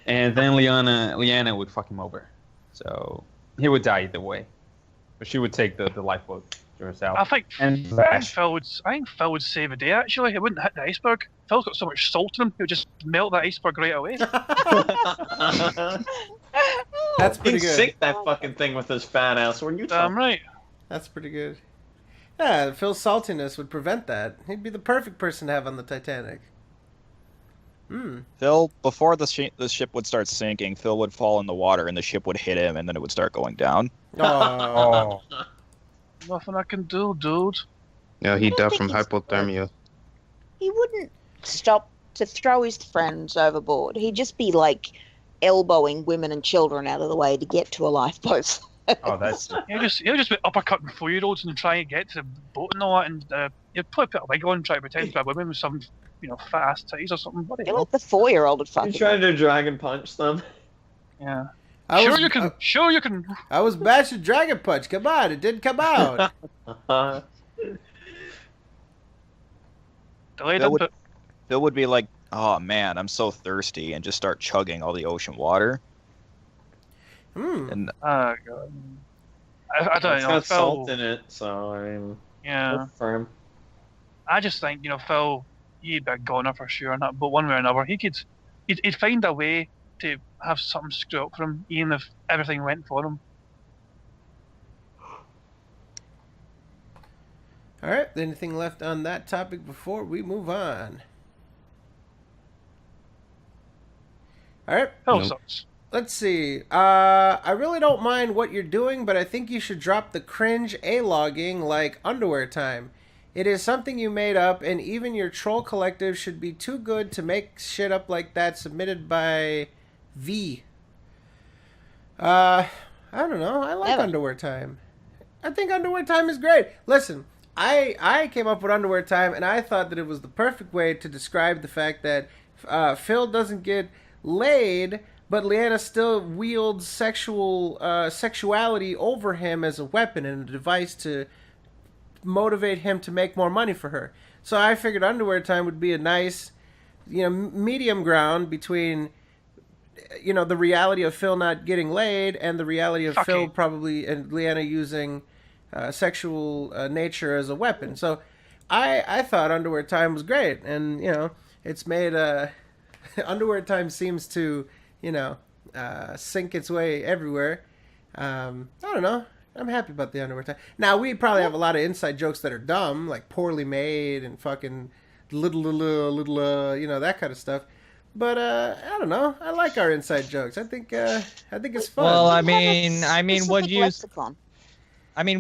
and then Leanna would fuck him over. So he would die either way. But she would take the lifeboat to herself. I think Vash. Phil would save the day. Actually, it wouldn't hit the iceberg. Phil's got so much salt in him; he would just melt that iceberg right away. That's pretty He'd good. sink that fucking thing with his fat ass. When you Damn right. That's pretty good. Yeah, Phil's saltiness would prevent that. He'd be the perfect person to have on the Titanic. Phil, before the ship would start sinking, Phil would fall in the water and the ship would hit him and then it would start going down. Oh. Nothing I can do, dude. Yeah, he I don't died think from he's- hypothermia. He wouldn't stop to throw his friends overboard. He'd just be like elbowing women and children out of the way to get to a lifeboat. Oh, that's He'll just be uppercutting 4-year-olds and try and get to the boat and all that, and he'd probably put a wig on and try to pretend to be a woman with some, fat ass titties or something. What I the feel hell? like the 4-year-old would fuck You him. trying to dragon punch them? Yeah. I was, Sure you can. I was bashing Dragon Punch. Come on, it didn't come out. Delayed Phil would, input. Phil would be like, "Oh man, I'm so thirsty," and just start chugging all the ocean water. And Oh god. I don't It's know. got Phil, salt in it, so I mean, yeah. good for him. I just think Phil, he'd be a goner for sure, and that, but one way or another, he'd find a way to have something screw up for him, even if everything went for him. All right, anything left on that topic before we move on? All right. Phil Nope. sucks. Let's see. I really don't mind what you're doing, but I think you should drop the cringe A-logging like underwear time. It is something you made up, and even your troll collective should be too good to make shit up like that. Submitted by V. I don't know. I like Never. underwear time. I think underwear time is great. Listen, I came up with underwear time, and I thought that it was the perfect way to describe the fact that Phil doesn't get laid, but Leanna still wields sexuality over him as a weapon and a device to motivate him to make more money for her. So I figured underwear time would be a nice, medium ground between, the reality of Phil not getting laid and the reality of Fucking. Phil probably and Leanna using sexual nature as a weapon. So I thought underwear time was great, and it's made underwear time seems to sink its way everywhere. I don't know. I'm happy about the underwear time. Now, we probably have a lot of inside jokes that are dumb, like poorly made and fucking little, that kind of stuff. But I don't know. I like our inside jokes. I think it's fun. Well, I We have a mean, would specific you? lexicon.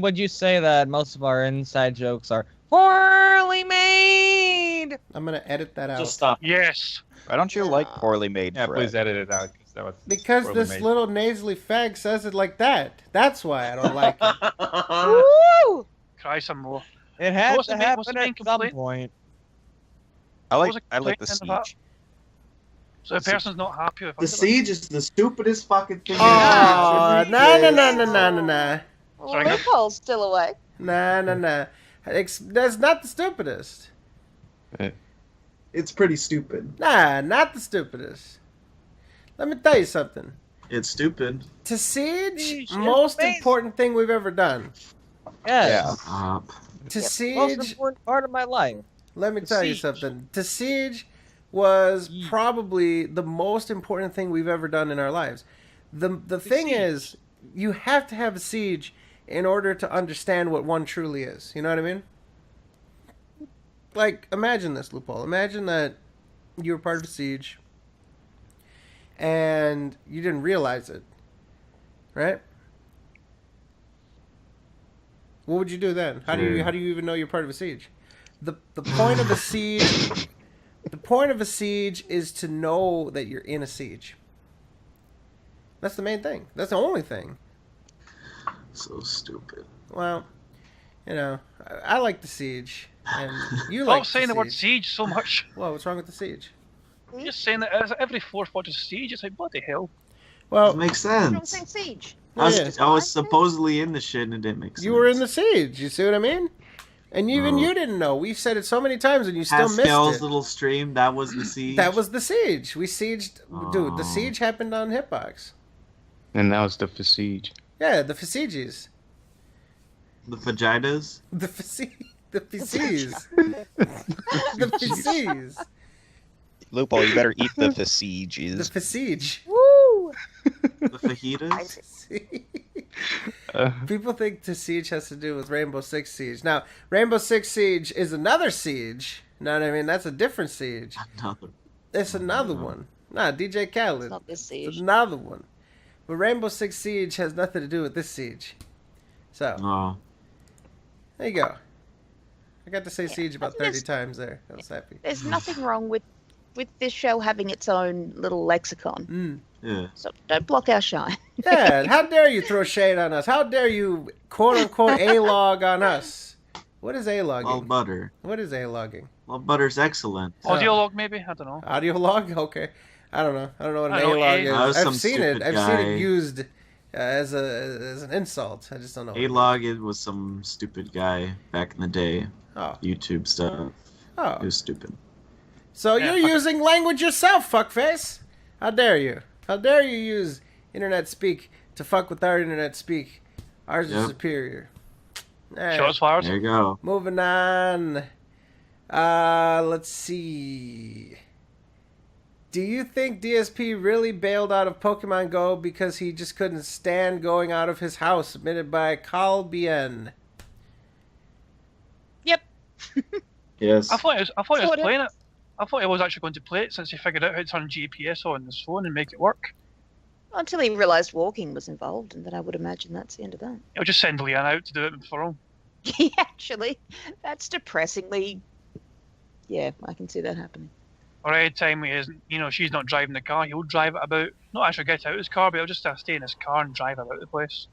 Would you say that most of our inside jokes are poorly made? I'm gonna edit that out Just stop. Yes. why don't you like poorly made yeah. Fred? Please edit it out because that was because poorly this made. little nasally fag says it like that. That's why I don't like it. Woo! Cry some more. It had What's to the main- happen what's the main at some complaint? point. I What was like the the complaint about? siege. So the person's not happy with The siege is the stupidest fucking thing. Oh, in nah. Sorry, go. Loophole's still away. Nah. That's not the stupidest. It's pretty stupid. Nah, not the stupidest. Let me tell you something. It's stupid. To siege, Siege, most amazing. important thing we've ever done. Yes. Up. To Most siege, important part of my life. let me to tell you siege. something. To siege was probably the most important thing we've ever done in our lives. The thing is, you have to have a siege in order to understand what one truly is. You know what I mean? Like, imagine this, Loophole. Imagine that you were part of a siege and you didn't realize it, right? What would you do then? How do you even know you're part of a siege? The point of a siege The point of a siege is to know that you're in a siege. That's the main thing. That's the only thing. So stupid. Well, I like the Siege, and you Stop like saying the word Siege. siege so much. Whoa, what's wrong with the Siege? You're just saying that every fourth word is siege. It's like, bloody hell. Well, It makes I don't sense. think siege. I was supposedly in the shit and it didn't make sense. you were in the Siege. You see what I mean? And even you didn't know. We've said it so many times, and you still Pascal's missed it. little stream, that was the siege. That was the Siege. We sieged, dude. The Oh. Siege happened on Hitbox. And now it's the Besiege. Yeah, the Fasiges. The vaginas. The Fasiges. The Fasiges. The Fasiges. Lupo, you better eat the The Fasiges. Fasige. Woo! The fajitas. People think the Siege has to do with Rainbow Six Siege. Now, Rainbow Six Siege is another siege. You know what I mean? That's a different siege. Another. It's another one. Nah, DJ Khaled. It's not this It's siege. another one. But Rainbow Six Siege has nothing to do with this siege. So, Oh. there you go. I got to say Yeah, siege I about think 30 times there. I was happy. There's nothing wrong with this show having its own little lexicon. Yeah. So don't block our shine. Yeah, how dare you throw shade on us? How dare you, quote-unquote, A-log on us? What is Well, A-logging? butter. What is A-logging? Well, butter's excellent. Audio log, maybe? I don't know. Audio log? Okay. I don't know. I don't know what an I know, A-log A- is. That was I've some seen it. stupid I've seen guy. it used as an insult. I just don't know. A-log, it was some stupid guy back in the day. Oh. YouTube stuff. Oh. It was stupid. So Yeah, you're fuck. using language yourself, fuckface. How dare you? How dare you use internet speak to fuck with our internet speak? Ours is Yep. superior. Alright, Shots fired. There you go. moving on. Let's see. Do you think DSP really bailed out of Pokemon Go because he just couldn't stand going out of his house? Submitted by Calbien. Yep. Yes. I thought he was Sorta. playing it. I thought he was actually going to play it since he figured out how to turn GPS on his phone and make it work. Until he realised walking was involved, and then I would imagine that's the end of that. He'll just send Leanne out to do it for him. Actually, that's depressingly. Yeah, I can see that happening. Or any time he isn't, she's not driving the car, he'll drive it about. Not actually get out of his car, but he'll just stay in his car and drive about the place.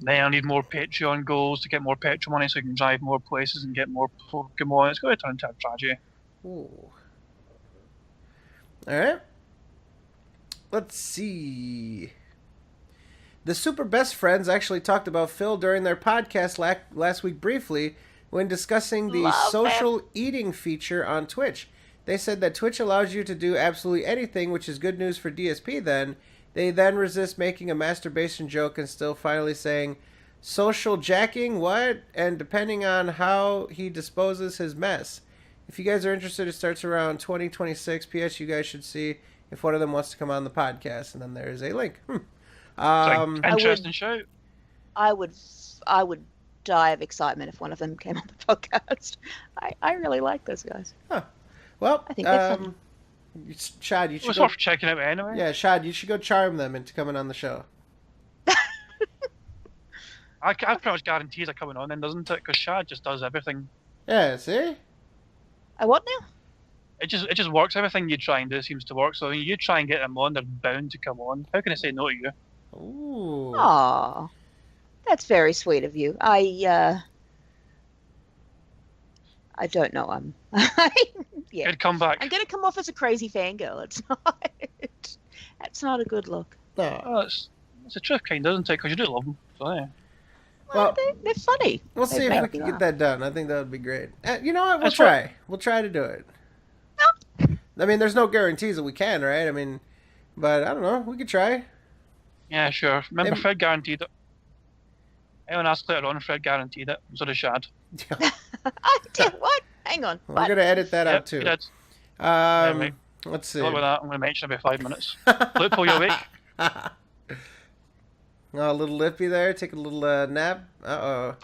Then I'll need more Patreon goals to get more petrol money so he can drive more places and get more Pokemon. It's going to turn into a tragedy. Ooh. Alright. Let's see. The Super Best Friends actually talked about Phil during their podcast last week briefly when discussing the Love social eating feature on Twitch. They said that Twitch allows you to do absolutely anything, which is good news for DSP then. They then resist making a masturbation joke and still finally saying, social jacking, what? And depending on how he disposes his mess. If you guys are interested, it starts around 2026. P.S. You guys should see if one of them wants to come on the podcast, and then there is a link. Interesting show. I would die of excitement if one of them came on the podcast. I really like those guys. Well, I think they're fun. Shad, you It should was go. worth checking out anyway. Yeah, Shad, you should go charm them into coming on the show. I pretty much guarantee they're coming on then, doesn't it? Because Shad just does everything. Yeah, see? What now? It just works. Everything you try and do seems to work. So when you try and get them on, they're bound to come on. How can I say no to you? Ooh. Aw, that's very sweet of you. I don't know. Yeah. Good comeback. I'm gonna come off as a crazy fangirl. It's not. That's not a good look. No. Oh, it's the truth, kind of, isn't it? Because you do love them. So yeah. Well, they're funny. We'll They see if make we me can laugh. get that done. I think that would be great. You know what? We'll That's try. We'll try to do it. I mean, there's no guarantees that we can, right? I mean, but I don't know. We could try. Yeah, sure. Remember, Maybe- Fred guaranteed it. Anyone asked later on, Fred guaranteed it. So did Shad. I did what? Hang on. We're What? gonna edit that Yep, out too. he did. Let's see. Good luck with that. I'm going to mention it every 5 minutes. Lupo, you awake? Oh, a little lippy there. Take a little nap. Uh-oh.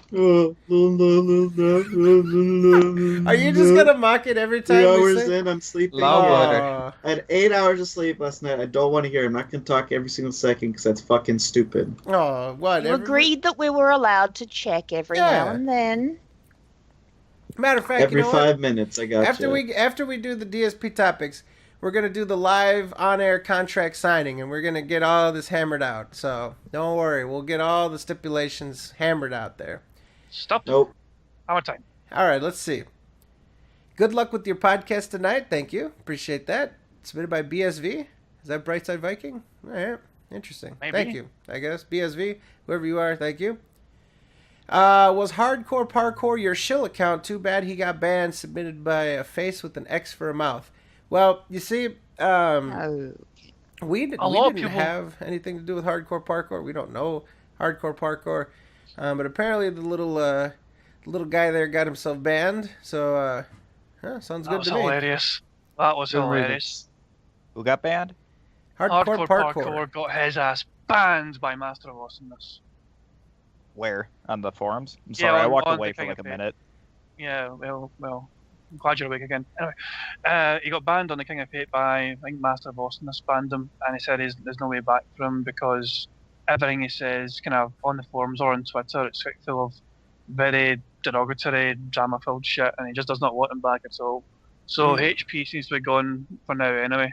Are you just gonna mock it every time 3 we hours sing? in, I'm sleeping. Loud water. Aw. I had 8 hours of sleep last night. I don't want to hear it. I'm not going to talk every single second because that's fucking stupid. Oh, what? You agreed that we were allowed to check every Yeah. now and then. Matter of fact, Every you know 5 what? minutes, I got After we do the DSP topics, we're gonna do the live on-air contract signing, and we're gonna get all this hammered out. So don't worry, we'll get all the stipulations hammered out there. Stop. Nope. Our time. All right, let's see. Good luck with your podcast tonight. Thank you. Appreciate that. Submitted by BSV. Is that Brightside Viking? All right. Interesting. Maybe. Thank you. I guess. BSV, whoever you are, thank you. Was Hardcore Parkour your shill account? Too bad he got banned. Submitted by a face with an X for a mouth. Well, you see, we didn't have anything to do with Hardcore Parkour. We don't know Hardcore Parkour. But apparently the little guy there got himself banned. So, sounds good to me. Hilarious. That was hilarious. Who got banned? Hardcore Parkour. Got his ass banned by Master of Awesomeness. Where? On the forums? I'm Yeah, sorry, I on- walked on away the for like a King of minute. Yeah, well, I'm glad you're awake again. Anyway, he got banned on the King of Fate by, I think, Master of Awesomeness banned him, and he said there's no way back for him because everything he says, kind of on the forums or on Twitter, it's full of very derogatory, drama-filled shit, and he just does not want him back at all. So HP seems to be gone for now anyway,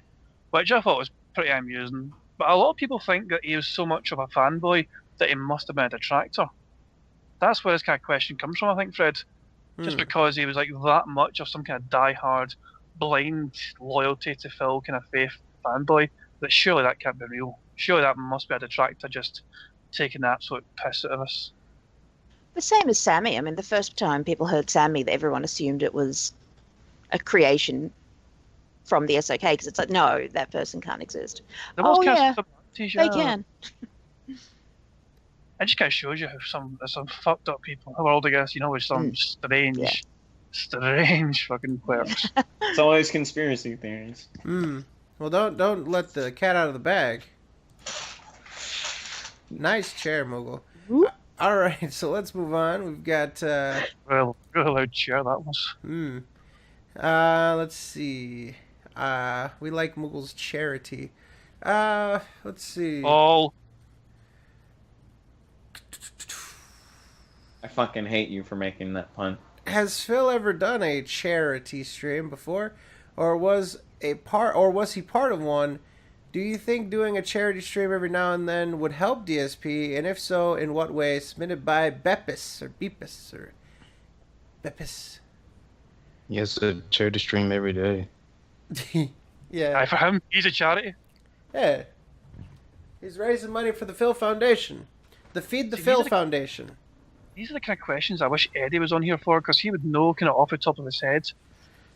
which I thought was pretty amusing. But a lot of people think that he was so much of a fanboy that he must have been a detractor. That's where this kind of question comes from, I think, Fred. Just because he was like that much of some kind of die-hard, blind loyalty to Phil kind of faith fanboy, that surely that can't be real. Surely that must be a detractor just taking the absolute piss out of us. The same as Sammy. I mean, the first time people heard Sammy, everyone assumed it was a creation from the SoK, because it's like, no, that person can't exist. There was Oh, kind yeah, of some they can. It just kind of shows you how some fucked up people in the world, I guess, with some strange fucking quirks. It's always conspiracy theories. Well, don't let the cat out of the bag. Nice chair, Moogle. All right, so let's move on. We've got Well, really loud chair that was. let's see. We like Moogle's charity. Let's see. Oh, I fucking hate you for making that pun. Has Phil ever done a charity stream before, or was he part of one? Do you think doing a charity stream every now and then would help DSP, and if so, in what way? Submitted by Beppis or Beppis. Yes, a charity stream every day. Yeah. for him, he's a charity. Yeah. He's raising money for the Phil Foundation. The Feed the See, Phil these are the- Foundation. These are the kind of questions I wish Eddie was on here for, because he would know kind of off the top of his head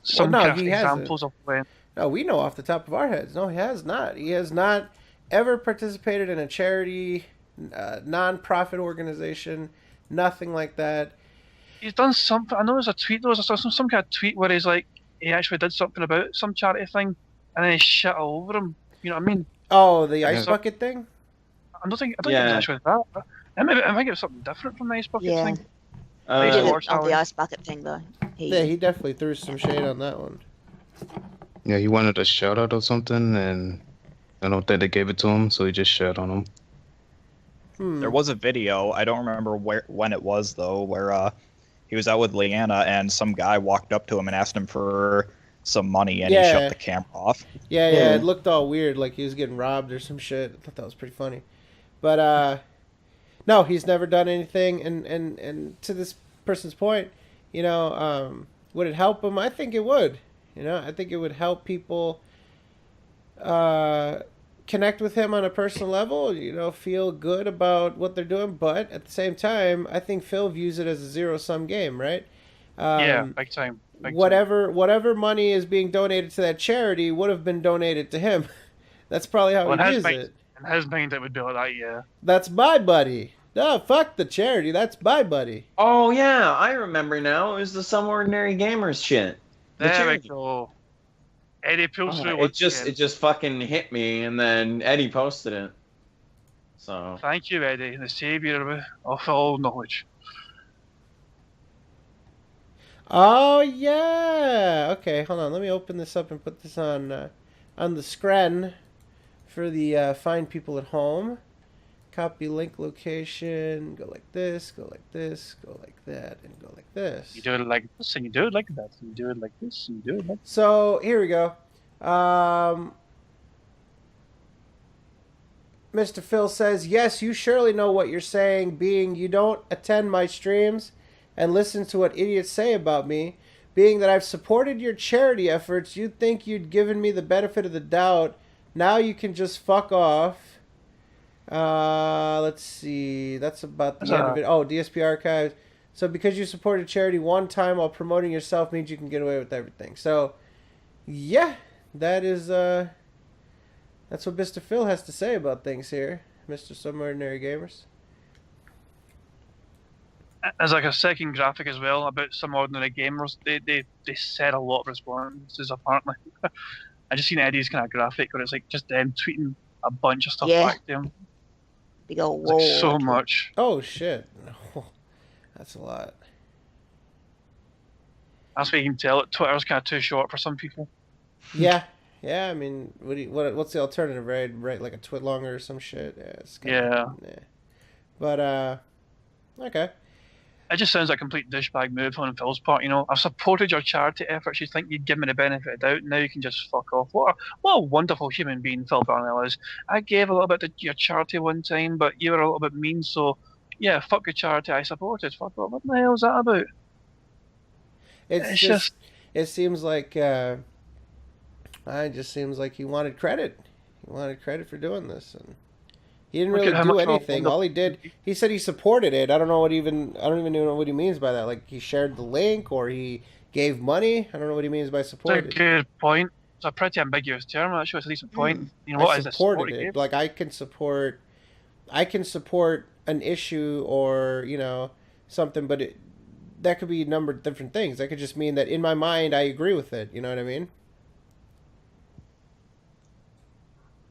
some no, kind of he hasn't. examples of when. No, we know off the top of our heads. No, he has not. He has not ever participated in a charity, non-profit organization, nothing like that. He's done something. I know there's a tweet. There was some kind of tweet where he's like, he actually did something about some charity thing, and then he shit all over him. You know what I mean? Oh, the ice bucket thing? I don't think it was actually that. I think it was something different from the ice bucket Yeah. thing. He Ice did horse it on the challenge. ice bucket thing, though. Yeah, he definitely threw some shade on that one. Yeah, he wanted a shout out or something, and I don't think they gave it to him, so he just shat on him. There was a video, I don't remember when it was though, where he was out with Leanna and some guy walked up to him and asked him for some money and he shut the camera off. Yeah, it looked all weird, like he was getting robbed or some shit. I thought that was pretty funny. But no, he's never done anything, and to this person's point, would it help him? I think it would. I think it would help people connect with him on a personal level, feel good about what they're doing. But at the same time, I think Phil views it as a zero-sum game, right? Yeah, big time. Whatever money is being donated to that charity would have been donated to him. That's probably how he views it. In his mind, it would be like that, yeah. That's my buddy. No, fuck the charity. That's my buddy. Oh, yeah, I remember now. It was the Some Ordinary Gamers shit. There we go. Eddie pulls through. It just fucking hit me, and then Eddie posted it. So thank you, Eddie, the savior of all knowledge. Oh yeah. Okay, hold on. Let me open this up and put this on the screen for the fine people at home. Copy link location. Go like this. Go like this. Go like that, and go like this. You do it like this, and you do it like that. And you do it like this, and you do it like. So here we go. Mr. Phil says, yes, you surely know what you're saying, being you don't attend my streams and listen to what idiots say about me. Being that I've supported your charity efforts, you'd think you'd given me the benefit of the doubt. Now you can just fuck off. Let's see. That's about the end of it. Oh, DSP Archives. So because you supported charity one time while promoting yourself means you can get away with everything. So, yeah, that is... That's what Mr. Phil has to say about things here, Mr. Some Ordinary Gamers. As like a second graphic as well about Some Ordinary Gamers, they said a lot of responses apparently. I just seen Eddie's kind of graphic where it's like just them tweeting a bunch of stuff back to him. Big old like so much. Oh shit, that's a lot. That's what you can tell. Twitter's kind of too short for some people. Yeah. Yeah, I mean, what's the alternative, right? Right, like a twit longer or some shit? Yeah. It's kinda, yeah. But, okay. It just sounds like a complete douchebag move on Phil's part, you know. I've supported your charity efforts. You think you'd give me the benefit of the doubt. Now you can just fuck off. What a wonderful human being Phil Barnell is. I gave a little bit to your charity one time, but you were a little bit mean, so yeah, fuck your charity. I supported. Fuck off. What the hell is that about? It's just... It seems like... It just seems like he wanted credit. He wanted credit for doing this, and he didn't really do anything. All he did, he said he supported it. I don't even know what he means by that. Like he shared the link or he gave money. I don't know what he means by supported. That's a good point. It's a pretty ambiguous term. Actually, it's a decent point. You know, what is supported it? Like I can support an issue or something, but that could be a number of different things. That could just mean that in my mind I agree with it. You know what I mean?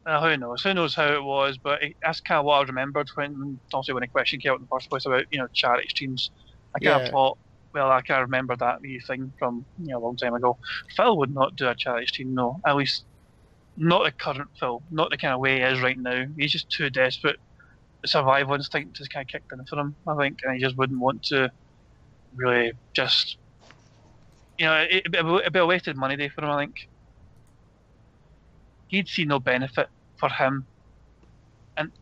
Who knows? Who knows how it was? But that's kind of what I remembered when the question came out in the first place about charity streams. I kind of thought, well, I kind of remember that wee thing from a long time ago. Phil would not do a charity stream, no. At least not the current Phil, not the kind of way he is right now. He's just too desperate. The survival instinct has kind of kicked in for him, I think, and he just wouldn't want to really just. It'd be a wasted money day for him, I think. He'd see no benefit for him,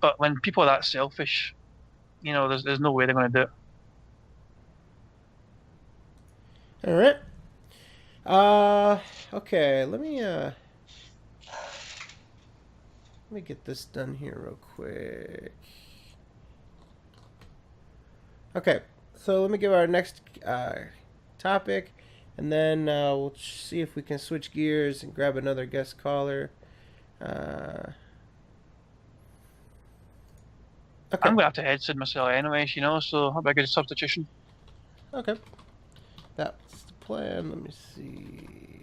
but when people are that selfish, there's no way they're going to do it. All right. Okay. Let me get this done here real quick. Okay. So let me give our next topic, and then we'll see if we can switch gears and grab another guest caller. Okay. I'm gonna have to head myself anyways, so that'll be a good substitution. Okay. That's the plan. Let me see.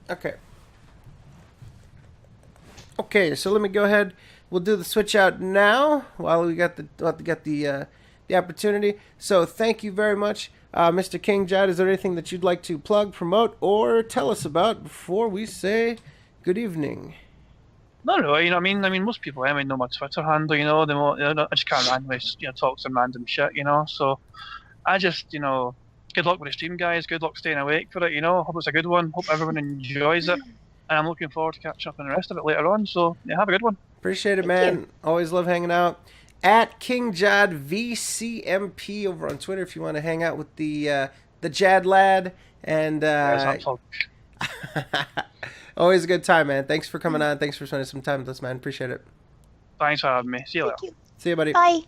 Okay. Okay, so let me go ahead. We'll do the switch out now while we got the opportunity. So thank you very much, Mr. King Jad. Is there anything that you'd like to plug, promote, or tell us about before we say good evening? No, I mean, most people know my Twitter handle. I just can't randomly, talk some random shit. So I just, good luck with the stream, guys. Good luck staying awake for it. Hope it's a good one. Hope everyone enjoys it, and I'm looking forward to catching up on the rest of it later on. So yeah, have a good one. Appreciate it, man. Always love hanging out. At King Jad VCMP over on Twitter if you want to hang out with the Jad lad and. Always a good time, man. Thanks for coming on. Thanks for spending some time with us, man. Appreciate it. Thanks for having me. See you later. See you, buddy. Bye.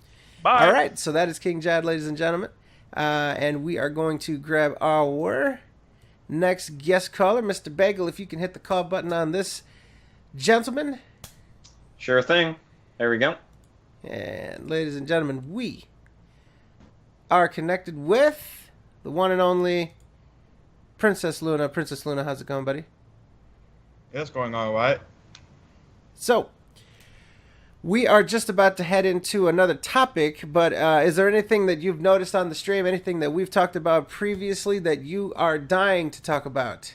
Bye. All right, so that is King Jad, ladies and gentlemen. And we are going to grab our next guest caller, Mr. Bagel. If you can hit the call button on this gentleman. Sure thing. There we go. And ladies and gentlemen, we are connected with the one and only Princess Luna. Princess Luna, how's it going, buddy? It's going all right. So, we are just about to head into another topic, but is there anything that you've noticed on the stream, anything that we've talked about previously that you are dying to talk about?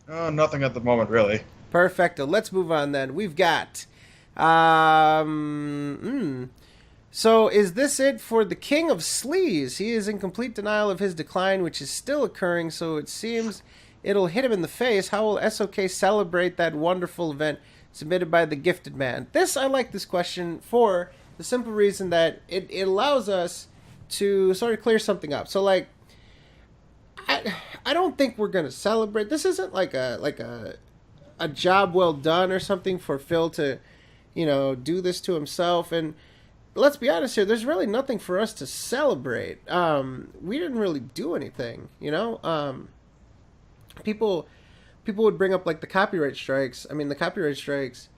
Nothing at the moment, really. Perfecto. Let's move on then. We've got... So, is this it for the King of Sleaze? He is in complete denial of his decline, which is still occurring, so it seems it'll hit him in the face. How will SoK celebrate that wonderful event submitted by the gifted man? I like this question for the simple reason that it allows us to sort of clear something up. So, like, I don't think we're gonna celebrate. This isn't like a job well done or something for Phil to, do this to himself. And let's be honest here, there's really nothing for us to celebrate. We didn't really do anything, People would bring up like the copyright strikes. I mean, the copyright strikes,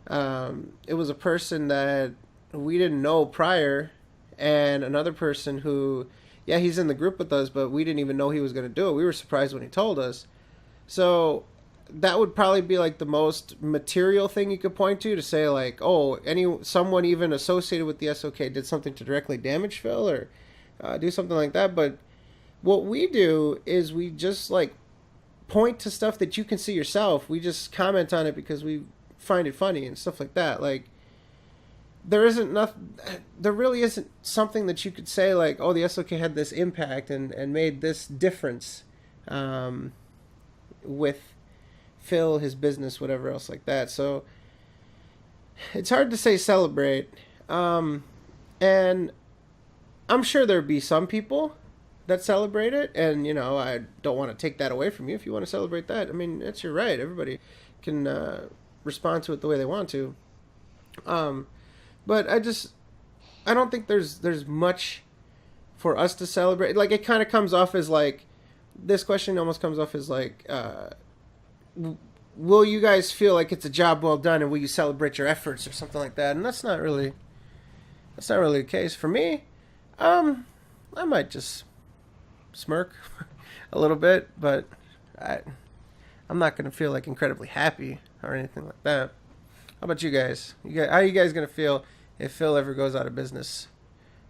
it was a person that we didn't know prior, and another person who, yeah, he's in the group with us, but we didn't even know he was going to do it. We were surprised when he told us. So that would probably be like the most material thing you could point to say like, oh, someone even associated with the SoK did something to directly damage Phil or do something like that. But what we do is we just like point to stuff that you can see yourself. We just comment on it because we find it funny and stuff like that. Like, there really isn't something that you could say like, oh, the SoK had this impact and made this difference with Phil, his business, whatever else like that. So it's hard to say celebrate. And I'm sure there'd be some people that celebrate it, and I don't want to take that away from you. If you want to celebrate that, I mean, that's your right. Everybody can respond to it the way they want to. But I don't think there's much for us to celebrate. Like, it kind of comes off as like, this question almost comes off as like, will you guys feel like it's a job well done, and will you celebrate your efforts or something like that? And that's not really the case for me. I might just smirk a little bit, but I'm not gonna feel like incredibly happy or anything like that. How about you guys? How are you guys gonna feel if Phil ever goes out of business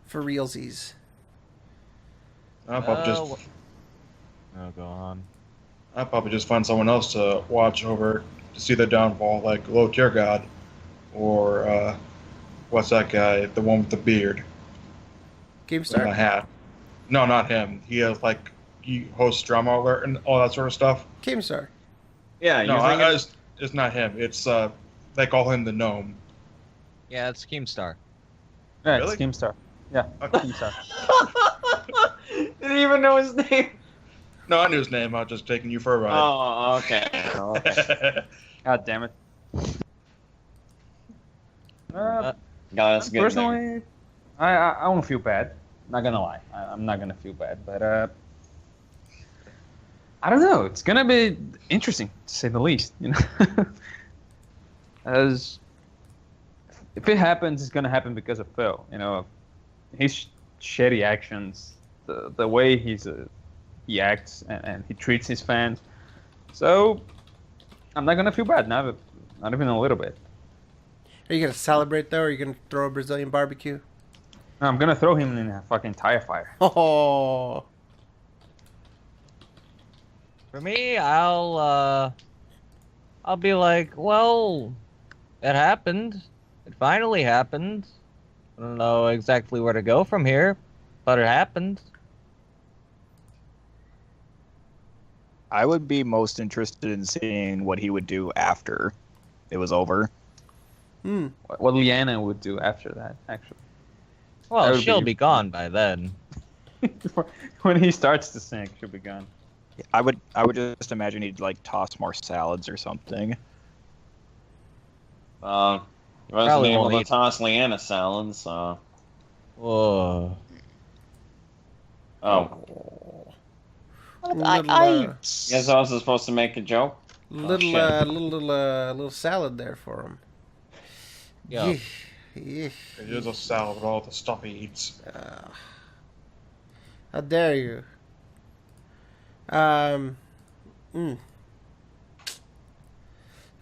for realsies? I'll probably just. Oh, go on. I'll probably just find someone else to watch over to see their downfall, like Low Tier God, or what's that guy? The one with the beard. Keemstar? And a hat. No, not him. He hosts Drama Alert and all that sort of stuff. Keemstar. Yeah, no, it's not him. It's they call him the Gnome. Yeah, it's Keemstar. Yeah, Really? it's Keemstar. Yeah, Keemstar. Didn't even know his name. No, I knew his name. I was just taking you for a ride. Oh, okay. God damn it. That's good. Personally, I don't feel bad. Not gonna lie, I'm not gonna feel bad, but I don't know. It's gonna be interesting to say the least, As if it happens, it's gonna happen because of Phil. His shitty actions, the way he acts and he treats his fans. So I'm not gonna feel bad, not even a little bit. Are you gonna celebrate though, or are you gonna throw a Brazilian barbecue? I'm gonna throw him in a fucking tire fire. Oh. For me, I'll be like, well, it happened. It finally happened. I don't know exactly where to go from here, but it happened. I would be most interested in seeing what he would do after it was over. What Leanna would do after that, actually. Well, she'll be gone by then. When he starts to sink, she'll be gone. I would just imagine he'd like toss more salads or something. Wasn't Probably able won't to eat. toss Leanna salad, so. Whoa. Oh. I Guess I was supposed to make a joke? Little salad there for him. Yeah. Yeah. It is a salad with all the stuff he eats. How dare you? All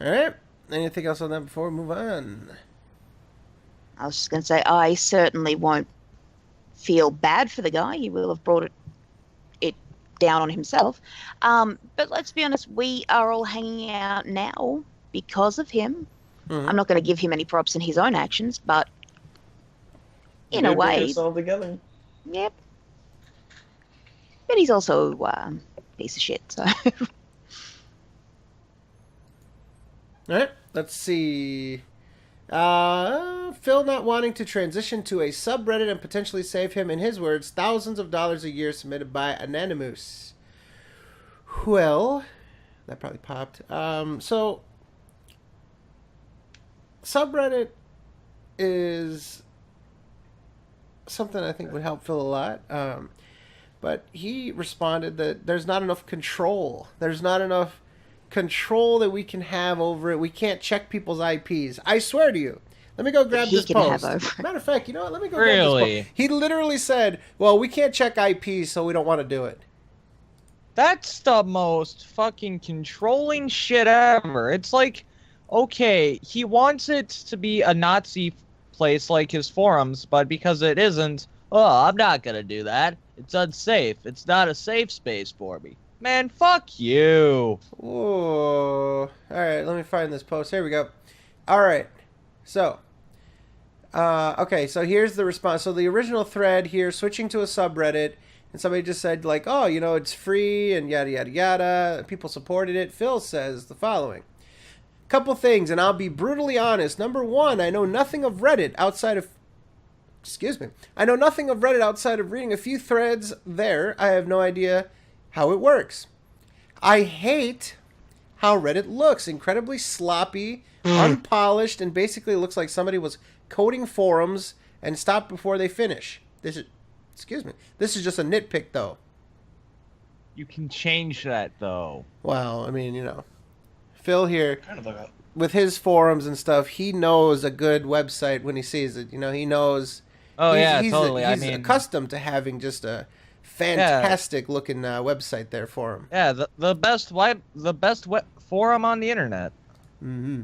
right. Anything else on that before we move on? I was just going to say, I certainly won't feel bad for the guy. He will have brought it down on himself. But let's be honest, we are all hanging out now because of him. Mm-hmm. I'm not going to give him any props in his own actions, but in a way, It's all together. yep. But he's also a piece of shit, so All right, let's see. Phil not wanting to transition to a subreddit and potentially save him, in his words, thousands of dollars a year, submitted by Anonymous. Well, that probably popped. So, subreddit is something I think would help Phil a lot. But he responded that there's not enough control. There's not enough control that we can have over it. We can't check people's IPs. I swear to you. Let me go grab this post. Matter of fact, you know what? Let me go grab this post. He literally said, well, we can't check IPs, so we don't want to do it. That's the most fucking controlling shit ever. It's like, okay, he wants it to be a Nazi place like his forums, but because it isn't, oh, I'm not gonna do that. It's unsafe. It's not a safe space for me. Man, fuck you. Whoa. Alright, let me find this post. Here we go. Alright. So. Okay, so here's the response. So the original thread here, switching to a subreddit, and somebody just said, like, oh, you know, it's free, and yada, yada, yada. People supported it. Phil says the following. Couple things, and I'll be brutally honest. Number one, I know nothing of Reddit outside of... I know nothing of Reddit outside of reading a few threads there. I have no idea how it works. I hate how Reddit looks. Incredibly sloppy, unpolished, and basically looks like somebody was coding forums and stopped before they finish. This is just a nitpick, though. You can change that, though. Well, I mean, you know. Phil here, Kind of like a, with his forums and stuff, he knows a good website when he sees it. You know, he knows... Oh, yeah, totally. He's accustomed to having just a fantastic looking website there for him. Yeah, the best forum on the internet. Mm-hmm.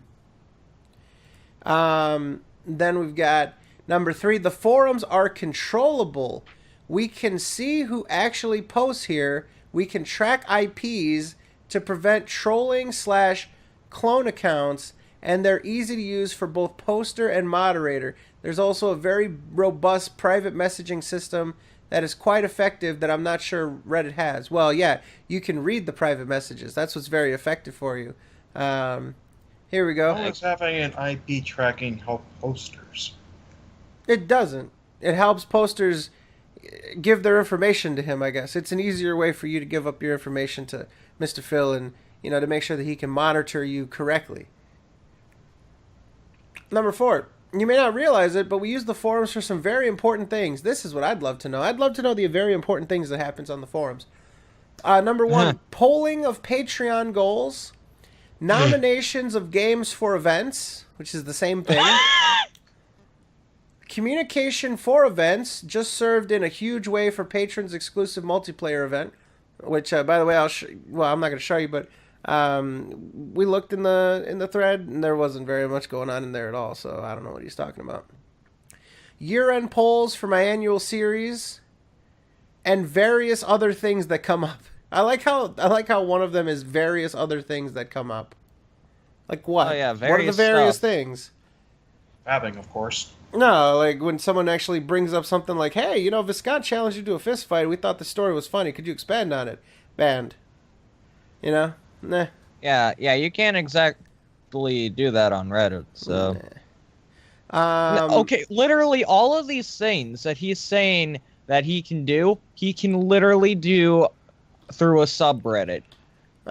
Then we've got number 3. The forums are controllable. We can see who actually posts here. We can track IPs to prevent trolling / clone accounts, and they're easy to use for both poster and moderator. There's also a very robust private messaging system that is quite effective that I'm not sure Reddit has. Well, yeah, you can read the private messages. That's what's very effective for you. Here we go. how does having an IP tracking help posters? It doesn't. It helps posters give their information to him, I guess. It's an easier way for you to give up your information to Mr. Phil and, you know, to make sure that he can monitor you correctly. Number 4. You may not realize it, but we use the forums for some very important things. This is what I'd love to know. I'd love to know the very important things that happens on the forums. Number 1, polling of Patreon goals, nominations of games for events, which is the same thing, communication for events, just served in a huge way for patrons' exclusive multiplayer event, which, by the way, I'm not going to show you, but we looked in the thread, and there wasn't very much going on in there at all, so I don't know what he's talking about. Year-end polls for my annual series, and various other things that come up. I like how one of them is various other things that come up. Like what? Oh, yeah, what are the various things? Fabbing, of course. No, like when someone actually brings up something like, hey, you know, Viscount challenged you to a fist fight. We thought the story was funny. Could you expand on it? Banned. You know? Nah. Yeah, you can't exactly do that on Reddit, so... Okay, literally all of these things that he's saying that he can literally do through a subreddit.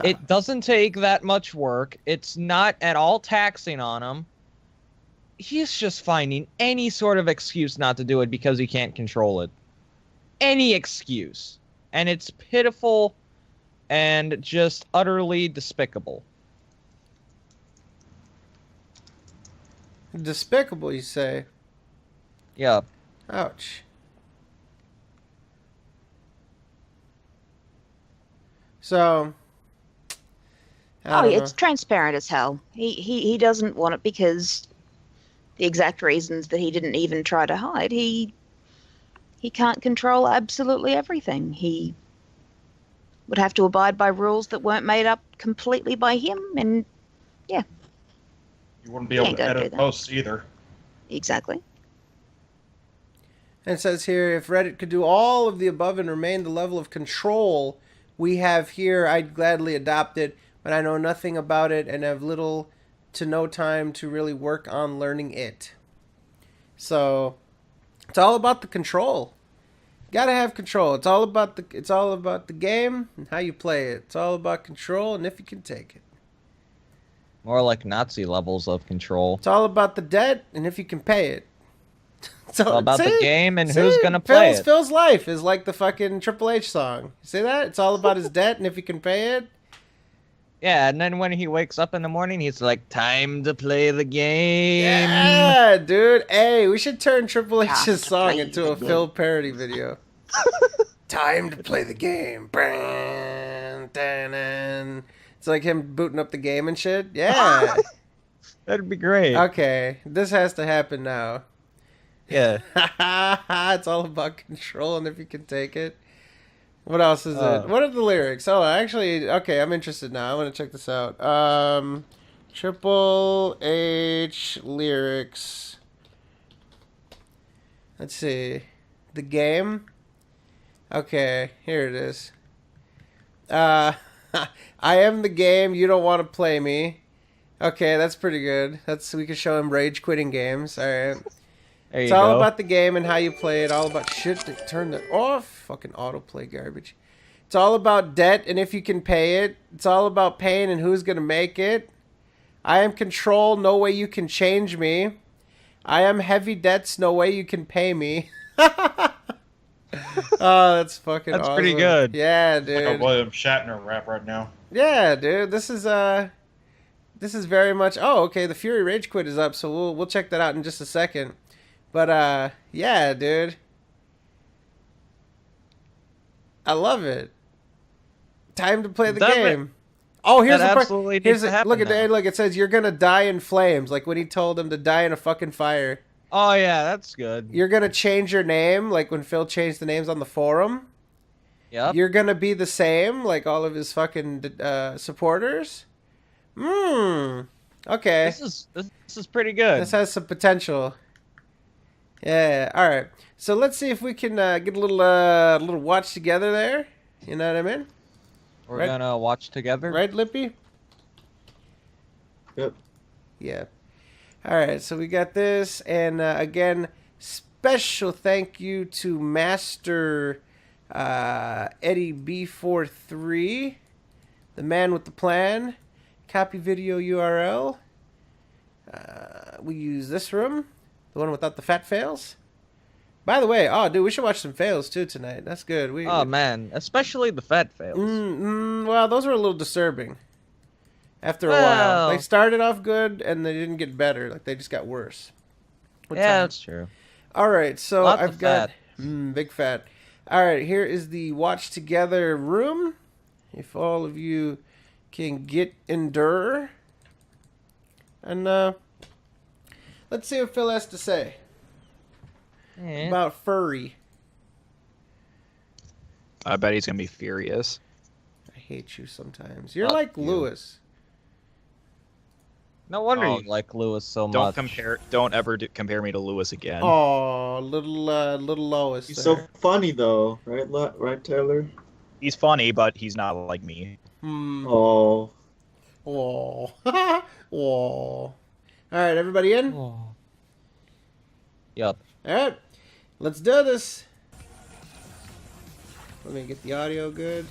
It doesn't take that much work. It's not at all taxing on him. He's just finding any sort of excuse not to do it because he can't control it. Any excuse. And it's pitiful and just utterly despicable. Despicable, you say? Yeah. Ouch. So... it's transparent as hell. He doesn't want it because the exact reasons that he didn't even try to hide. He can't control absolutely everything. He would have to abide by rules that weren't made up completely by him, and yeah. You wouldn't be able to edit posts either. Exactly. And it says here, if Reddit could do all of the above and remain the level of control we have here, I'd gladly adopt it. But I know nothing about it and have little to no time to really work on learning it. So it's all about the control. Gotta have control. It's all about the game and how you play it. It's all about control and if you can take it. More like Nazi levels of control. It's all about the debt and if you can pay it. It's all about the game and who's gonna play it. Phil's life is like the fucking Triple H song. You see that? It's all about his debt and if he can pay it. Yeah, and then when he wakes up in the morning, he's like, time to play the game. Yeah, dude. Hey, we should turn Triple H's song into a Phil parody video. Time to play the game. It's like him booting up the game and shit. Yeah. That'd be great. Okay, this has to happen now. Yeah. It's all about control and if you can take it. What else is it? What are the lyrics? Oh, actually, okay, I'm interested now. I want to check this out. Triple H lyrics. Let's see. The game. Okay, here it is. I am the game. You don't want to play me. Okay, that's pretty good. We can show him rage quitting games. All right. It's all about the game and how you play it. All about shit. Turn that off. Fucking autoplay garbage. It's all about debt and if you can pay it. It's all about pain and who's going to make it. I am control. No way you can change me. I am heavy debts. No way you can pay me. Oh, that's fucking awesome. Pretty good. Yeah, dude. Like a William Shatner rap right now. Yeah, dude. This is very much... Oh, okay. The Fury Rage Quit is up, so we'll check that out in just a second. But, yeah, dude. I love it. Time to play the game. Oh, here's the part. Look at that. Look, it says you're going to die in flames. Like when he told him to die in a fucking fire. Oh, yeah, that's good. You're going to change your name, like when Phil changed the names on the forum. Yep. You're going to be the same, like all of his fucking supporters. Okay. This is pretty good. This has some potential. Yeah. All right. So let's see if we can get a little watch together there. You know what I mean? We're gonna watch together, right, Lippy? Yep. Yeah. All right. So we got this, and again, special thank you to Master Eddie B43, the man with the plan. Copy video URL. We use this room. The one without the fat fails. By the way, dude, we should watch some fails too tonight. That's good. Man, especially the fat fails. Well, those were a little disturbing. After a while, they started off good and they didn't get better. Like they just got worse. That's true. All right, so I've got big fat. All right, here is the watch together room. If all of you can endure, and let's see what Phil has to say about furry. I bet he's gonna be furious. I hate you sometimes. You're like Lewis. No wonder you like Lewis so much. Don't ever compare me to Lewis again. Oh, little Lois. He's so funny though, right, Taylor? He's funny, but he's not like me. Oh. Oh. Oh. All right, everybody in? Oh. Yup. All right, let's do this. Let me get the audio good.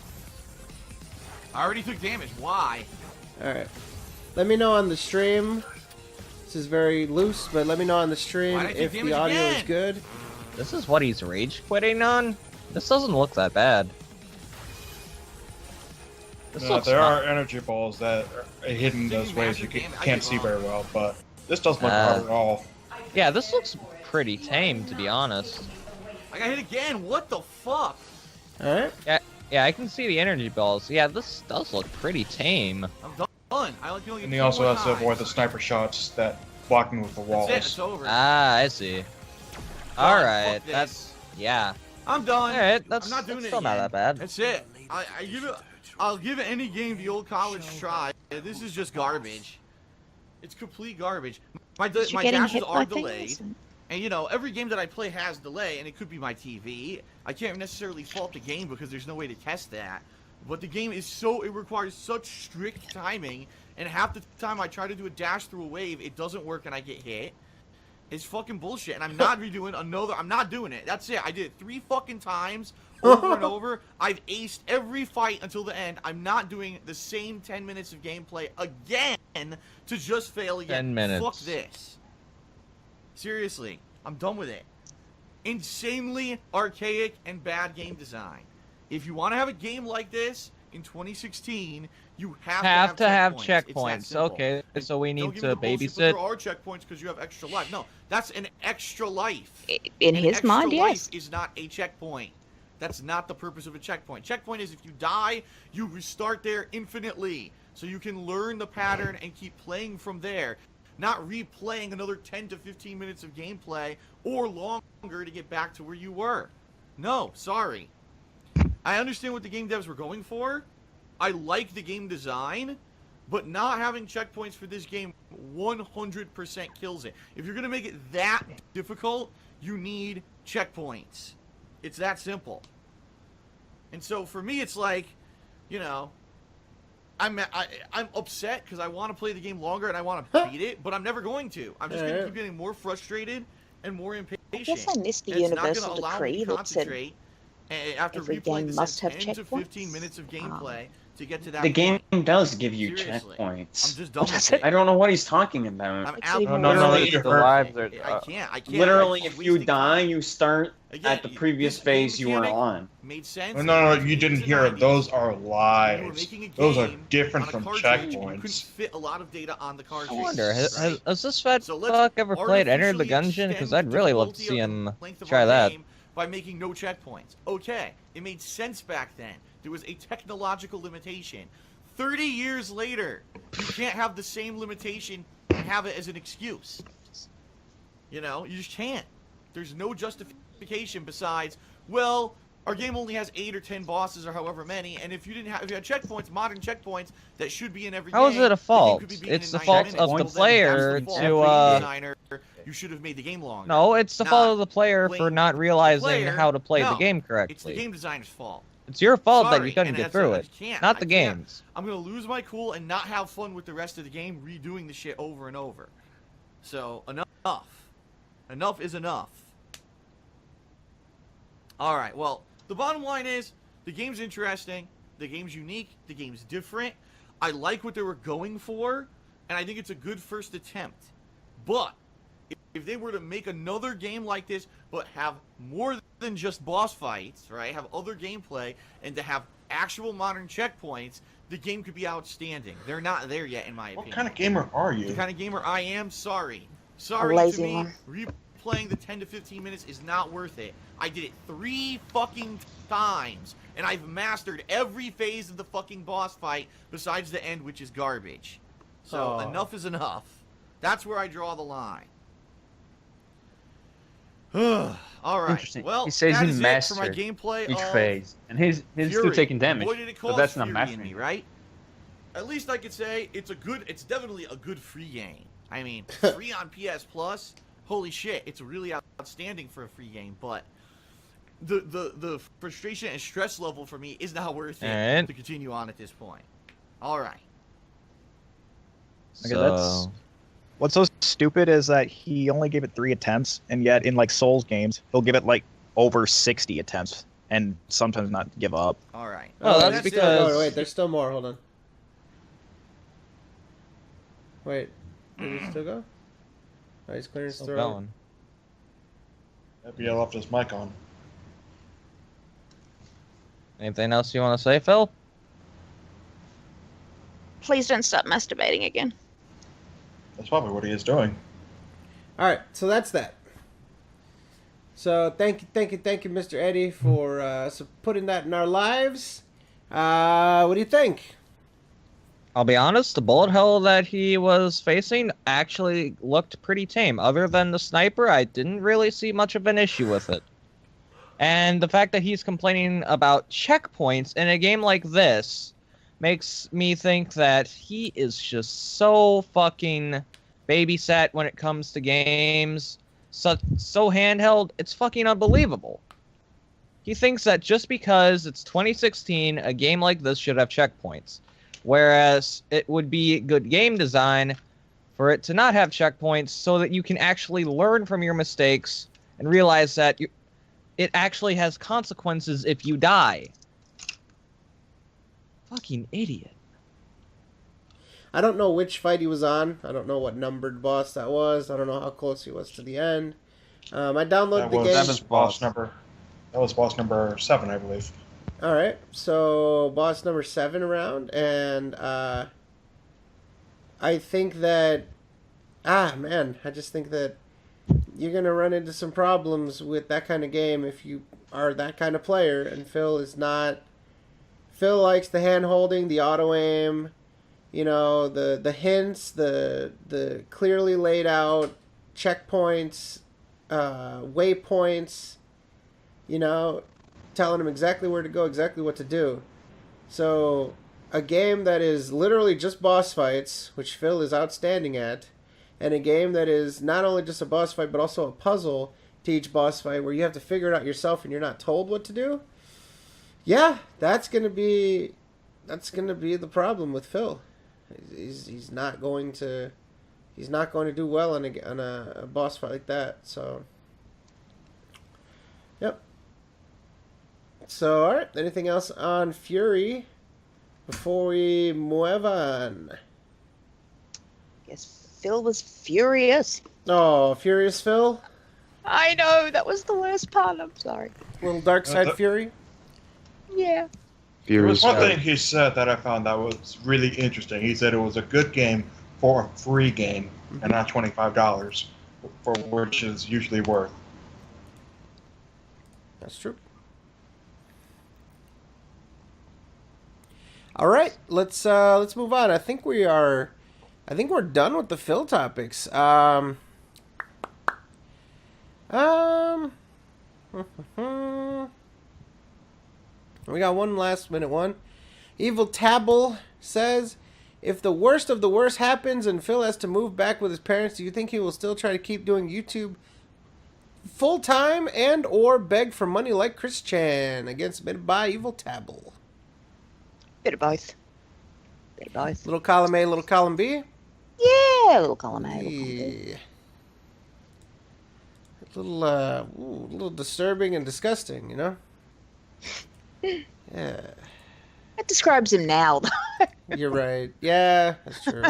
I already took damage. Why? All right. Let me know on the stream. This is very loose, but let me know on the stream if the audio is good. This is what he's rage quitting on? This doesn't look that bad. There are energy balls that are hidden those ways you can't see very well, but this doesn't look hard at all. Yeah, this looks pretty tame, to be honest. I got hit again. What the fuck? All right. Yeah, I can see the energy balls. Yeah, this does look pretty tame. I'm done. I like and he also has to avoid the sniper shots that block him with the walls. That's it. It's over. I see. All right, that's I'm done. All right, that's I'm not doing still not that bad. That's it. I'll give it any game the old college try. This is just garbage. It's complete garbage. My dashes are delayed. And, every game that I play has delay, and it could be my TV. I can't necessarily fault the game because there's no way to test that. But the game is it requires such strict timing, and half the time I try to do a dash through a wave, it doesn't work and I get hit. It's fucking bullshit, and I'm not redoing another. I'm not doing it. That's it. I did it 3 fucking times, over and over. I've aced every fight until the end. I'm not doing the same 10 minutes of gameplay again to just fail again. 10 minutes. Fuck this. Seriously, I'm done with it. Insanely archaic and bad game design. If you want to have a game like this in 2016, you have to have It's that checkpoints. simple. Okay, so we Don't need give to me the bullshit, but babysit. There are checkpoints because you have extra life. No, that's an extra life. In An his extra mind, life yes. is not a checkpoint. That's not the purpose of a checkpoint. Checkpoint is if you die, you restart there infinitely. So you can learn the pattern and keep playing from there. Not replaying another 10 to 15 minutes of gameplay or longer to get back to where you were. No, sorry. I understand what the game devs were going for. I like the game design, but not having checkpoints for this game 100% kills it. If you're going to make it that difficult, you need checkpoints. It's that simple. And so for me, it's like, you know, I'm upset because I want to play the game longer and I want to beat it, but I'm never going to. I'm just going to keep getting more frustrated and more impatient. I guess I missed the And it's not universal gonna allow me decree to that said concentrate after every replaying game this must have 10 to 15 checkpoints. minutes of gameplay to get to that The game point. does give you Seriously. checkpoints. I'm just done with it. I don't know what he's talking about. I'm Actually, absolutely no, done it's with the it. lives are- I can't. Literally, I'm if you wasting die, time. you start Again, at the previous this phase game you were mechanic on. Made sense. No, you didn't hear it. Those are You were lives. making a Those are game different on a from cartridge, You couldn't checkpoints. fit a lot of data on the I cartridge. wonder, right? has this fat So let's fuck ever played Enter the artificially Gungeon? Because extend I'd the really love to difficulty see of the him length of try our that. game by making no checkpoints. Okay, it made sense back then. There was a technological limitation. 30 years later, you can't have the same limitation and have it as an excuse. You know, you just can't. There's no justification besides, well, our game only has 8 or 10 bosses or however many, and if you had checkpoints, modern checkpoints that should be in every How game, is it a the game fault? could be beaten It's in the 90 fault minutes. of the Well, then that's player the fault to, of the game designer. You should have made the game longer. No, it's the fault of the player for blame not the realizing player. how to play the No, game It's the correctly. game designer's fault. It's your fault that Sorry, you couldn't and get that's through I it, just can't. not the I can't. games. I'm gonna lose my cool and not have fun with the rest of the game, redoing the shit over and over. So enough is enough. All right. Well, the bottom line is the game's interesting, the game's unique, the game's different. I like what they were going for, and I think it's a good first attempt. But if they were to make another game like this, but have more than just boss fights, right? Have other gameplay, and to have actual modern checkpoints, the game could be outstanding. They're not there yet, in my opinion. What kind of gamer are you? The kind of gamer I am, sorry. A Sorry to lazy me, one. replaying the 10 to 15 minutes is not worth it. I did it 3 fucking times, and I've mastered every phase of the fucking boss fight besides the end, which is garbage. So enough is enough. That's where I draw the line. All right. Interesting. Well, He says that he is it for my mastered gameplay each of phase, and he's still Fury. taking damage. What did it So cost that's not Fury in mastering. me, right? At least I could say it's definitely a good free game. I mean, free on PS Plus. Holy shit, it's really outstanding for a free game. But the frustration and stress level for me is not worth it And- to continue on at this point. All right. Okay, that's what's so stupid is that he only gave it 3 attempts, and yet in like Souls games, he'll give it like over 60 attempts, and sometimes not give up. All right. Oh, that's it. because- Oh, wait, there's still more. Hold on. Wait, did he still go? Oh, he's clearing his Still throat. going. Maybe I left his mic on. Anything else you want to say, Phil? Please don't start masturbating again. That's probably what he is doing. All right, so that's that. So thank you, Mr. Eddie, for putting that in our lives. What do you think? I'll be honest, the bullet hell that he was facing actually looked pretty tame. Other than the sniper, I didn't really see much of an issue with it. And the fact that he's complaining about checkpoints in a game like this makes me think that he is just so fucking babysat when it comes to games. So handheld, it's fucking unbelievable. He thinks that just because it's 2016, a game like this should have checkpoints. Whereas it would be good game design for it to not have checkpoints so that you can actually learn from your mistakes and realize that it actually has consequences if you die. Fucking idiot. I don't know which fight he was on. I don't know what numbered boss that was. I don't know how close he was to the end. I downloaded the game. That was boss number 7, I believe. All right, so boss number 7 around, and I think that, I just think that you're gonna run into some problems with that kind of game if you are that kind of player. And Phil is not. Phil likes the hand holding, the auto aim, you know, the hints, the clearly laid out checkpoints, waypoints, you know, telling him exactly where to go, exactly what to do. So a game that is literally just boss fights, which Phil is outstanding at, and a game that is not only just a boss fight but also a puzzle to each boss fight where you have to figure it out yourself and you're not told what to do. Yeah, that's gonna be the problem with Phil. He's not going to do well on a boss fight like that. So, yep. So, all right. Anything else on Fury before we move on? Yes, Phil was furious. Oh, Furious Phil. I know, that was the worst part. I'm sorry. Little dark side Fury. Yeah. There was one thing he said that I found that was really interesting. He said it was a good game for a free game and not $25, for which is usually worth. That's true. All right, let's move on. I think we're done with the Phil topics. We got one last minute one. Evil Tabble says, if the worst of the worst happens and Phil has to move back with his parents, do you think he will still try to keep doing YouTube full time and or beg for money like Chris Chan? Again, submitted by Evil Tabble. Bit of both. Little column A, little column B? Yeah, little column A, little column B. A little disturbing and disgusting, you know? Yeah. That describes him now, though. You're right. Yeah, that's true.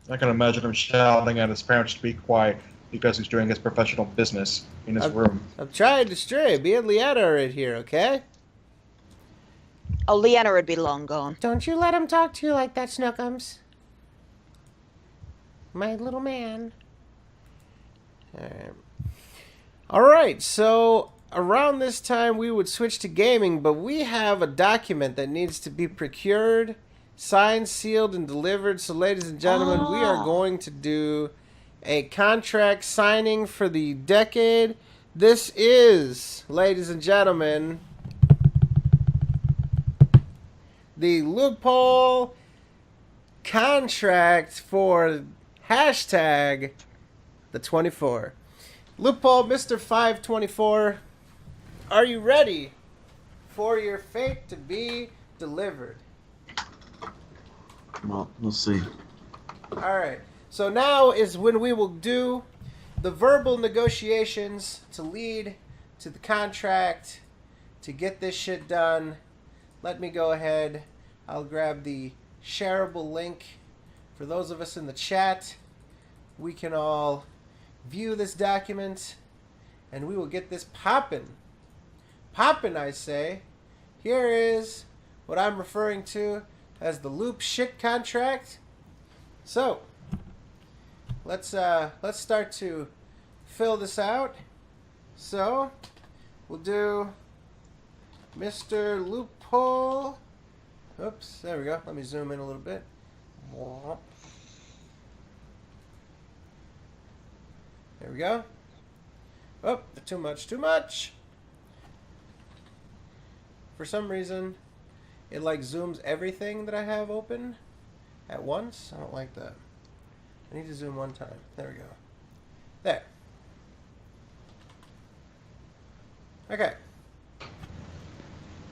I can imagine him shouting at his parents to be quiet because he's doing his professional business in his room. I'm trying to stray. Me and Leanna are right here, okay? Oh, Leanna would be long gone. Don't you let him talk to you like that, Snookums. My little man. Alright, so around this time we would switch to gaming, but we have a document that needs to be procured, signed, sealed, and delivered. So ladies and gentlemen, we are going to do a contract signing for the decade. This is, ladies and gentlemen, the loophole contract for hashtag the 24. Loophole Mr. 524, are you ready for your fate to be delivered? Well, we'll see. Alright, so now is when we will do the verbal negotiations to lead to the contract to get this shit done. Let me go ahead. I'll grab the shareable link. For those of us in the chat, we can all view this document, and we will get this poppin'. Poppin', I say. Here is what I'm referring to as the loop shit contract. So, let's start to fill this out. So, we'll do Mr. Loophole. Oops, there we go. Let me zoom in a little bit. There we go. Oh, too much. For some reason, it like zooms everything that I have open at once. I don't like that. I need to zoom one time. There we go. There. Okay.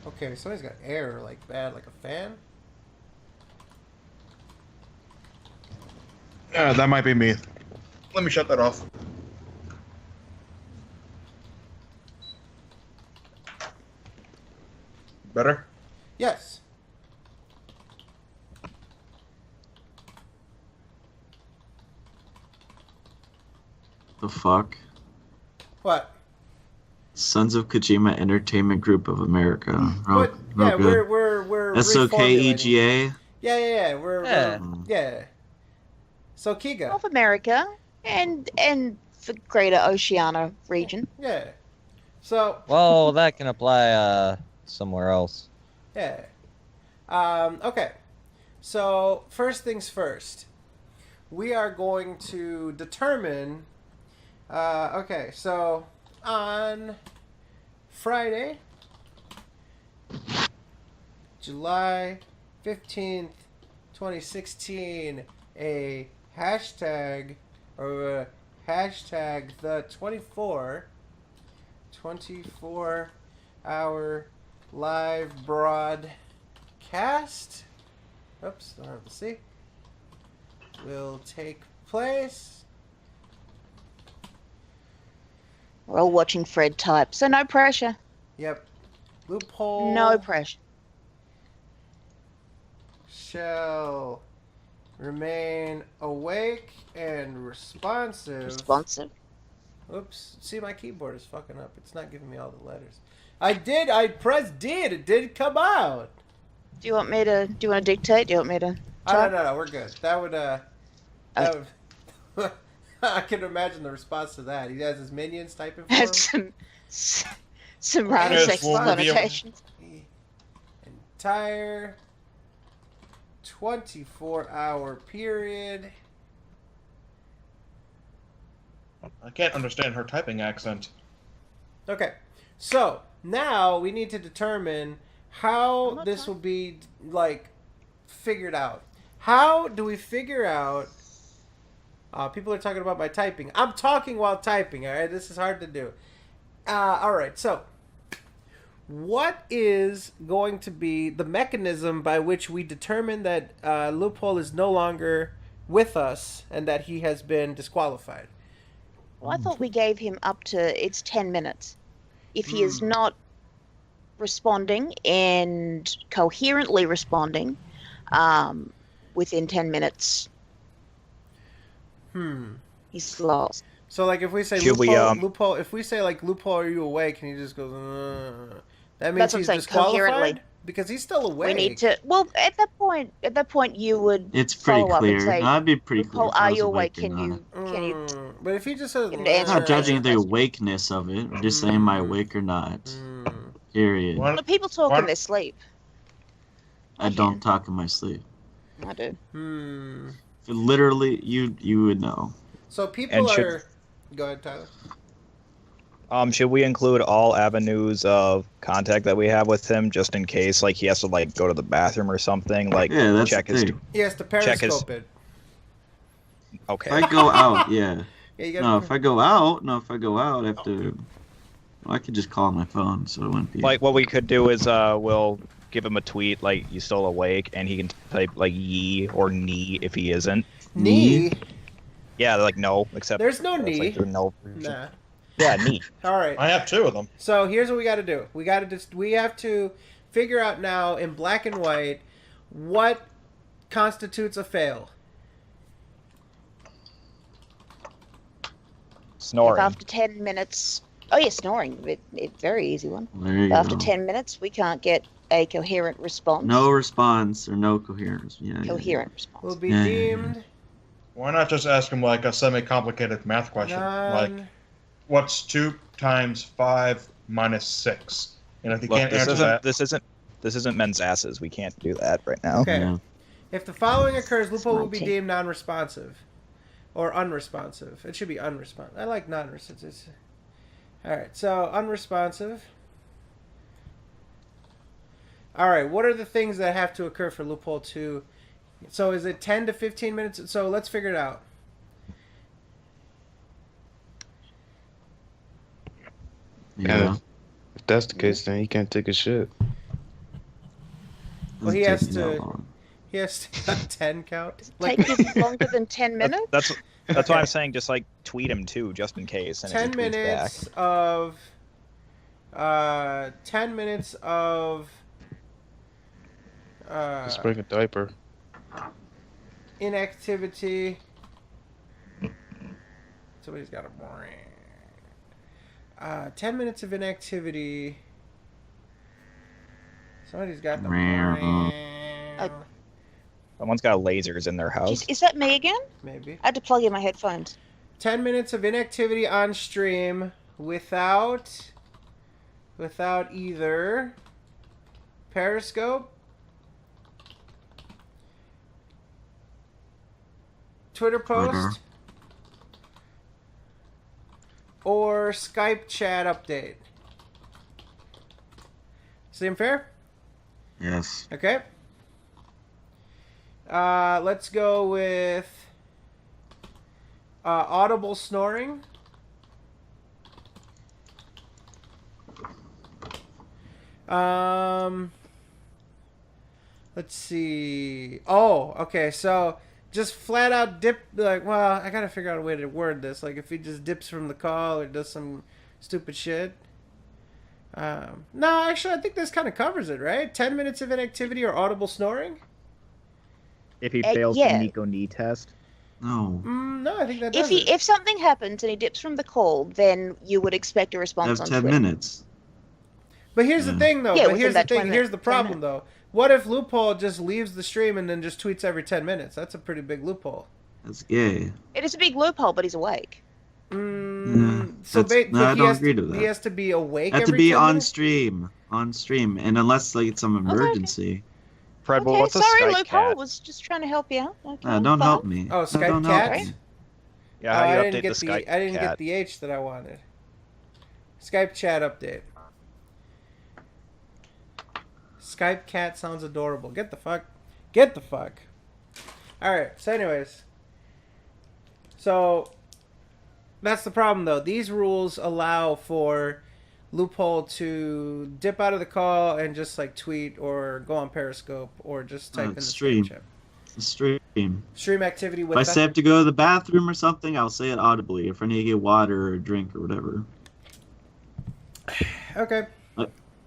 Okay, somebody's got air like bad, like a fan. Yeah, that might be me. Let me shut that off. Better? Yes. The fuck? What? Sons of Kojima Entertainment Group of America. But yeah, good. we're SoKEGA. reformulating. Yeah. Yeah. Yeah. So Kiga. North America and the greater Oceania region. Yeah. So Well, that can apply somewhere else. yeah. Okay. So first things first. We are going to determine. Okay. So on Friday, July 15th, 2016, a hashtag or hashtag the 24-hour live broadcast. Oops, don't have to see. Will take place. We're all watching Fred type, so no pressure. Yep. Loophole. No pressure. Shall remain awake and responsive. Responsive. Oops. See, my keyboard is fucking up. It's not giving me all the letters. I pressed D and it didn't come out. Do you want to dictate? Do you want me to Oh, no, we're good. That would, I can imagine the response to that. He has his minions typing for him. some rather Yes, sexist we'll reveal- connotations. Entire 24-hour period. I can't understand her typing accent. Okay, so now we need to determine how this will be, like, figured out. How do we figure out... people are talking about my typing. I'm talking while typing, alright? This is hard to do. Alright, so... what is going to be the mechanism by which we determine that Loophole is no longer with us and that he has been disqualified? Well, I thought we gave him up to it's 10 minutes. If he is not responding and coherently responding within 10 minutes, he's lost. So, like, if we say Should Loophole, if we say, like, Loophole, are you awake? And he just goes, that means That's what I'm he's saying, disqualified? coherently. Because he's still awake. We need to. Well, at that point, you would. It's pretty follow up clear. and say, No, it'd be pretty clear. Loophole, if I are was you awake? or Can not. you? But if he just says, Get an I'm answer. not judging the awakeness of it. I'm just saying, am I awake or not? Period. What? Well, people talk in their sleep. I don't talk in my sleep. I do. Literally, you would know. So people And are. Go ahead, Tyler. Should we include all avenues of contact that we have with him, just in case, like, he has to, like, go to the bathroom or something? Like, Yeah, that's check the his. thing. He has to Check his- periscope it. Okay. If I go out, yeah. Yeah, you No, gotta, if I go out, I have to. Well, I could just call on my phone, so it wouldn't be. Like, what we could do is, we'll give him a tweet, like, you still awake, and he can type, like, ye or knee if he isn't. knee. Yeah, like, no, except. There's no that's, knee. like, the no. Nah. Yeah, knee. All right. I have two of them. So here's what we got to do. We have to figure out now in black and white what constitutes a fail. Snoring. If after 10 minutes. Oh, yeah, snoring. It's very easy one. There you If after go. 10 minutes, we can't get a coherent response. No response or no coherence. Yeah. Coherent response. Will be Yeah. deemed Why not just ask him like a semi-complicated math question? Like, what's 2 times 5 minus 6? And if he Look, can't answer that, this isn't men's asses. We can't do that right now. Okay. Yeah. If the following occurs, Loophole will be Smarty. deemed non-responsive. Or unresponsive. It should be unresponsive. I like non-responsive. Alright, so unresponsive. Alright, what are the things that have to occur for Loophole 2? So is it 10 to 15 minutes? So let's figure it out. Yeah. If that's the case, then he can't take a shit. Well, he Doesn't has take me that to. long. He has to 10 count. Take you longer than 10 minutes? That's why Okay. I'm saying just like tweet him too, just in case. And 10 if he tweets minutes back. of 10 minutes of Just bring a diaper. inactivity. Somebody's got a 10 minutes of inactivity. Somebody's got the Someone's got lasers in their house. Is that me again? maybe. I had to plug in my headphones. 10 minutes of inactivity on stream without either Periscope, Twitter post, or Skype chat update. Seem fair? Yes. Okay. Let's go with audible snoring. Let's see. Oh, okay. So just flat out dip. Like, well, I gotta figure out a way to word this. Like, if he just dips from the call or does some stupid shit. No, actually, I think this kind of covers it, right? 10 minutes of inactivity or audible snoring. If he fails yeah. the Nico knee test. No. No, I think that does If something happens and he dips from the call, then you would expect a I response have on 10 Twitter. minutes. But here's the thing, though. Yeah, but within here's the that thing. 20 Here's the 10 problem, though. What if Loophole just leaves the stream and then just tweets every 10 minutes? That's a pretty big loophole. That's gay. It is a big loophole, but he's awake. Yeah, So that's- no, I don't agree to that. he has to be awake. I have to every be 10 on minutes? stream. On stream. And unless like it's some emergency. Fred, well, Okay, what's a sorry, Skype loophole. cat? Was just trying to help you out. Okay, Don't fine. help me. Oh, No, Skype don't help cat? me. Yeah, how do I you didn't update get the the Skype I didn't cat? get the H that I wanted. Skype chat update. Skype cat sounds adorable. Get the fuck. Alright, so anyways. So that's the problem though. These rules allow for Loophole to dip out of the call and just like tweet or go on Periscope or just type in the stream. Skype chat. Stream. Stream activity with If I say I have to go to the bathroom or something, I'll say it audibly. If I need to get water or a drink or whatever. Okay.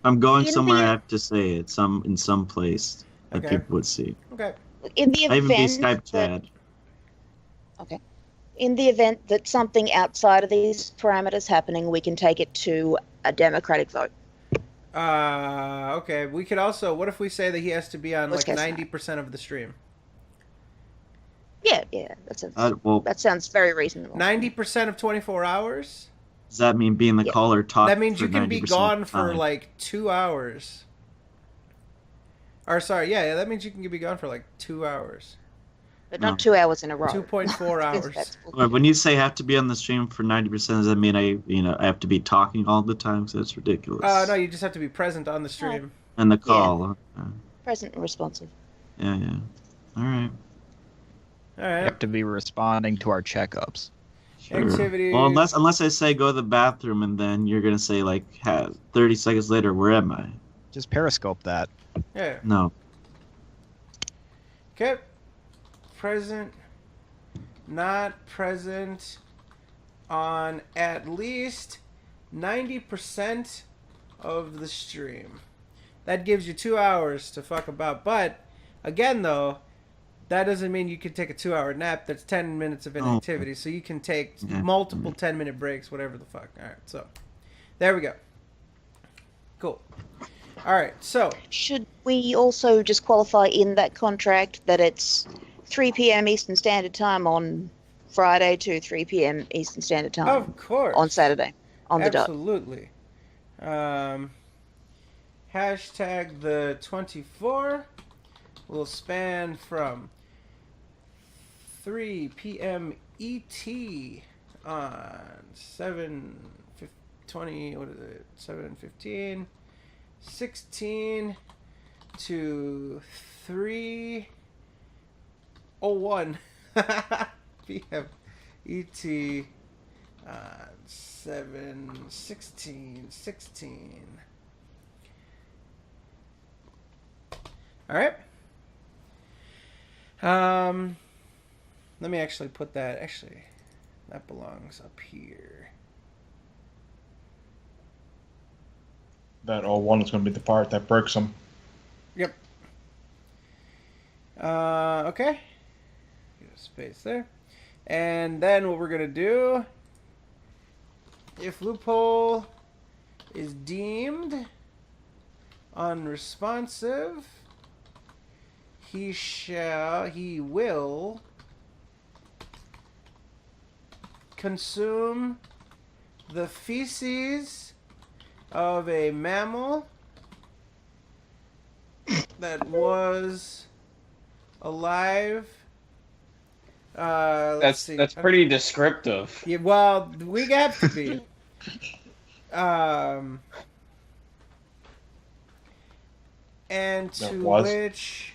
I'm going In somewhere, the- I have to say it in some place that Okay. people would see. Okay. In the I even be event Skype that, chat. okay, in the event that something outside of these parameters happening, we can take it to a democratic vote. Okay. We could also. What if we say that he has to be on Worst like case 90% of the stream? Yeah, that sounds very reasonable. 90% of 24 hours. Does that mean being the Yeah. caller talk? That means for you can be 90% gone of the for time? like 2 hours. Or sorry, yeah, that means you can be gone for like 2 hours. But not 2 hours in a row. 2.4 hours. Well, when you say have to be on the stream for 90%, does that mean I have to be talking all the time? Because that's ridiculous. No, you just have to be present on the stream. And the call. Present and responsive. Yeah. All right. All You right. have to be responding to our checkups. Sure. Activities. Well, unless I say go to the bathroom, and then you're gonna say like 30 seconds later, where am I? Just Periscope that. Yeah. No. Okay. Present. Not present on at least 90% of the stream. That gives you 2 hours to fuck about. But, again, though, that doesn't mean you can take a 2-hour nap. That's 10 minutes of inactivity. So you can take multiple 10-minute breaks, whatever the fuck. All right, so there we go. Cool. All right, so. Should we also just qualify in that contract that it's 3 p.m. Eastern Standard Time on Friday to 3 p.m. Eastern Standard Time? Of course. On Saturday, on the dot. Absolutely. Hashtag the 24 will span from 3 p.m. ET on 7:20. What is it? 7:15, 16 to 3:01 p.m. ET 7, 16, 16. All right. Let me actually put that. Actually, that belongs up here. That 01 is going to be the part that breaks them. Yep. Okay. Get a space there. And then what we're going to do, if loophole is deemed unresponsive, he will consume the feces of a mammal that was alive. That's pretty descriptive. Yeah, well, we have to be. And to which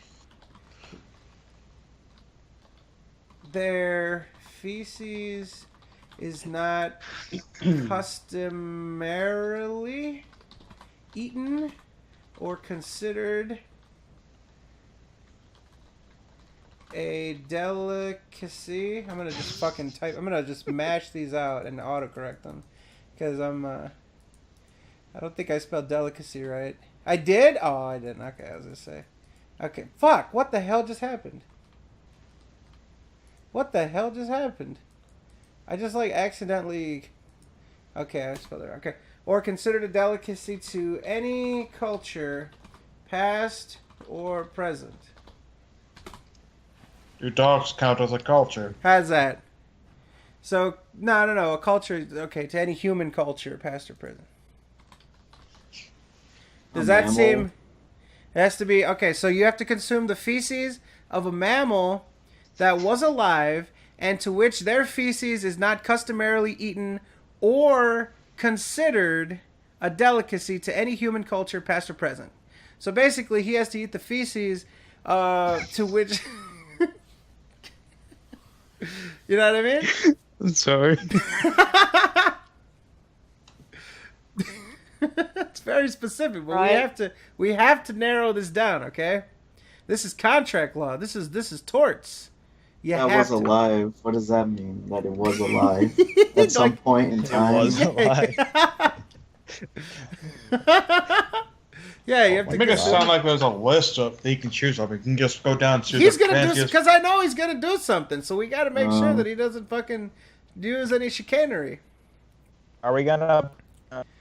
their feces is not customarily eaten or considered a delicacy. I'm gonna just fucking type. I'm gonna just mash these out and autocorrect them because I don't think I spelled delicacy right. I did? Oh, I didn't. Okay, I was gonna say. Okay, fuck. What the hell just happened? What the hell just happened? I just like accidentally. Okay, I spelled it right. Okay, or considered a delicacy to any culture, past or present. Do dogs count as a culture? How's that? So no. A culture, okay, to any human culture, past or present. Does that seem? It has to be okay. So you have to consume the feces of a mammal that was alive and to which their feces is not customarily eaten or considered a delicacy to any human culture, past or present. So basically, he has to eat the feces to which. You know what I mean? I'm sorry. It's very specific, but Right. we have to narrow this down, okay? This is contract law. This is torts. You That have was to. alive. What does that mean? That it was alive at some Like- point in time? was alive. Yeah, you have to Make it consider- sound like there's a list of they can choose of. You can just go down to He's the gonna do fanciest. because I know he's gonna do something, so we got to make sure Uh. that he doesn't fucking use any chicanery. Are we gonna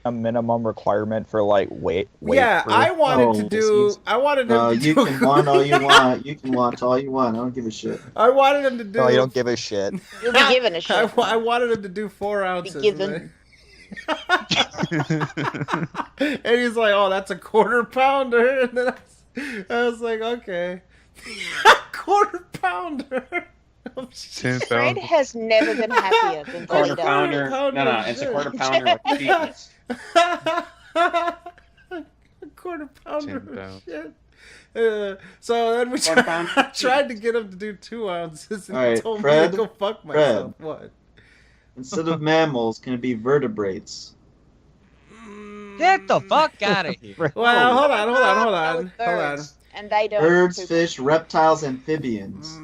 a minimum requirement for like weight? Yeah, proof? I wanted to Oh, do. I wanted him No, to you do. can want all you want. You can watch all you want. I don't give a shit. I wanted him to do. No, you don't give a shit. You'll be given a shit. I wanted him to do 4 ounces. given. And he's like, "Oh, that's a quarter pounder," and then I was like, "Okay, quarter pounder." Oh, shit. 'Fred has never been happier than Quarter Tony pounder. pounder, No, it's a shit. quarter pounder with fetus. A quarter pounder. 10 pounds. Shit. So then we Quarter pound tried to get him to do 2 ounces, and All right, he told Fred, me to go fuck myself. What? Instead of mammals, can it be vertebrates? Get the fuck out of here. Well, hold on. That was birds, and they don't. Birds, poop. fish, reptiles, amphibians.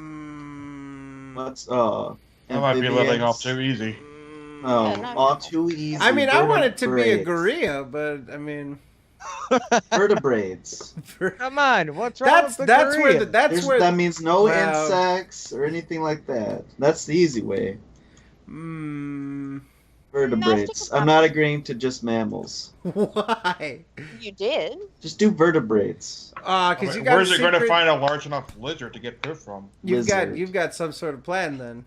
What's That might be letting off too easy. No, Yeah, no. all too easy. I mean, I want it to be a Vertebrates. gorilla, but I mean, Vertebrates. Come on, what's wrong with the gorilla? That means no Well- insects or anything like that. That's the easy way. Vertebrates. I'm not agreeing to just mammals. Why? You did. Just do vertebrates. Because you got Where's a it going to secret- find a large enough lizard to get poop from? You've got some sort of plan then.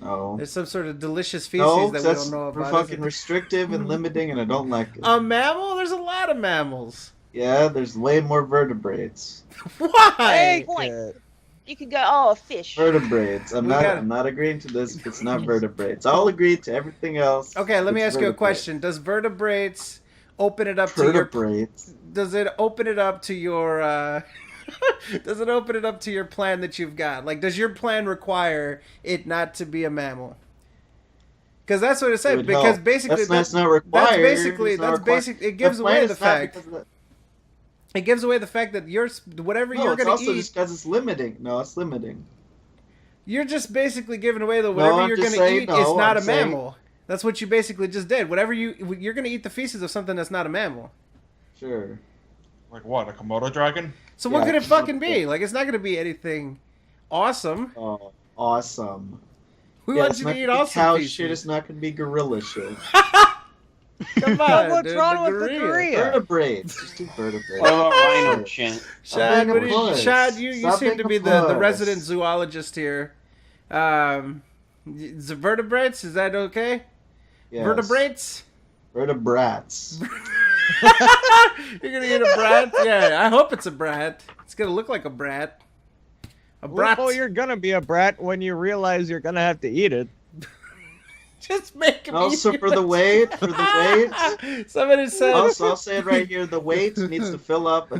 No. There's some sort of delicious species No, that we that's don't know we're about. fucking is it? restrictive and limiting, and I don't like it. A mammal? There's a lot of mammals. Yeah, there's way more vertebrates. Why? Hey, point. You could go, oh, a fish. Vertebrates. I'm We not. gotta- I'm not agreeing to this. If it's not vertebrates. I'll agree to everything else. Okay, let me It's ask you a vertebrates. question. Does vertebrates open it up to your? Vertebrates. Does it open it up to your? Does it open it up to your plan that you've got? Like, does your plan require it not to be a mammal? Because that's what it It said. would Because help. basically, That's not required. That's basically. It's not That's required. basic. It gives The away plan the is not fact. because of the- It gives away the fact that whatever No, you're it's gonna also eat, just because it's limiting. No, it's limiting. you're just basically giving away that No, whatever I'm you're just gonna saying eat no, is not I'm a saying- mammal. That's what you basically just did. Whatever you're gonna eat the feces of something that's not a mammal. Sure. Like what? A Komodo dragon? So what Yeah. could it fucking be? Like, it's not gonna be anything awesome. Oh, awesome. We Yeah, want it's you not to eat gonna be awesome cow feces. shit. It's not gonna be gorilla shit. Come on, What's dude, wrong the with the gorilla. gorilla? Vertebrates. Just do vertebrates. What about rhino shit? Shad, being a puss. Shad, you Stop seem being to a be the puss. resident zoologist here. The vertebrates, is that okay? Yes. Vertebrates? Vertebrats. You're gonna eat a brat? Yeah, I hope it's a brat. It's gonna look like a brat. A brat. Lupo, you're gonna be a brat when you realize you're gonna have to eat it. Just make him Also eat for the weight, Somebody said. Also, I'll say it right here. The weight needs to fill up a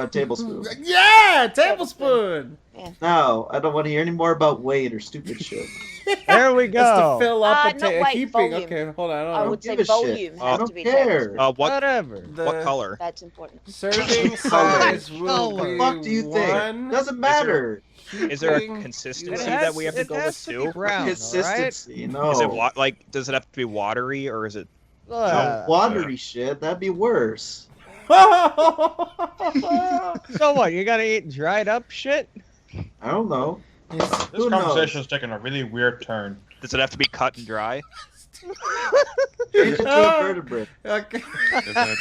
tablespoon. Yeah, tablespoon. No, I don't want to hear any more about weight or stupid shit. There we Just to go. fill up Not weight, heaping. volume. Okay, hold on. I would give say a shit. volume I has don't to be care. tablespoon. Whatever. What color? That's important. Serving size will Color. be What the fuck do you think? one Doesn't matter. Is there a heaping consistency US. that we have to it go has with to be too? brown, all right? Consistency, no. Is it like? Does it have to be watery or is it? No, watery shit, that'd be worse. So what? You gotta eat dried up shit? I don't know. This Who conversation knows? is taking a really weird turn. Does it have to be cut and dry? Change it to a vertebrate. Okay. Is it-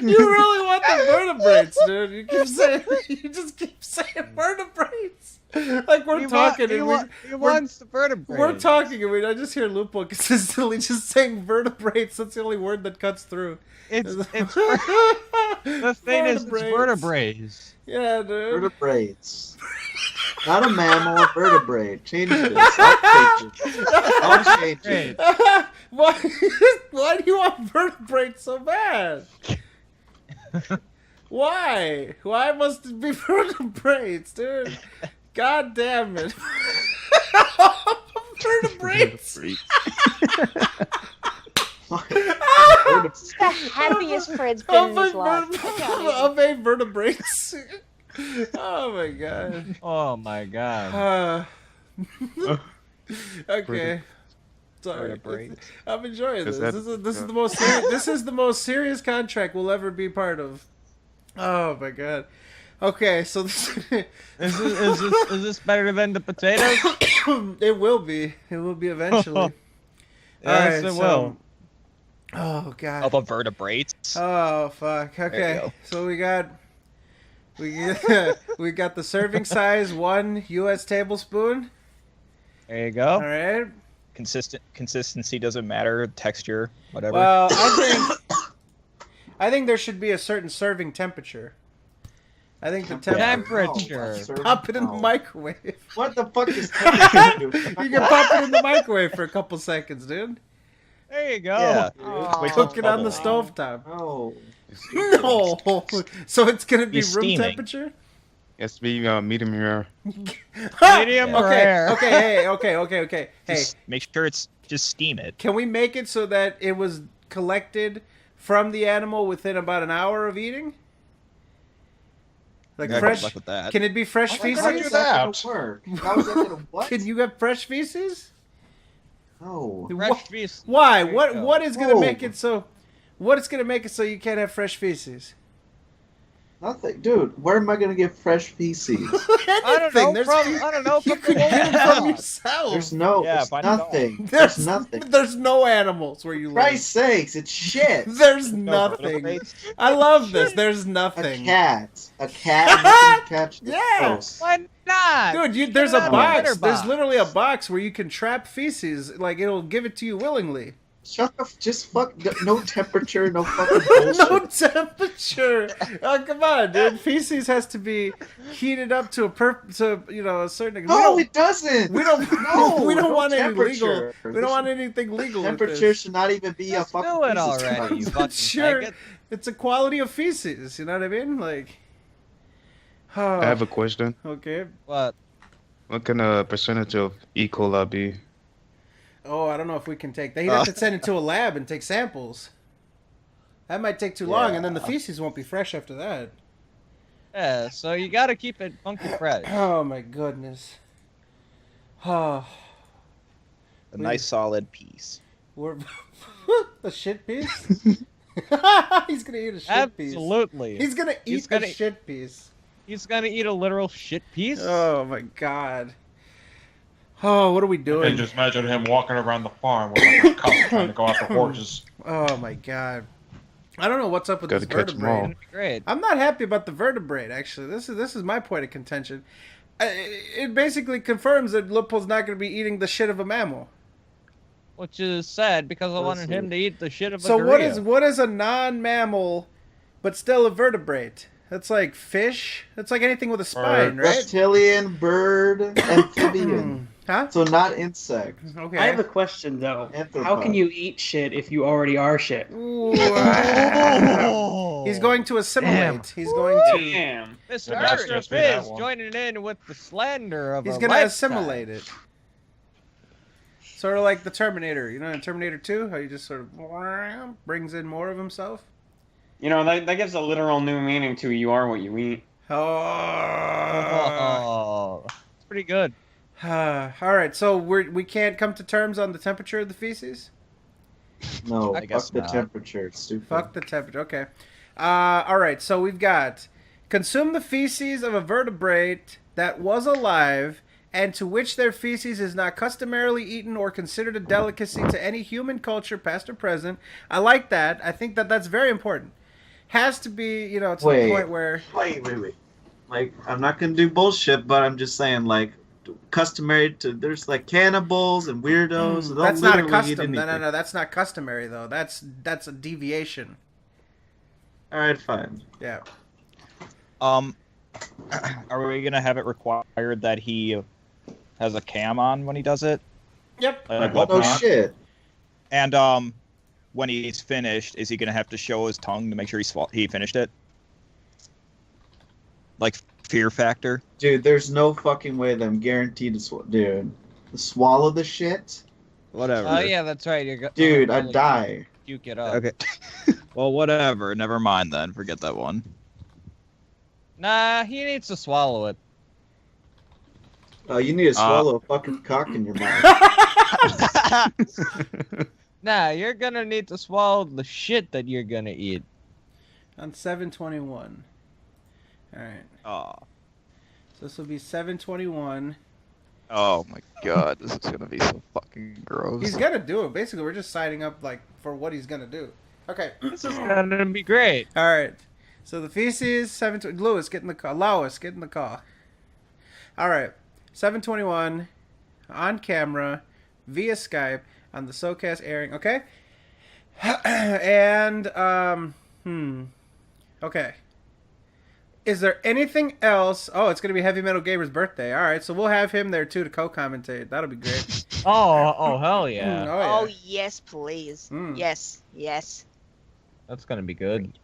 You really want the vertebrates, dude. You just keep saying vertebrates. Like we're talking He and wants the vertebrae. we're talking and I just hear Lupo consistently just saying vertebrates. That's the only word that cuts through. It's the thing is, it's vertebraes. Yeah, dude. Vertebrates. Not a mammal, a vertebrate. Change this. I'll change it. I'll change it. Why do you want vertebrates so bad? Why? Why must it be vertebrates, dude? God damn it. Vertebrates. It's the happiest Fred's been in his life. Of a vertebrates. Oh my god. Oh my god. Okay. Sorry. Vertebrates. I'm enjoying this. Is that- This is the most serious contract we'll ever be part of. Oh my god. Okay, so this Is this better than the potatoes? it will be. It will be eventually. Yes, Alright, it so- will. Oh god. Of a vertebrates. Oh fuck. There Okay. you go. So we got the serving size 1 US tablespoon. There you go. All right. Consistency doesn't matter. Texture, whatever. Well, I think there should be a certain serving temperature. I think the Temperature. Pop it in the microwave. What the fuck is temperature? You can pop it in the microwave for a couple seconds, dude. There you go. Yeah. Oh. Wait till Cook it on the bubble. stovetop. No. No. So it's gonna be Be room steaming. temperature. It has to be medium rare. Medium rare. Okay. Hey. Okay. Hey, Just make sure it's just steam it. can we make it so that it was collected from the animal within about an hour of eating? Like Yeah, fresh. good luck with that. Can it be fresh How do feces? that? Work? How is that gonna what? Can you have fresh feces? No. Fresh feces. Why? There you What? go. What is gonna Whoa. make it so? What is gonna make it so you can't have fresh feces? Nothing, dude. Where am I gonna get fresh feces? I don't know. There's- I don't know. You From could the get them from wall. yourself. There's no. Yeah, There's find a dog. nothing. There's nothing. There's no animals where you live. Christ's sakes, it's shit. There's No nothing. vertebrates. I love this. There's A nothing. cat. A cat. You can catch the Yeah. gross. Why not? Dude, there's a Get it out of the box. litter There's box. literally a box where you can trap feces. Like it'll give it to you willingly. Shut the. Just fuck. No temperature. No fucking bullshit. No temperature. Oh come on, dude. Feces has to be heated up to a certain. No, it doesn't. We don't. No, we don't no want any legal. temperature. We don't want anything legal. with Temperature this. should not even be Just a fucking do it piece of already, you stuff. fucking Sure. faggot. It's a quality of feces. You know what I mean? Like. I have a question. Okay. What? What kind of percentage of E. coli be? Oh, I don't know if we can take that. He'd have to send it to a lab and take samples. That might take too long, and then the feces won't be fresh after that. Yeah, so you gotta keep it funky fresh. Oh my goodness. Oh. A nice solid piece. We're the shit piece? He's gonna eat a shit Absolutely. piece. He's gonna eat a shit piece. He's gonna eat a literal shit piece? Oh my god. Oh, what are we doing? And just imagine him walking around the farm with like a cup trying to go after horses. Oh my god. I don't know what's up with Gotta this catch 'em all. vertebrae. Great. I'm not happy about the vertebrae, actually. This is my point of contention. It basically confirms that Lippo's not going to be eating the shit of a mammal. Which is sad because I wanted him to eat the shit of a So gorilla. what is a non-mammal, but still a vertebrate? That's like fish. That's like anything with a spine, right? Reptilian, bird, amphibian. Huh? So not insect. Okay. I have a question though. Anthropod. How can you eat shit if you already are shit? Ooh, He's going to assimilate. Damn. He's going to. Damn. Mr. Yeah, that's Extra just me, that Fizz one. joining in with the slander of He's a going to lifetime. assimilate it. Sort of like the Terminator. You know, in Terminator 2, how he just sort of brings in more of himself. You know, that gives a literal new meaning to you are what you eat. Oh, it's pretty good. All right, so we can't come to terms on the temperature of the feces? No, I fuck guess the not. temperature. It's stupid. Fuck the temperature. Okay. All right, so we've got consume the feces of a vertebrate that was alive and to which their feces is not customarily eaten or considered a delicacy to any human culture, past or present. I like that. I think that that's very important. Has to be, you know, to the point where... Wait. Like, I'm not going to do bullshit, but I'm just saying, like, customary to... There's, like, cannibals and weirdos. They'll That's not a literally eat custom. anything. No, that's not customary, though. That's a deviation. All right, fine. Yeah. Are we gonna have it required that he has a cam on when he does it? Yep. Like Oh, webcam? shit. And when he's finished, is he gonna have to show his tongue to make sure he finished it? Like fear factor. Dude, there's no fucking way that I'm guaranteed to Dude, swallow the shit? Whatever. Oh yeah, that's right. Dude, I'd die. Puke it up. Okay. Well, whatever. Never mind then. Forget that one. Nah, he needs to swallow it. You need to swallow a fucking cock in your mouth. Nah, you're gonna need to swallow the shit that you're gonna eat. On 7/21. All right. Oh. So this will be 7/21. Oh my god, this is gonna be so fucking gross. He's gonna do it. Basically, we're just signing up like for what he's gonna do. Okay. This is gonna be great. All right. So the feces 7/20. Lewis, get in the car. Lois, get in the car. All right. 7/21 on camera via Skype on the SoKast airing. Okay. And okay. Is there anything else? Oh, it's going to be Heavy Metal Gamer's birthday. All right, so we'll have him there, too, to co-commentate. That'll be great. Oh, hell yeah. Oh, yes, please. Mm. Yes. That's gonna be good.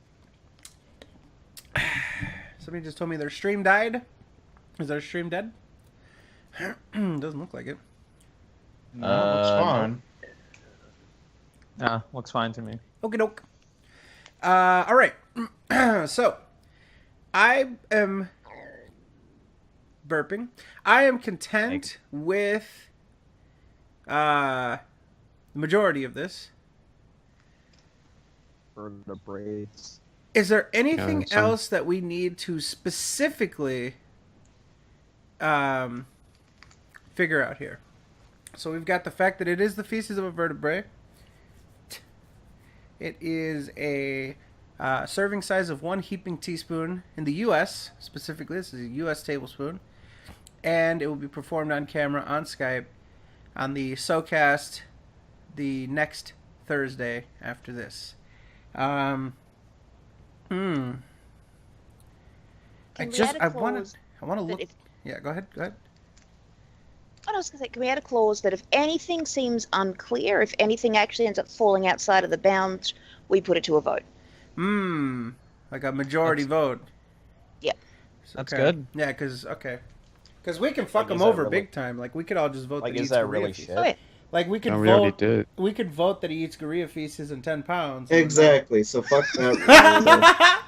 Somebody just told me their stream died. Is their stream dead? Doesn't look like it. No, it's fine. Yeah, looks fine to me. Okie doke. All right. So, I am burping. I am content with the majority of this. Vertebrates. Is there anything Yeah, some- else that we need to specifically figure out here? So we've got the fact that it is the feces of a vertebrate. It is a serving size of 1 heaping teaspoon in the U.S. specifically. This is a U.S. tablespoon. And it will be performed on camera on Skype on the SoKast the next Thursday after this. I Can we just add a I want clause to that look. if- Yeah, go ahead. I was going to say, can we add a clause that if anything seems unclear, if anything actually ends up falling outside of the bounds, we put it to a vote? Like a majority vote. Yeah. That's good. Yeah, because we can fuck Like, them is that over really- big time. Like we could all just vote. Like, that is eats that Korean really feces. shit? Oh, yeah. Like we could No, we already vote. did. We could vote that he eats gorilla feces and 10 pounds. Exactly. So fuck that.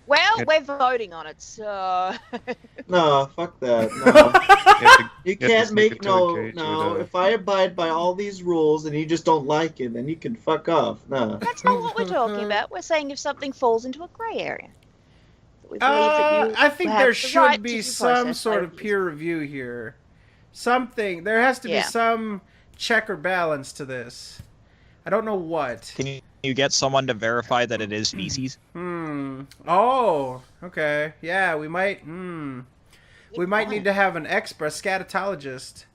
Well, we're voting on it, so. No, fuck that. No. You have to can't sneak make it to a cage no. with a- If I abide by all these rules and you just don't like it, then you can fuck off. No. That's not what we're talking about. We're saying if something falls into a grey area. We believe that you I think have there the should right be to some process sort those. of peer review here. Something. There has to be Yeah. some check or balance to this. I don't know what. Can you get someone to verify that it is feces? Oh, okay. Yeah, we might. We might need to have an expert, scatologist,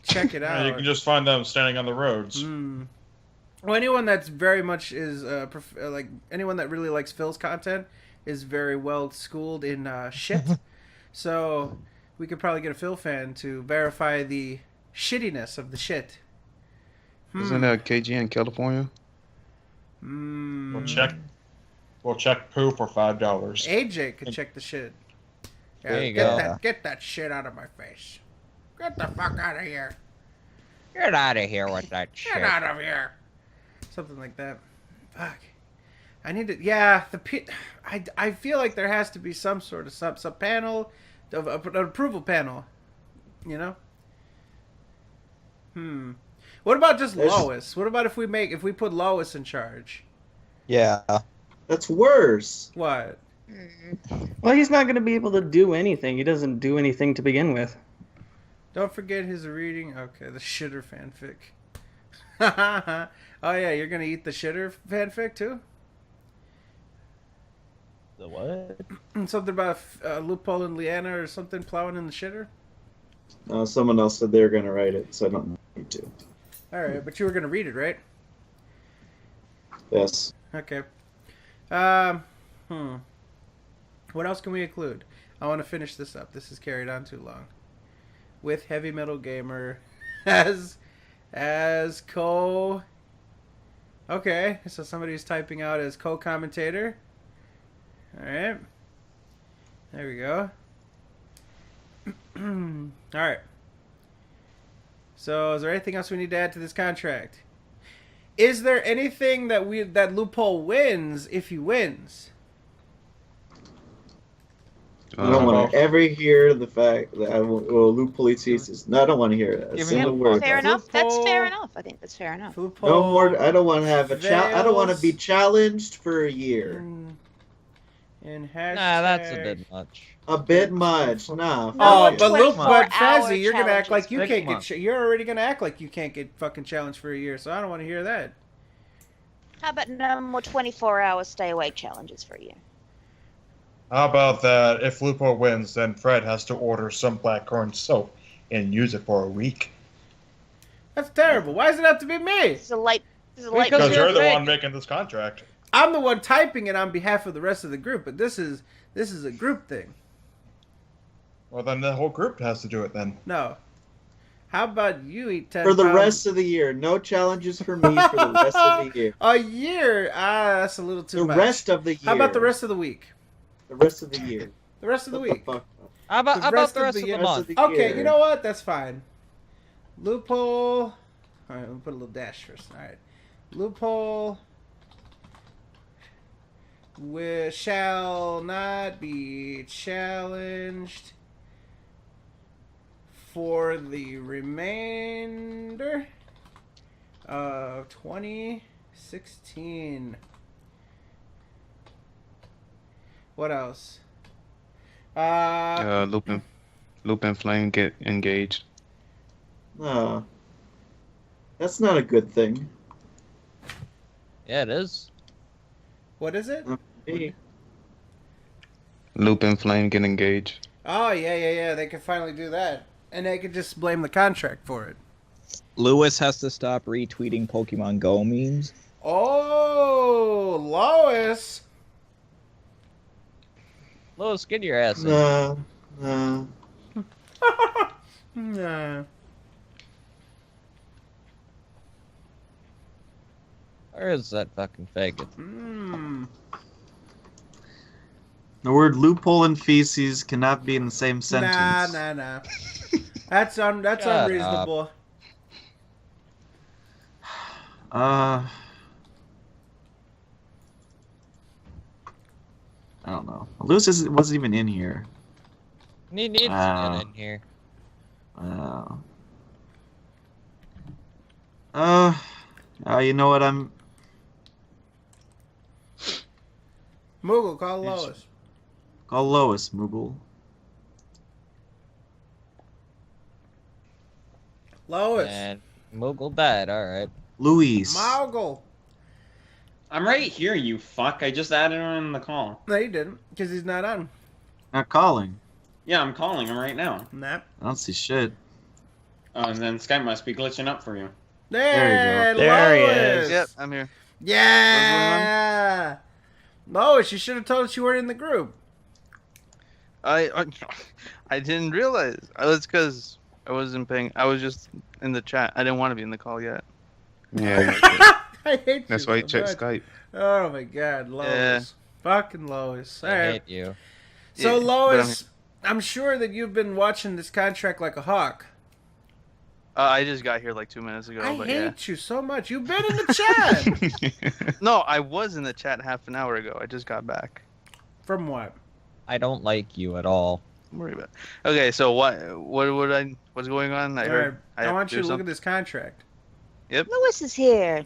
check it out. Yeah, you can just find them standing on the roads. Well, anyone that's very much is like anyone that really likes Phil's content is very well schooled in shit. So we could probably get a Phil fan to verify the shittiness of the shit. Isn't there a KG in California? We'll check poo for $5. AJ could check the shit. Yeah, There you go. Get that shit out of my face. Get the fuck out of here. Get out of here with that shit. Get out of here. Something like that. Fuck. I need to. Yeah, I feel like there has to be some sort of sub panel, of an approval panel. You know. What about just Lois? What about if we put Lois in charge? Yeah. That's worse. What? Well, he's not going to be able to do anything. He doesn't do anything to begin with. Don't forget his reading. Okay, the shitter fanfic. Oh yeah, you're gonna eat the shitter fanfic too? The what? Something about Loophole and Leanna or something plowing in the shitter? No, someone else said they were gonna write it, so I don't need to. Alright, but you were gonna read it, right? Yes. Okay. What else can we include? I want to finish this up. This is carried on too long. With Heavy Metal Gamer as co... Okay, so somebody's typing out as co-commentator. Alright. There we go. Alright. So, is there anything else we need to add to this contract? Is there anything that Loophole wins if he wins? I don't want to ever hear the fact that I will Loophole eats feces. No, I don't want to hear that. A single word. Fair enough. That's fair enough. I think that's fair enough. No more. I don't want to have I don't want to be challenged for a year. And Nah, that's a bit much. A bit much. Nah. Oh, but But Fazzy, you're gonna act like you Next can't month. get. You're already gonna act like you can't get fucking challenged for a year. So I don't want to hear that. How about no more 24-hour stay awake challenges for you? How about that? If Lupo wins, then Fred has to order some blackcurrant soap and use it for a week. That's terrible. Why does it have to be me? This is a late. Because you're the one making this contract. I'm the one typing it on behalf of the rest of the group, but this is a group thing. Well, then the whole group has to do it then. No. How about you eat 10 For the pounds? rest of the year. No challenges for me for the rest of the year. A year? That's a little too much. The rest of the year. How about the rest of the week? The rest of the year. The rest of the week. Fuck? How about the rest of the year? month? Okay, you know what? That's fine. Loophole. All right, we'll put a little dash first. All right. Loophole shall not be challenged for the remainder of 2016. What else? Lupin Flame get engaged. No. That's not a good thing. Yeah, it is. What is it? Hey. Lupin Flame get engaged. Oh, yeah. They can finally do that. And they can just blame the contract for it. Lewis has to stop retweeting Pokemon Go memes. Oh, Lois. Lois, get your ass in. No. Nah. Where is that fucking faggot? The word loophole and feces cannot be in the same sentence. Nah. That's Shut unreasonable. I don't know. Lewis wasn't even in here. He needs to get in here. You know what? Moogle, call Lois. Call Lois, Moogle. Lois. And Moogle died. All right. Louise. Moogle. I'm right here, you fuck. I just added him in the call. No, you didn't, because he's not on. Not calling. Yeah, I'm calling him right now. Nah. I don't see shit. Oh, and then Skype must be glitching up for you. There you go. Lois. He is. Yep, I'm here. Yeah. Lois, you should have told us you weren't in the group. I didn't realize. It's because I wasn't paying. I was just in the chat. I didn't want to be in the call yet. Yeah. I hate you. That's why you so check much. Skype. Oh my God, Lois. Yeah. Fucking Lois. All I right. hate you. So Yeah, Lois, I'm sure that you've been watching this contract like a hawk. I just got here like 2 minutes ago. I but hate you so much. You've been in the chat. No, I was in the chat half an hour ago. I just got back. From what? I don't like you at all. Don't worry about it. Okay, so what's going on? I All heard. right. I want you to look at this contract. Yep. Lewis is here.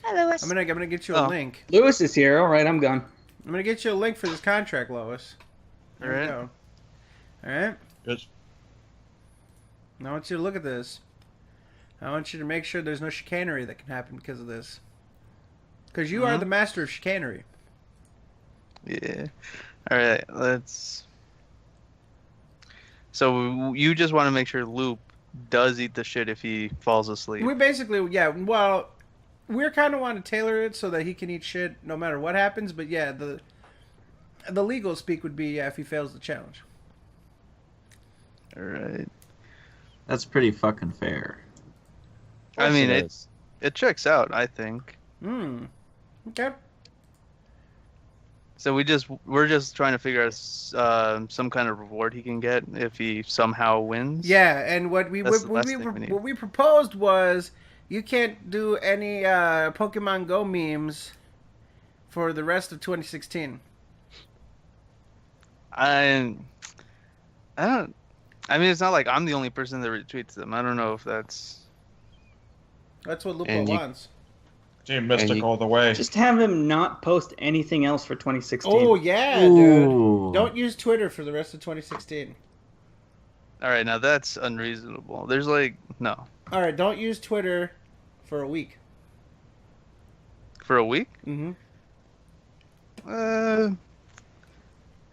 Hi, Lewis. I'm gonna get you a link. Lewis is here. All right, I'm gone. I'm gonna get you a link for this contract, Lois. There All we right. go. All right. Yes. I want you to look at this. I want you to make sure there's no chicanery that can happen because of this. Because you are the master of chicanery. Yeah. All right. Let's. So you just want to make sure Loop does eat the shit if he falls asleep. We basically, yeah. Well, we're kind of want to tailor it so that he can eat shit no matter what happens. But yeah, the legal speak would be if he fails the challenge. All right. That's pretty fucking fair. I mean, it checks out, I think. Okay. So we're just trying to figure out some kind of reward he can get if he somehow wins. Yeah, and what we That's the last thing we need. what we proposed was you can't do any Pokemon Go memes for the rest of 2016. I don't. I mean, it's not like I'm the only person that retweets them. I don't know if that's. That's what Lupo And you- wants. Team Mystic all the way. Just have him not post anything else for 2016. Oh yeah, Ooh. dude! Don't use Twitter for the rest of 2016. All right, now that's unreasonable. There's like no All right, don't use Twitter for a week. for a week. Mm-hmm.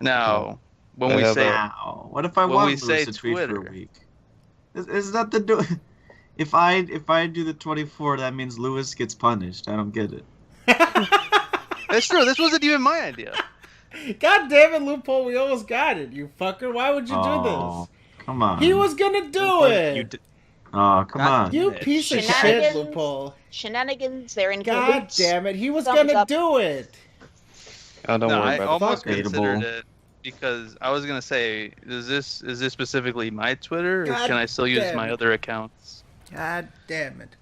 Now when we Yeah, say Wow. What if I When want we Lewis say to tweet for a Twitter. week? Is that the do? If I do the 24, that means Lewis gets punished. I don't get it. that's true. This wasn't even my idea. God damn it, Loophole! We almost got it, you fucker. Why would you do Oh, come on. this? He was gonna do it. You did, Oh, come on. You piece of shit, Shenanigans. Loophole. Shenanigans, they're in God cahoots. damn it! He was Thumbs gonna up. do it. Oh, don't No, worry I about almost it. considered Debatable. it because I was gonna say, is this specifically my Twitter, or God can I still use damn my it. other accounts? God damn it.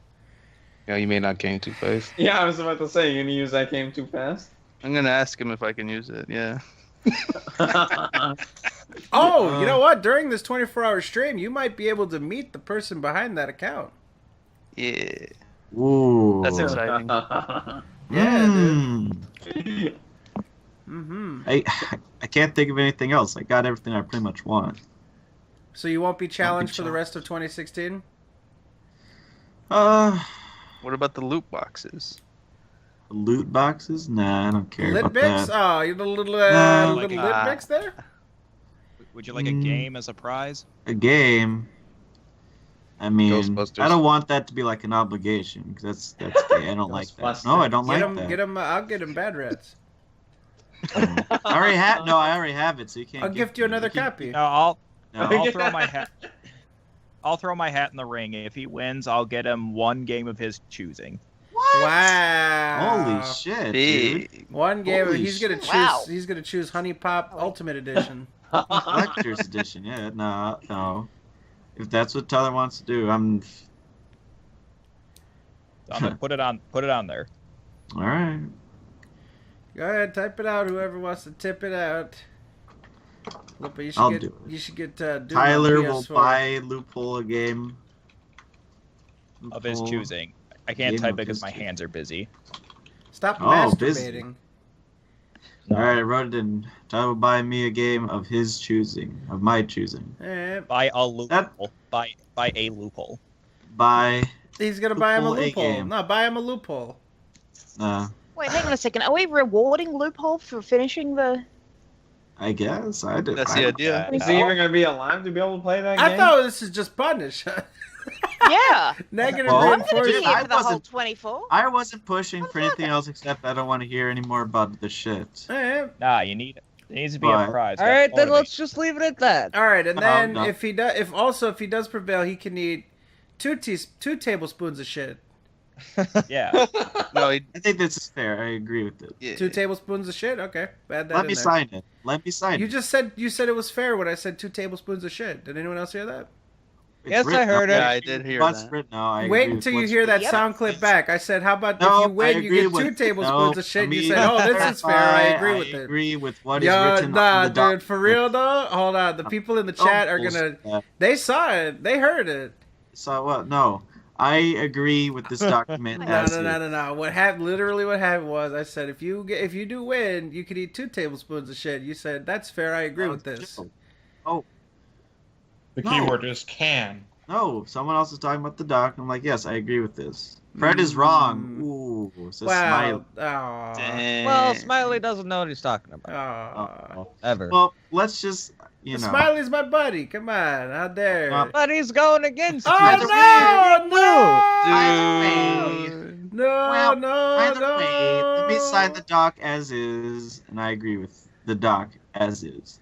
Yeah, you may not game too fast. Yeah, I was about to say, you gonna use that game too fast? I'm gonna ask him if I can use it. Yeah. Oh, you know what? During this 24-hour stream, you might be able to meet the person behind that account. Yeah. Ooh. That's exciting. Yeah, dude. Mm. Mm-hmm. I can't think of anything else. I got everything I pretty much want. So you won't be challenged for the rest of 2016? What about the loot boxes? Loot boxes? Nah, I don't care about Litbix? that. Oh, you little No. little Like, Litbix there? would you like a game as a prize? A game. I mean, Ghostbusters. I don't want that to be like an obligation because that's gay. I don't like that. No, I don't like that. Get him. I'll get him bad rats. I already have it, so you can't. I'll gift you another copy. No, I'll No. throw my hat. I'll throw my hat in the ring. If he wins, I'll get him one game of his choosing. Wow. Holy shit, dude. One game. Holy He's gonna shit. choose. Wow. He's gonna choose Honey Pop Ultimate Edition. Collector's edition. Yeah, no. If that's what Tyler wants to do, I'm gonna put it on there. all right. Go ahead, type it out. Whoever wants to tip it out. Look, but I'll do it. You should get Doom Tyler on will PS4. buy Loophole a game Of his choosing. I can't Game type of it because his my choosing. hands are busy. Stop Oh, busy. masturbating. All right, I wrote it in. Tyler will buy me a game of his choosing, of my choosing. Buy a loophole. Buy a loophole. Buy. He's gonna buy him a Loophole loophole. game. No, buy him a loophole. Wait, hang on a second. Are we rewarding Loophole for finishing the? I guess I did. That's the idea. Is he even gonna be alive to be able to play that I game? thought this is just punish. Yeah. Negative Well, I'm gonna be reinforcement. here for the whole 24. I wasn't pushing for anything else except I don't want to hear any more about the shit. Nah, you need it. There needs to be Why? a prize. All right, then let's just leave it at that. All right, and then no. if he does prevail, he can eat two tablespoons of shit. Yeah. No, I think this is fair. I agree with it. 2 tablespoons of shit. Okay, add that Let in me there. sign it. Let me sign You it. just said it was fair when I said 2 tablespoons of shit. Did anyone else hear that? It's Yes, I written heard out. it. Yeah, I did hear What's that. written now? I Wait agree until with you what's hear that Yep. sound clip back. I said, how about No, if you win, I you agree get 2 with- tablespoons no, of shit. I And you mean, said, oh, this is fair. I agree with I it. agree with what is Yo, written nah, on the dude, document. for real though. Hold on, the people in the chat are gonna. They saw it. They heard it. So what? No, I agree with this document. No, as no, is. no, no, no. What happened? Literally, what happened was I said, if you do win, you could eat 2 tablespoons of shit. You said that's fair. I agree with this. Oh, The No. keyword is can. no, someone else is talking about the doc. I'm like, yes, I agree with this. Fred is wrong. Ooh, says Wow. Smiley. Dang. Well, Smiley doesn't know what he's talking about. Aw. Ever. Well, let's just, you know. Smiley's my buddy. Come on, how dare? But he's going against you. Oh Dude. no! Well, No, Either no, way, let me no! sign the doc as is, and I agree with the doc as is.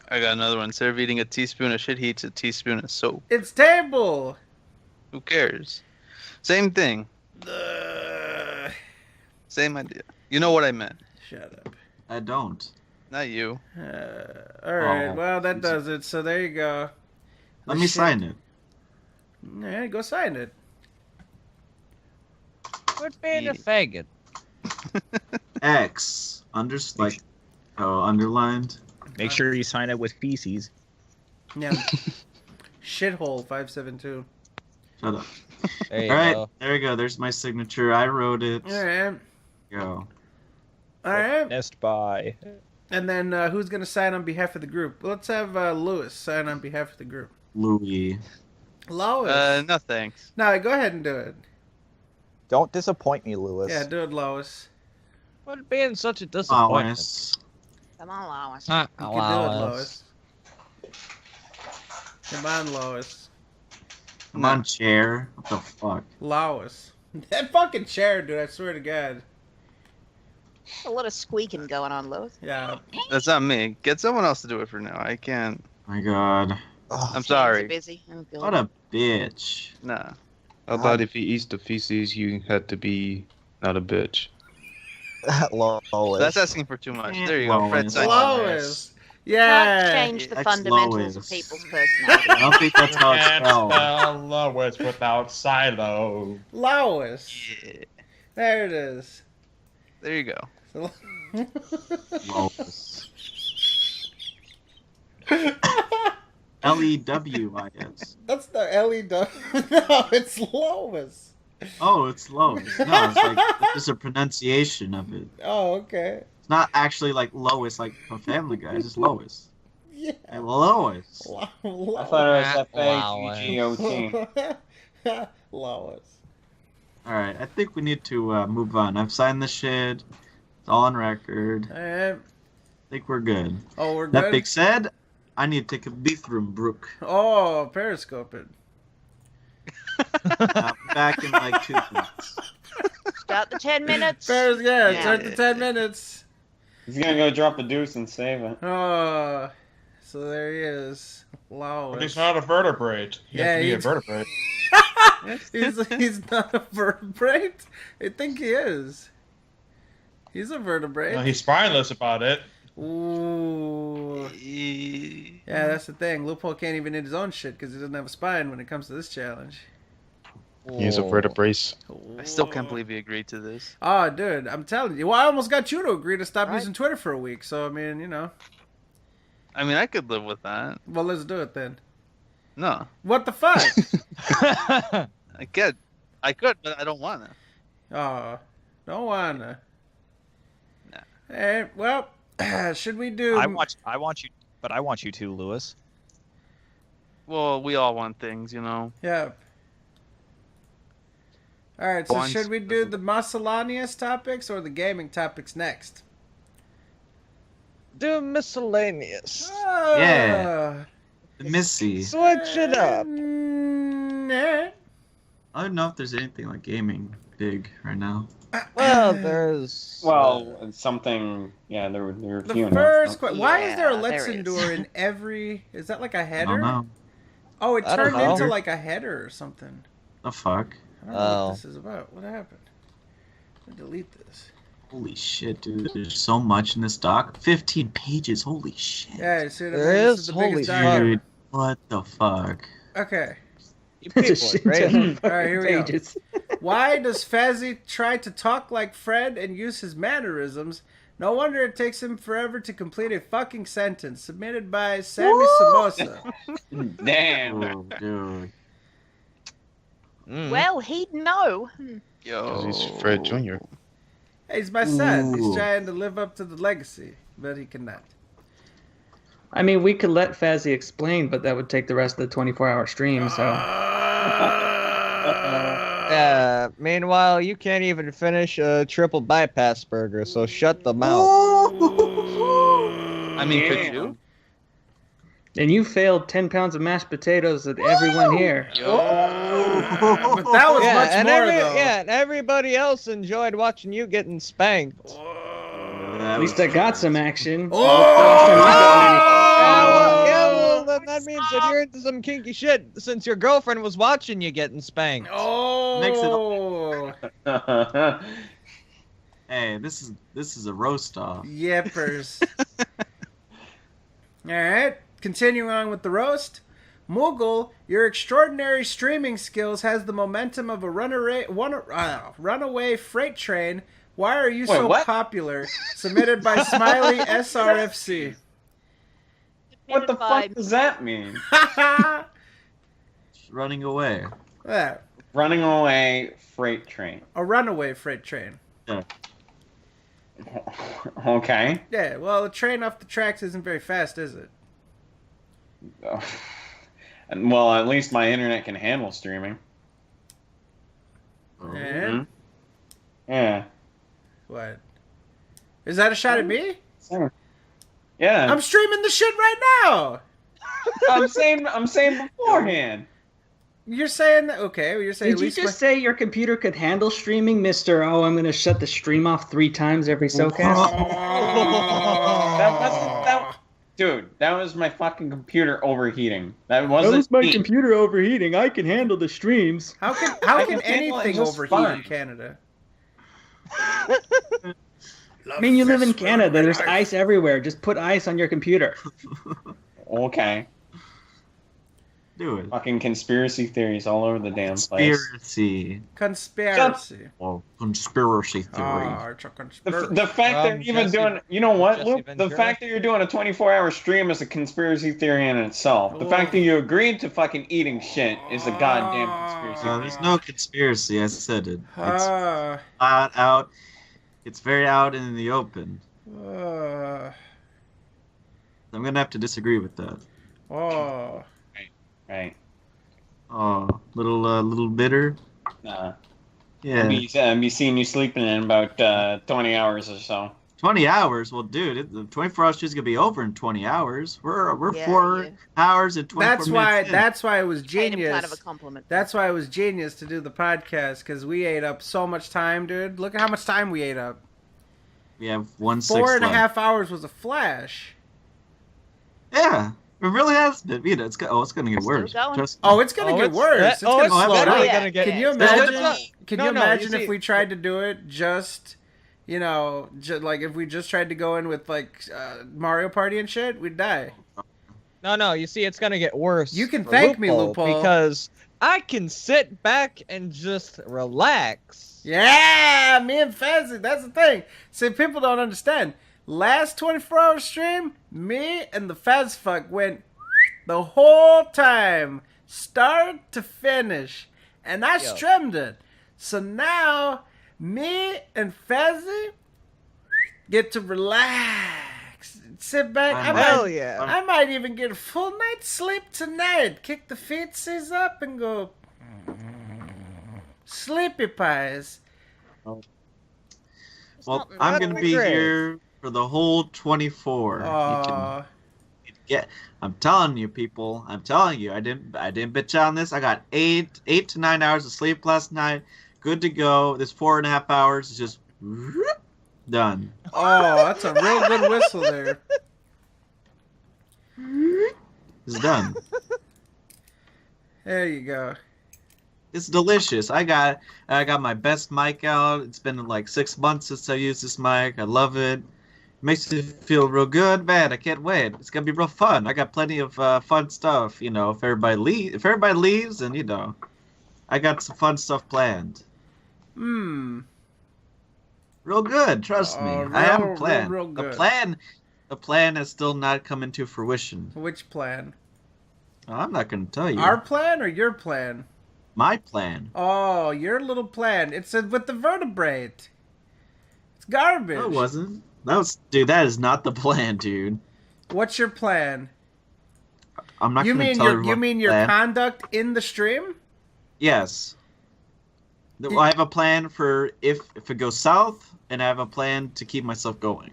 I got another one. Instead of eating a teaspoon of shit, he eats a teaspoon of soap. It's table. Who cares? Same thing. Same idea. You know what I meant. Shut up. I don't. Not you. All right. Oh, Well, that does it. So there you go. Let me sign it. Yeah, go sign it. Quit being a faggot. X underlined. Make sure you sign it with feces. Yeah. Shithole 572. Shut up. There you All right, go. there we go. There's my signature. I wrote it. All right. Go. All right. Witnessed by. And then who's gonna sign on behalf of the group? Let's have Lewis sign on behalf of the group. Louis. Lois. No thanks. No, go ahead and do it. Don't disappoint me, Lewis. Yeah, do it, Lois. Quit being such a disappointment. Lois. Come on, Lois. You can do it, Lois. Come on, Lois. Come on, chair. What the fuck? Lois. That fucking chair, dude. I swear to God. A lot of squeaking going on, Lewis. Yeah. That's not me. Get someone else to do it for now. I can't. My God. I'm sorry. Busy. Oh, God. What a bitch. Nah. I thought if he eats the feces, you had to be not a bitch. Lois. That's asking for too much. There you go. Fred Lois. signed Lois. Can't Yeah. change the That's fundamentals of Lois. people's personality. I don't think that's how it's Can't spelled. spell Lois without Silo. Lois. Yeah. There it is. There you go. Lois. L-E-W-I-S. That's the Ellie. No, it's Lois. Oh, it's Lois. No, it's like it's just a pronunciation of it. Oh, okay. It's not actually like Lois, like from Family Guy. It's just Lois. Yeah. Hey, Lois. I thought it was F-A-G-G-O-T. Lois. All right, I think we need to move on. I've signed the shit. It's all on record. All right. I think we're good. Oh, we're That good. being said, I need to take a bathroom, Brooke. Oh, Periscope it. I'll be back in like 2 minutes. Start the 10 minutes. Yeah, start the 10 minutes. He's gonna go drop a deuce and save it. Oh, so there he is. Lois. But he's not a vertebrate. He has to be a he's- vertebrate. he's not a vertebrate? I think he is. He's a vertebrate. Well, he's spineless about it. Ooh. Yeah, that's the thing. Loophole can't even hit his own shit because he doesn't have a spine when it comes to this challenge. He's a vertebrace. I still can't believe he agreed to this. Oh, dude, I'm telling you. Well, I almost got you to agree to stop Right. using Twitter for a week. So, I mean, you know. I mean, I could live with that. Well, let's do it then. No. What the fuck? I could, but I don't want to. Oh, don't wanna. Nah. Hey, well, should we do? I want you to, Lewis. Well, we all want things, you know. Yeah. All right. So, One should we do the miscellaneous topics or the gaming topics next? Do miscellaneous. Yeah. Missy. Switch it up. I don't know if there's anything like gaming big right now. Well, there's. Well, something. Yeah, there were a few. The first question: Yeah, why is there a there Let's is. Endure in every? Is that like a I header? don't know. Oh, it I don't turned know. into like a header or something. The fuck? I don't know Oh. what this is about. What happened? I'm gonna delete this. Holy shit, dude. There's so much in this doc. 15 pages. Holy shit. Yeah, you see what I There mean? This is? the Holy biggest fuck. document. Dude, what the fuck? Okay. You It's a people are shit crazy. ton of All right, here we go. pages. Why does Fazzy try to talk like Fred and use his mannerisms? No wonder it takes him forever to complete a fucking sentence. Submitted by Sammy Samosa. Damn. Oh, dude. Mm. Well, he'd know. Yo. He's Fred Jr. Hey, he's my son. He's Ooh. trying to live up to the legacy, but he cannot. I mean, we could let Fazzy explain, but that would take the rest of the 24-hour stream, so... Yeah. Meanwhile, you can't even finish a triple bypass burger, so shut the mouth. I mean, could you? And you failed 10 pounds of mashed potatoes at everyone here. But that was much and more, though. and everybody else enjoyed watching you getting spanked. At least I got some action. Well, that means that you're into some kinky shit since your girlfriend was watching you getting spanked. Oh. Hey, this is a roast off. Yippers. Alright, continuing on with the roast. Moogle, your extraordinary streaming skills has the momentum of a runaway freight train. Why are you so what? popular? Submitted by Smiley SRFC. What the fuck does that mean? Running away. Yeah, Running away freight train. a runaway freight train. Okay. Yeah, well, a train off the tracks isn't very fast, is it? Well, at least my internet can handle streaming. And Yeah. what? Is that a shot at me? Yeah. I'm streaming the shit right now. I'm saying beforehand. You're saying that? Okay, well, you're saying Did at you least just say your computer could handle streaming, Mr. Oh, I'm going to shut the stream off 3 times every SoKast? Dude, that was my fucking computer overheating. That wasn't That was my me. computer overheating. I can handle the streams. How can I can handle it anything just overheat fine. in Canada? I mean, you live in Canada. There's ice everywhere. Just put ice on your computer. Okay. Do it. Fucking conspiracy theories all over the damn place. Conspiracy. Oh, conspiracy theory. It's a conspiracy. The fact that you're even doing, you know what, Luke? The fact that you're doing a 24-hour stream is a conspiracy theory in itself. The fact that you agreed to fucking eating shit is a goddamn conspiracy theory. There's no conspiracy. I said it. It's Ah. out. It's very out and in the open. I'm gonna have to disagree with that. Oh. Right. Oh, little bitter. Nah. Yeah. I'll be seeing you sleeping in about 20 hours or so. 20 hours? Well, dude, the 24 hours is gonna be over in 20 hours. We're Yeah, 4 hours and 24 That's minutes. That's why it was Paid him flat genius. of a compliment. That's why it was genius to do the podcast because we ate up so much time, dude. Look at how much time we ate up. We have 1/6 4.5 left. hours was a flash. Yeah, it really has been. You know, it's gonna get worse. going. Trust me. Oh, it's gonna get worse. It's gonna slow down. gonna get. Can you No, imagine? it's not. Can No, you no, imagine you if see- we tried to do it just, you know, like if we just tried to go in with like Mario Party and shit, we'd die. No, you see, it's gonna get worse. You can for thank me, Loophole. because I can sit back and just relax. Yeah, me and Fezzy, that's the thing. See, people don't understand. Last 24-hour stream, me and the Fazfuck went the whole time, start to finish, and I streamed it. So now, me and Fezzy get to relax, sit back. I might even get a full night's sleep tonight. Kick the feetsies up and go sleepy pies. Well, I'm gonna be here for the whole 24. You can I'm telling you, people. I'm telling you. I didn't bitch on this. I got 8 to 9 hours of sleep last night. Good to go. This 4.5 hours is just done. Oh, that's a real good whistle there. It's done. There you go. It's delicious. I got my best mic out. It's been like 6 months since I used this mic. I love it. Makes me feel real good, man. I can't wait. It's gonna be real fun. I got plenty of fun stuff. You know, if everybody leaves, and you know, I got some fun stuff planned. Real good. Trust me. I have a plan. Real good. The plan has still not come into fruition. Which plan? Oh, I'm not gonna tell you. Our plan or your plan? My plan. Oh, your little plan. It's with the vertebrate. It's garbage. No, it wasn't. That is not the plan, dude. What's your plan? I'm not going to tell you. You mean your conduct in the stream? Yes. I have a plan for if it goes south, and I have a plan to keep myself going.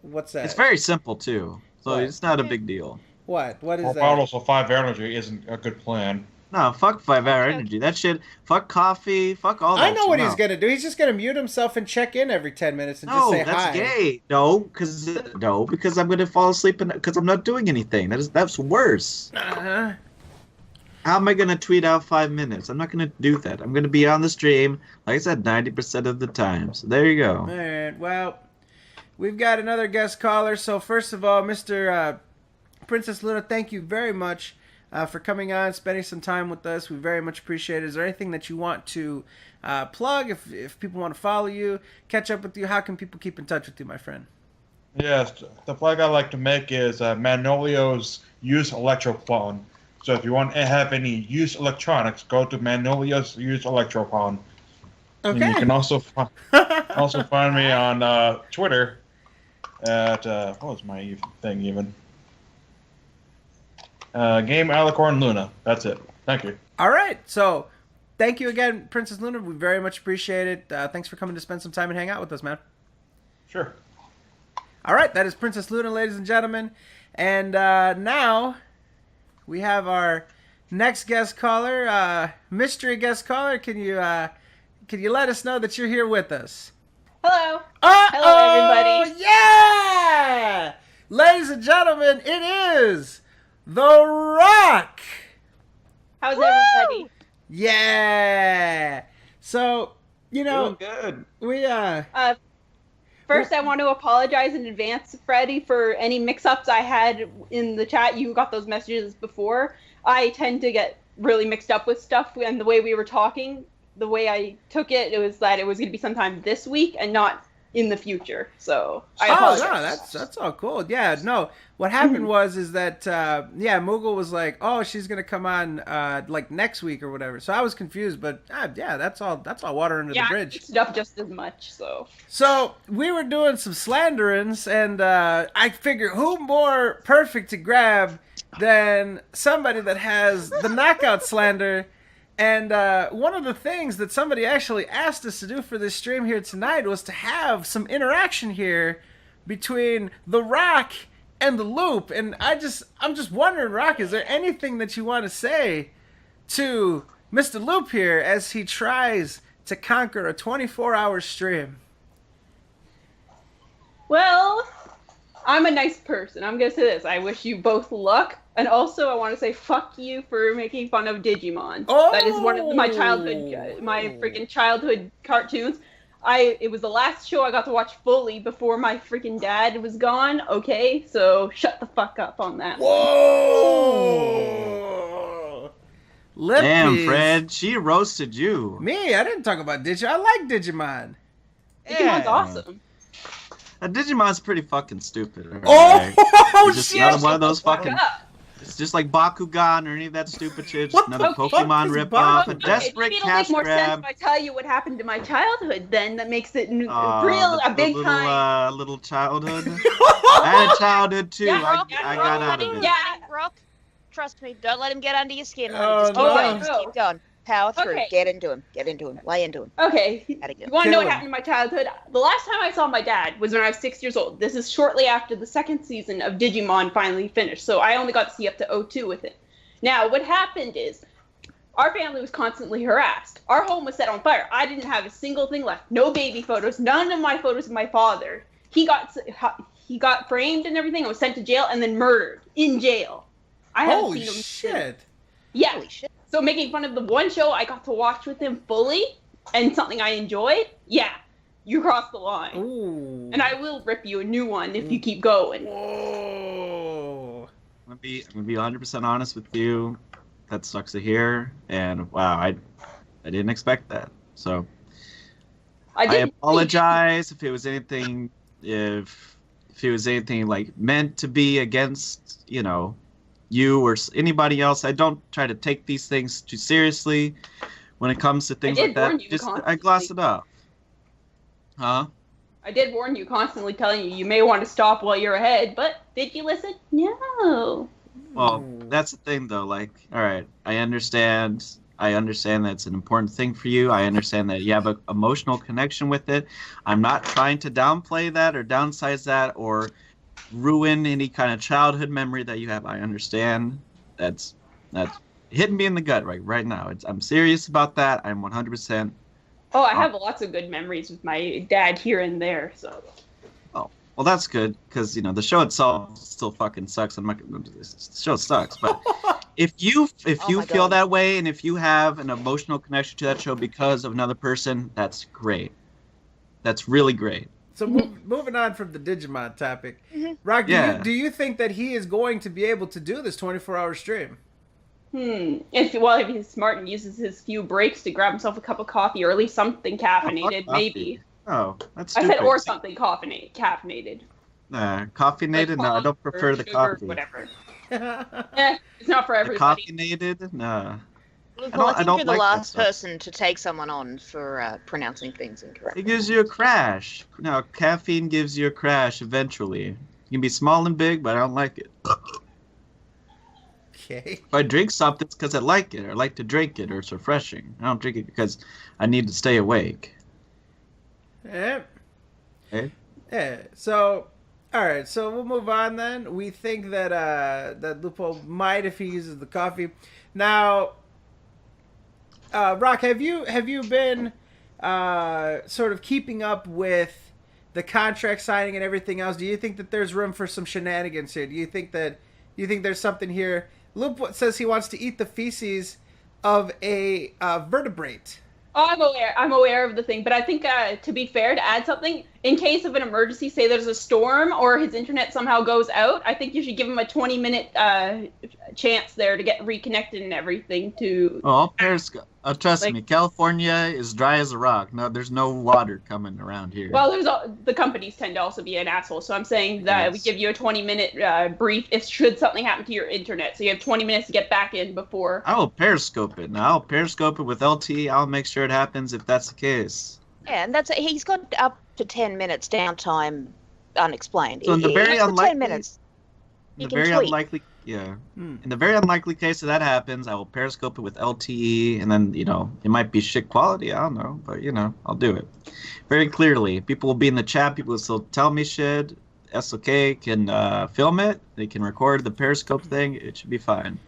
What's that? It's very simple too, so it's not a big deal. What? What is that? Bottles of 5 energy isn't a good plan. No, fuck 5-hour energy. That shit. Fuck coffee. Fuck all that. I know what he's gonna do. He's just gonna mute himself and check in every 10 minutes and just say hi. No, that's gay. No, because I'm gonna fall asleep because I'm not doing anything. That's worse. Uh-huh. How am I gonna tweet out 5 minutes? I'm not gonna do that. I'm gonna be on the stream, like I said, 90% of the time. So there you go. All right. Well, we've got another guest caller. So first of all, Mr. Princess Luna, thank you very much. For coming on, spending some time with us. We very much appreciate it. Is there anything that you want to plug? If people want to follow you, catch up with you, how can people keep in touch with you, my friend? Yes, the plug I like to make is Magnolio's used electrophone. So if you want to have any used electronics, go to Magnolio's used electrophone. Okay. And you can also find me on Twitter at what was my thing even? Game Alicorn Luna. That's it. Thank you. All right. So, thank you again, Princess Luna. We very much appreciate it. Thanks for coming to spend some time and hang out with us, man. Sure. All right. That is Princess Luna, ladies and gentlemen. And now we have our next guest caller, mystery guest caller. Can you let us know that you're here with us? Hello. Hello, everybody. Yeah! Ladies and gentlemen, it is The Rock! How's everybody? Yeah! So, you know, doing good. We, First, I want to apologize in advance, Freddie, for any mix-ups I had in the chat. You got those messages before. I tend to get really mixed up with stuff, and the way we were talking, the way I took it, it was that it was going to be sometime this week and not in the future. So I apologize. Oh, no, that's all cool. Yeah, no. What happened is that Moogle was like, "Oh, she's gonna come on like next week or whatever." So I was confused, but yeah, that's all water under the bridge. Yeah, mixed up just as much. So we were doing some slanderings, and I figured who more perfect to grab than somebody that has the knockout slander. And one of the things that somebody actually asked us to do for this stream here tonight was to have some interaction here between The Rock and the Loop. And I'm just wondering, Rock, is there anything that you want to say to Mr. Loop here as he tries to conquer a 24-hour stream? Well, I'm a nice person. I'm going to say this. I wish you both luck. And also, I want to say fuck you for making fun of Digimon. Oh! That is one of my freaking childhood cartoons. It was the last show I got to watch fully before my freaking dad was gone. Okay, so shut the fuck up on that. Whoa! Damn, Fred, she roasted you. Me? I didn't talk about Digimon. I like Digimon. Digimon's awesome. Digimon's pretty fucking stupid. Right? Oh, it's just shit! another one of those fucking. It's just like Bakugan or any of that stupid shit. Just another Pokemon ripoff. A desperate It'll cash make more sense grab. if I tell you what happened to my childhood. Then that makes it a big time. Little childhood. I had a childhood too. Yeah, I got out of it. Yeah, Rock. Trust me. Don't let him get under your skin. Oh, Just keep going. Power through. Okay. Get into him. Lay into him. Okay. You want to know what happened in my childhood? The last time I saw my dad was when I was 6 years old. This is shortly after the second season of Digimon finally finished, so I only got to see up to 02 with it. Now, what happened is, our family was constantly harassed. Our home was set on fire. I didn't have a single thing left. No baby photos. None of my photos of my father. He got framed and everything and was sent to jail and then murdered in jail. I haven't Holy seen him shit! since. Yeah. Holy shit. So making fun of the one show I got to watch with him fully and something I enjoyed, yeah, you crossed the line. Ooh. And I will rip you a new one if you keep going. Whoa. I'm gonna be 100% honest with you. That sucks to hear, and wow, I didn't expect that. So I apologize if it was anything like meant to be against you or anybody else. I don't try to take these things too seriously when it comes to things like that. I gloss it up. Huh? I did warn you constantly, telling you may want to stop while you're ahead, but did you listen? No. Well, that's the thing, though. Like, all right, I understand that it's an important thing for you. I understand that you have an emotional connection with it. I'm not trying to downplay that or downsize that or ruin any kind of childhood memory that you have. I understand. That's hitting me in the gut right now. I'm serious about that. I'm 100%. Oh, I have lots of good memories with my dad here and there. So. Oh, well, that's good because the show itself still fucking sucks. The show sucks, but if you feel that way and if you have an emotional connection to that show because of another person, that's great. That's really great. So moving on from the Digimon topic, Rock, do you think that he is going to be able to do this 24-hour stream? If he's smart and uses his few breaks to grab himself a cup of coffee or at least something caffeinated, maybe. Oh, that's stupid. I said or something caffeinated. Caffeinated? No, I don't prefer the coffee. Whatever. It's not for everybody. Caffeinated? No. Well, I think you're the last person to take someone on for pronouncing things incorrectly. It gives you a crash. No, caffeine gives you a crash eventually. You can be small and big, but I don't like it. Okay. If I drink something, it's because I like it. I like to drink it, or it's refreshing. I don't drink it because I need to stay awake. Yeah. Okay. Yeah. So, all right. So we'll move on then. We think that that Lupo might if he uses the coffee. Now, Rock, have you been sort of keeping up with the contract signing and everything else? Do you think that there's room for some shenanigans here? Do you think there's something here? Lupo says he wants to eat the feces of a vertebrate. Oh, I'm aware of the thing, but I think to be fair, to add something, in case of an emergency, say there's a storm or his internet somehow goes out, I think you should give him a 20-minute chance there to get reconnected and everything to... Oh, trust me, California is dry as a rock. No, there's no water coming around here. Well, the companies tend to also be an asshole, so I'm saying that we give you a 20-minute brief if should something happen to your internet, so you have 20 minutes to get back in before... I will Periscope it. Now, I'll Periscope it with LTE. I'll make sure it happens if that's the case. Yeah, and he's got up to 10 minutes downtime unexplained. So in the very unlikely... 10 minutes, in the very unlikely... Yeah. In the very unlikely case that happens, I will Periscope it with LTE, and then, it might be shit quality, I don't know, but, I'll do it. Very clearly. People will be in the chat, people will still tell me shit. SoK can film it, they can record the Periscope thing, it should be fine.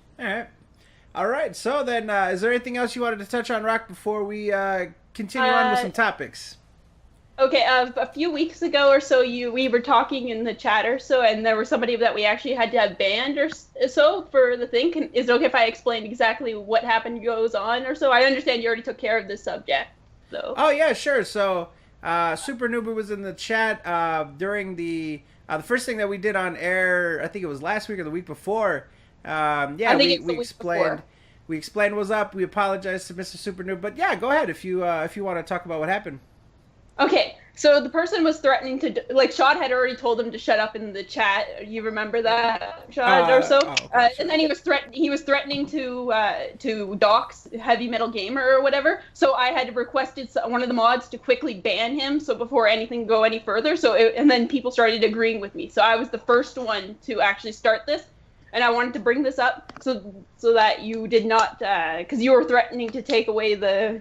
All right, so then, is there anything else you wanted to touch on, Rock, before we continue on with some topics? Okay, a few weeks ago or so, we were talking in the chat or so, and there was somebody that we actually had to have banned or so for the thing. Is it okay if I explain exactly what happened goes on or so? I understand you already took care of this subject, though. Oh, yeah, sure. So, Super Noober was in the chat during the first thing that we did on air. I think it was last week or the week before. We explained. We explained what's up. We apologize to Mr. Super Noob, but yeah, go ahead if you want to talk about what happened. Okay, so the person was threatening to, like, Shad had already told him to shut up in the chat. You remember that, Shad, or so? And then he was threatening to dox Heavy Metal Gamer or whatever. So I had requested one of the mods to quickly ban him. So before anything go any further. And then people started agreeing with me. So I was the first one to actually start this. And I wanted to bring this up so that you did not, because you were threatening to take away the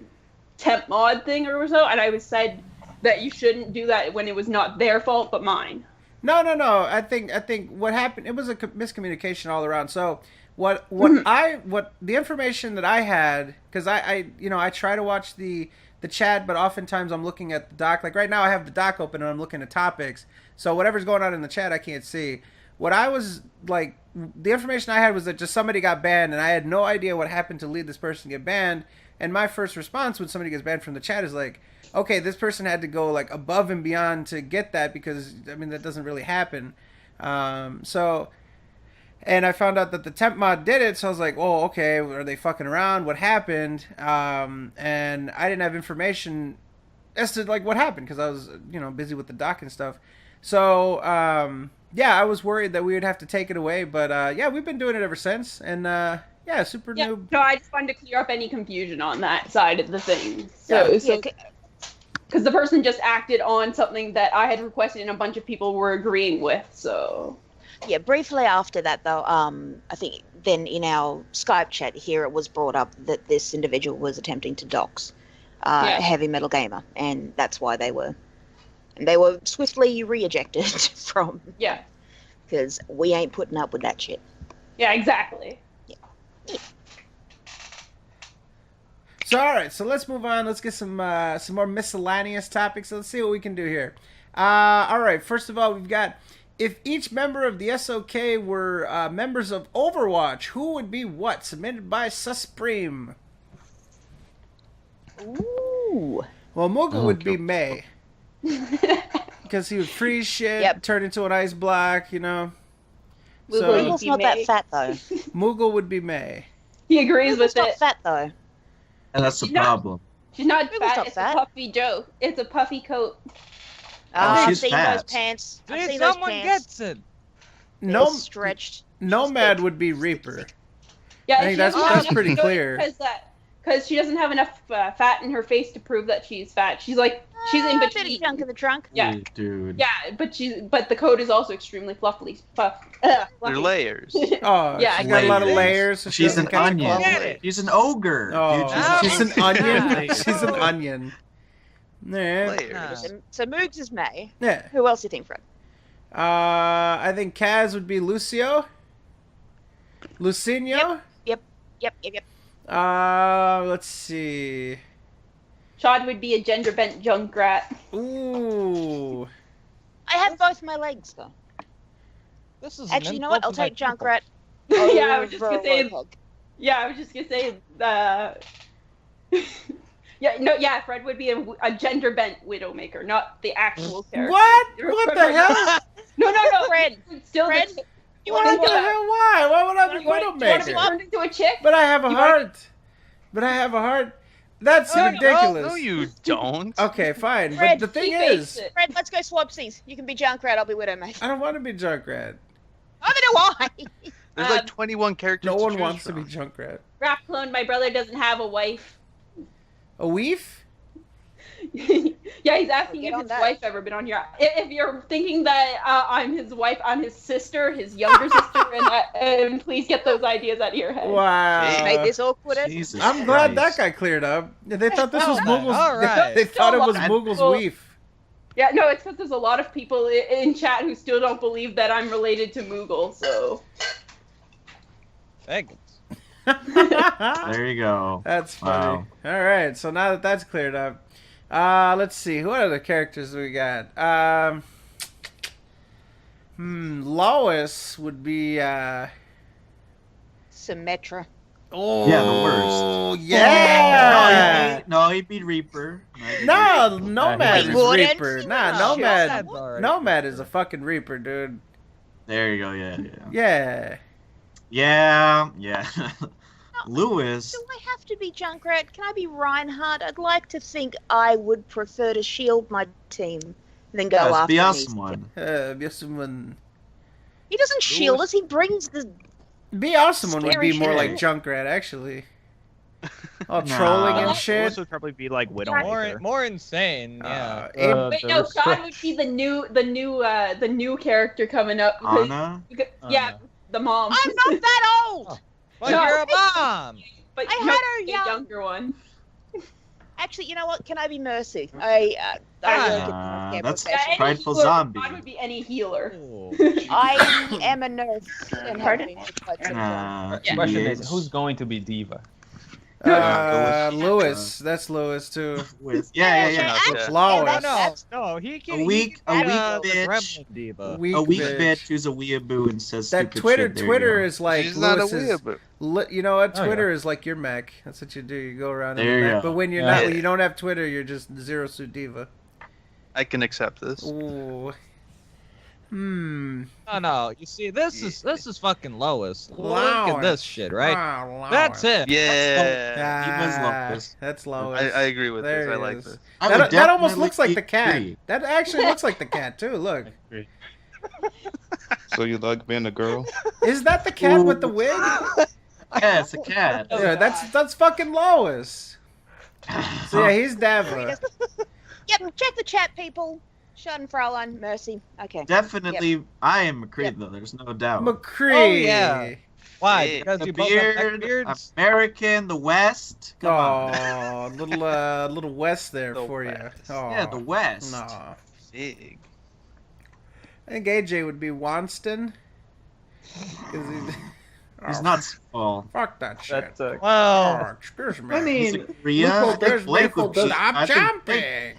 temp mod thing or so, and I said that you shouldn't do that when it was not their fault but mine. No. I think what happened, it was a miscommunication all around. So what the information that I had, because I try to watch the chat, but oftentimes I'm looking at the doc. Like right now, I have the doc open and I'm looking at topics. So whatever's going on in the chat, I can't see. What I was like, the information I had was that just somebody got banned, and I had no idea what happened to lead this person get banned. And my first response when somebody gets banned from the chat is like, okay, this person had to go like above and beyond to get that, because I mean that doesn't really happen. And I found out that the temp mod did it, so I was like, oh, okay, are they fucking around? What happened? And I didn't have information as to like what happened because I was busy with the doc and stuff. So I was worried that we would have to take it away, but we've been doing it ever since, and Super Noob. No, I just wanted to clear up any confusion on that side of the thing. Because the person just acted on something that I had requested and a bunch of people were agreeing with, so... Yeah, briefly after that, though, I think then in our Skype chat here, it was brought up that this individual was attempting to dox Heavy Metal Gamer, and that's why they were swiftly re-ejected from... Yeah. Because we ain't putting up with that shit. Yeah, exactly. So all right, so let's move on. Let's get some more miscellaneous topics. Let's see what we can do here. All right, first of all, we've got, if each member of the SOK were members of Overwatch, who would be what? Submitted by Supreme. Ooh. Well, Moogle would be May. Because he would freeze shit, turn into an ice block, Moogle's not that fat, though. Moogle would be May. He agrees with it. Not fat, though. And that's the problem. She's not fat, it's a puffy joke. It's a puffy coat. I've seen those pants. I've seen those someone pants. gets it. No, stretched. Nomad would be Reaper. Yeah, I think that's pretty clear. Because she doesn't have enough fat in her face to prove that she's fat. She's like, she's in between. A bit of junk in the trunk. Yeah, dude. Yeah, but the coat is also extremely fluffy. They're layers. Oh, yeah, she's got a lot of layers. So she's an onion. She's an ogre. Oh, she's an onion. She's an onion. Yeah. Layers. So Moogs is May. Yeah. Who else do you think, Fred? I think Kaz would be Lucio. Lucinho? Yep. Let's see. Shad would be a gender-bent Junkrat. Ooh. I have both my legs, though. This is actually, you know what? I'll take Junkrat. Yeah, I was just gonna say. Yeah, I was just gonna say. Fred would be a gender-bent Widowmaker, not the actual character. What the hell? No, Fred. Fred. What the hell? Why? Why would I be Widowmaker? You want to be turned into a chick? But I have a heart. That's ridiculous. No, you don't. Okay, fine. Fred, but the thing is... Fred, let's go swapsies. You can be Junkrat, I'll be Widowmaker. I don't want to be Junkrat. I don't know why. There's like 21 characters. No to one choose wants from. to be Junkrat. Rap clone, my brother doesn't have a wife. A weef? Yeah, he's asking if his wife's ever been on your... If you're thinking that I'm his wife, I'm his sister, his younger sister, and please get those ideas out of your head. Wow. Made this awkward. I'm glad that got cleared up. They thought this was Moogle's... All right. They thought it was Moogle's weef. Yeah, no, it's because there's a lot of people in chat who still don't believe that I'm related to Moogle, so... Thanks. There you go. That's funny. Wow. All right, so now that that's cleared up, let's see. What other characters do we got? Symmetra. Lois would be. Symmetra. Oh, Yeah, the worst. Yeah. No, he'd be Reaper. No, Nomad He is wouldn't. Reaper. He Nah, wouldn't. Nomad is a fucking Reaper, dude. There you go. Yeah. Yeah. Lewis. Do I have to be Junkrat? Can I be Reinhardt? I'd like to think I would prefer to shield my team than go after be an awesome easy one. Be awesome one. He doesn't shield us. He brings the. Be awesome one would Scary be more shit. like Junkrat, actually. All Nah. trolling and Lewis shit. would probably be like Widowmaker. More insane. Yeah. Wait, no, Sean would be the new character coming up. because- Anna? Yeah, the mom. I'm not that old. But No. you're a mom. But I no, had her the young. younger one. Actually, you know what? Can I be Mercy? I really could That's profession. any prideful healer, zombie. God would be any healer. I am a nurse and have been for quite some time. The question is, who's going to be Diva? Lewis. That's Lewis too. Yeah. Flawless. No, he can. A weak the bitch. Gremlin diva. A weak bitch who's a weeaboo and says That stupid Twitter shit. There you Twitter go. is like She's not a Lewis's. You know what? Oh, Twitter yeah. is like your Mac. That's what you do. You go around There in the you Mac. go. But when you're Yeah. not, when you don't have Twitter, you're just Zero Suit Diva. I can accept this. Ooh. No. You see, this is fucking Lois. Look Lois. at this shit, right? Lois. That's it. Yeah. That's Lois. I agree with There this. I he like is. this. That almost looks like the cat. That actually looks like the cat too. Look. So you like being a girl? Is that the cat with the wig? Yeah, it's a cat. Yeah, that's fucking Lois. So yeah, he's Dava. Yep, check the chat, people. Schadenfraulein, Mercy. Okay. Definitely, Yep. I am McCree though. There's no doubt. McCree. Oh, yeah. Why? Hey, Because the you both have beard, beards? American, the West. Come on. Oh, little West there for you. Oh, Yeah, the West. No. Big. I think AJ would be Wanston. He's not small. Fuck that shit. Well, Oh, excuse me. I mean, Korea. Loophole Blake would be. Stop I think jumping.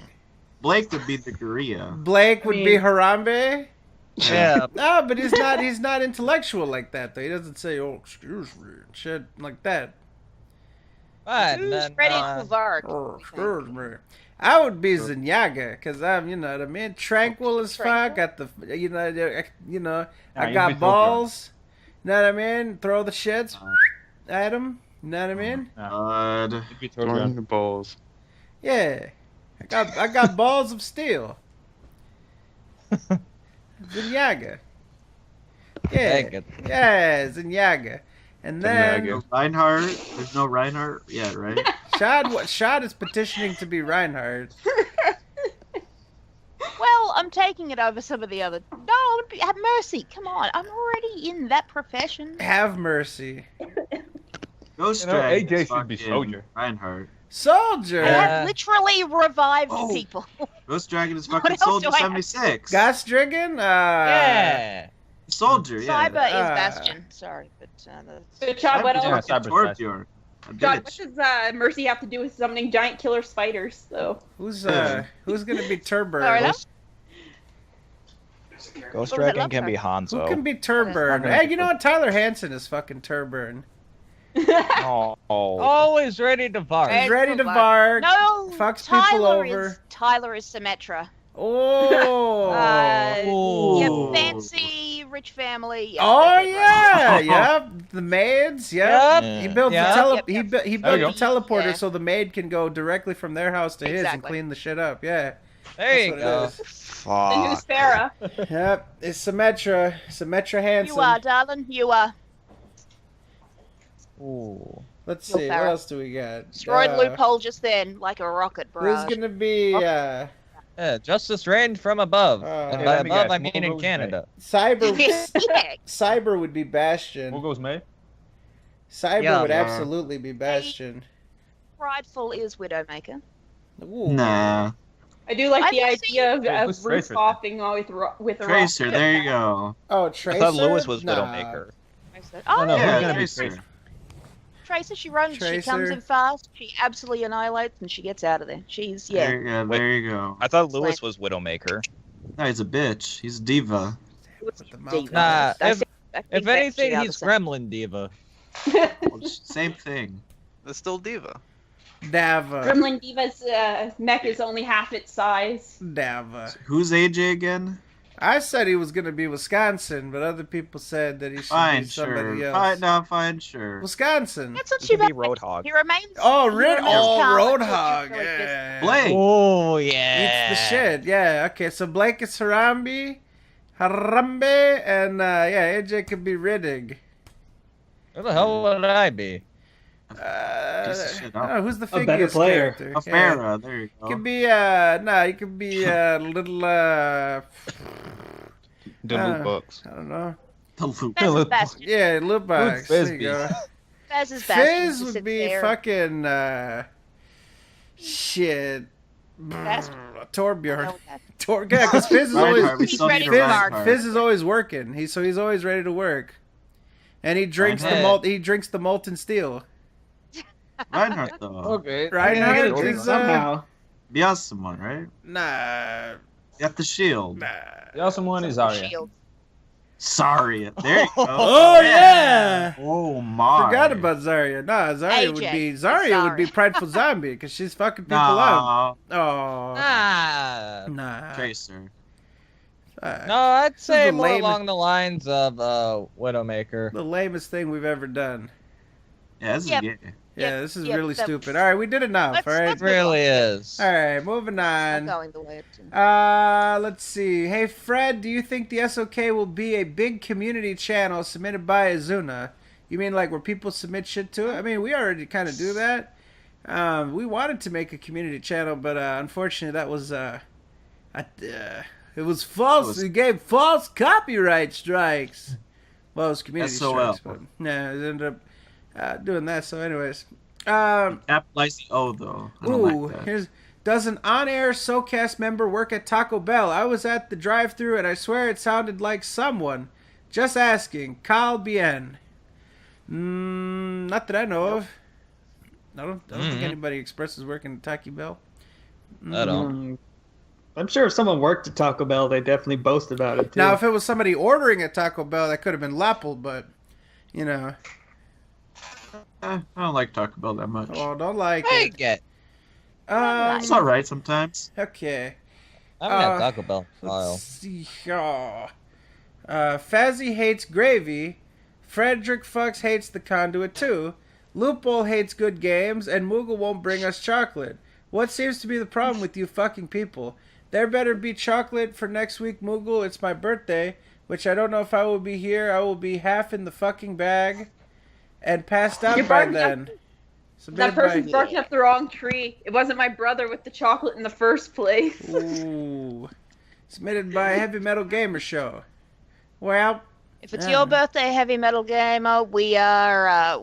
Blake would be the Korea. Blake would be Harambe. yeah. No, but he's not intellectual like that though. He doesn't say, "Oh, excuse me," and shit like that. But Who's then, ready for Varg? Oh, excuse me. I would be Zenyaga because I'm, you know what I mean, tranquil as fuck. Got the, I you'd got be balls. You know what I mean? Throw the shits at him. You know what I mean? God. Throwing the balls. Yeah, I got balls of steel. Zenyaga. Yeah, Zenyaga. And then No Reinhardt. There's no Reinhardt. Yeah, right. Shad is petitioning to be Reinhardt. Well, I'm taking it over some of the other. No, I would have Mercy. Come on, I'm already in that profession. Have mercy. Ghost You know, Dragon. AJ is should be fucking Soldier. Reinhardt. Soldier. I have literally revived Oh. people. Ghost Dragon is What fucking else do Soldier I have? 76. Gostrigan? yeah. Soldier. Yeah. Cyber is Bastion. Sorry, but that's... So, Chad, what I'm else? fucking Torbjorn. A John, what bitch. does Mercy have to do with summoning giant killer spiders, though? Who's gonna be Turburn? Sorry, that- Ghost What was Dragon it, can be Who Hanzo. can be Turburn? Okay. Hey, you know what? Tyler Hansen is fucking Turburn. Oh. Always ready to bark. He's ready to bark. No, Fucks Tyler people over. Tyler is Symmetra. Oh. Yeah, fancy, rich family. Yeah, Oh that's it, right. yeah, yep. The maids, yep. Yep. He built Yep. the tele- Yep, he, yep. bu- he There you built the teleporter Yeah. so the maid can go directly from their house to his and Exactly. clean the shit up. Yeah. There you That's go. what it And who's Fuck. Farah? Yep. It's Symmetra Hansen. You are, darling. You are. Ooh. Let's You're see. What Farrah. else do we got? Destroyed loophole just then, like a rocket Who's barrage. gonna be Yeah, justice rained from above. and Hey, by let me above, guess. I mean Who in goes Canada. Cyber? Yeah. Cyber would be Bastion. Who goes May? Cyber Yeah. would absolutely be Bastion. Prideful is Widowmaker. Ooh. Nah. I do like I've the seen- idea of Who's Ruth Tracer? coughing with a Tracer. rocket. There you go. Oh, Tracer. I thought Lewis was Nah. Widowmaker. Oh, no, Yeah, who's gonna be Tracer. Tracer? Tracer, she runs, she comes Tracer. in fast, she absolutely annihilates, and she gets out of there. She's, yeah. There you go. There you go. I thought Lewis was Widowmaker. No, he's a bitch. He's a diva. With the mouth. Diva. Nah, I think if that anything, shit out he's of the- Gremlin Diva. Well, same thing. That's still Diva. Dava. Gremlin Diva's mech is only half its size. Dava. Who's AJ again? I said he was going to be Wisconsin, but other people said that he should Fine, be somebody sure. else. Fine, sure. Wisconsin. That's not He too could be bad. Roadhog. He remains. Oh, he remains calm until Roadhog. you're really pissed. Yeah. Blake. Oh yeah. It's the shit. Yeah. Okay. So Blake is Harambe, and AJ could be Riddig. Where the hell would I be? Piece of shit, huh? I don't know, who's the A better figures player. character? A Farah, there you go. Could be you could be little The loot box. I don't know. The loot. Fez is best. Yeah, loot box. There you go. Fez is best. Fizz would be fucking shit. Best. Torbjorn. Yeah, because Fizz is Reinhardt, we always still need a Reinhardt. Fizz is always working. He's always ready to work. And he drinks the molten steel. Reinhardt, though. Okay. Reinhardt Drink is somehow. The awesome one, right? Nah. You got the shield. The awesome one is Arya. Shield. Sorry. There you go. Oh yeah. Oh my. Forgot about Zarya. Nah, Zarya would AJ. be Zarya would be prideful zombie because she's fucking people up. Nah. Oh. Ah. Nah. Tracer. No, I'd say the more lamest- along the lines of Widowmaker. The lamest thing we've ever done. Yeah, this Yep. is gay. Yeah, this is yep, really that- stupid. All right, we did enough. Let's- All right. It really is. All right, moving I'm on. going the way to. Let's see. Hey, Fred, do you think the SOK will be a big community channel submitted by Azuna? You mean like where people submit shit to it? I mean, we already kind of do that. We wanted to make a community channel, but unfortunately, that was it was false. It gave false copyright strikes. Well, it was community SOL. strikes, but yeah, it ended up doing that. So, anyways, Capitalize the O though. I don't ooh, like that. here's. Does an on-air SoKast member work at Taco Bell? I was at the drive-thru and I swear it sounded like someone. Just asking. Cal Bien. Not that I know of. I don't think anybody expresses working at Taco Bell. I don't. I'm sure if someone worked at Taco Bell, they definitely boast about it too. Now, if it was somebody ordering at Taco Bell, that could have been Lapple, but, you know. I don't like Taco Bell that much. Oh, don't like I it. get. It's alright sometimes. Okay. I haven't had Taco Bell in a Let's while. see. Fazzy hates gravy. Frederick Fucks hates the conduit too. Loophole hates good games, and Moogle won't bring us chocolate. What seems to be the problem with you fucking people? There better be chocolate for next week, Moogle. It's my birthday, which I don't know if I will be here. I will be half in the fucking bag and passed out You're by barking then. That Submitted person's by... barking up the wrong tree. It wasn't my brother with the chocolate in the first place. Ooh. Submitted by Heavy Metal Gamer Show. Well, If it's your birthday, Heavy Metal Gamer, we are.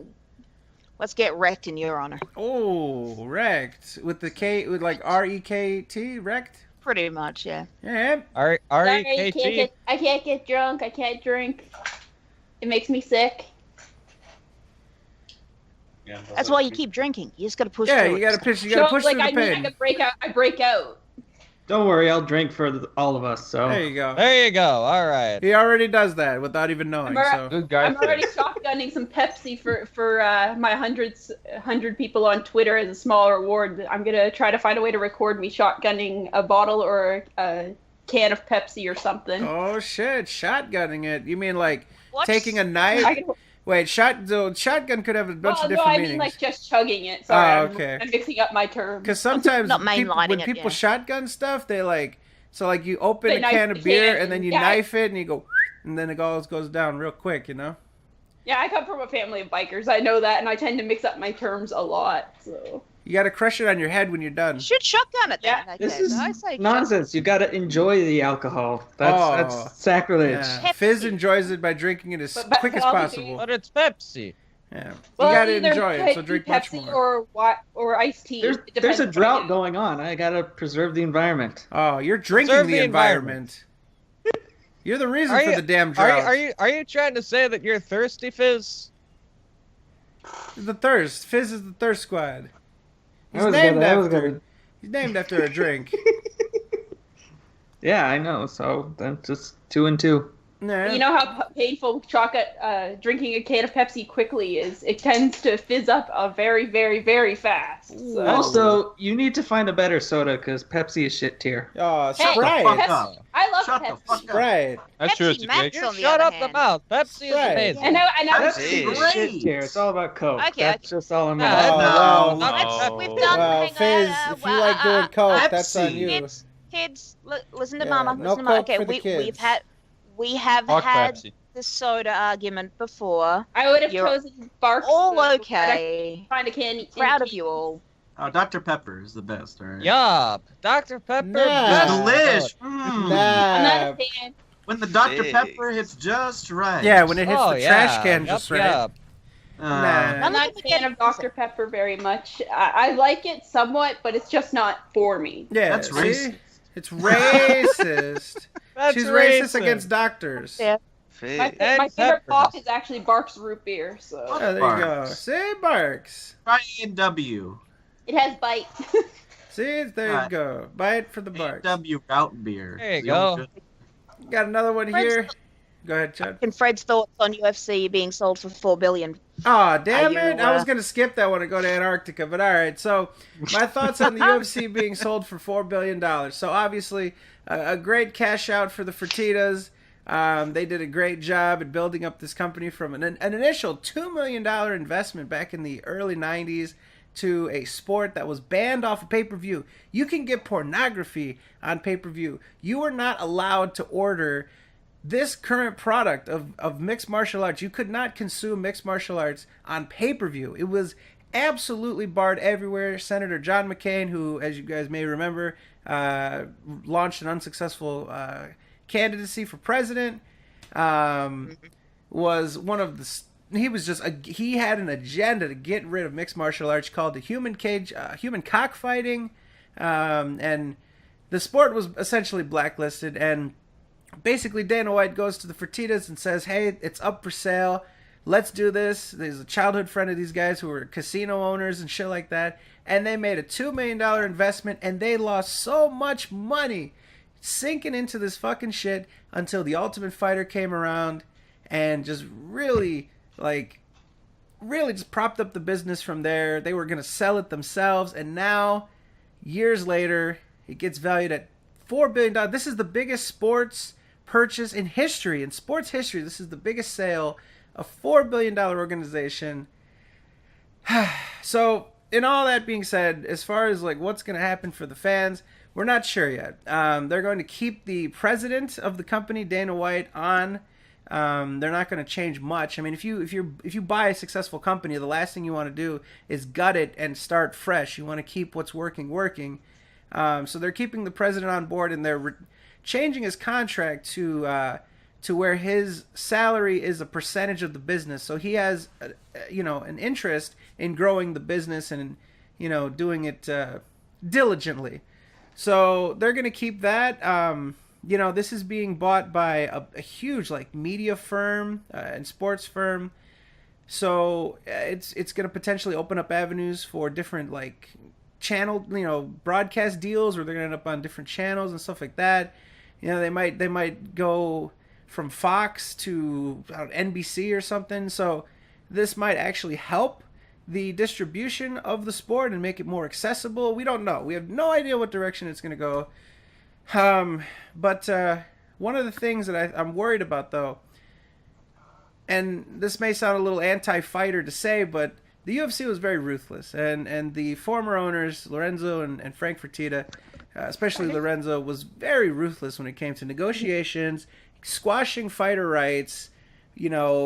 Let's get wrecked in your honor. Oh, wrecked with the K, with like REKT, wrecked. Pretty much, yeah. Yeah. Sorry, R-E-K-T. I can't get drunk. I can't drink. It makes me sick. Yeah, That's why you keep drinking. You just gotta push Yeah, through you it. gotta push. You gotta push like through the I mean, pain. I could break out. I break out. Don't worry, I'll drink for all of us. So There you go. There you go. All right. He already does that without even knowing. So Good guy. I'm already shotgunning some Pepsi for my 100 people on Twitter as a small reward. I'm gonna try to find a way to record me shotgunning a bottle or a can of Pepsi or something. oh shit, shotgunning it. You mean like What's- taking a knife? I can, Wait, shotgun could have a bunch of no, different I meanings. mean like just chugging it. Sorry, Oh, okay. I'm mixing up my terms. Because sometimes Not people, mainlining when it, people yeah. shotgun stuff, they like you open They a knife can the of beer can, and then you yeah. knife it and you go, and then it all goes down real quick, you know. Yeah, I come from a family of bikers. I know that, and I tend to mix up my terms a lot. So You gotta crush it on your head when you're done. You should shotgun it then. Yeah, in that this case. is I say nonsense. You gotta enjoy the alcohol. Oh. That's sacrilege. Yeah. Fizz enjoys it by drinking it as But quick as all the possible. But it's Pepsi. Yeah, Well, you gotta either enjoy it, so Pepsi drink much more. or iced tea. There's It depends a what I drought do. going on. I gotta preserve the environment. Oh, you're drinking Preserve the the environment. You're the reason Are for you- the damn Are drought. you are you trying to say that you're thirsty, Fizz? The thirst. Fizz is the thirst squad. He's I was named gonna- I was after. gonna- He's named after a drink. Yeah, I know. So then just 2 and 2. Nah. You know how painful chocolate drinking a can of Pepsi quickly is. It tends to fizz up very, very, very fast. So. Also, you need to find a better soda because Pepsi is shit tier. Oh, Hey, Sprite. Pepsi. I love Shut the Pepsi. fuck up. Sprite. That's true. Pepsi It's a Max, good. on the Shut other up the hand. mouth. Pepsi is Right. amazing. And I Pepsi Pepsi is great. shit tier. It's all about Coke. Okay, That's just all I'm Yeah, gonna Oh, say. wow. Not We've Pepsi. done. Well, hang Fizz, on, if you like doing Coke, that's on Pepsi. you. Kids, listen to Yeah, Mama. no Listen to Mama. Coke Okay, for the kids. we have Fuck had Pepsi. the soda argument before. I would have You're chosen Barks. all but okay. Find a candy. Proud of you all. Oh, Dr. Pepper is the best, all right? Yup. Dr. Pepper. Nah. best Delish. soda. I'm Nah. not a fan. When the Dr. Hey. Pepper hits just right. Yeah, when it hits Oh, the yeah. trash can Yup, just right. yup. Nah. I'm not a fan of Dr. Pepper very much. I like it somewhat, but it's just not for me. Yeah, That's see? racist. It's racist. That's She's racist racist. against doctors. Yeah. My And favorite peppers. pop is actually Barks root beer, so Oh, there you go. Barks. See, Barks. Try A&W. it has bite. See, there you go. Buy it for the Barks. A&W route beer. There you The only go. good- Got another one Fred's here. Go ahead, Chad. And Fred's thoughts on UFC being sold for $4 billion. Oh, damn Are it. you, I was going to skip that one and go to Antarctica, but all right. So, my thoughts on the UFC being sold for $4 billion. So, obviously, a great cash out for the Fertitas. They did a great job at building up this company from an initial $2 million investment back in the early 90s to a sport that was banned off of pay-per-view. You can get pornography on pay-per-view. You are not allowed to order this current product of mixed martial arts. You could not consume mixed martial arts on pay-per-view. It was absolutely barred everywhere. Senator John McCain, who, as you guys may remember, launched an unsuccessful candidacy for president, was one of the... He had an agenda to get rid of mixed martial arts called the human cockfighting, and the sport was essentially blacklisted. And basically, Dana White goes to the Fertitas and says, hey, it's up for sale. Let's do this. There's a childhood friend of these guys who were casino owners and shit like that. And they made a $2 million investment, and they lost so much money sinking into this fucking shit until the Ultimate Fighter came around and just really just propped up the business from there. They were going to sell it themselves, and now, years later, it gets valued at $4 billion. This is the biggest sports purchase in history, in sports history. This is the biggest sale, a $4 billion organization. So, in all that being said, as far as what's going to happen for the fans, we're not sure yet. They're going to keep the president of the company, Dana White, on. They're not going to change much. I mean, if you buy a successful company, the last thing you want to do is gut it and start fresh. You want to keep what's working. So they're keeping the president on board, and they're changing his contract to where his salary is a percentage of the business. So he has, an interest in growing the business and, doing it diligently. So they're going to keep that. This is being bought by a huge media firm and sports firm. So it's going to potentially open up avenues for different channel, broadcast deals, where they're going to end up on different channels and stuff like that. They might go from Fox to NBC or something. So this might actually help the distribution of the sport and make it more accessible. We don't know. We have no idea what direction it's going to go. But one of the things that I'm worried about, though, and this may sound a little anti-fighter to say, but the UFC was very ruthless, and the former owners, Lorenzo and Frank Fertitta, especially Lorenzo, was very ruthless when it came to negotiations, squashing fighter rights,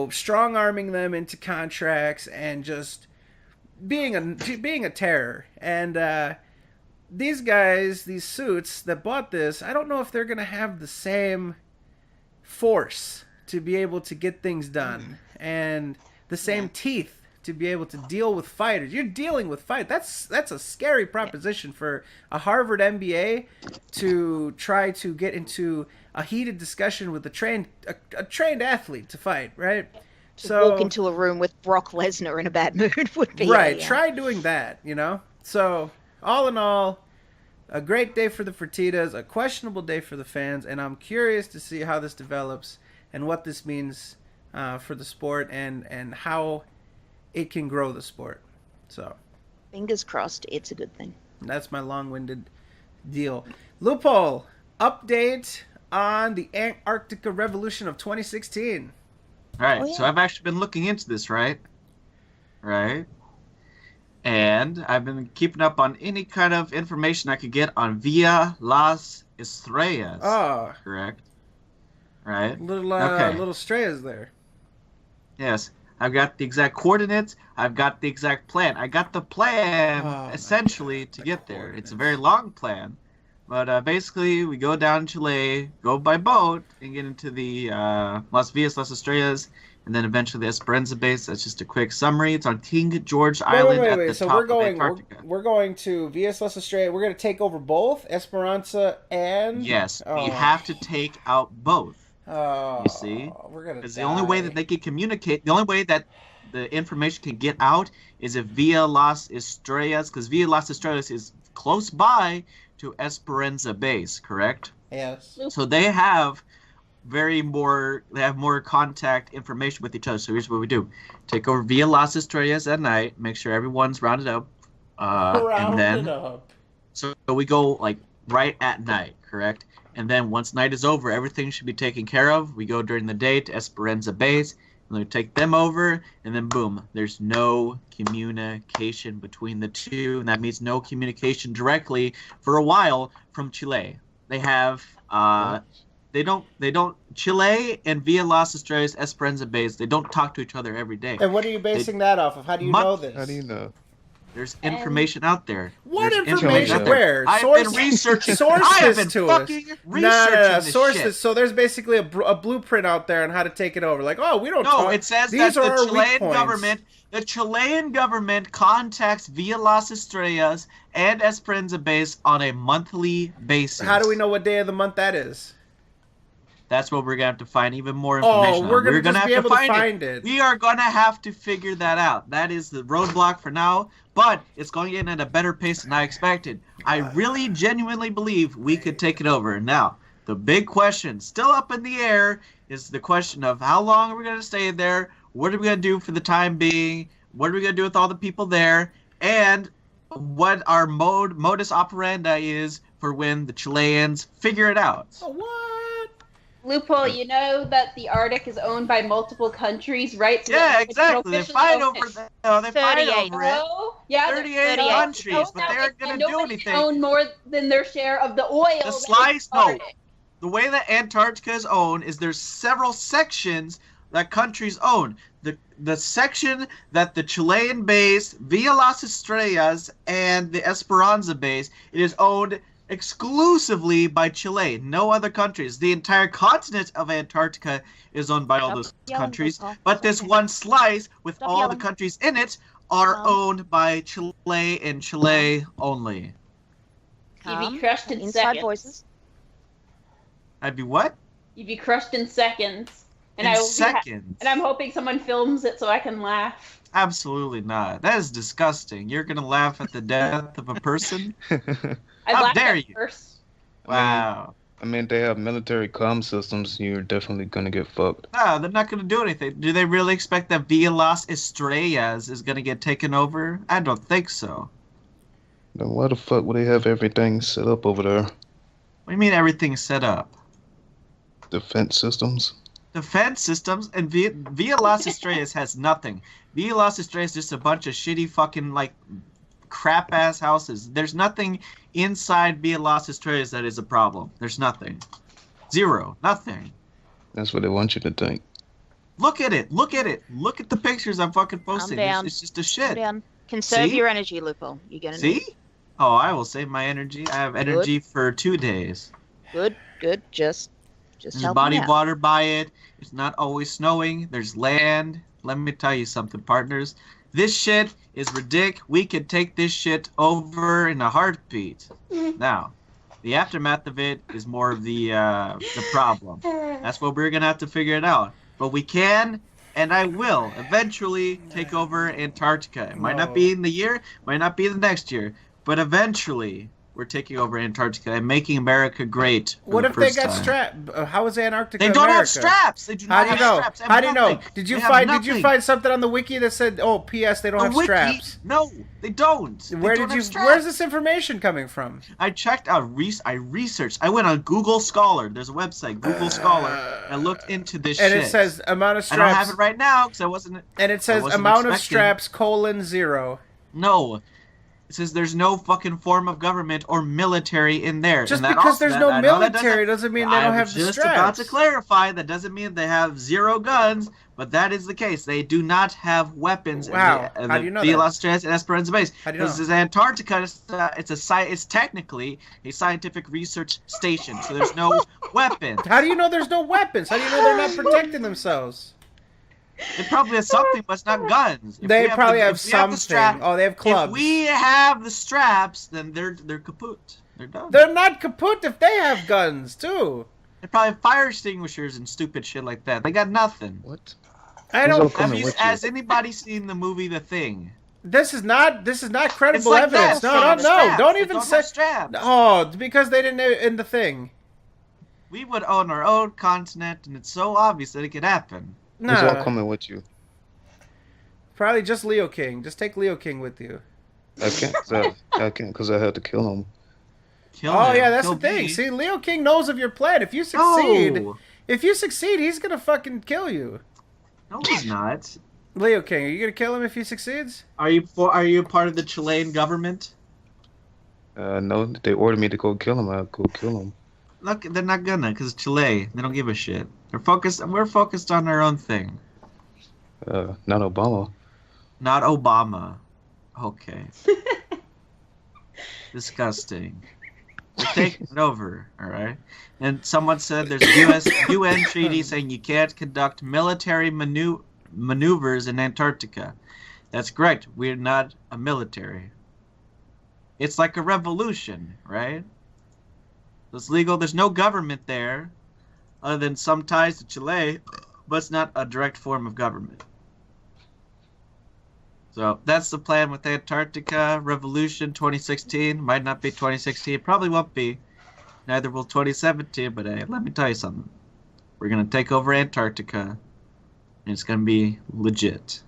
strong-arming them into contracts, and just being a terror. And these guys, these suits that bought this, I don't know if they're going to have the same force to be able to get things done and the same teeth to be able to deal with fighters. You're dealing with fighters. That's a scary proposition for a Harvard MBA to try to get into a heated discussion with a trained athlete to fight, right? To walk into a room with Brock Lesnar in a bad mood would be right. Try doing that, So all in all, a great day for the Fertitas, a questionable day for the fans, and I'm curious to see how this develops and what this means for the sport and how it can grow the sport. So, fingers crossed, it's a good thing. That's my long-winded deal. Loophole, update on the Antarctica Revolution of 2016. All right, so I've actually been looking into this, right? And I've been keeping up on any kind of information I could get on Via Las Estrellas. Oh. Correct? Right? Little Estrellas there. Yes. I've got the exact coordinates. I've got the exact plan. I got the plan, essentially, to get there. It's a very long plan. But basically, we go down to Chile, go by boat, and get into the Las Estrellas, and then eventually the Esperanza base. That's just a quick summary. It's on King George Island at the top of Antarctica. We're going to Villas Las Estrellas. We're going to take over both Esperanza and... Yes, you have to take out both. You see? Because the only way that they can communicate, the only way that the information can get out is if Via Las Estrellas, because Via Las Estrellas is close by to Esperanza base, correct? Yes. So they have more contact information with each other. So here's what we do: take over Via Las Estrellas at night, make sure everyone's rounded up, and then so we go like right at night, correct? And then once night is over, everything should be taken care of. We go during the day to Esperanza base, and then we take them over, and then boom, there's no communication between the two, and that means no communication directly for a while from Chile. They have they don't Chile and Via Las Estrellas, Esperanza base, they don't talk to each other every day. And what are you basing that off of? How do you know this? How do you know? There's information out there. What information? Where? I've been researching. I have been fucking researching this sources. shit. So there's basically a blueprint out there on how to take it over. Like, oh, we don't. No, it says These that are the Chilean government contacts Via Las Estrellas and Esperanza base on a monthly basis. How do we know what day of the month that is? That's what we're gonna have to find even more information. Oh, we're gonna have to find it. We are gonna have to figure that out. That is the roadblock for now, but it's going in at a better pace than I expected. I really genuinely believe we could take it over. Now, the big question, still up in the air, is the question of how long are we gonna stay there? What are we gonna do for the time being? What are we gonna do with all the people there? And what our modus operandi is for when the Chileans figure it out. Oh, what? Loophole, you know that the Arctic is owned by multiple countries, right? So yeah, exactly. They fight over it. They fight over it. Yeah, 38 countries, but they aren't going to do anything. Own more than their share of the oil. The slice, no. The way that Antarctica is owned is there's several sections that countries own. The section that the Chilean base, Via Las Estrellas, and the Esperanza base, it is owned exclusively by Chile, no other countries. The entire continent of Antarctica is owned by all those countries, but this one slice with all the countries in it are owned by Chile and Chile only. You'd be crushed in Inside seconds. Voices. I'd be what? You'd be crushed in seconds. And In I will seconds? and I'm hoping someone films it so I can laugh. Absolutely not. That is disgusting. You're gonna laugh at the death of a person? I How laughed dare at you? first. Wow. I mean, they have military comm systems. You're definitely gonna get fucked. No, they're not going to do anything. Do they really expect that Via Las Estrellas is going to get taken over? I don't think so. Then why the fuck would they have everything set up over there? What do you mean everything's set up? Defense systems? Defense systems, and Via Las Estrellas has nothing. Via Las Estrellas is just a bunch of shitty fucking, like, crap-ass houses. There's nothing inside Via Las Estrellas that is a problem. There's nothing. Zero. Nothing. That's what they want you to think. Look at it. Look at it. Look at the pictures I'm fucking posting. down. It's just a shit. Calm down. Conserve See? your energy, Lupo. You're gonna See? need it. Oh, I will save my energy. I have energy for 2 days. Good. Just There's help body me out. water by it. It's not always snowing. There's land. Let me tell you something, partners. This shit is ridiculous. We could take this shit over in a heartbeat. Now, the aftermath of it is more of the problem. That's what we're gonna have to figure it out. But we can, and I will eventually take over Antarctica. It might not be in the year, might not be the next year, but eventually we're taking over Antarctica and making America great. What if they got strapped? How is Antarctica? They don't America? have straps. They do not have straps. How do you know? Nothing. Did you find something on the wiki that said, "Oh, P.S. They don't have straps"? No, they don't. Where's this information coming from? I checked out. I researched. I went on Google Scholar. There's a website, Google Scholar. I looked into this shit. And it says amount of straps. I don't have it right now because I wasn't. And it says amount of straps : 0. No. It says there's no fucking form of government or military in there. Just because there's no military doesn't mean they don't have the straps. I was just about to clarify. That doesn't mean they have 0 guns, but that is the case. They do not have weapons. Wow. How do you know that? Australia and Esperanza base. How do you know? This is Antarctica. It's technically a scientific research station, so there's no weapons. How do you know there's no weapons? How do you know they're not protecting themselves? They probably have something, but it's not guns. They probably have something. Oh, they have clubs. If we have the straps, then they're kaput. They're done. They're not kaput if they have guns too. They probably have fire extinguishers and stupid shit like that. They got nothing. What? I don't. Has anybody seen the movie The Thing? This is not credible like evidence. That. No. Don't they even don't say have straps. Oh, because they didn't in The Thing. We would own our own continent, and it's so obvious that it could happen. Who's all coming with you? Probably just Leo King. Just take Leo King with you. I can't because I had to kill him. Yeah, that's the thing. See, Leo King knows of your plan. If you succeed, he's gonna fucking kill you. No, he's not. Leo King, are you gonna kill him if he succeeds? Are you part of the Chilean government? No, they ordered me to go kill him. I'll go kill him. Look, they're not gonna, because Chile, they don't give a shit. We're focused on our own thing. Not Obama. Not Obama. Okay. Disgusting. We're taking it over, alright? And someone said there's a UN treaty saying you can't conduct military maneuvers in Antarctica. That's correct. We're not a military. It's like a revolution, right? It's legal. There's no government there other than some ties to Chile, but it's not a direct form of government. So that's the plan with Antarctica. Revolution 2016. Might not be 2016. Probably won't be. Neither will 2017. But hey, let me tell you something. We're going to take over Antarctica. And it's going to be legit.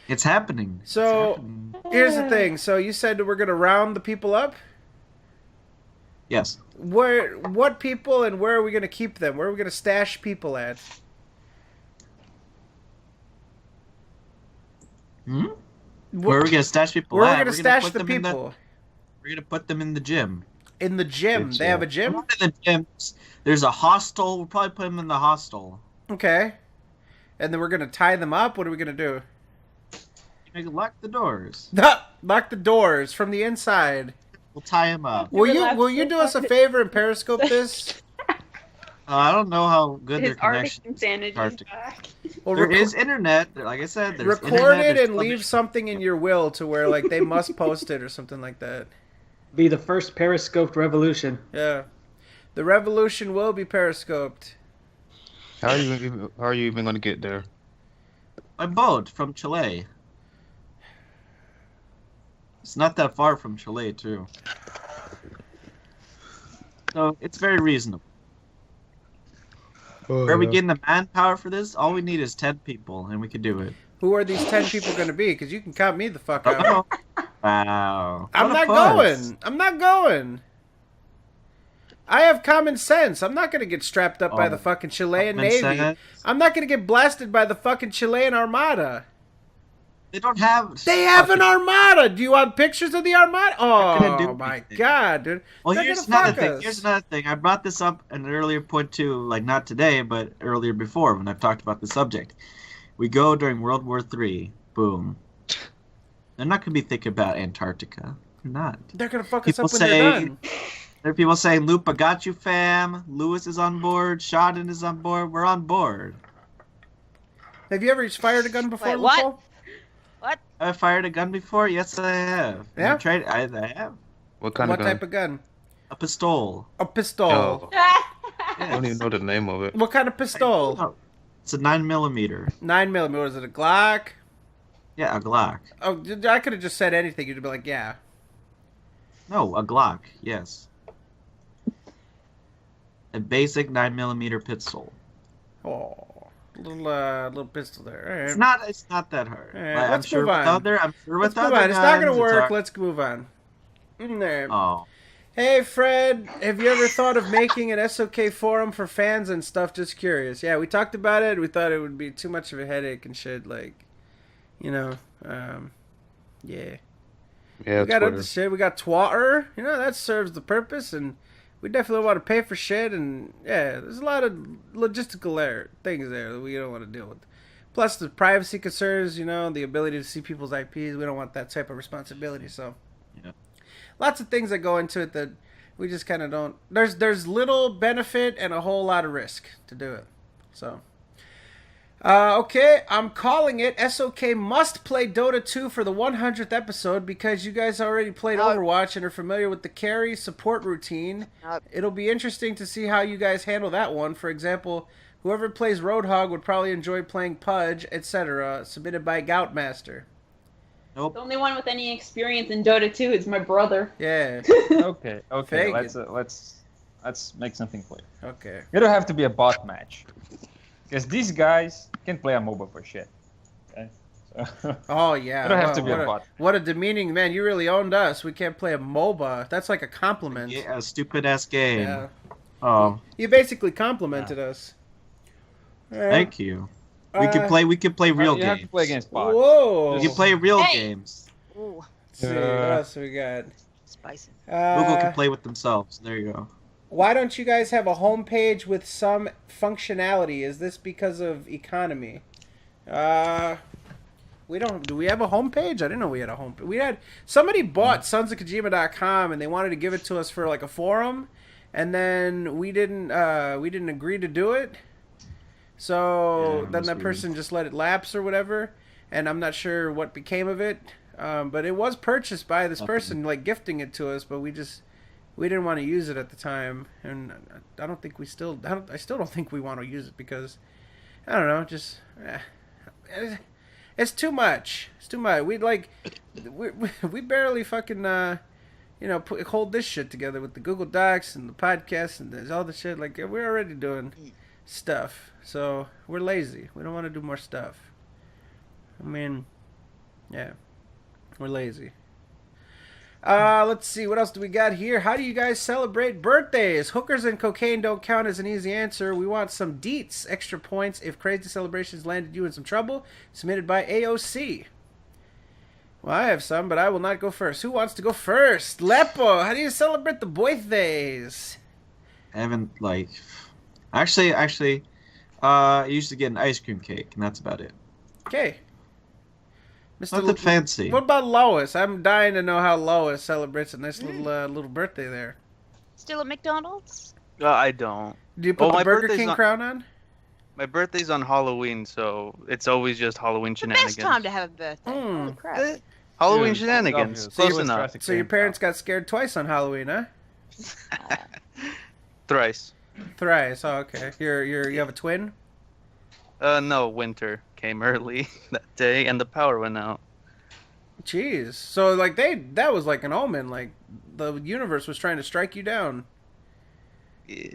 It's happening. So, here's the thing. So you said we're going to round the people up? Yes. What people and where are we going to keep them? Where are we going to stash people at? Where are we going to stash people at? Where are we going to stash the people? We're going to put them in the gym. In the gym? They have a gym? In the gym. There's a hostel. We'll probably put them in the hostel. Okay. And then we're going to tie them up? What are we going to do? Lock the doors. Lock the doors from the inside. We'll tie them up. Will you do us a favor and periscope this? I don't know how good their connection is. Well, there is internet. Like I said, there's record internet, it and leave something in your will to where like they must post it or something like that. Be the first periscoped revolution. Yeah, the revolution will be periscoped. How are you even going to get there? By boat from Chile. It's not that far from Chile, too. So it's very reasonable. Where are we getting the manpower for this? All we need is 10 people, and we can do it. Who are these 10 people going to be? Because you can count me the fuck out. Wow. I'm not going. I have common sense. I'm not going to get strapped up by the fucking Chilean Navy. I'm not going to get blasted by the fucking Chilean Armada. They don't have... They have an Armada! Do you want pictures of the Armada? Oh, my God, dude. Well, here's another thing. I brought this up in an earlier point, too. Like, not today, but earlier before when I've talked about the subject. We go during World War III. Boom. They're not going to be thinking about Antarctica. They're not. They're going to fuck us up when they're done. There are people saying, Loop, I got you, fam. Lewis is on board. Shadden is on board. We're on board. Have you ever fired a gun before, Wait, what? Lupo? What? Have I fired a gun before? Yes, I have. Yeah? I have. What kind of gun? What type of gun? A pistol. A pistol. Oh. I don't even know the name of it. What kind of pistol? It's a 9mm. 9mm. Is it a Glock? Yeah, a Glock. Oh, I could have just said anything. You'd be like, yeah. No, a Glock. Yes. A basic 9mm pistol. Oh, little pistol there. All right. It's not that hard. All right, Like, let's move on. I'm sure with Let's move other on. It's not gonna guns, work. hard. Let's move on. There. Oh. Hey, Fred, have you ever thought of making an SOK forum for fans and stuff? Just curious. Yeah, we talked about it. We thought it would be too much of a headache and shit. Like, you know, yeah. Yeah, we got Twitter. other shit. We got Twitter. You know, that serves the purpose, and we definitely want to pay for shit. And yeah, there's a lot of logistical things there that we don't want to deal with. Plus the privacy concerns. You know, the ability to see people's IPs. We don't want that type of responsibility. So. Yeah. Lots of things that go into it that we just kind of don't. There's little benefit and a whole lot of risk to do it. So, okay, I'm calling it. SOK must play Dota 2 for the 100th episode because you guys already played Overwatch and are familiar with the carry support routine. It'll be interesting to see how you guys handle that one. For example, whoever plays Roadhog would probably enjoy playing Pudge, etc. Submitted by Goutmaster. Nope. The only one with any experience in Dota 2 is my brother. Yeah. Okay. Fake Let's make something clear. Okay. It'll have to be a bot match, because these guys can play a MOBA for shit. Okay. So, oh yeah. it'll have to be a bot. What a demeaning man! You really owned us. We can't play a MOBA. That's like a compliment. Yeah, a stupid ass game. Yeah. Oh. You basically complimented us. Thank you. We could play real games. You have to play against bots. Whoa. We can play real games. Ooh, Let's see what else we got. spicy. Google can play with themselves. There you go. Why don't you guys have a homepage with some functionality? Is this because of economy? We don't. Do we have a homepage? I didn't know we had a homepage. We had somebody bought sonsofkojima.com and they wanted to give it to us for like a forum, and then we didn't agree to do it. So then that person just let it lapse or whatever, and I'm not sure what became of it. But it was purchased by this person, like gifting it to us, but we didn't want to use it at the time, and I still don't think we want to use it because I don't know, just it's too much. It's too much. We barely fucking hold this shit together with the Google Docs and the podcasts and there's all the shit. Like we're already doing stuff, so we're lazy. We don't want to do more stuff. I mean, yeah, we're lazy. Let's see, what else do we got here? How do you guys celebrate birthdays? Hookers and cocaine don't count as an easy answer. We want some deets, extra points if crazy celebrations landed you in some trouble. Submitted by AOC. Well, I have some, but I will not go first. Who wants to go first? Lepo, how do you celebrate the birthdays? I haven't actually I used to get an ice cream cake and that's about it. Okay. Nothing fancy. What about Lois? I'm dying to know how Lois celebrates a nice little birthday there. Still at McDonald's? I don't. Do you put the Burger King crown on? My birthday's on Halloween, so it's always just Halloween shenanigans. Best time to have a birthday. Holy crap. Halloween shenanigans. Close enough. So your parents got scared twice on Halloween, huh? Thrice. Thrice. Oh, okay. You have a twin? No, winter came early that day, and the power went out. Jeez. So that was like an omen. Like the universe was trying to strike you down. Yeah.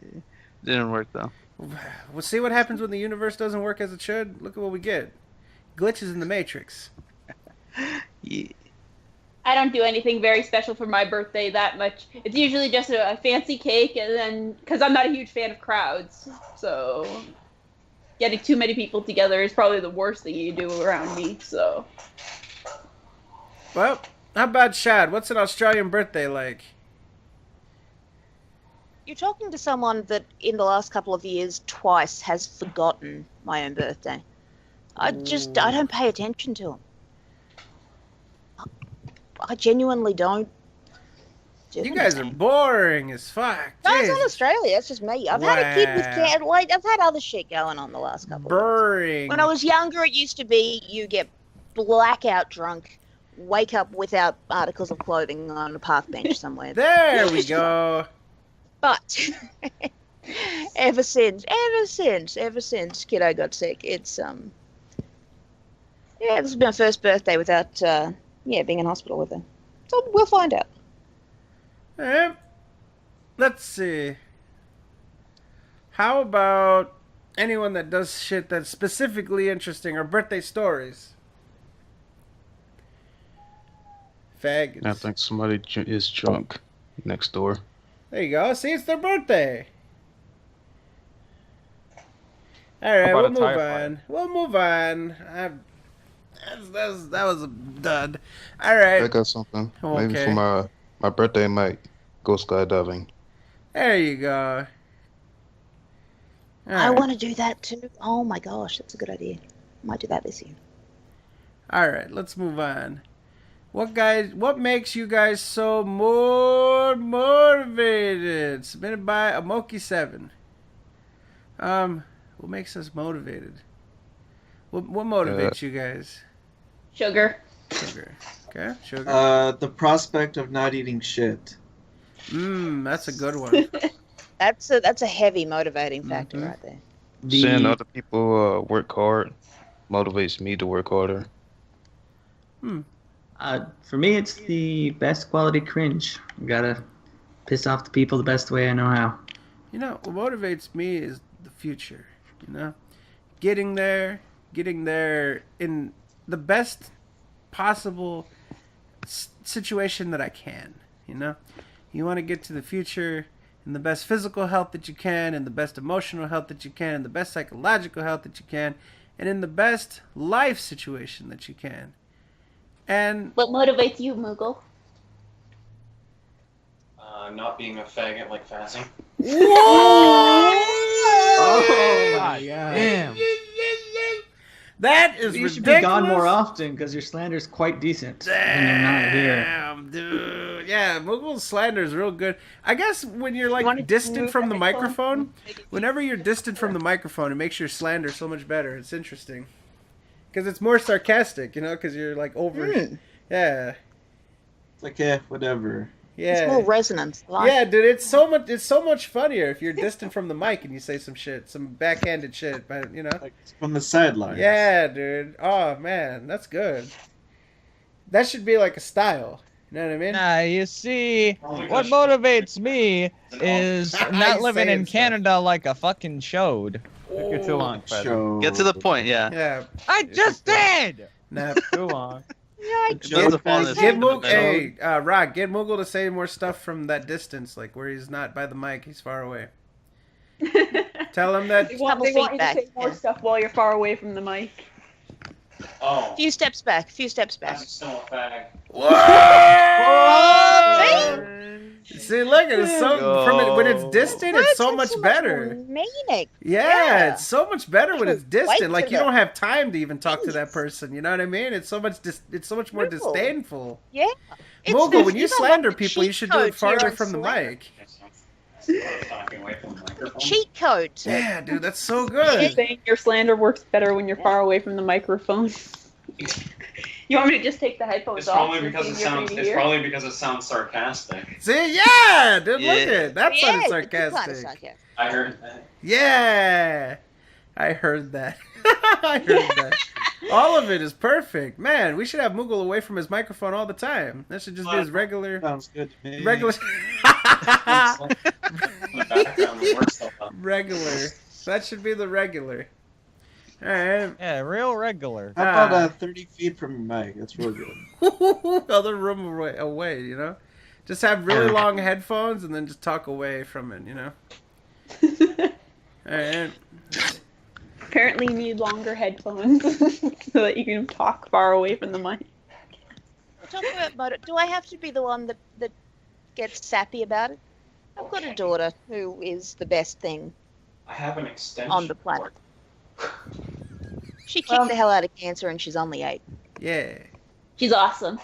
Didn't work though. We'll see what happens when the universe doesn't work as it should. Look at what we get. Glitches in the Matrix. Yeah. I don't do anything very special for my birthday that much. It's usually just a fancy cake, and then because I'm not a huge fan of crowds, so getting too many people together is probably the worst thing you do around me. So, well, how about Shad? What's an Australian birthday like? You're talking to someone that in the last couple of years twice has forgotten my own birthday. I don't pay attention to them. I genuinely don't. You guys are boring as fuck. No, it's not Australia. It's just me. I've had a kid with cancer. Like, I've had other shit going on the last couple of years. Boring. When I was younger, it used to be you get blackout drunk, wake up without articles of clothing on a park bench somewhere. There we go. But ever since kiddo got sick, it's Yeah, this will be my first birthday without, being in hospital with her. So we'll find out. Alright. Let's see. How about anyone that does shit that's specifically interesting or birthday stories? Faggots. I think somebody is drunk next door. There you go. See, it's their birthday. Alright, How we'll about a move tire on. We'll move on. That was a dud. Alright. I got something. Maybe Okay. for my birthday, I might go skydiving. There you go. I want to do that too. Oh my gosh, that's a good idea. Might do that this year. Alright, let's move on. What makes you guys so more motivated? Submitted by Amoki7. What makes us motivated? What motivates you guys? Sugar. Sugar. Okay, sugar. The prospect of not eating shit. That's a good one. That's a heavy motivating factor right there. Seeing other people work hard motivates me to work harder. For me, it's the best quality cringe. You gotta piss off the people the best way I know how. You know, what motivates me is the future, you know? Getting there in the best possible situation that I can, you know? You want to get to the future in the best physical health that you can, in the best emotional health that you can, in the best psychological health that you can, and in the best life situation that you can. And what motivates you, Moogle? Not being a faggot like Fazzy. Oh my god! Damn. That is You should ridiculous. be gone more often because your slander's quite decent when you're not here. Damn, dude. Yeah, Moogle's slander is real good. I guess when you're like wanna distant move from the the microphone, whenever you're distant from the microphone, it makes your slander so much better. It's interesting. Because it's more sarcastic, you know, because you're like over. Yeah. It's like, yeah, whatever. Yeah. It's more resonance. Yeah, dude, it's so much funnier if you're distant from the mic and you say some shit, some backhanded shit, but you know, like from the sidelines. Yeah, dude. Oh man, that's good. That should be like a style. You know what I mean? Nah, you see, what motivates me is not living in Canada like a fucking chode. Took you too long, Fred. Get to the point, yeah. Yeah. I just did! Nah. Too long. Get Rock, get Moogle to say more stuff from that distance, like where he's not by the mic, he's far away. Tell him that. They want you to say more stuff while you're far away from the mic. Oh. Few steps back. That's still a fag. See, look, it's so when it's distant, it's so much better. Meaning. Yeah, it's so much better when it's distant. Wait Like for you the- don't have time to even talk to that person. You know what I mean? It's so much. It's so much more disdainful. Yeah. Moogle, when you don't slander want the people, you cheat should do code it to your farther own from the slander. mic. Talking away from the microphone. Cheat code. Yeah, dude, that's so You're good. saying your slander works better when you're far away from the microphone. You want me to just take the headphones It's off? probably so because it's it easier for sounds. you to It's hear? probably because it sounds sarcastic. See, yeah, dude, look Yeah. at it. That sounded Yeah, it's a kind of sarcastic. sarcastic. I heard that. Yeah, I heard that. I heard that. All of it is perfect, man. We should have Moogle away from his microphone all the time. That should just be his regular. Sounds good to me. Regular. Regular. That should be the regular. All right. Yeah, real regular. How about 30 feet from your mic? That's real good. Other room away, you know? Just have really long headphones and then just talk away from it, you know? Alright. Apparently, you need longer headphones so that you can talk far away from the mic. We're talking about motive. Do I have to be the one that gets sappy about it? I've got a daughter who is the best thing I have an extension. on the planet. She kicked the hell out of cancer and she's only 8. Yeah. She's awesome.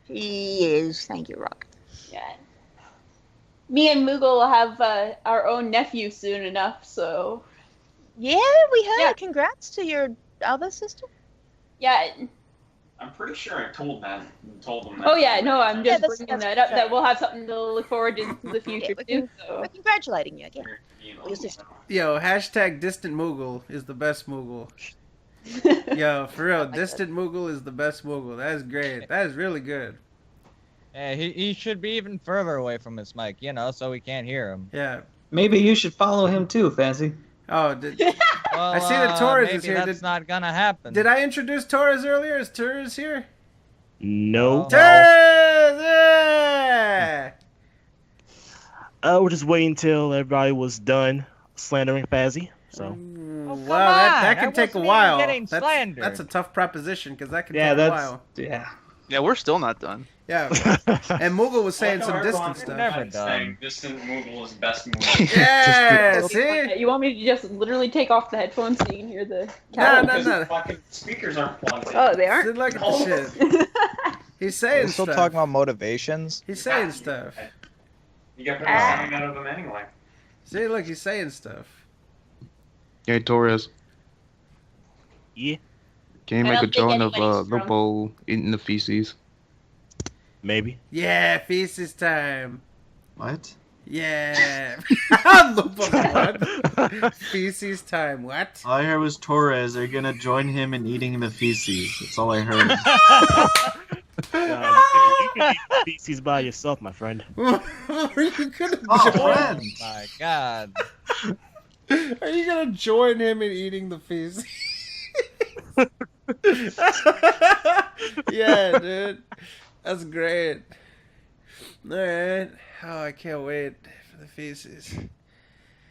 She is. Thank you, Rock. Yeah. Me and Moogle will have our own nephew soon enough, so. Yeah, we heard. Yeah. Congrats to your other sister. Yeah. I'm pretty sure I told them that. Oh yeah, no, I'm just that's- bringing that's that up. fair. That we'll have something to look forward to in the future Yeah, too. So. We're congratulating you again. Your sister. Yo, hashtag distant Moogle is the best Moogle. Yo, for real, Distant Moogle is the best Moogle. That is great. That is really good. Yeah, he should be even further away from his mic, so we can't hear him. Yeah. Maybe you should follow him too, Fancy. Oh, Well, I see that Torres maybe is here. That's not gonna happen. Did I introduce Torres earlier? Is Torres here? No. Torres! Yeah! We're just waiting till everybody was done slandering Fazzy. So. Wow, that can take a while. That's That's a tough proposition because that can Yeah, take a that's while. Yeah, we're still not done. Yeah. And Moogle was saying some distant stuff. Never done. Distant Moogle is best movie. Yeah, see? You want me to just literally take off the headphones so you can hear the No. Fucking speakers aren't plugged in. Oh, they aren't? Sit like the shit. He's saying We're still stuff. talking about motivations. He's saying stuff. You got the sound out of them anyway. See, look, he's saying stuff. Hey, Torres. Yeah. Can you I make a don't think drawing of anybody's drunk. Lupo eating the feces? Maybe. Yeah, feces time. What? Yeah. What? Feces time. What? All I heard was Torres. Are you gonna join him in eating the feces? That's all I heard. You can eat feces by yourself, my friend. Are you gonna Oh, join? friend. My God. Are you gonna join him in eating the feces? Yeah, dude. That's great. Alright. Oh, I can't wait for the feces.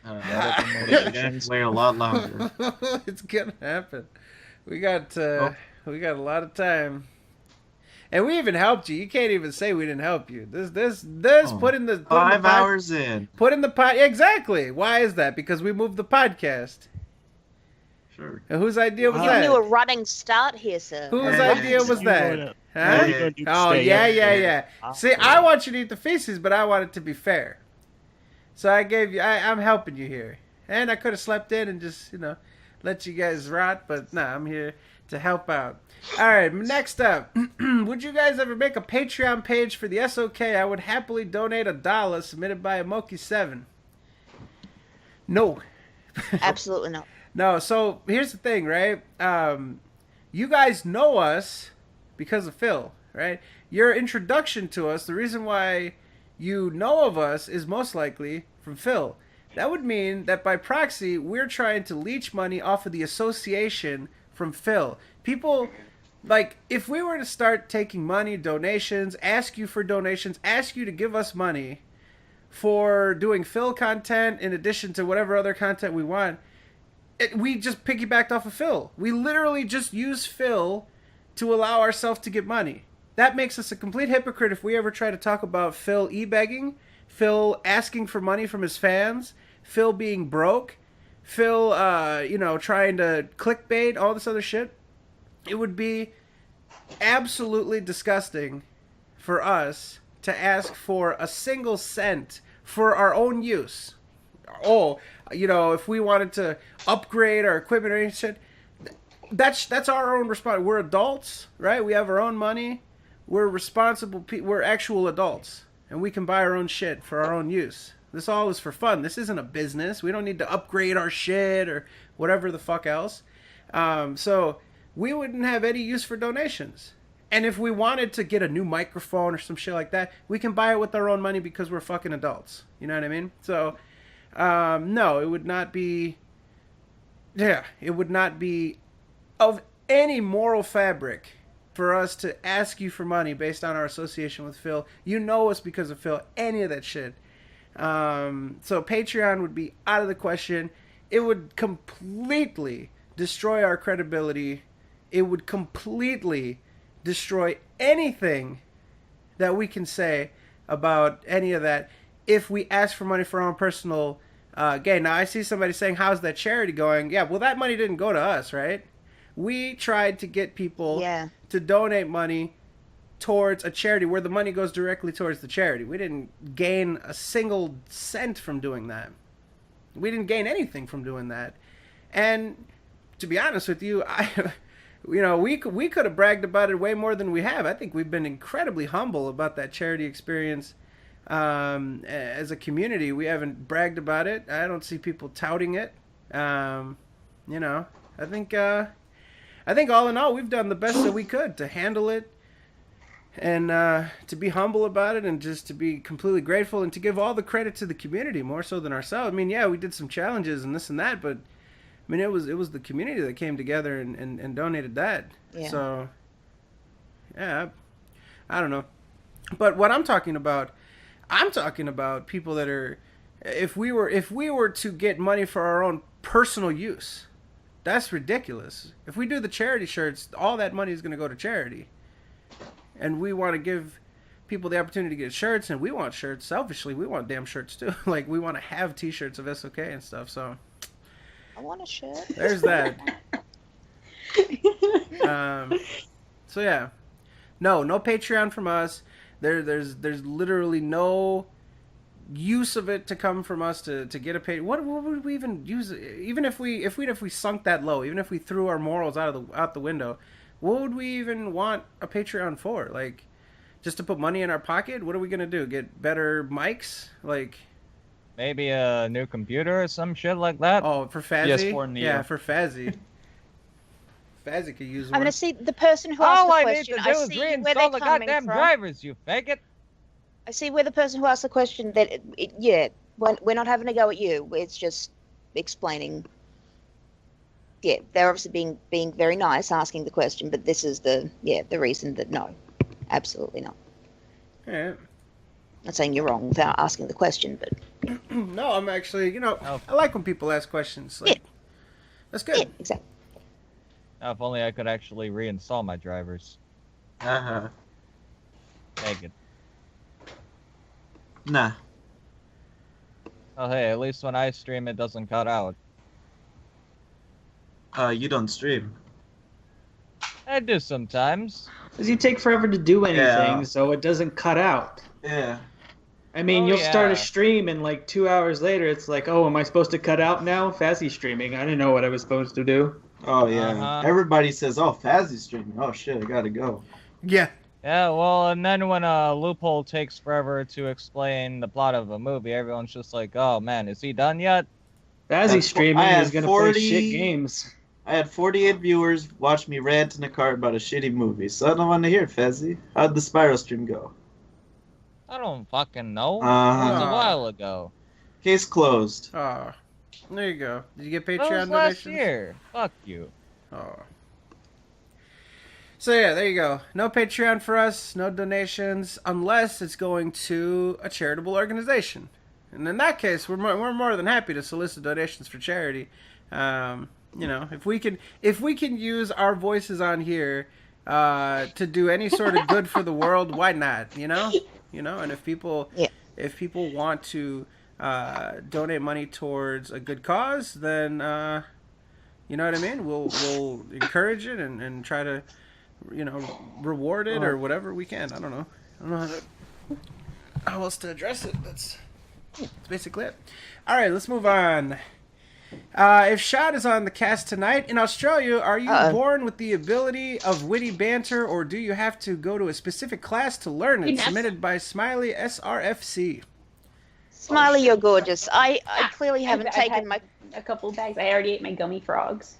We're gonna wait a lot longer. It's gonna happen. We got a lot of time. And we even helped you. You can't even say we didn't help you. This put in the 5 hours in. Put in the pod. Exactly. Why is that? Because we moved the podcast. Sure. And whose idea was Giving that? you a running start here, sir. Whose Hey, idea was that? Huh? Yeah, you're gonna do Oh, stay yeah. up. See, I want you to eat the feces, but I want it to be fair. So I gave you. I'm helping you here, and I could have slept in and just let you guys rot, but nah, I'm here to help out. All right, next up, would you guys ever make a Patreon page for the SOK? I would happily donate $1 submitted by a Moki7. No. Absolutely not. No, so here's the thing, right? You guys know us because of Phil, right? Your introduction to us, the reason why you know of us is most likely from Phil. That would mean that by proxy, we're trying to leech money off of the association from Phil. People, like, if we were to start taking money, donations, ask you for donations, ask you to give us money for doing Phil content in addition to whatever other content we want, we just piggybacked off of Phil. We literally just use Phil to allow ourselves to get money. That makes us a complete hypocrite if we ever try to talk about Phil e-begging, Phil asking for money from his fans, Phil being broke, Phil, trying to clickbait, all this other shit. It would be absolutely disgusting for us to ask for a single cent for our own use. Oh, if we wanted to upgrade our equipment or any shit, that's our own responsibility. We're adults, right? We have our own money. We're responsible people. We're actual adults, and we can buy our own shit for our own use. This all is for fun. This isn't a business. We don't need to upgrade our shit or whatever the fuck else. So we wouldn't have any use for donations. And if we wanted to get a new microphone or some shit like that, we can buy it with our own money because we're fucking adults. You know what I mean? So, no, it would not be... Yeah, it would not be of any moral fabric for us to ask you for money based on our association with Phil. You know us because of Phil. Any of that shit. So Patreon would be out of the question. It would completely destroy our credibility. It would completely destroy anything that we can say about any of that if we ask for money for our own personal gain. Now, I see somebody saying, how's that charity going? Yeah, well, that money didn't go to us, right? We tried to get people to donate money towards a charity where the money goes directly towards the charity. We didn't gain a single cent from doing that. We didn't gain anything from doing that. And to be honest with you, we could have bragged about it way more than we have. I think we've been incredibly humble about that charity experience. As a community, we haven't bragged about it. I don't see people touting it. I think I think all in all, we've done the best that we could to handle it, and to be humble about it, and just to be completely grateful, and to give all the credit to the community more so than ourselves. I mean, yeah, we did some challenges and this and that, but I mean, it was the community that came together and donated that. Yeah. So, yeah, I don't know. But what I'm talking about people that are, if we were to get money for our own personal use, that's ridiculous. If we do the charity shirts, all that money is going to go to charity. And we want to give people the opportunity to get shirts, and we want shirts. Selfishly, we want damn shirts too. Like, we want to have t-shirts of SOK and stuff, so I want a shirt. there's that. So yeah. No Patreon from us. There's literally no use of it to come from us to get a pay. What would we even use? Even if we sunk that low, even if we threw our morals out the window, what would we even want a Patreon for? Like, just to put money in our pocket? What are we gonna do? Get better mics? Like, maybe a new computer or some shit like that. Oh, for Fazzy? PS4 Neo. Yeah, for Fazzy. Fazzy could use one. I'm gonna see the person who asked All the I question. need to do is see where reinstall they're the coming goddamn from. drivers, you faggot. I see where the person who asked the question that we're not having a go at you. It's just explaining. Yeah, they're obviously being very nice asking the question, but this is the reason that no, absolutely not. Yeah. Not saying you're wrong without asking the question, but No, I'm actually, I like when people ask questions. Like, that's good. Yeah, exactly. Now, if only I could actually reinstall my drivers. Uh-huh. Take it. Nah. Oh, hey, at least when I stream, it doesn't cut out. You don't stream. I do sometimes. Because you take forever to do anything, Yeah. so it doesn't cut out. Yeah. I mean, Oh, you'll start yeah. a stream and like 2 hours later, it's like, oh, am I supposed to cut out now? Fazzy's streaming. I didn't know what I was supposed to do. Oh, yeah. Uh-huh. Everybody says, oh, Fazzy's streaming. Oh, shit, I gotta go. Yeah. Yeah, well, and then when a loophole takes forever to explain the plot of a movie, everyone's just like, oh, man, is he done yet? Fazzy's streaming. I had He's gonna 40 play shit games. I had 48 viewers watch me rant in a car about a shitty movie, so I don't want to hear, Fezzy. How'd the Spiral stream go? I don't fucking know. Uh-huh. It was a while ago. Case closed. Oh, there you go. Did you get That Patreon was last donations? year. Fuck you. Oh. So yeah, there you go. No Patreon for us, no donations, unless it's going to a charitable organization. And in that case, we're more than happy to solicit donations for charity. If we can use our voices on here to do any sort of good for the world, why not? And if people want to donate money towards a good cause, then you know what I mean. We'll encourage it and try to reward it or whatever we can. I don't know how else to address it. That's basically it. All right, let's move on. If Shad is on the cast tonight in Australia, are you born with the ability of witty banter, or do you have to go to a specific class to learn it? Yes. Submitted by Smiley SRFC. Smiley, you're gorgeous. I clearly haven't I've taken had my a couple bags. I already ate my gummy frogs.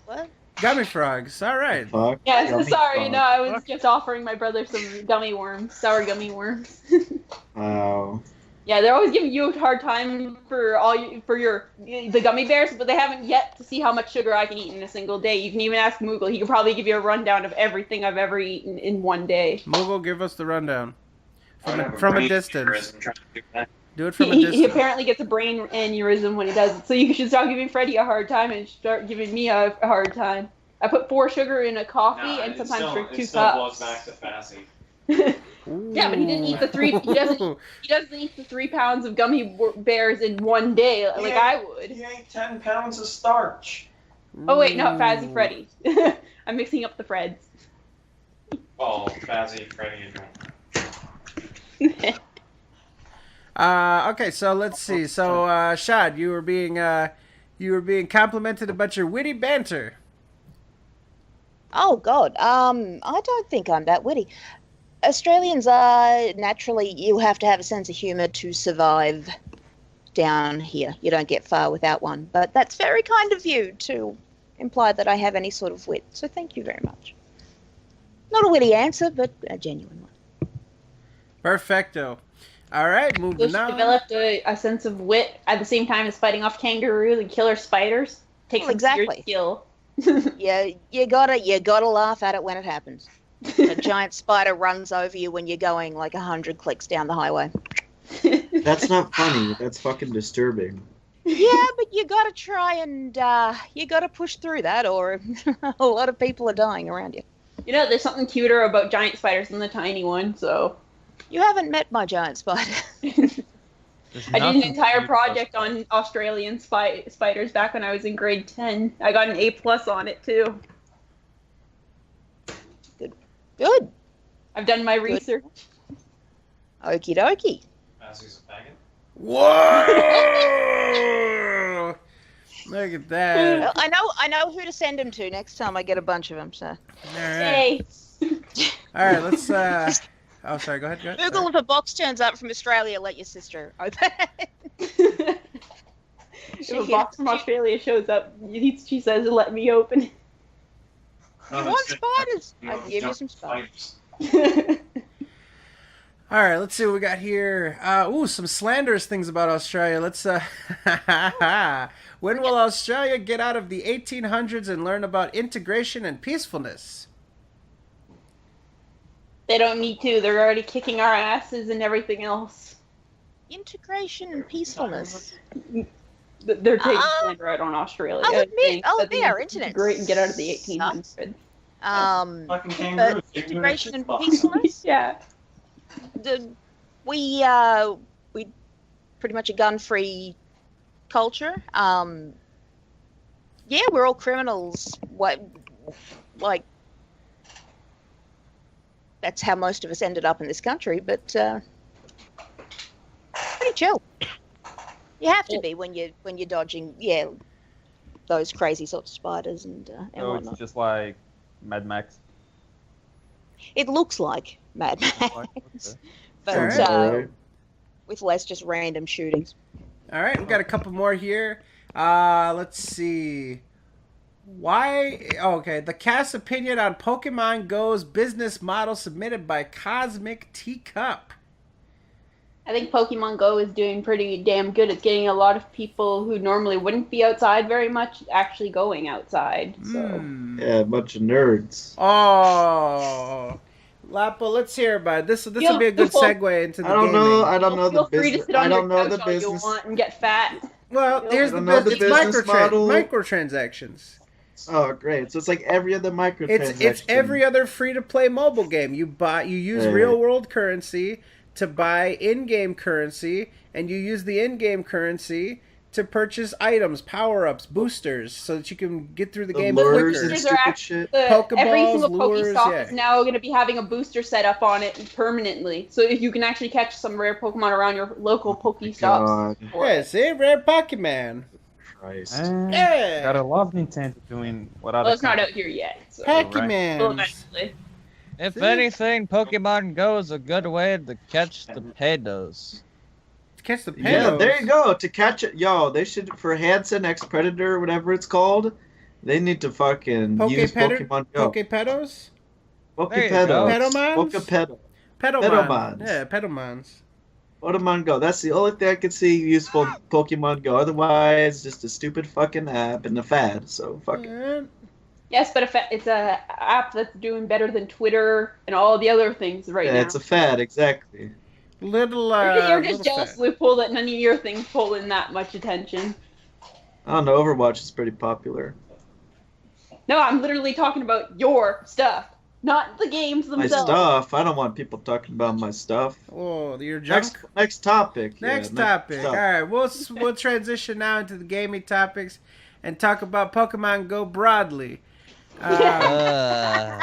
what? Gummy frogs. All right. Fuck. Yes, Gummy sorry. frog. No, I was just offering my brother some gummy worms, sour gummy worms. Wow. Yeah, they're always giving you a hard time for the gummy bears, but they haven't yet to see how much sugar I can eat in a single day. You can even ask Moogle; he could probably give you a rundown of everything I've ever eaten in one day. Moogle, give us the rundown from a distance. Do it from a He distance. apparently gets a brain aneurysm when he does it, so you should stop giving Freddy a hard time and start giving me a hard time. I put 4 sugar in a coffee and sometimes drink 2 cups. back to Fassy. Yeah, but he didn't eat the 3. He doesn't eat the 3 pounds of gummy bears in one day like I would. He ate 10 pounds of starch. Oh wait, no, Fazzy Freddy. I'm mixing up the Freds. Oh, Fazzy, Freddy, and Okay, so let's see. So, Shad, you were being complimented about your witty banter. Oh God, I don't think I'm that witty. Australians are naturally, you have to have a sense of humour to survive down here. You don't get far without one. But that's very kind of you to imply that I have any sort of wit. So thank you very much. Not a witty answer, but a genuine one. Perfecto. All right, So moving she on. developed a sense of wit at the same time as fighting off kangaroos and killer spiders. Takes some serious skill. Yeah, you gotta laugh at it when it happens. A giant spider runs over you when you're going like 100 clicks down the highway. That's not funny. That's fucking disturbing. Yeah, but you gotta try and you gotta push through that, or a lot of people are dying around you. You know, there's something cuter about giant spiders than the tiny one, so... You haven't met my giant spider. I did an entire project on Australian spiders back when I was in grade 10. I got an A+ on it, too. Good. I've done my research. Okie dokie. Whoa! Look at that. Well, I know who to send him to next time I get a bunch of them. So. All right. All right. Let's. Oh, sorry. Go ahead. Google if a box turns up from Australia. Let your sister open. If a box from Australia shows up, she says, "Let me open it." You want spiders? I can give you some spiders. All right, let's see what we got here. Some slanderous things about Australia. Let's. When will Australia get out of the 1800s and learn about integration and peacefulness? They don't need to. They're already kicking our asses and everything else. Integration and peacefulness. They're taking slander out on Australia. I'll admit, their internet. Great and get out of the 1800s. But integration and peacefulness. Yeah. We pretty much a gun-free culture. Yeah, we're all criminals. Like that's how most of us ended up in this country. But pretty chill. You have to be when you're dodging, those crazy sorts of spiders and So whatnot. it's just like Mad Max. It looks like Mad Max, but Alright. with less just random shootings. All right, we've got a couple more here. Let's see. Why? Oh, okay. The cast's opinion on Pokemon Go's business model submitted by Cosmic Teacup. I think Pokemon Go is doing pretty damn good. It's getting a lot of people who normally wouldn't be outside very much actually going outside. So. Yeah, a bunch of nerds. Oh, Lapo, let's hear about it. This will be a good segue into the gaming. I don't know the Feel free to business. sit on I don't your know the couch all you business. want and get fat. Well, here's the I don't know the business. business model. Microtransactions. Oh, great! So it's like every other microtransaction. It's every other free-to-play mobile game. You use real-world currency to buy in-game currency, and you use the in-game currency to purchase items, power-ups, boosters, so that you can get through the game quicker. Boosters are actually, Pokeballs, every single lures, Pokestop is now going to be having a booster set up on it permanently, so if you can actually catch some rare Pokemon around your local Pokestops. Yeah, see, rare Pokemon. Christ. Yeah. Gotta love Nintendo doing what other. Well, it's not out here yet. So. Pokemon. Well, eventually. If anything, Pokemon Go is a good way to catch the pedos. Catch the Yeah, there you go. To catch it, they should for Hansen X Predator, whatever it's called. They need to fucking use Pokemon Go. Pokepedos? Pokepedos. Pedomons? Pokepedo. Pedomons. Yeah, Pedomons. Pokemon Go. That's the only thing I could see useful Pokemon Go. Otherwise, just a stupid fucking app and a fad. So fuck it. Yes, but it's a app that's doing better than Twitter and all the other things right now. Yeah, it's a fad, exactly. You're just jealous, Loophole, that none of your things pull in that much attention. I don't know. Overwatch is pretty popular. No, I'm literally talking about your stuff, not the games My themselves. stuff. I don't want people talking about my stuff. Oh, your junk. Next topic. Next topic. All right, we'll transition now into the gaming topics and talk about Pokemon Go broadly. I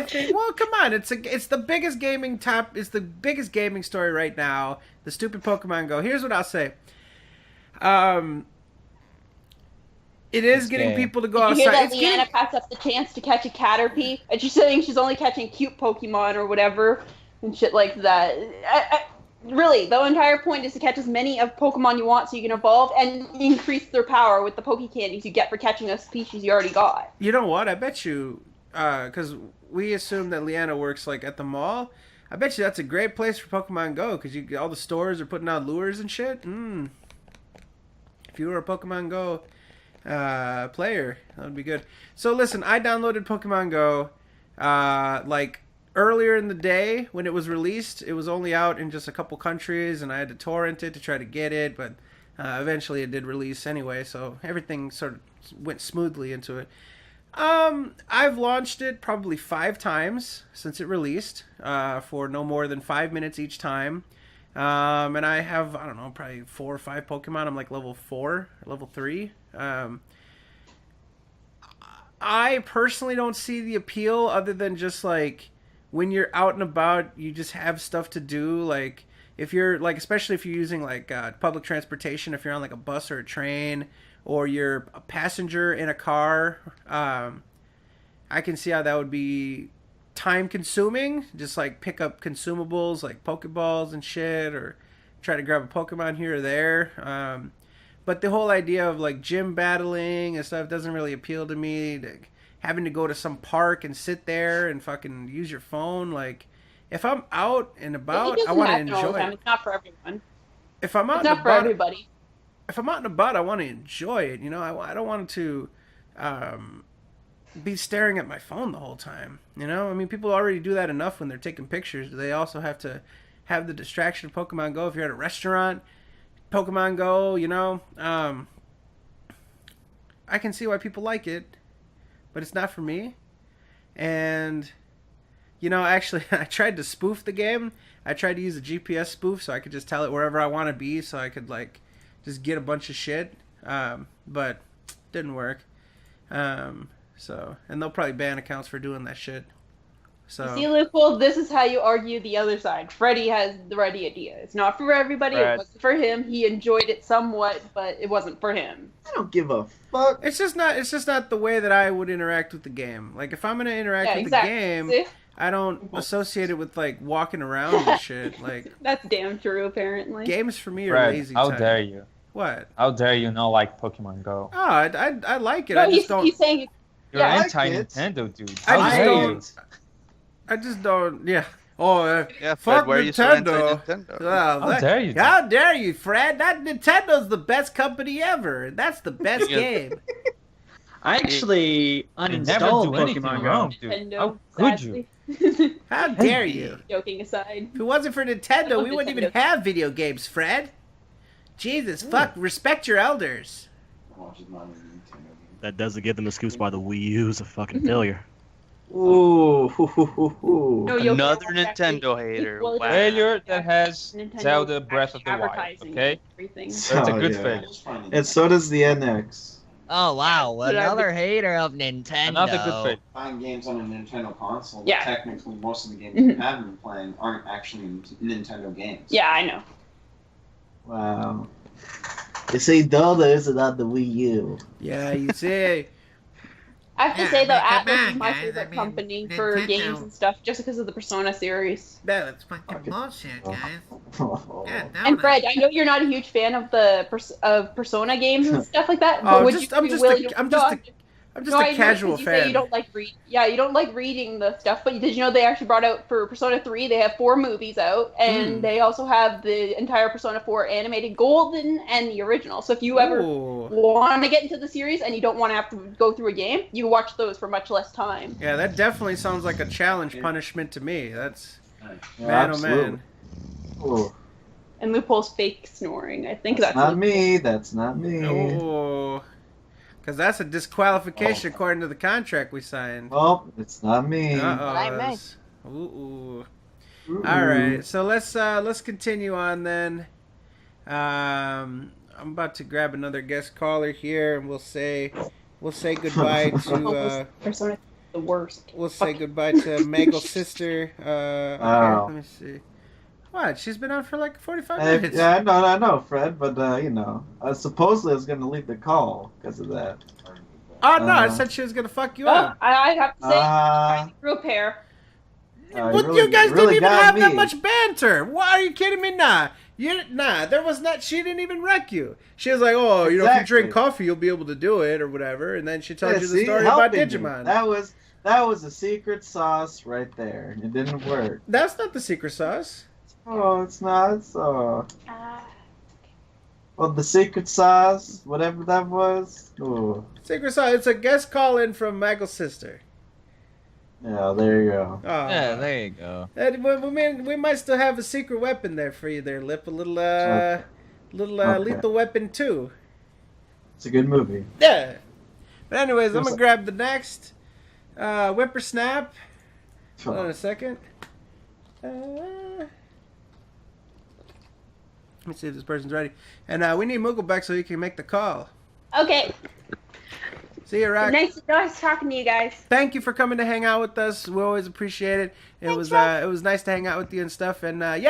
think. Well, come on. It's the biggest gaming It's the biggest gaming story right now. The stupid Pokemon Go. Here's what I'll say. It is getting people to go Did you outside. hear that Leanna passed up the chance to catch a Caterpie, and she's saying she's only catching cute Pokemon or whatever and shit like that. Really, the entire point is to catch as many of Pokemon you want so you can evolve and increase their power with the Poke Candies you get for catching a species you already got. You know what? I bet you, because we assume that Leanna works like at the mall. I bet you that's a great place for Pokemon Go because all the stores are putting out lures and shit. If you were a Pokemon Go player, that would be good. So listen, I downloaded Pokemon Go like earlier in the day when it was released. It was only out in just a couple countries, and I had to torrent it to try to get it, but eventually it did release anyway, so everything sort of went smoothly into it. I've launched it probably 5 times since it released, for no more than 5 minutes each time. And I have, I don't know, probably 4 or 5 Pokemon. I'm like level 4, level 3. I personally don't see the appeal other than just like when you're out and about, you just have stuff to do. Like if you're like, especially if you're using like public transportation, if you're on like a bus or a train, or you're a passenger in a car, I can see how that would be time consuming. Just like pick up consumables like Pokeballs and shit, or try to grab a Pokemon here or there. But the whole idea of like gym battling and stuff doesn't really appeal to me. Like, having to go to some park and sit there and fucking use your phone. Like, if I'm out and about, I want to enjoy it. It's not for everyone. If I'm out It's and not for about, everybody. if I'm out and about, I want to enjoy it. You know, I don't want to be staring at my phone the whole time. You know, I mean, people already do that enough when they're taking pictures. They also have to have the distraction of Pokemon Go. If you're at a restaurant, Pokemon Go, you know, I can see why people like it, but it's not for me. And, you know, actually, I tried to spoof the game. I tried to use a GPS spoof so I could just tell it wherever I want to be, so I could, like, just get a bunch of shit. But didn't work. So, and they'll probably ban accounts for doing that shit. So, You see, Loophole, this is how you argue the other side. Freddy has the right idea. It's not for everybody. Fred. It wasn't for him. He enjoyed it somewhat, but it wasn't for him. I don't give a fuck. It's just not the way that I would interact with the game. Like, if I'm gonna interact with exactly. the game, See? I don't associate it with like walking around and shit. Like, That's damn true, apparently. games for me are Fred, lazy how time. dare you? What? How dare you not like Pokemon Go? Oh, I like it. No, I just don't. he's saying... You're Yeah. anti-Nintendo, dude. I How just dare don't. you? I just don't. Yeah. Oh, Yeah, Fred, fuck why are you so Nintendo. anti-Nintendo? How dare you, How dare you, Fred? That Nintendo's the best company ever. That's the best Yeah. game. I actually You never uninstalled do anything Pokemon Go. wrong, dude. Nintendo, How could you? sadly. How dare you? Joking aside. If it wasn't for Nintendo, love we wouldn't even Nintendo. have video games, Fred. Jesus, fuck. Respect your elders. That doesn't give them excuse why the Wii U is a fucking failure. Ooh. No, you'll Another get Nintendo hater. Well, Wow. Failure that has Nintendo Zelda Breath of the Wild, advertising okay? everything. That's a good yeah. failure. And so does the NX. Oh wow, But I another hater of Nintendo. Another good failure. Buying games on a Nintendo console, Yeah. technically most of the games Mhm. you have been playing aren't actually Nintendo games. Yeah, I know. Wow. You see, Zelda is not the Wii U. Yeah, you see. I have to Yeah, say though, I mean, come Atlas on, is my guys, favorite I mean, company for Nintendo. games and stuff, just because of the Persona series. That's fucking bullshit, guys. Yeah, And Fred, I know you're not a huge fan of the of Persona games and stuff like that, but Oh, would just- you I'm be just willing a- to? I'm just a- I'm just a I know, casual 'cause you say fan. you don't like you don't like reading the stuff, but did you know they actually brought out for Persona 3? They have 4 movies out, and they also have the entire Persona 4 animated Golden and the original. So if you ever Ooh. want to get into the series and you don't want to have to go through a game, you can watch those for much less time. Yeah, that definitely sounds like a challenge punishment to me. That's Yeah, man, absolutely. oh man. Ooh. And Loophole's fake snoring. I think That's that's not me. That's not me. Oh, because that's a disqualification according to the contract we signed. Oh, it's not me. Uh-oh. Ooh. All right, so let's continue on then. I'm about to grab another guest caller here, and we'll say goodbye to. Persona is the worst. We'll say goodbye to Maggle's sister. Okay, Oh. let me see. What? She's been on for like 45 Hey, minutes. yeah, I know, Fred, but you know, supposedly I was gonna leave the call because of that. Oh no, I said she was gonna fuck you up. I have to say, Uh, through a pair. But you guys didn't even have that much banter. Why are you kidding me? Nah, there was not. She didn't even wreck you. She was like, "Oh, you know, if you drink coffee, you'll be able to do it, or whatever." And then she tells you the story about Digimon. That was a secret sauce right there. It didn't work. That's not the secret sauce. Oh, it's not. So. Well, the secret sauce, whatever that was. Ooh. Secret sauce. It's a guest call in from Michael's sister. Yeah, there you go. Yeah, there you go. We might still have a secret weapon there for you there, Lip. A little, lethal weapon too. It's a good movie. Yeah. But anyways, I'm gonna grab the next whippersnap. Hold on a second. Let me see if this person's ready. And we need Moogle back so he can make the call. Okay. See you, Rock. Nice talking to you guys. Thank you for coming to hang out with us. We always appreciate it. It was nice to hang out with you and stuff. And we'll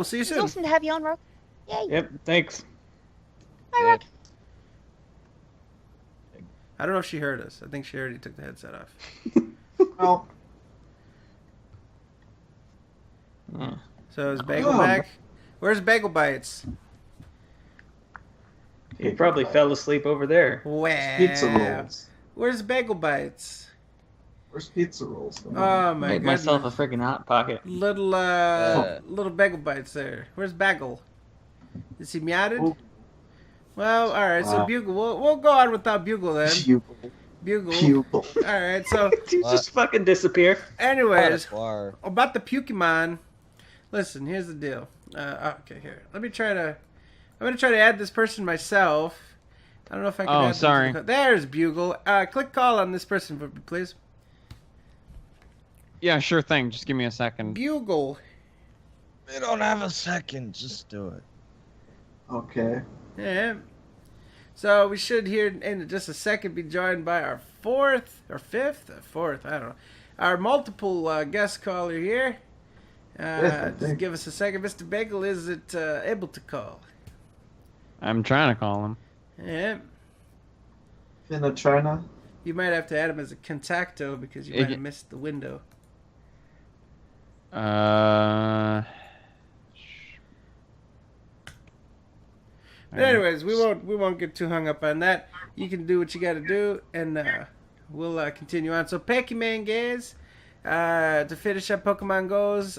see you soon. It's awesome to have you on, Rock. Yay. Yep, thanks. Bye, Rock. I don't know if she heard us. I think she already took the headset off. Well. So is Bagel back? Where's Bagel Bites? He probably fell asleep over there. Wow. Pizza rolls. Where's Bagel Bites? Where's pizza rolls? Oh my god. Made myself a freaking hot pocket. Little Bagel Bites there. Where's Bagel? Is he meowed? Oh. Well, all right. So Bugle, we'll go on without Bugle then. Bugle. All right. So you just fucking disappear. Anyways, about the Pokemon. Listen, here's the deal. Okay, here. I'm gonna try to add this person myself. I don't know if I can. Oh, add sorry. There's Bugle. Click call on this person, please. Yeah, sure thing. Just give me a second. Bugle. We don't have a second. Just do it. Okay. Yeah. So we should here in just a second be joined by our fourth, I don't know. Our multiple guest caller here. Just give us a second. Mr. Bagel, is it able to call? I'm trying to call him. Yeah. Finna China. You might have to add him as a contacto because you might have missed the window. But anyways, we won't get too hung up on that. You can do what you got to do, and we'll continue on. So, Pokemon guys, to finish up Pokemon Go's,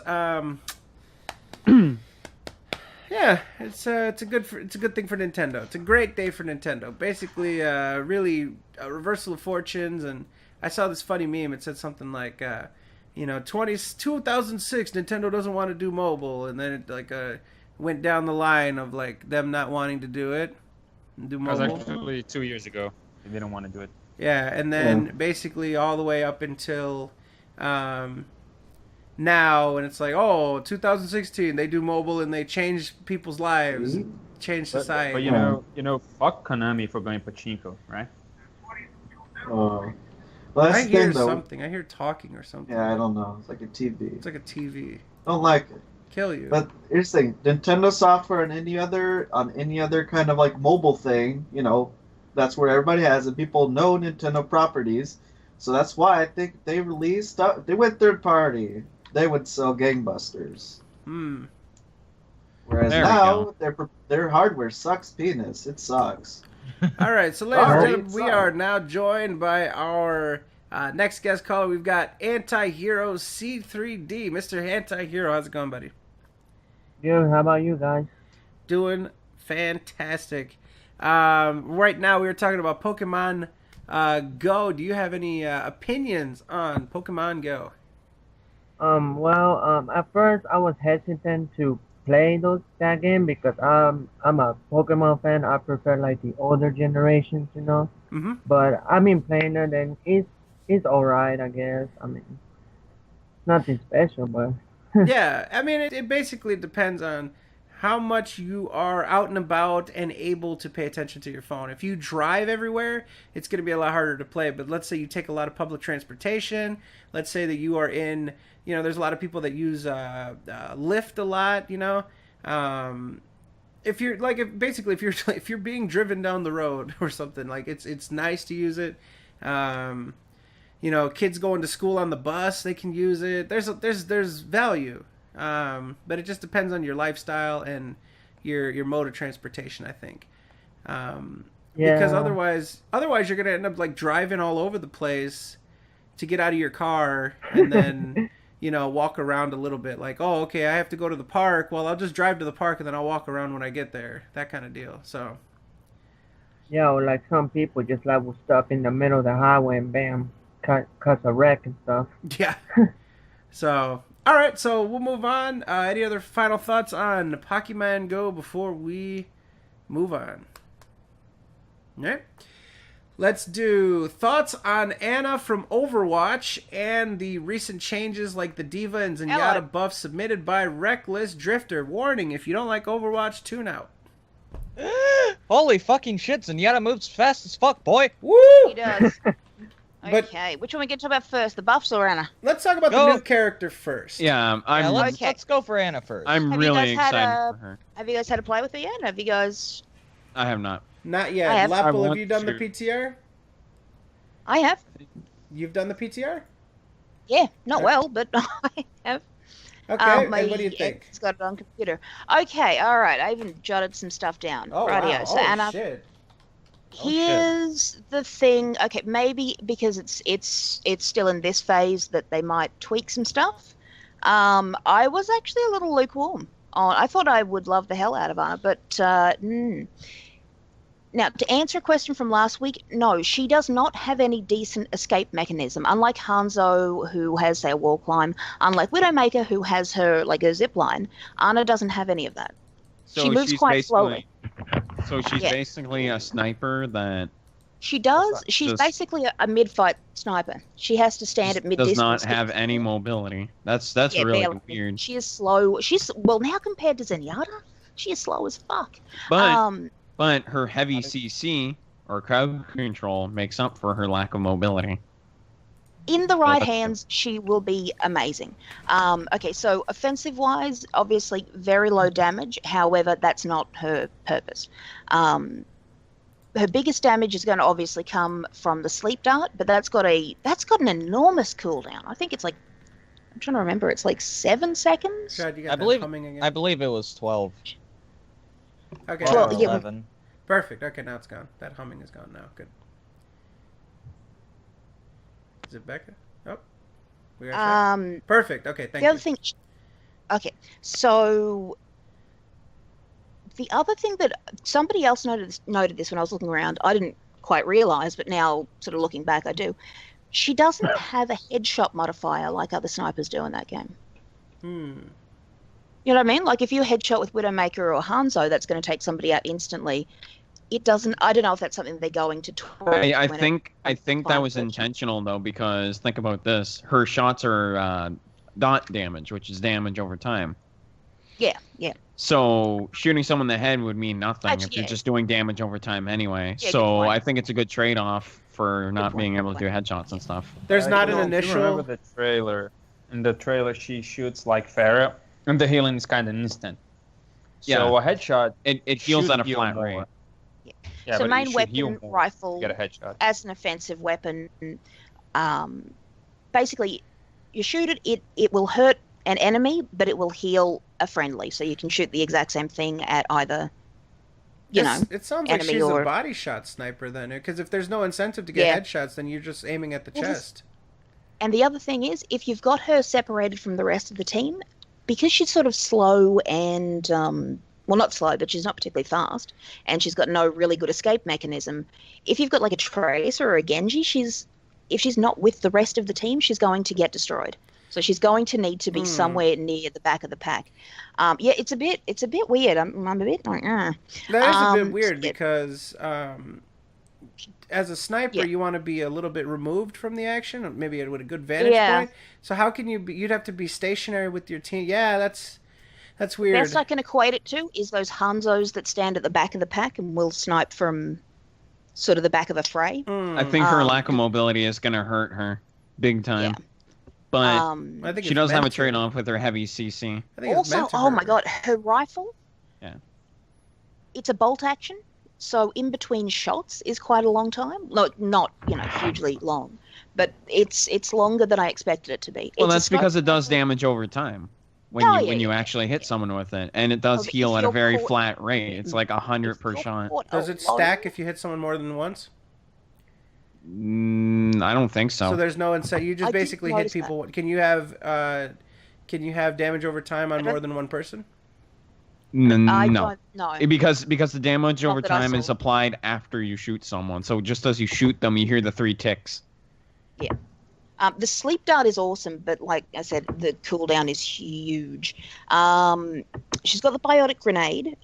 yeah, it's a good thing for Nintendo. It's a great day for Nintendo. Basically, really a reversal of fortunes. And I saw this funny meme. It said something like, 2006, Nintendo doesn't want to do mobile, and then it went down the line of like them not wanting to do it. Do mobile. That was actually 2 years ago. They didn't want to do it. Yeah, and then basically all the way up until now, and it's like, 2016, they do mobile and they change people's lives, change society. But you know, fuck Konami for going pachinko, right? Well, that's I the hear thing, though. something. I hear talking or something. Yeah, I don't know. It's like a TV. It's like a TV. Don't like it. Kill you. But here's the thing: Nintendo software on any other kind of like mobile thing, that's where everybody has it. People know Nintendo properties, so that's why I think they released stuff. They went third party. They would sell gangbusters. Whereas now their hardware sucks penis. It sucks. All right, so ladies and gentlemen, we are now joined by our next guest caller. We've got Anti-Hero C3D. Mr. Anti-Hero, how's it going, buddy? Good. How about you guys? Doing fantastic. Right now, we were talking about Pokemon Go. Do you have any opinions on Pokemon Go? At first I was hesitant to play that game because I'm a Pokemon fan. I prefer like the older generations, Mm-hmm. But I've been playing it and it's alright, I guess. I mean, nothing special, but Yeah, I mean, it basically depends on how much you are out and about and able to pay attention to your phone. If you drive everywhere, it's going to be a lot harder to play. But let's say you take a lot of public transportation. Let's say that you are in, there's a lot of people that use Lyft a lot, if you're like, if you're being driven down the road or something, like it's nice to use it. kids going to school on the bus, they can use it. There's value, but it just depends on your lifestyle and your mode of transportation, I think. Because otherwise you're gonna end up like driving all over the place to get out of your car and then walk around a little bit. Like, oh, okay, I have to go to the park. Well, I'll just drive to the park and then I'll walk around when I get there. That kind of deal. So. Yeah, or like some people just like will stop in the middle of the highway and bam, cause a wreck and stuff. Yeah. So, all right. So we'll move on. Any other final thoughts on Pokemon Go before we move on? All right. Let's do thoughts on Anna from Overwatch and the recent changes like the Diva and Zenyatta buff submitted by Reckless Drifter. Warning, if you don't like Overwatch, tune out. Holy fucking shit, Zenyatta moves fast as fuck, boy. Woo! He does. Okay, which one we get to about first, the buffs or Anna? Let's talk about the new character first. Yeah, let's go for Anna first. I'm really excited for her. Have you guys had to play with her yet? Have you guys... I have not. Not yet. Lapple, have you done the PTR? I have. You've done the PTR? Yeah, not well, but I have. Okay, and what do you think? It's got it on computer. Okay, all right. I even jotted some stuff down. Oh, Rightio. wow. So, Anna, shit. Here's the thing. Okay, maybe because it's still in this phase that they might tweak some stuff. I was actually a little lukewarm on. I thought I would love the hell out of Anna, but Now, to answer a question from last week, no, she does not have any decent escape mechanism. Unlike Hanzo, who has, say, a wall climb, unlike Widowmaker, who has her, like, a zip line, Anna doesn't have any of that. So she moves quite slowly. So she's basically a sniper that... She does. She's basically a mid-fight sniper. She has to stand at mid-distance. Does not have any mobility. That's really barely. weird. She is slow. Well, now compared to Zenyatta, she is slow as fuck. But her heavy CC, or crowd control, makes up for her lack of mobility. In the right hands, she will be amazing. Okay, so offensive-wise, obviously very low damage. However, that's not her purpose. Her biggest damage is going to obviously come from the sleep dart, but that's got an enormous cooldown. I think it's like, I'm trying to remember, it's like 7 seconds. God, you got that humming again? I believe it was 12. Okay. 12 or 11. Perfect. Okay, now it's gone. That humming is gone now. Good. Is it Becca? Oh, we got perfect. Okay, thank you. The other thing. Okay, so the other thing that somebody else noted this when I was looking around. I didn't quite realize, but now sort of looking back, I do. She doesn't have a headshot modifier like other snipers do in that game. You know what I mean? Like if you headshot with Widowmaker or Hanzo, that's going to take somebody out instantly. It doesn't. I don't know if that's something they're going to tweak. I think that was intentional though, because think about this: her shots are dot damage, which is damage over time. Yeah. So shooting someone in the head would mean nothing if you're just doing damage over time anyway. Yeah, so I think it's a good trade-off for not being able to do headshots and stuff. There's not an initial. Remember the trailer? In the trailer, she shoots like Pharah, and the healing is kind of instant. Yeah. So a headshot, it heals should at a heal flat more. rate. Yeah, so but main it should heal weapon, more rifle, to get a headshot. as an offensive weapon, basically, you shoot it, it will hurt an enemy, but it will heal a friendly. So you can shoot the exact same thing at either, It sounds like enemy she's or... a body shot sniper then, because if there's no incentive to get headshots, then you're just aiming at the chest. And the other thing is, if you've got her separated from the rest of the team, because she's sort of slow and, well, not slow, but she's not particularly fast, and she's got no really good escape mechanism, if you've got like a Tracer or a Genji, if she's not with the rest of the team, she's going to get destroyed. So she's going to need to be somewhere near the back of the pack. Yeah, it's a bit weird. I'm a bit like, That is a bit weird because as a sniper, you want to be a little bit removed from the action, maybe with a good vantage point. So how can you be? You'd have to be stationary with your team. Yeah, that's weird. Best I can equate it to is those Hanzos that stand at the back of the pack and will snipe from sort of the back of a fray. I think her lack of mobility is going to hurt her big time. Yeah. But I think she does have a trade-off with her heavy CC. Also, oh my god, her rifle. Yeah. It's a bolt action, so in between shots is quite a long time. Not hugely long, but it's longer than I expected it to be. Well, It's a that's scope- because it does damage over time when Oh, you yeah, actually hit someone with it, and it does but heal if at a you're very caught- flat rate. It's like 100 per shot. Does it stack if you hit someone more than once? I don't think so. So there's no incentive. You just I didn't basically hit notice that. people. Can you have damage over time on more than one person? I No, don't know. because the damage Not over that I time saw. is applied after you shoot someone. So just as you shoot them, you hear the 3 ticks. Yeah. The sleep dart is awesome, but like I said, the cooldown is huge. She's got the biotic grenade,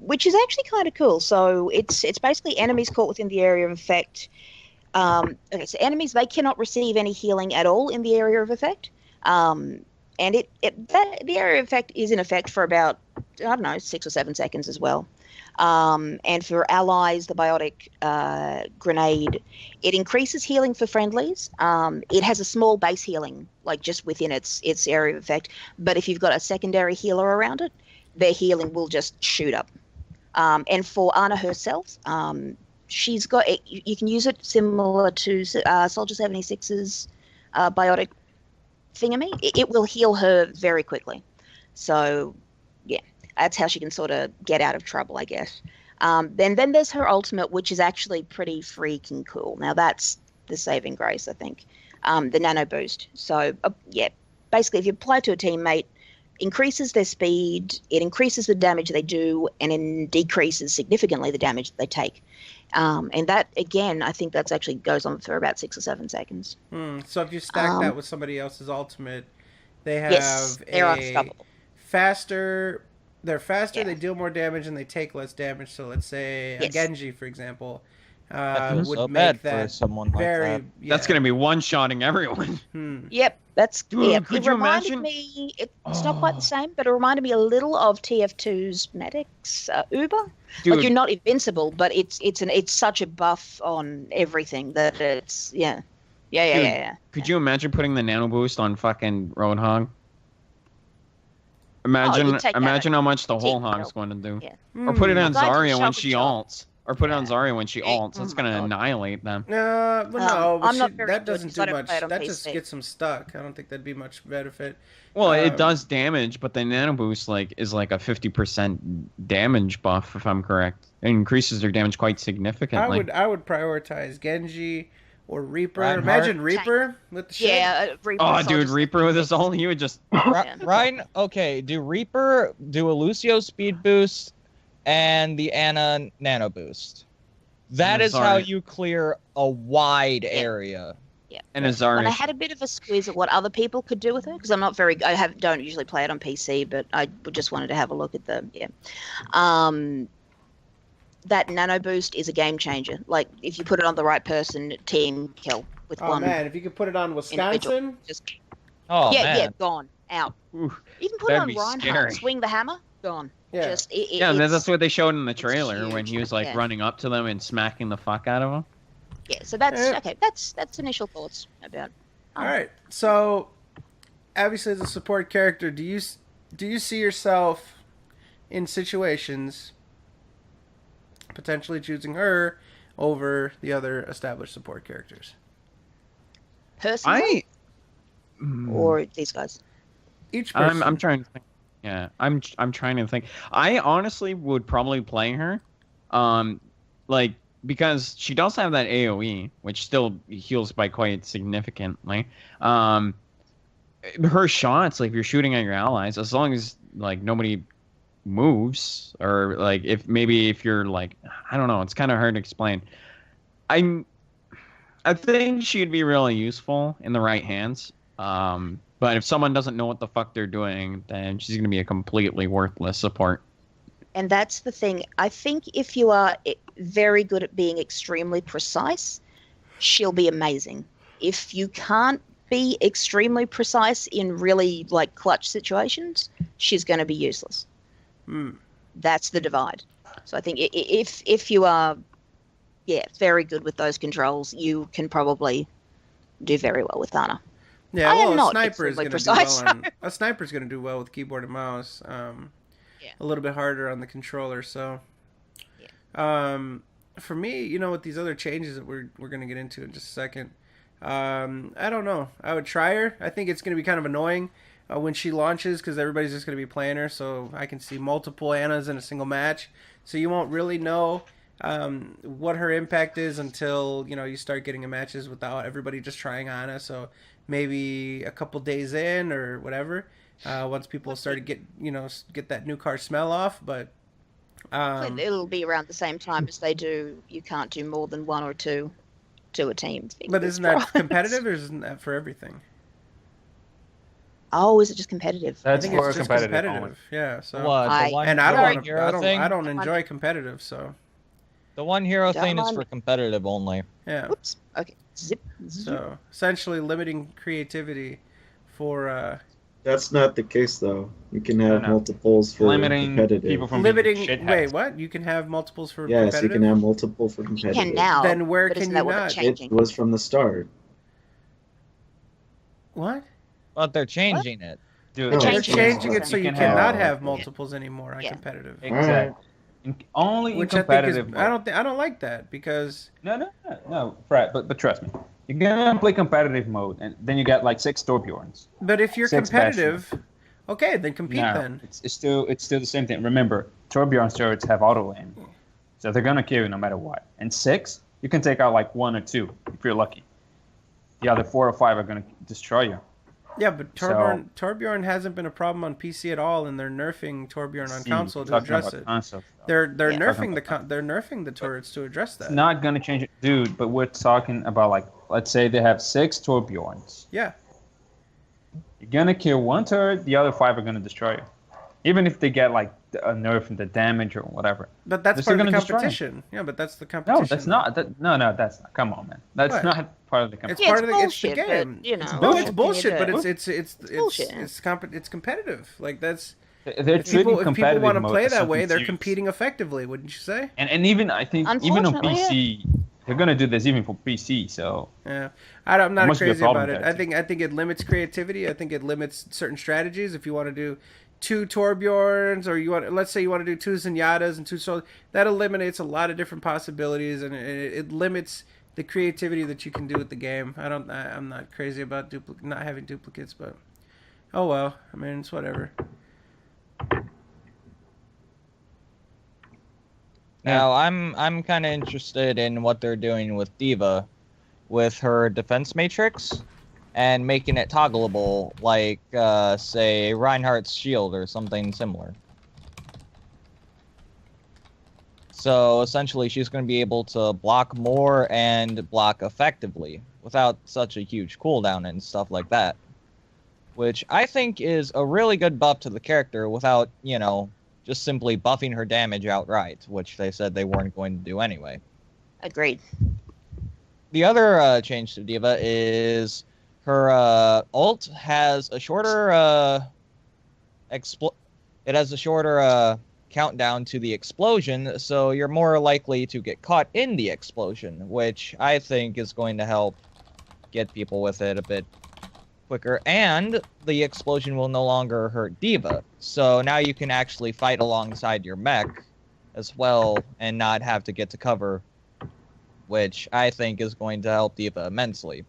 which is actually kind of cool. So it's basically enemies caught within the area of effect. Okay, so enemies, they cannot receive any healing at all in the area of effect. And the area of effect is in effect for about, I don't know, 6 or 7 seconds as well. And for allies, the biotic grenade, it increases healing for friendlies. It has a small base healing, like just within its area of effect. But if you've got a secondary healer around it, their healing will just shoot up. And for Ana herself, she's got you can use it similar to Soldier 76's biotic thingamy. It will heal her very quickly. So, yeah. That's how she can sort of get out of trouble, I guess. Then there's her ultimate, which is actually pretty freaking cool. Now that's the saving grace, I think. The nano boost. So yeah, basically if you apply it to a teammate, increases their speed, it increases the damage they do, and it decreases significantly the damage they take. And that, again, I think that's actually goes on for about 6 or 7 seconds. So if you stack that with somebody else's ultimate, they have Yes, they're unstoppable. faster. They're faster. Yeah. They deal more damage and they take less damage. So let's say a Yes. Genji, for example, That would feels so make bad that for someone like very. that. Yeah. That's gonna be one-shotting everyone. Yep, that's Dude, yeah. could It you reminded imagine? me. It's not quite the same, but it reminded me a little of TF2's Medics Uber. Dude. Like you're not invincible, but it's such a buff on everything that it's yeah. Dude, Could you imagine putting the nano boost on fucking Roadhog? Imagine, you'd take that imagine how much the take whole that hog's out. going to do. Yeah. Or put it on Glad you Zarya when shot she the job. ults. Or put it on Zarya when she ults. That's oh going my to God. annihilate them. But no, I'm not she- very that good doesn't because I do don't much. play it on That just PC. gets them stuck. I don't think that'd be much benefit. Well, it Um, does damage, but the nano boost is like a 50% damage buff, if I'm correct. It increases their damage quite significantly. I would prioritize Genji or Reaper. Reinhardt? Imagine Reaper with the shit. Yeah, Reaper. Oh, Soldier dude, Reaper with his ult, he would just... Ryan, okay, do Reaper, do a Lucio speed boost, and the Ana nano boost. That And is how Zarya. you clear a wide area. Yeah. And a When I Zarya. had a bit of a squeeze at what other people could do with it, because I'm not very, don't usually play it on PC, but I just wanted to have a look at that nano boost is a game changer. Like if you put it on the right person, team kill with Oh one. man, if you could put it on individual. Wisconsin, Just Oh, yeah, man. gone out. You can put it that'd on be Reinhardt, scary. swing the hammer, gone. Yeah. Just Yeah, and it's- that's what they showed in the trailer when he was like yeah. running up to them and smacking the fuck out of them. yeah. So that's okay. That's initial thoughts about. all right. So, obviously, as a support character, do you see yourself in situations potentially choosing her over the other established support characters? Personally, or these guys. Each person. I'm trying to think. Yeah, I'm trying to think. I honestly would probably play her, like because she does have that AOE, which still heals by quite significantly. Her shots, like if you're shooting at your allies, as long as like nobody moves, or like if you're like, I don't know, it's kind of hard to explain. I think she'd be really useful in the right hands. But if someone doesn't know what the fuck they're doing, then she's going to be a completely worthless support. And that's the thing. I think if you are very good at being extremely precise, she'll be amazing. If you can't be extremely precise in really like clutch situations, she's going to be useless. That's the divide. So I think if you are, very good with those controls, you can probably do very well with Ana. Yeah, I am well, a not sniper is extremely going to do precise. well. A sniper's going to do well with keyboard and mouse. A little bit harder on the controller. So, for me, with these other changes that we're going to get into in just a second, I don't know. I would try her. I think it's going to be kind of annoying when she launches because everybody's just going to be playing her. So I can see multiple Annas in a single match. So you won't really know what her impact is until you start getting in matches without everybody just trying Anna. So maybe a couple days in or whatever. Once people start to get that new car smell off, but it'll be around the same time as they do. You can't do more than one or two to a team. But isn't that competitive, or isn't that for everything? Oh, is it just competitive? That's I think for it's just competitive. competitive. Yeah. So What, the one and I hero don't hero thing? I don't enjoy competitive. So The one hero Don't thing is mind for me. competitive only. yeah. Oops. Okay. Zip. So essentially limiting creativity for That's not the case, though. You can have No. multiples for Limiting competitive. people from being limiting. shitheads. Wait, what? You can have multiples for Yes, competitive. you can have multiple for You competitive. can now. Then where but can isn't you that what they're not? changing? It was from the start. What? But they're changing it. Dude, No, They're changing changing it. it so you can cannot have- have multiples anymore on Yeah. competitive. Exactly. Only Which in I think is competitive. I don't like that because No, Fred. But trust me, you're gonna play competitive mode, and then you get like 6 Torbjorns. but if you're 6 competitive, okay, then compete No, then. it's still the same thing. Remember, Torbjorn turrets have auto aim, so they're gonna kill you no matter what. And 6, you can take out like 1 or 2 if you're lucky. The other 4 or 5 are gonna destroy you. Yeah, but Torbjorn hasn't been a problem on PC at all, and they're nerfing Torbjorn on console to Talking address about it. console. They're Yeah. nerfing the turrets to address that. It's not gonna change it, dude. But we're talking about like, let's say they have 6 Torbjorns. Yeah. You're gonna kill 1 turret, the other 5 are gonna destroy you. Even if they get like a nerf in the damage or whatever. But that's They're part still of the gonna destroy you. competition. Yeah, but that's the competition. No, that's not. No, that's not. Come on, man. That's What? not part of the It's competition. Yeah, part it's of the bullshit, it's the game. but, you know, no, what it's can you bullshit, but do? it's bullshit. it's competitive. Like that's They're if treating people competitive want to mode play as that something way, they're serious. competing effectively, wouldn't you say? And even I think even on Unfortunately, PC, they're gonna do this even for PC. So Yeah, I'm There not must be a crazy problem about it. there, I think it limits creativity. I think it limits certain strategies. If you want to do 2 Torbjorns, or let's say you want to do 2 Zenyatas and 2 Sol, that eliminates a lot of different possibilities, and it limits the creativity that you can do with the game. I'm not crazy about not having duplicates, but oh well. I mean, it's whatever. Now I'm kind of interested in what they're doing with Diva, with her defense matrix, and making it toggleable, like say Reinhardt's shield or something similar. So essentially, she's going to be able to block more and block effectively without such a huge cooldown and stuff like that, which I think is a really good buff to the character without, just simply buffing her damage outright, which they said they weren't going to do anyway. Agreed. The other change to Diva is her ult has a shorter it has a shorter countdown to the explosion, so you're more likely to get caught in the explosion, which I think is going to help get people with it a bit quicker, and the explosion will no longer hurt Diva. So now you can actually fight alongside your mech as well and not have to get to cover, which I think is going to help Diva immensely.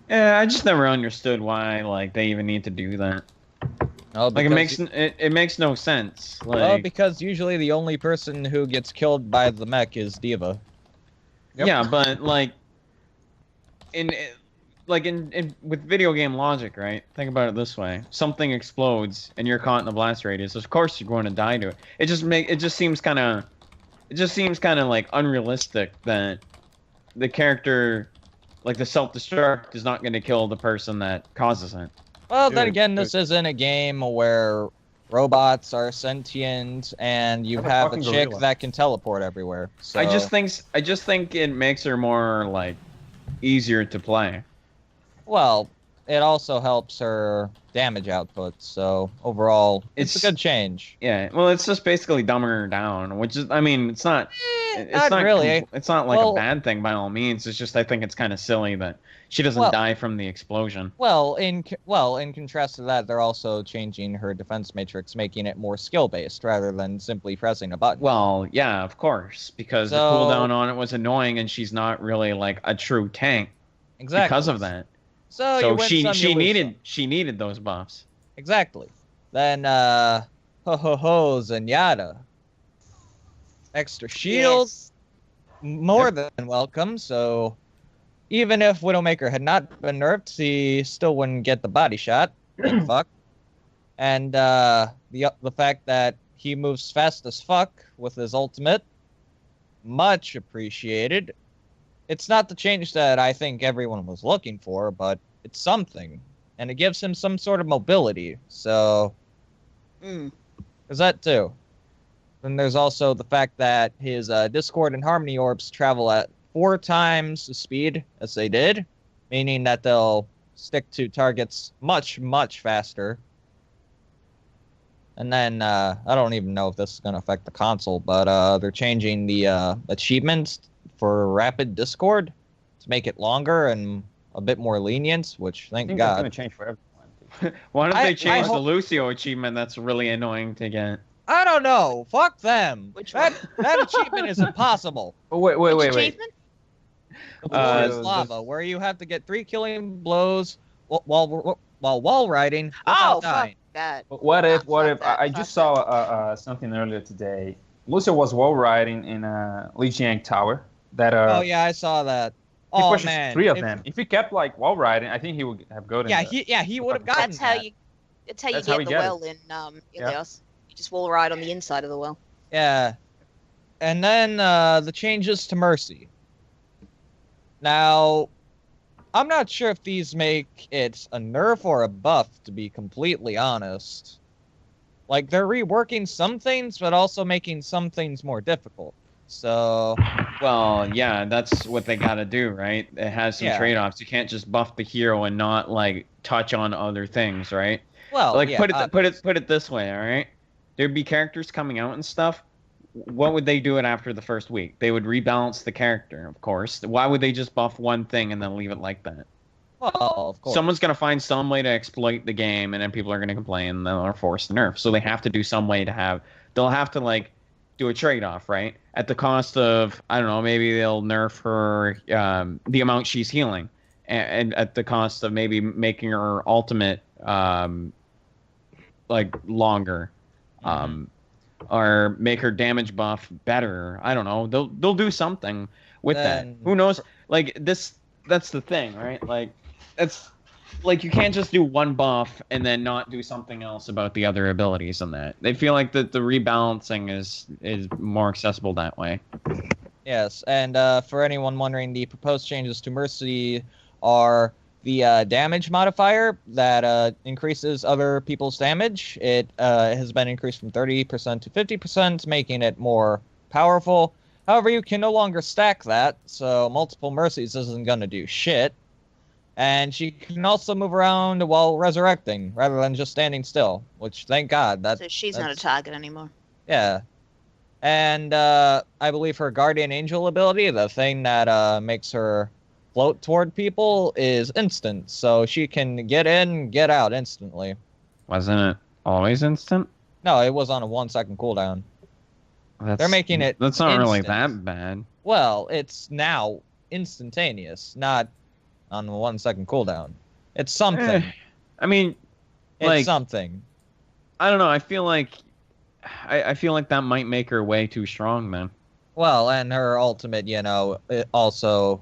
Yeah, I just never understood why they even need to do that. Oh, Like it makes no sense. Well, because usually the only person who gets killed by the mech is Diva. Yeah, but in with video game logic, right? Think about it this way: something explodes and you're caught in the blast radius. Of course, you're going to die to it. It just seems kind of like unrealistic that the character, like the self-destruct, is not going to kill the person that causes it. Well, then again, this isn't a game where robots are sentient and you have a fucking chick gorilla. that can teleport everywhere. So I just think it makes her more easier to play. well, it also helps her damage output. So overall, it's a good change. Yeah, well, it's just basically dumbing her down, which is, I mean, it's not not really. It's not Well- a bad thing by all means. It's just I think it's kind of silly that she doesn't Well- die from the explosion. Well, in contrast to that, they're also changing her defense matrix, making it more skill-based rather than simply pressing a button. Well, yeah, of course, because the So- cooldown on it was annoying, and she's not really a true tank. Exactly. Because of that. So you win she some, you lose some. needed those buffs. Exactly. Then ho-ho-hos and yada. Extra shield, more than welcome. So even if Widowmaker had not been nerfed, he still wouldn't get the body shot. Fuck. And the fact that he moves fast as fuck with his ultimate, much appreciated. It's not the change that I think everyone was looking for, but it's something. And it gives him some sort of mobility. So there's that too. Then there's also the fact that his Discord and Harmony orbs travel at 4 times the speed as they did, meaning that they'll stick to targets much, much faster. And then I don't even know if this is going to affect the console, but they're changing the achievements for Rapid Discord to make it longer and a bit more lenient, which thank I think God. that's going to change for everyone. Why don't they change the hope- Lucio achievement? That's really annoying to get. I don't know. Fuck them. That achievement is impossible. Oh, wait. Achievement? The Glorious Lava, where you have to get 3 killing blows while wall riding without Oh, dying. fuck that. But what if I just saw something earlier today. Lucio was wall riding in Li Jiang Tower. That Oh yeah, I saw that. he Oh pushes man, 3 of them. If he kept like wall riding, I think he would have gotten. he would have gotten. That's how that. you. That's how you That's how get we the get it. well in Ilios. You just wall ride on the inside of the well. Yeah, and then the changes to Mercy. Now, I'm not sure if these make it a nerf or a buff, to be completely honest. Like, they're reworking some things, but also making some things more difficult. So... Well, yeah, that's what they gotta do, right? It has some Yeah. trade-offs. You can't just buff the hero and not, like, touch on other things, right? Well, like, yeah, put it this way, all right? There'd be characters coming out and stuff. What would they do it after the first week? They would rebalance the character, of course. Why would they just buff one thing and then leave it like that? Well, of course. Someone's going to find some way to exploit the game, and then people are going to complain, and they'll force the nerf. So they have to do some way to have... They'll have to, like, do a trade-off, right? At the cost of, I don't know, maybe they'll nerf her the amount she's healing. And at the cost of maybe making her ultimate, like, longer. Or make her damage buff better. I don't know. They'll do something with that. Who knows? Like, that's the thing, right? Like, it's like you can't just do one buff and then not do something else about the other abilities in that. They feel like that the rebalancing is more accessible that way. Yes, and for anyone wondering, the proposed changes to Mercy are the damage modifier that increases other people's damage. It has been increased from 30% to 50%, making it more powerful. However, you can no longer stack that, so multiple Mercies isn't going to do shit. And she can also move around while resurrecting, rather than just standing still, which, thank God. So she's not a target anymore. Yeah. And I believe her Guardian Angel ability, the thing that makes her float toward people, is instant. So she can get in, get out instantly. Wasn't it always instant? No, it was on a 1-second cooldown. They're making it That's not really instant. that bad. Well, it's now instantaneous, not on a 1-second cooldown. It's something. I mean, It's like, something. I don't know. I feel like that might make her way too strong, man. Well, and her ultimate, it also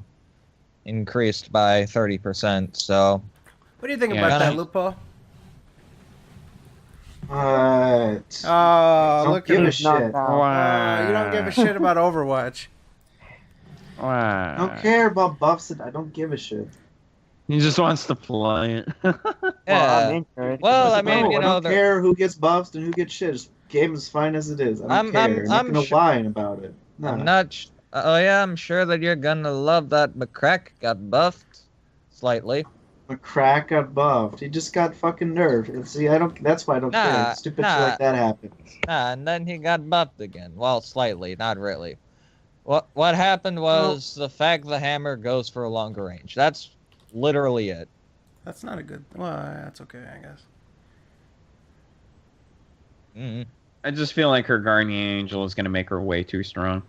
increased by 30%, so... What do you think Yeah. about that, Lupo? What? Oh, Don't look give at a this. shit. You don't give a shit about Overwatch. I don't care about buffs. I don't give a shit. He just wants to play it. Yeah. Well, I mean, I don't care who gets buffs and who gets shit. This game is fine as it is. I don't care. I'm not gonna whine about it. No. I'm not... Oh, yeah, I'm sure that you're gonna love that McCrack got buffed. Slightly. McCrack got buffed. He just got fucking nerfed. And see, I don't. That's why I don't care. Stupid shit like that happens. Nah, and then he got buffed again. Well, slightly, not really. What happened was the fact the hammer goes for a longer range. That's literally it. That's not a good... Well, that's okay, I guess. I just feel like her Guardian Angel is going to make her way too strong.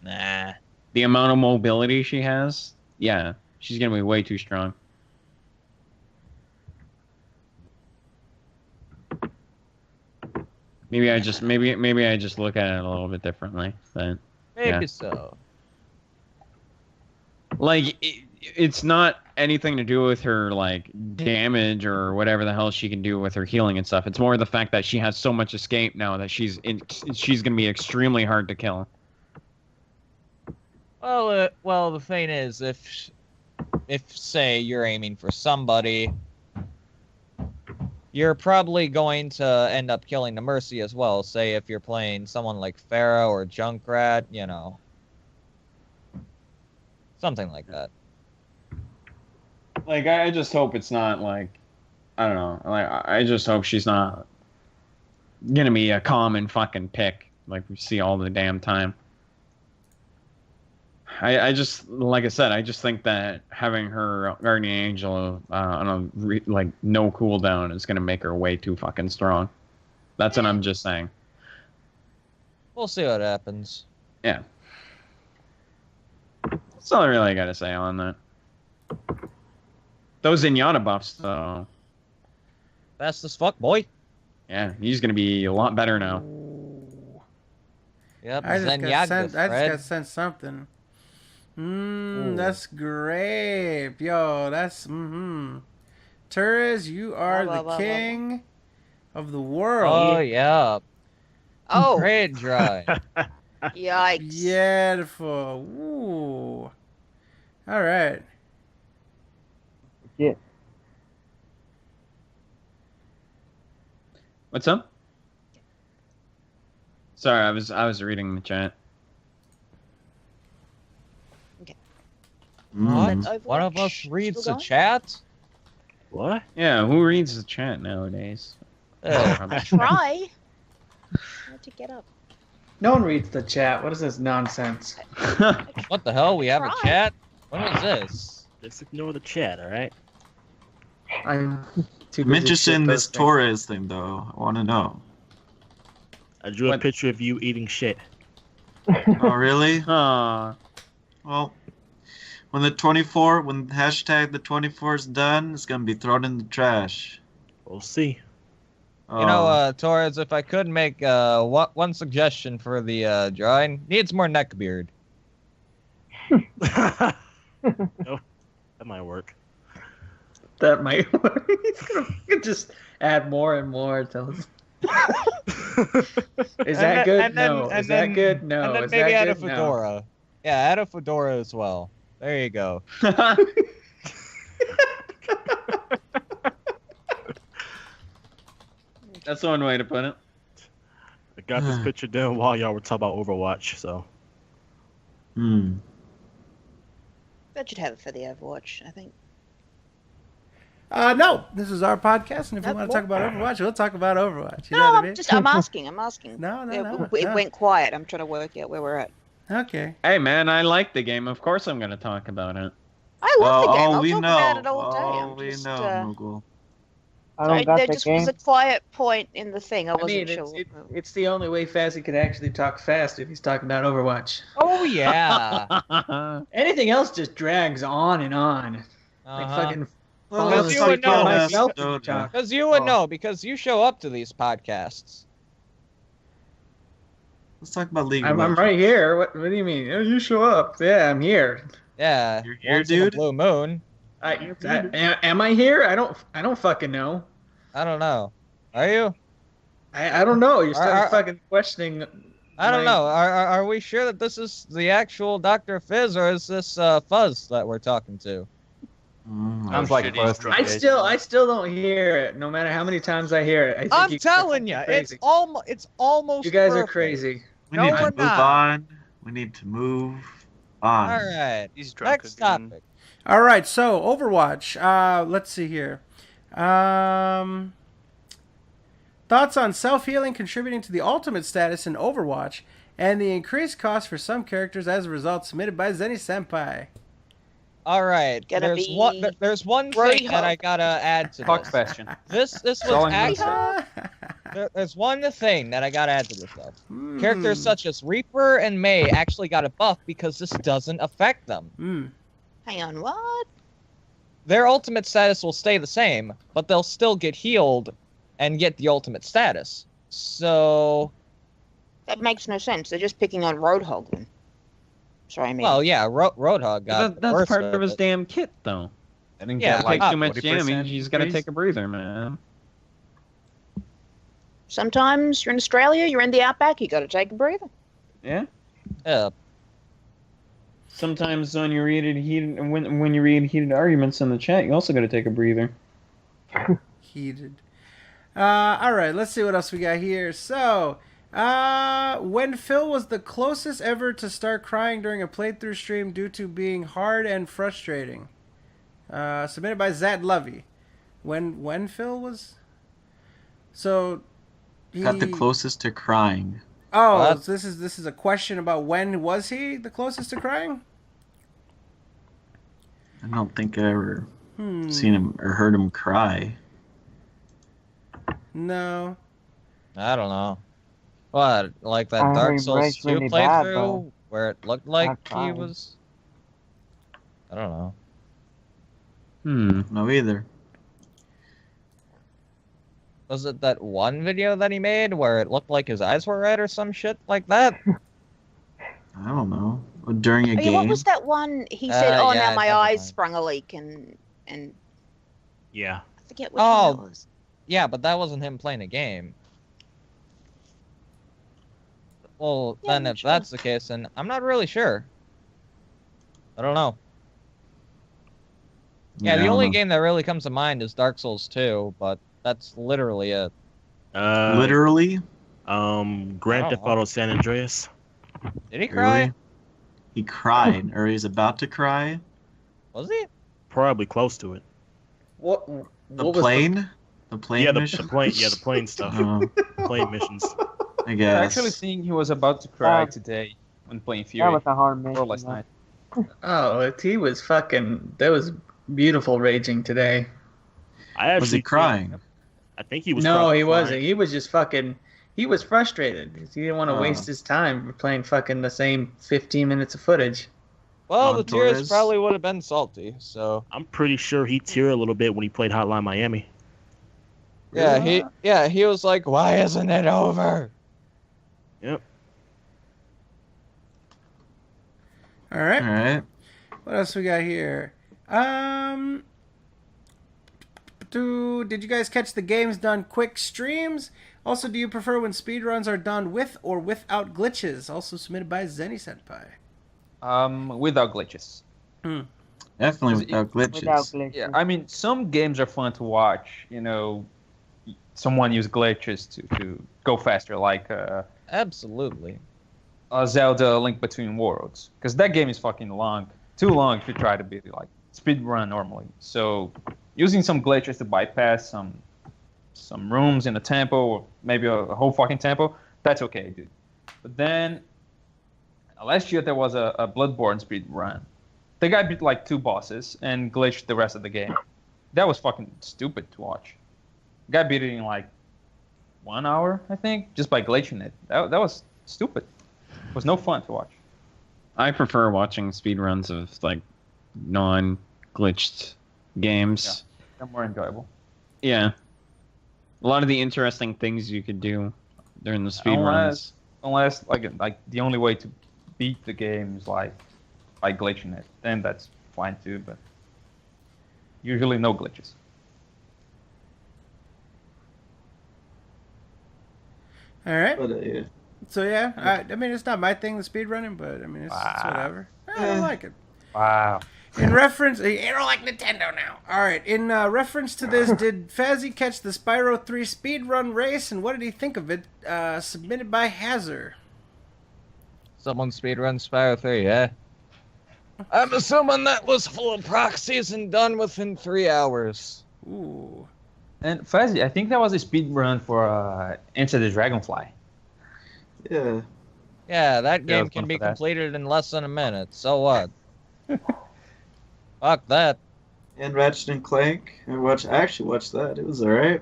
Nah. The amount of mobility she has, yeah. She's gonna be way too strong. Maybe I just look at it a little bit differently. But Maybe so. Like it's not anything to do with her like damage or whatever the hell she can do with her healing and stuff. It's more the fact that she has so much escape now that she's gonna be extremely hard to kill. Well, the thing is, if say you're aiming for somebody, you're probably going to end up killing the Mercy as well. Say if you're playing someone like Pharah or Junkrat, you know, something like that. Like I just hope it's not like, I don't know. Like I just hope she's not gonna be a common fucking pick like we see all the damn time. I just, like I said, I just think that having her Guardian Angel on a like no cooldown is gonna make her way too fucking strong. That's what I'm just saying. We'll see what happens. Yeah. That's all I really gotta say on that. Those Zenyatta buffs, though. Fast as fuck, boy. Yeah, he's gonna be a lot better now. Yep, I just got sent something. That's great. Yo, that's Torres, you are the king of the world. Oh yeah. Oh. Great dry. Yikes. Beautiful. Ooh. All right. Yeah. What's up? Sorry, I was reading the chat. What? One of us reads the chat? What? Yeah, who reads the chat nowadays? Try. How'd you get up? No one reads the chat. What is this nonsense? What the hell? We have a chat? When was this? Just ignore the chat, alright? I'm too I'm busy interested in this shitposting. Torres thing, though. I want to know. I drew a picture of you eating shit. Oh, really? Aw. Well, when the hashtag the 24 is done, it's gonna be thrown in the trash. We'll see. You know, Torres, if I could make one suggestion for the drawing, needs more neck beard. No, that might work. That might work. You could just add more and more until it's... Is that good? No. Is that good? No. And then Is maybe that add a good? No. fedora. Yeah, add a fedora as well. There you go. That's one way to put it. I got this picture done while y'all were talking about Overwatch, so. That should have it for the Overwatch, I think. No, this is our podcast, and if you want to talk about Overwatch, we'll talk about Overwatch. You know what I mean? I'm asking. No, It went quiet. I'm trying to work out where we're at. Okay. Hey man, I like the game. Of course I'm gonna talk about it. I love the game. I'll we talk know. about it all day. Oh, we know, Moogle. Sorry, there just was a quiet point in the thing. I wasn't sure. It's the only way Fazzy can actually talk fast if he's talking about Overwatch. Oh, yeah. Anything else just drags on and on. Like fucking... Because you would know. Talk. Because you would know, because you show up to these podcasts. Let's talk about League of I'm Legends. right here. What do you mean? Oh, you show up. Yeah, I'm here. Yeah. You're here, once in a dude? blue moon. Am I here? I don't fucking know. I don't know. Are you? I don't know. You're starting fucking questioning. I don't know. Are we sure that this is the actual Dr. Fizz, or is this Fuzz that we're talking to? Sounds like first. I still don't hear it. No matter how many times I hear it. I think I'm you telling you, crazy. it's almost. You guys are perfect. crazy. We need to move on. We need to move on. All right. Next topic. All right, so Overwatch. Let's see here. Thoughts on self-healing contributing to the ultimate status in Overwatch and the increased cost for some characters as a result, submitted by Zenny Senpai. All right. There's one thing that I gotta add to Talk this. question. This was actually. There's one thing that I gotta add to this though. Characters such as Reaper and Mei actually got a buff because this doesn't affect them. Hang on, what? Their ultimate status will stay the same, but they'll still get healed and get the ultimate status. So... That makes no sense. They're just picking on Roadhog then. Sorry, I mean. Well, yeah, Roadhog got that's worse part with of his it. damn kit, though. I didn't Yeah, get like like too much 40% damage. He's got to increase? take a breather, man. Sometimes you're in Australia, you're in the outback, you gotta take a breather. Yeah. Yeah. Sometimes when you read when you read heated arguments in the chat, you also got to take a breather. Heated. All right, let's see what else we got here. So, when Phil was the closest ever to start crying during a playthrough stream due to being hard and frustrating. Submitted by Zad Lovey. When Phil was... So, he... Got the closest to crying. Oh, so this is a question about when was he the closest to crying? I don't think I ever seen him or heard him cry. No. I don't know. What, like that I Dark heard Souls Bryce 2 really bad, playthrough though. where it looked like Not he crying. was... I don't know. No either. Was it that one video that he made where it looked like his eyes were red or some shit like that? I don't know. During a Oh, yeah, game. what was that one? He said, "Oh, yeah, now my never eyes mind. sprung a leak," and Yeah. I forget which one Oh, that was. yeah, but that wasn't him playing a game. Well, Yeah, then I'm if sure. that's the case, then I'm not really sure. I don't know. Yeah, I the don't only know. game that really comes to mind is Dark Souls 2, but that's literally it. Literally? Grand Oh. Theft Auto San Andreas. Did he cry? Really? He cried, or he's about to cry. Was he? Probably close to it. What? The what was plane? The plane Yeah, the mission? plane. Yeah, the plane stuff. Oh, Plane missions. I I guess. actually think he was about to cry today when playing Fury. That was a hard mission. Or last yeah. night. Oh, he was fucking. That was beautiful raging today. I actually Was he crying? I think he was. No, probably he wasn't. crying. He was just fucking. He was frustrated. He didn't want to Oh. waste his time playing fucking the same 15 minutes of footage. Well, the Ron tears Torres? probably would have been salty, so... I'm pretty sure he teared a little bit when he played Hotline Miami. Yeah, he was like, why isn't it over? Yep. All right. All right. What else we got here? Did you guys catch the games done quick streams? Also, do you prefer when speedruns are done with or without glitches? Also submitted by Zenny Senpai. Without glitches. Definitely Is it- without glitches. Without glitches. Yeah, I mean, some games are fun to watch. You know, someone use glitches to go faster, like Absolutely. Zelda: Link Between Worlds, because that game is fucking long, too long to try to be like speed run normally. So, using some glitches to bypass some rooms in a tempo, or maybe a whole fucking tempo, that's okay, dude. But then last year there was a Bloodborne speed run. The guy beat like 2 bosses and glitched the rest of the game. That was fucking stupid to watch. The guy beat it in like 1 hour, I think, just by glitching it. That was stupid. It was no fun to watch. I prefer watching speedruns of like non-glitched games. They're more enjoyable. Yeah. A lot of the interesting things you could do during the speedruns. Unless like the only way to beat the game is like by glitching it, then that's fine too. But usually no glitches. All right. But, yeah. So yeah, I mean it's not my thing, the speedrunning, but I mean it's whatever. I don't like it. Wow. In reference, you don't like Nintendo now. All right. In reference to this, did Fazzy catch the Spyro 3 speedrun race, and what did he think of it? Submitted by Hazard. Someone speedrun Spyro 3, yeah? I'm assuming that was full of proxies and done within 3 hours. Ooh. And Fuzzy, I think that was a speed run for Enter the Dragonfly. Yeah. Yeah, that Yeah, game it's can fun be for that. completed in less than a minute. So what? Fuck that. And Ratchet and Clank. I actually watched that. It was alright.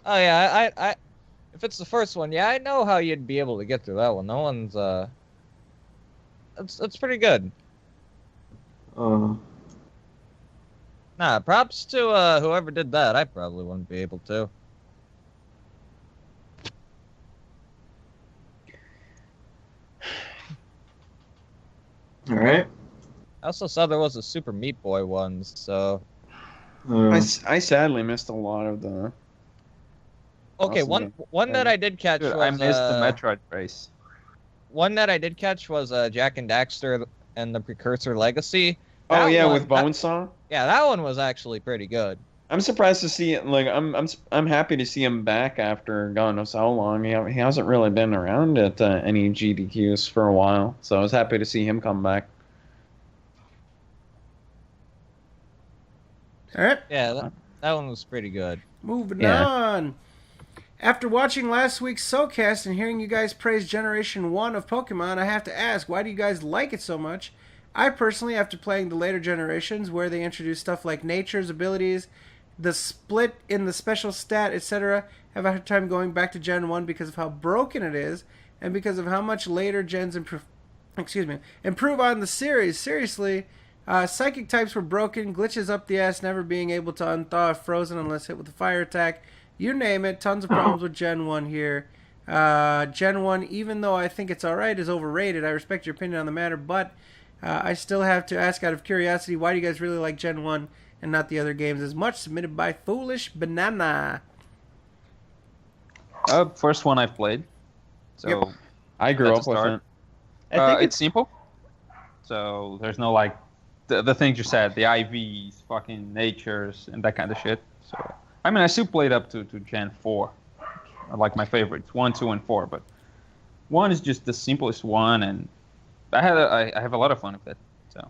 Oh yeah, I if it's the first one, yeah, I know how you'd be able to get through that one. No one's it's pretty good. Nah, props to whoever did that. I probably wouldn't be able to. All right. I also saw there was a Super Meat Boy one, so. I sadly missed a lot of the. Okay, one that I did catch Dude, was I missed the Metroid race. One that I did catch was Jack and Daxter and the Precursor Legacy. Oh That yeah, one- with Bonesaw. Yeah, that one was actually pretty good. I'm surprised to see it. Like, I'm happy to see him back after God knows how long. He hasn't really been around at any GDQs for a while, so I was happy to see him come back. All right. Yeah, that one was pretty good. Moving Yeah. on. After watching last week's SoKast and hearing you guys praise Generation 1 of Pokemon, I have to ask, why do you guys like it so much? I personally, after playing the later generations, where they introduce stuff like nature's abilities, the split in the special stat, etc., have a hard time going back to Gen 1 because of how broken it is, and because of how much later gens improve on the series. Seriously, psychic types were broken, glitches up the ass, never being able to unthaw if frozen unless hit with a fire attack. You name it, tons of problems with Gen 1 here. Gen 1, even though I think it's alright, is overrated. I respect your opinion on the matter, but I still have to ask out of curiosity, why do you guys really like Gen 1 and not the other games as much? Submitted by Foolish Banana. First one I played. So Yep. I grew that's up a with start. it. I think It's simple. So there's no like the things you said, the IVs, fucking natures, and that kind of shit. So I mean, I still played up to Gen 4. I like my favorites, 1, 2, and 4. But 1 is just the simplest one, and I have a lot of fun with it. So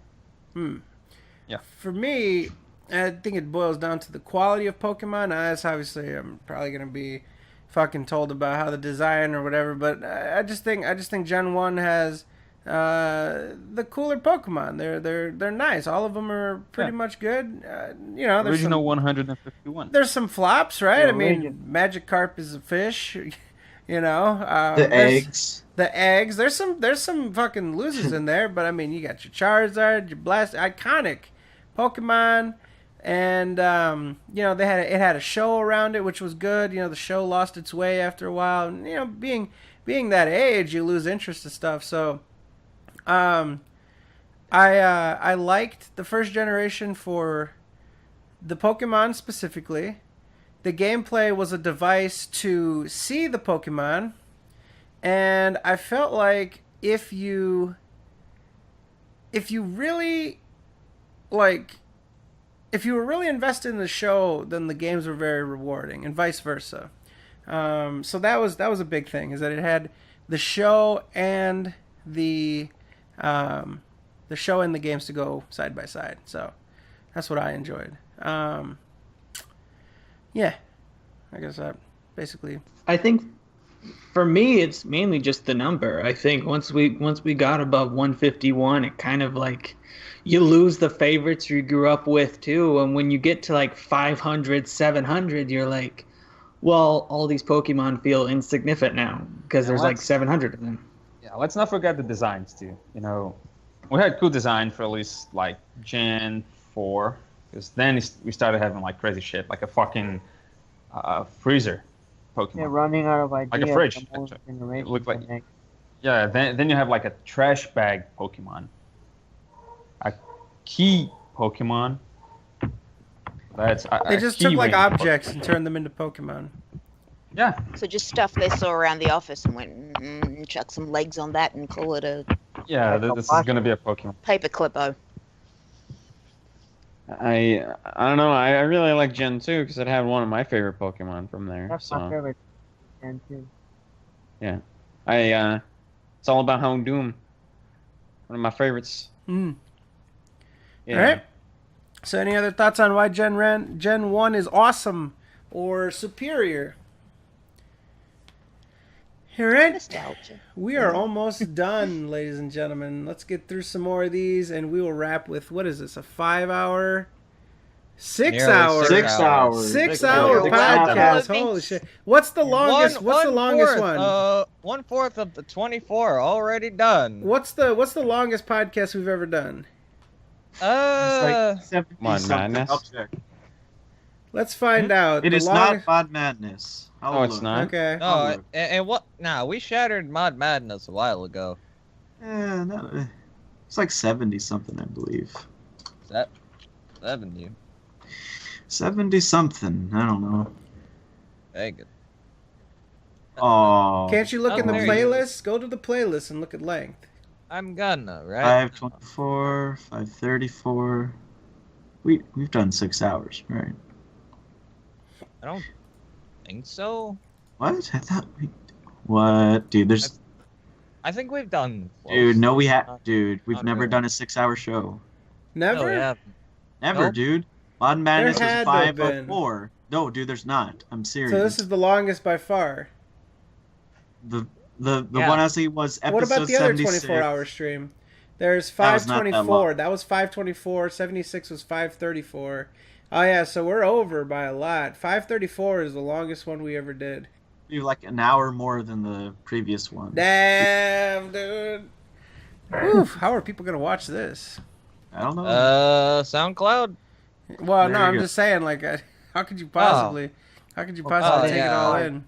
yeah. For me, I think it boils down to the quality of Pokemon. As obviously, I'm probably gonna be fucking told about how the design or whatever, but I just think Gen 1 has the cooler Pokemon. They're nice. All of them are pretty much good. There's Original some, 151. there's some flops, right? Yeah, I mean, Magikarp is a fish. The there's- eggs. The eggs. There's some fucking losers in there, but I mean, you got your Charizard, your Blast, iconic Pokemon, and it had a show around it, which was good. The show lost its way after a while, and being that age, you lose interest in stuff. So, I liked the first generation for the Pokemon specifically. The gameplay was a device to see the Pokemon. And I felt like if you really were really invested in the show, then the games were very rewarding, and vice versa. So that was a big thing, is that it had the show and the games to go side by side. So that's what I enjoyed. Yeah, I guess that basically. I think for me, it's mainly just the number. I think once we got above 151, it kind of like you lose the favorites you grew up with too. And when you get to like 500, 700, you're like, well, all these Pokemon feel insignificant now because there's like 700 of them. Yeah, let's not forget the designs too. We had cool design for at least like Gen 4, because then we started having like crazy shit, like a fucking freezer Pokemon. They're running out of ideas. Like a fridge. the most Actually. generation It looked like, can make. yeah. Then you have like a trash bag Pokemon, a key Pokemon. That's They just took like objects and turned them into Pokemon. Yeah. So just stuff they saw around the office and went, chuck some legs on that and call it a Yeah, this is gonna be a Pokemon. paper clippo. I don't know. I really like Gen 2 because it had one of my favorite Pokemon from there. That's so my favorite. And too. yeah, it's all about Houndoom. One of my favorites. Mm. Yeah. All right. So, any other thoughts on why Gen 1 is awesome or superior? All right. Nostalgia. We are almost done, ladies and gentlemen. Let's get through some more of these, and we will wrap with, what is this, a 5-hour? 6 Nearly hour. 6 hours. 6 hour podcast. Holy shit. What's the longest one? 1/4 of the 24 already done. What's the longest podcast we've ever done? It's like 70 Mod something. Madness. I'll check. Let's find out. It The is longest- not Mod Madness. I'll Oh, it's look. not? Okay. I'll No, look. and what? Nah, we shattered Mod Madness a while ago. No, it's like 70 something, I believe. Is that 70? 70 something. I don't know. Dang it. Oh. Can't you look in the there you go. playlist? Go to the playlist and look at length. I'm gonna, right? 524, 534. We've done 6 hours, right? I don't think so. What? I thought we. What, dude? There's. I think we've done. Dude, no, we have. Not- Dude, we've not never really. done a 6-hour show. Never? No, we haven't. Never, Nope. dude. Mod Madness There was had to have been. 504. No, dude, there's not. I'm serious. So this is the longest by far. The Yeah. one I see was episode What about the other 76. 24-hour stream? There's That was not that 524. long. That was 524. 76 was 534. Oh yeah, so we're over by a lot. 534 is the longest one we ever did. Dude, like an hour more than the previous one. Damn, dude. Oof, how are people gonna watch this? I don't know. SoundCloud. Well, There no, you I'm go. just saying, like, how could you possibly take it yeah. all in?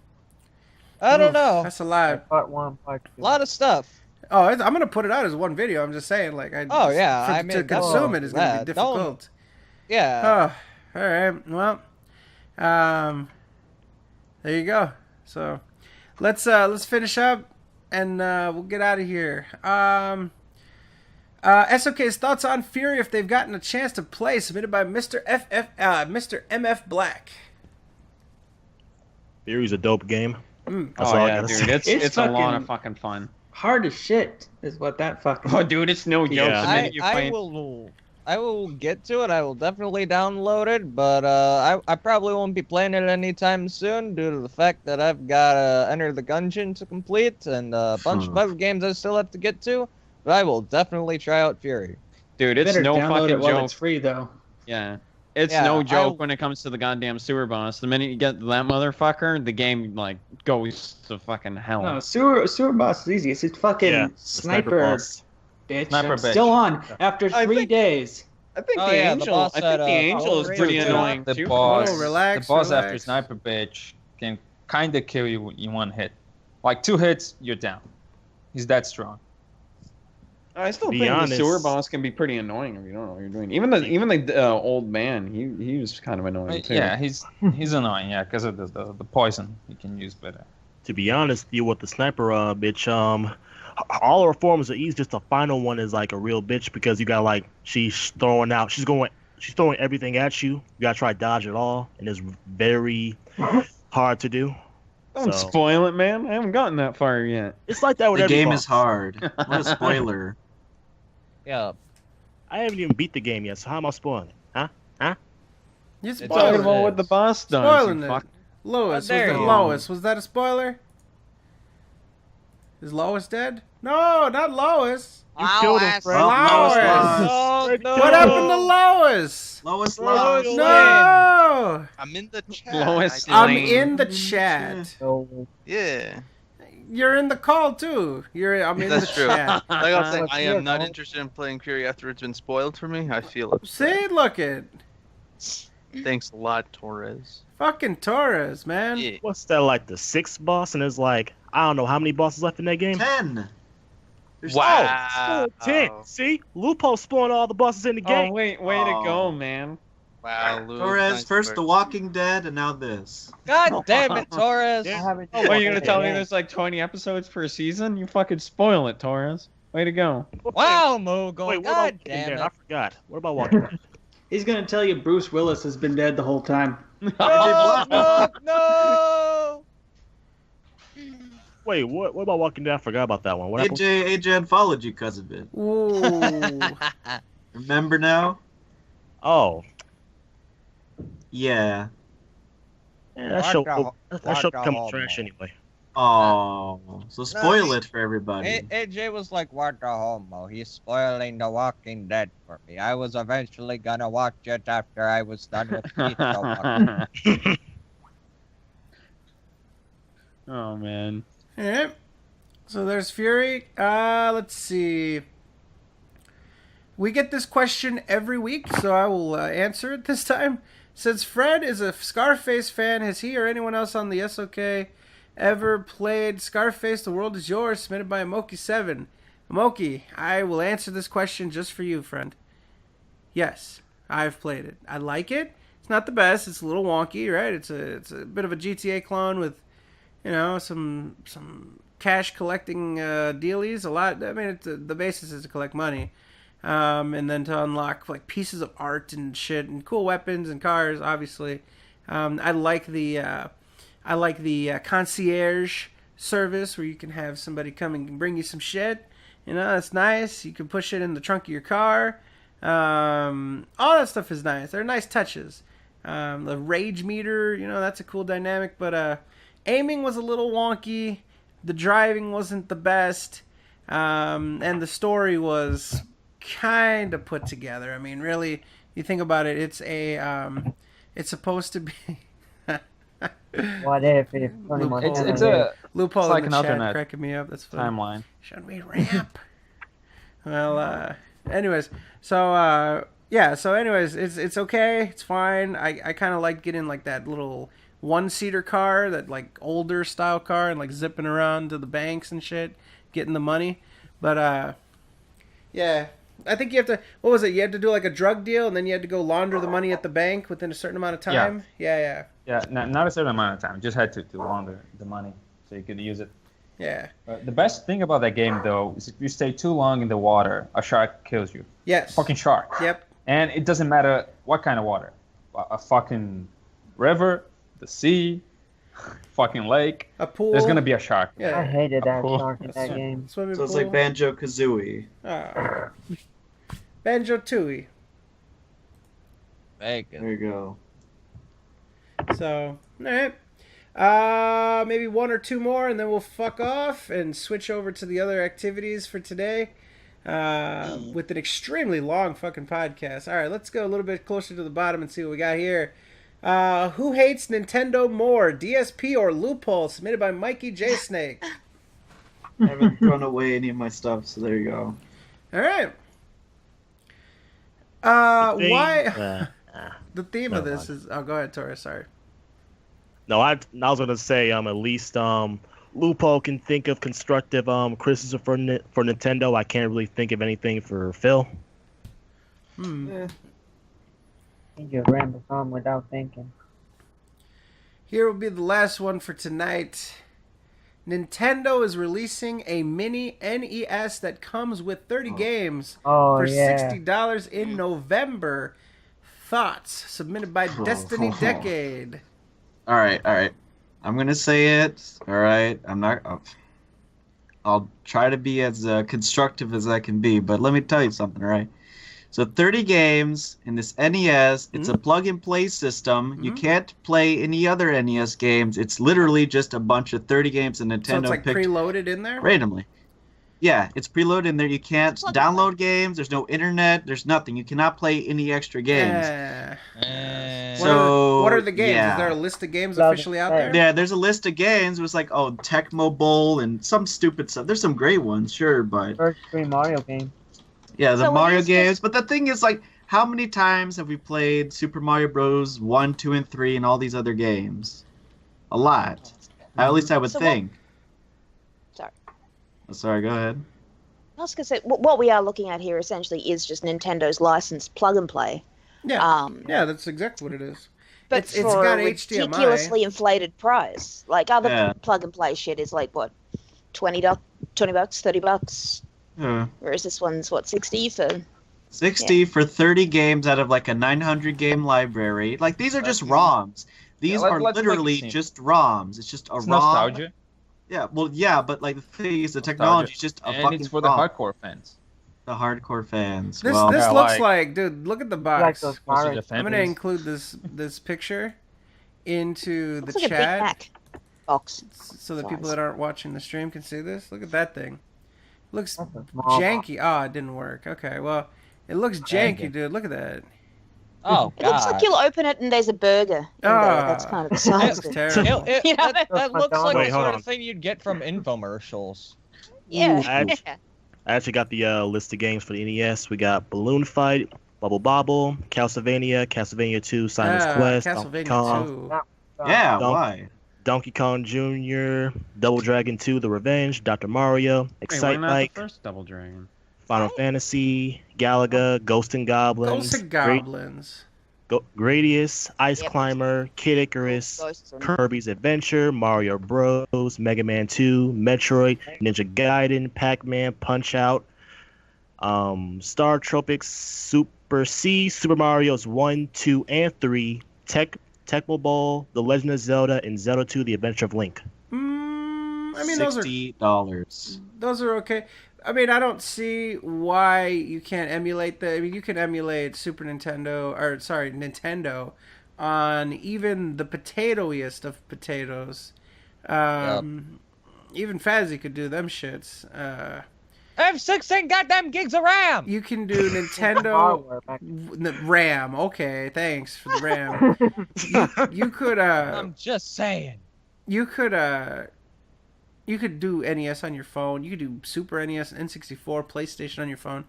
I don't Oof, know. That's a lot. Part 1, part 2. A lot of stuff. Oh, I'm gonna put it out as one video. I'm just saying, like, Oh, yeah, I mean, to consume it is gonna be that- difficult. Yeah. Oh, all right. Well, there you go. So, let's finish up, and we'll get out of here. SoK's thoughts on Fury if they've gotten a chance to play, submitted by Mr. MF Black. Fury's a dope game. Mm. That's Oh all I yeah, gotta dude, say. it's a lot of fucking fun. Hard as shit is what that fucking. Oh, dude, it's no joke. Yeah. The minute you I play, will get to it. I will definitely download it, but I probably won't be playing it anytime soon due to the fact that I've got Enter the Gungeon to complete and a bunch of other games I still have to get to. But I will definitely try out Fury. dude, it's Better no download fucking it while joke. it's free though. Yeah. It's Yeah, no joke I- when it comes to the goddamn sewer boss. The minute you get that motherfucker, the game like goes to fucking hell. No, sewer boss is easy. It's a fucking Yeah, sniper boss. bitch. Sniper bitch. Still on after I 3 think- days. I think Oh, the yeah, the angel. boss I think at, the angel is Folklore pretty too. annoying The too. boss, Oh, relax, the boss after relax. Sniper Bitch can kind of kill you in one hit. Like 2 hits, you're down. He's that strong. I still Be think the honest. sewer boss can be pretty annoying if you don't know what you're doing. Even the old man, he was kind of annoying too. Yeah, he's annoying. Yeah, because of the poison he can use better. To be honest, you with the sniper bitch, all her forms are easy. Just the final one is like a real bitch because you got like she's throwing everything at you. You gotta try to dodge it all, and it's very hard to do. Don't So- spoil it, man. I haven't gotten that far yet. It's like that with The every game boss. is hard. What a spoiler. Yeah. I haven't even beat the game yet, so how am I spoiling it? Huh? You're It's spoiling talking about it. what the boss does. Spoiling you it. fuck. Lois, How dare you. Lois, was that a spoiler? Is Lois dead? No, not Lois. You killed him, Fred. Well, Lois Lois. lost. No, What happened to Lois? Lois Lois lost. No, I'm in the chat. Lois I'm Lane. in the chat. Yeah, You're in the call too. I'm in that's the true. chat. Like I'm saying, I am not interested in playing Fury after it's been spoiled for me. I feel it. See, look at Thanks a lot, Torres. fucking Torres, man. Yeah. What's that like the 6th boss? And there's like I don't know how many bosses left in that game. 10. There's Wow. 10. See, Lupo spawned all the bosses in the game. Oh wait, way to go, man. Wow, Lou. Torres, nice first work. The Walking Dead, and now this. God damn it, Torres. Yeah. What, are you gonna tell me there's like 20 episodes per season? You fucking spoil it, Torres. Way to go. Wow, Mogul. Wait, what God about damn Walking Dead? it. I forgot. What about Walking Dead? He's gonna tell you Bruce Willis has been dead the whole time. No. Wait, what about Walking Dead? I forgot about that one. What happened? AJ unfollowed you because of it. Ooh. Remember now? Oh, Yeah. yeah, that show become trash anyway. Oh, so spoil it for everybody. AJ was like, what the homo? He's spoiling The Walking Dead for me. I was eventually gonna watch it after I was done with Pizza Walker. Oh man. Alright. So there's Fury. Let's see. we get this question every week, so I will answer it this time. Since Fred is a Scarface fan, has he or anyone else on the SOK ever played Scarface The World Is Yours, submitted by Amoki7? Amoki, I will answer this question just for you, friend. Yes, I've played it. I like it. It's not the best. It's a little wonky, right? It's a bit of a GTA clone with, some cash collecting dealies. A lot. I mean, the basis is to collect money, and then to unlock like pieces of art and shit and cool weapons and cars. Obviously, I like the concierge service where you can have somebody come and bring you some shit. It's nice. You can push it in the trunk of your car. All that stuff is nice. They're nice touches. The rage meter, that's a cool dynamic, but aiming was a little wonky. The driving wasn't the best. And the story was kind of put together. I mean, really, you think about it, it's supposed to be What if it's pretty much It's a loophole it's like in an the chat alternate cracking me up. That's funny. timeline. Should we ramp? Well, anyways, so it's okay. It's fine. I kind of like getting like that little one-seater car, that like older style car, and like zipping around to the banks and shit, getting the money. But yeah, I think you have to. What was it? You had to do like a drug deal, and then you had to go launder the money at the bank within a certain amount of time. Yeah. Yeah, not a certain amount of time. Just had to launder the money so you could use it. Yeah. The best thing about that game, though, is if you stay too long in the water, a shark kills you. Yes. Fucking shark. Yep. And it doesn't matter what kind of water. A fucking river, the sea, fucking lake. A pool. There's gonna be a shark. Yeah. I hated that pool. shark in that game. So it's like Banjo-Kazooie. Banjo-Tooie. There you go. So, alright. Maybe one or two more, and then we'll fuck off and switch over to the other activities for today. With an extremely long fucking podcast. Alright, let's go a little bit closer to the bottom and see what we got here. Who hates Nintendo more, DSP or Loophole? Submitted by Mikey J. Snake. I haven't thrown away any of my stuff, so there you go. Alright. Why... the theme of this is... Oh, go ahead, Tori, sorry. No, I was gonna say at least Loophole can think of constructive criticism for Nintendo. I can't really think of anything for Phil. You just ramble on without thinking. Here will be the last one for tonight. Nintendo is releasing a mini NES that comes with 30 games for $60 in November. Thoughts? Submitted by Destiny Decade. All right. I'm gonna say it. All right. I'll try to be as constructive as I can be, but let me tell you something. All right. So 30 games in this NES. It's a plug-and-play system. You can't play any other NES games. It's literally just a bunch of 30 games that Nintendo So it's like picked preloaded in there? randomly. Yeah, it's preloaded in there. You can't download games. There's no internet. There's nothing. You cannot play any extra games. What are the games? Yeah. Is there a list of games officially out there? Yeah, there's a list of games. It was like, Tecmo Bowl and some stupid stuff. There's some great ones, sure, but... First three Mario games. Yeah, the Mario games. But the thing is, like, how many times have we played Super Mario Bros. 1, 2, and 3 and all these other games? A lot. At least I would think. Sorry, go ahead. I was going to say, what we are looking at here essentially is just Nintendo's licensed plug and play. Yeah, that's exactly what it is. But it's for got a HDMI. ridiculously inflated price. Like other plug and play shit is like, what, $20, $30? Whereas this one's, what, 60 for... 60 for 30 games out of like a 900 game library. Like, these are just ROMs. These are literally just ROMs. It's just a ROM. Nostalgia. Yeah, well, yeah, but like the thing is, the technology is just a and fucking it's for the ROM. hardcore fans. The hardcore fans. This well, looks like, dude, look at the box. those I'm pirates. going to include this picture into the Looks like a Big chat Mac box. so that people that aren't watching the stream can see this. Look at that thing. Looks small janky. Oh, it didn't work. Okay, well, it looks janky, dude. Look at that. Oh, It looks like you'll open it and there's a burger in there. That's kind of the size. That's terrible. That looks like Wait, the hold sort on. of thing you'd get from infomercials. Yeah. I I actually got the list of games for the NES. We got Balloon Fight, Bubble Bobble, Castlevania 2, Simon's Quest, Donkey Castlevania Kong, 2. Yeah, Don- why? Donkey Kong Jr., Double Dragon 2, The Revenge, Dr. Mario, Wait, why Excite not Bike, the first Double Dragon? Final Fantasy, Galaga, Ghost and Goblins, Ghosts and Goblins. Gradius, Ice Yep. Climber, Kid Icarus, Ghosts and- Kirby's Adventure, Mario Bros, Mega Man 2, Metroid, Ninja Gaiden, Pac-Man, Punch-Out, Star Tropics, Super C, Super Mario's 1, 2, and 3, Tecmo Bowl, The Legend of Zelda, and Zelda 2, The Adventure of Link. I mean, $60. those are okay. I mean, I don't see why you can't emulate the. I mean, you can emulate Nintendo on even the potatoiest of potatoes. Even Fazzy could do them shits. I have 16 goddamn gigs of RAM. You can do Nintendo RAM. Okay, thanks for the RAM. you could. I'm just saying. You could do NES on your phone. You could do Super NES, N64, PlayStation on your phone.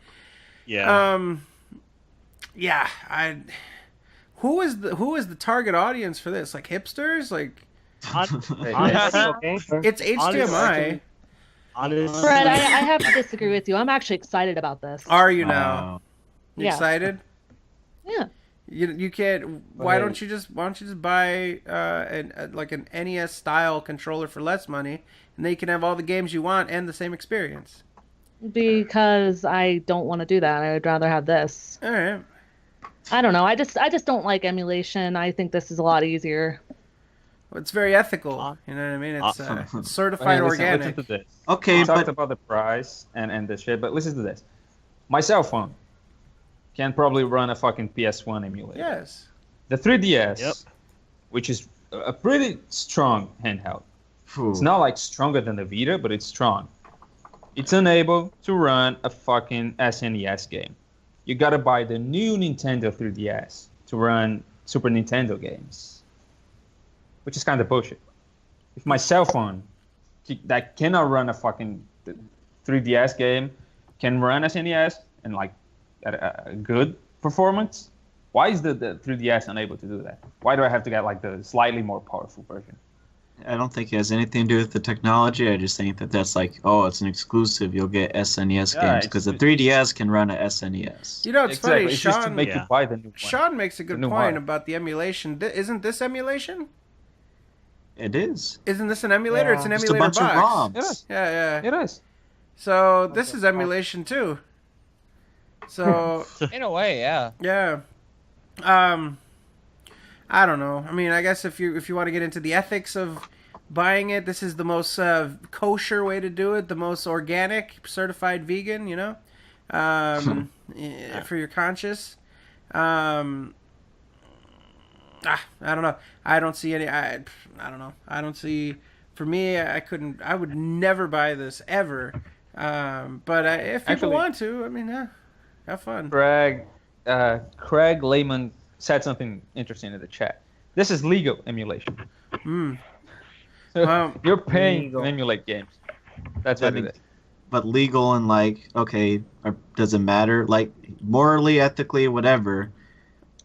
Yeah. Yeah. Who is the target audience for this? Like hipsters? Like it's HDMI. Honestly, Fred, I have to disagree with you. I'm actually excited about this. Are you now? You Yeah. excited? Yeah. You can't. Why don't you just buy an NES style controller for less money, and then you can have all the games you want and the same experience. Because I don't want to do that. I would rather have this. All right. I don't know. I just don't like emulation. I think this is a lot easier. Well, it's very ethical. You know what I mean? It's certified organic. Listen to this. Okay, we talked about the price and the shit, but listen to this. My cell phone can probably run a fucking PS1 emulator. Yes. The 3DS, which is a pretty strong handheld. It's not like stronger than the Vita, but it's strong. It's unable to run a fucking SNES game. You gotta buy the new Nintendo 3DS to run Super Nintendo games, which is kind of bullshit. If my cell phone that cannot run a fucking 3DS game can run SNES and like at a good performance, why is the 3DS unable to do that? Why do I have to get like the slightly more powerful version? I don't think it has anything to do with the technology. I just think that's like, oh, it's an exclusive. You'll get SNES games because the 3DS can run a SNES. You know, it's funny. It's just to make you buy the new one. Sean makes a good point about the emulation. Isn't this emulation? It is. Isn't this an emulator? It's an Just a emulator bunch box. of ROMs. It is. Yeah. It is. So this is emulation too. So In a way, yeah. yeah. I don't know. I mean, I guess if you want to get into the ethics of buying it, this is the most kosher way to do it, the most organic, certified vegan, you know, for your conscience. I don't know. I don't see any. I don't know. I don't see. For me, I couldn't. I would never buy this ever. But if people want to, I mean, have fun. Craig Lehman said something interesting in the chat. This is legal emulation. You're paying to emulate games. That's what it is. But legal and like, okay, does it matter? Like morally, ethically, whatever.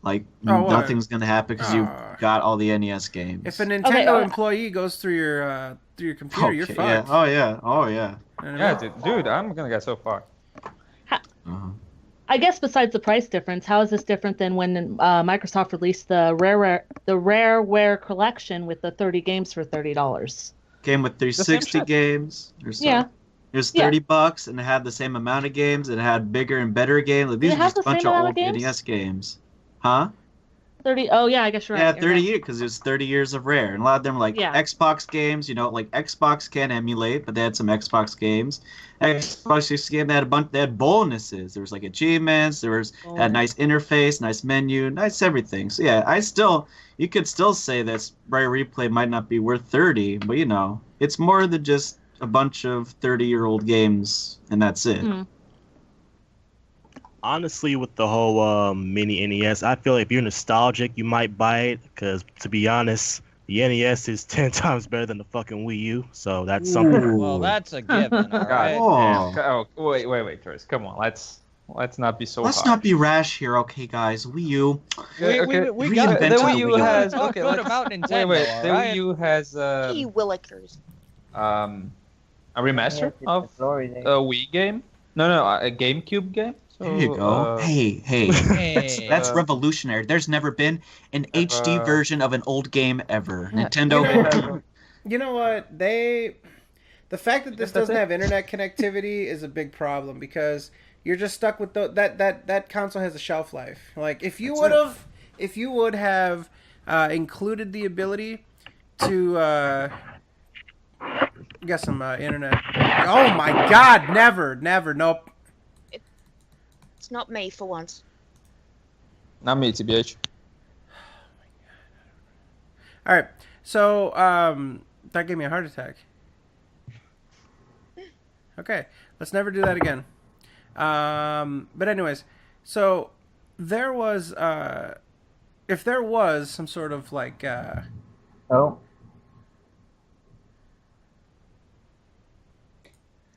Like nothing's gonna happen because you got all the NES games. If a Nintendo employee goes through your computer, you're fucked. Yeah. Oh yeah. Yeah, dude, I'm gonna get so fucked. I guess besides the price difference, how is this different than when Microsoft released the Rareware collection with the 30 games for $30? Came with 360 games. Yeah. It was $30, and it had the same amount of games. And it had bigger and better games. Like, these are just a bunch of old NES games, huh? 30. Oh yeah, I guess you're right. Yeah, 30 years because it was 30 years of Rare, and a lot of them were like Xbox games. You know, like Xbox can emulate, but they had some Xbox games. Xbox 360 game, they had a bunch. They had bonuses. There was like achievements. There was had a nice interface, nice menu, nice everything. So yeah, you could still say that Rare Replay might not be worth 30, but you know, it's more than just a bunch of 30-year-old games, and that's it. Honestly, with the whole mini NES, I feel like if you're nostalgic, you might buy it because, to be honest, The NES is 10 times better than the fucking Wii U, so that's something. Well, that's a given, all right? Oh, wait, Chris. Come on, let's not be so Let's harsh. not be rash here, okay, guys. Wii U. We got reinvented the the Wii U Wii U. has Okay, okay. Good about Nintendo. Wait, all the right? Wii U has Gee willikers. a remaster of a Wii game. No, a GameCube game. So, There you go. Hey. That's revolutionary. There's never been an HD version of an old game ever. Nintendo. You know what? The fact that this doesn't have internet connectivity is a big problem because you're just stuck with that console has a shelf life. Like if you would have included the ability to get some internet. Oh my God! Never, nope. It's not me for once. Not me, TBH. All right, so that gave me a heart attack. Okay, let's never do that again. But anyways, so there was, if there was some sort of like,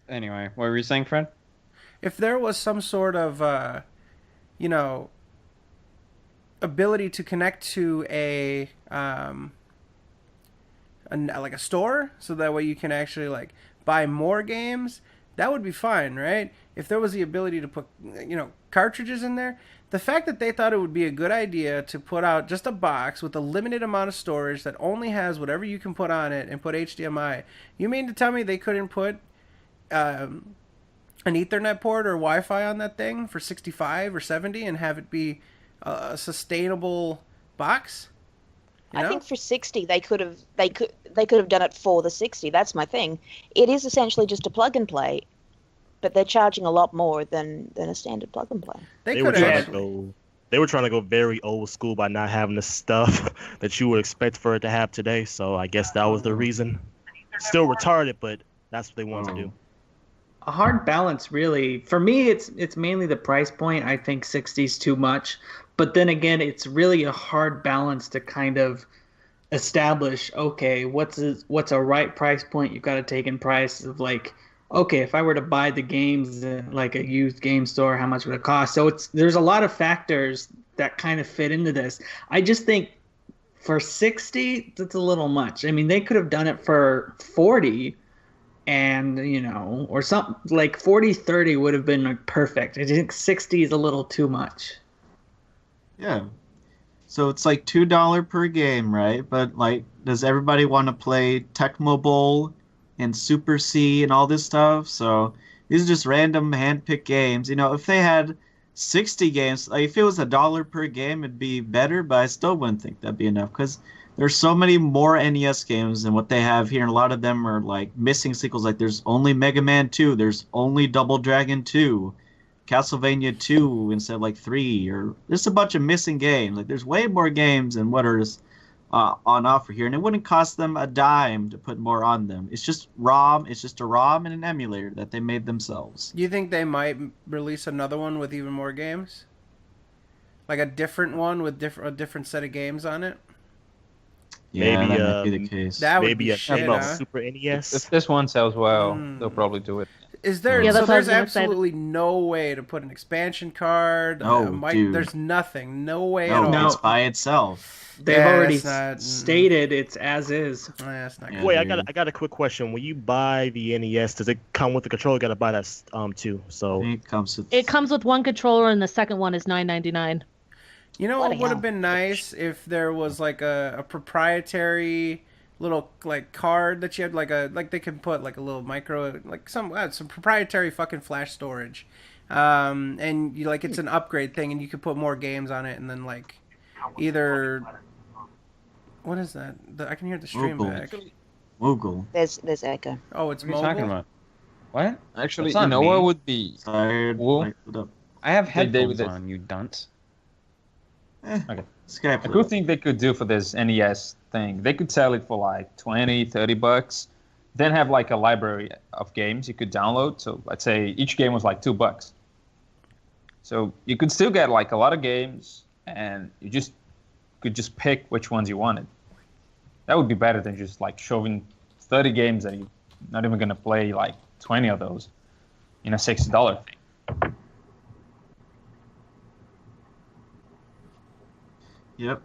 Anyway, what were you saying, Fred? If there was some sort of, ability to connect to like a store, so that way you can actually like buy more games, that would be fine, right? If there was the ability to put, cartridges in there. The fact that they thought it would be a good idea to put out just a box with a limited amount of storage that only has whatever you can put on it and put HDMI. You mean to tell me they couldn't put an Ethernet port or Wi-Fi on that thing for 65 or 70 and have it be a sustainable box? I think for 60 they could have done it for the 60. That's my thing. It is essentially just a plug and play, but they're charging a lot more than a standard plug and play. They were trying to go very old school by not having the stuff that you would expect for it to have today. So I guess that was the reason. Still retarded, but that's what they wanted to do. A hard balance, really. For me, it's mainly the price point. I think 60 is too much. But then again, it's really a hard balance to kind of establish, okay, what's a right price point you've got to take in price of like, okay, if I were to buy the games at like a used game store, how much would it cost? So there's a lot of factors that kind of fit into this. I just think for 60, that's a little much. I mean, they could have done it for 40 and, or something like 40, 30 would have been like perfect. I think 60 is a little too much. Yeah. So it's like $2 per game, right? But like, does everybody want to play Tecmo Bowl and Super C and all this stuff? So these are just random hand-picked games. If they had 60 games, like if it was $1 per game, it'd be better. But I still wouldn't think that'd be enough because there's so many more NES games than what they have here, and a lot of them are like missing sequels. Like there's only Mega Man 2, there's only Double Dragon 2. Castlevania 2 instead of like 3, or there's a bunch of missing games. Like there's way more games than what are on offer here, and it wouldn't cost them a dime to put more on them. It's just ROM. It's just a ROM and an emulator that they made themselves. You think they might release another one with even more games, like a different one with a different set of games on it? Yeah, maybe that might be the case. That would maybe be a shit, huh? Super NES. If this one sells well, they'll probably do it. Is there? Yeah, so that's what I was there's gonna say. absolutely no way to put an expansion card. Dude. There's nothing. No way No, at all. it's by itself. They've Yeah, already that's not- stated it's as is. That's not Yeah, good. Wait, dude. I got a quick question. When you buy the NES, does it come with the controller? You got to buy that too. So It comes with. It comes with one controller, and the second one is $9.99. You know what Bloody would hell. have been nice if there was like a proprietary little like card that you had like they can put like a little micro like some proprietary fucking flash storage, and you like it's an upgrade thing and you could put more games on it and then like either what is that? I can hear the stream Moogle. back. Moogle. There's echo. Oh, it's What are you mobile. talking about? What? Actually, That's not me. what would be Tired. Cool. Like, what up? I have Hey, headphones David. on, you dunce. Okay. Scrap A it. cool thing they could do for this NES thing, they could sell it for like 20, 30 bucks, then have like a library of games you could download. So let's say each game was like $2. So you could still get like a lot of games, and you could just pick which ones you wanted. That would be better than just like shoving 30 games that you're not even gonna play like 20 of those in a $60 thing. Yep.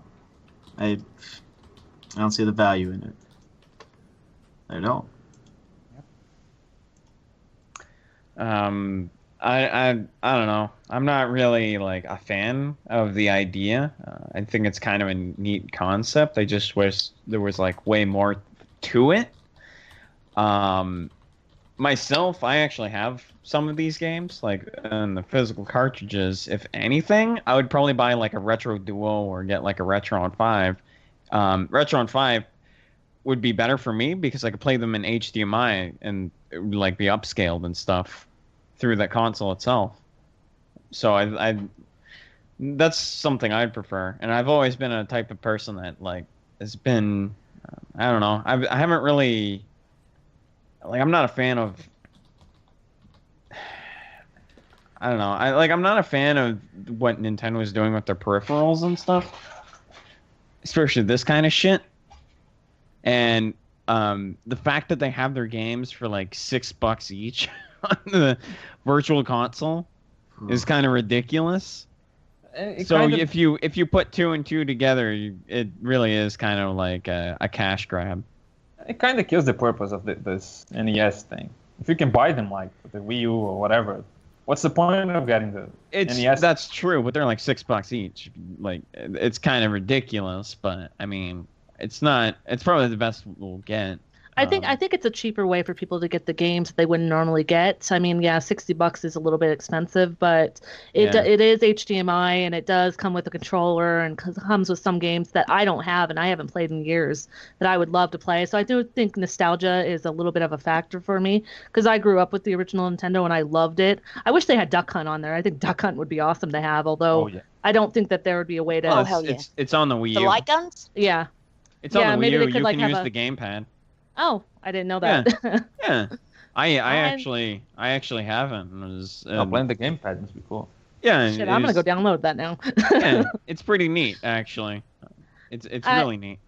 I don't see the value in it. I don't. I don't know. I'm not really like a fan of the idea. I think it's kind of a neat concept. I just wish there was like way more to it. Myself, I actually have some of these games, like in the physical cartridges. If anything, I would probably buy like a Retro Duo or get like a Retron 5. Retron 5 would be better for me because I could play them in HDMI and it would like be upscaled and stuff through the console itself. So I that's something I'd prefer. And I've always been a type of person that like has been, I don't know, I haven't really, like, I'm not a fan of, I don't know, I'm not a fan of what Nintendo is doing with their peripherals and stuff, especially this kind of shit. And the fact that they have their games for like $6 each on the virtual console is kind of ridiculous. So if you put 2 and 2 together, it really is kind of like a cash grab. It kind of kills the purpose of this NES thing. If you can buy them like with the Wii U or whatever, what's the point of getting the NES? That's true, but they're like $6 each. Like, it's kind of ridiculous, but I mean, it's not. It's probably the best we'll get. I think it's a cheaper way for people to get the games that they wouldn't normally get. I mean, yeah, $60 is a little bit expensive, but it is HDMI and it does come with a controller and comes with some games that I don't have and I haven't played in years that I would love to play. So I do think nostalgia is a little bit of a factor for me because I grew up with the original Nintendo and I loved it. I wish they had Duck Hunt on there. I think Duck Hunt would be awesome to have, although I don't think that there would be a way to. Oh, hell yeah. It's on the Wii U. The light guns? Yeah. It's on the Wii maybe U. they could, You like, can have use the gamepad. Oh, I didn't know that. Yeah. I actually haven't. Playing the gamepad must be cool. Yeah. Shit, I'm gonna go download that now. Yeah, it's pretty neat actually. It's really neat.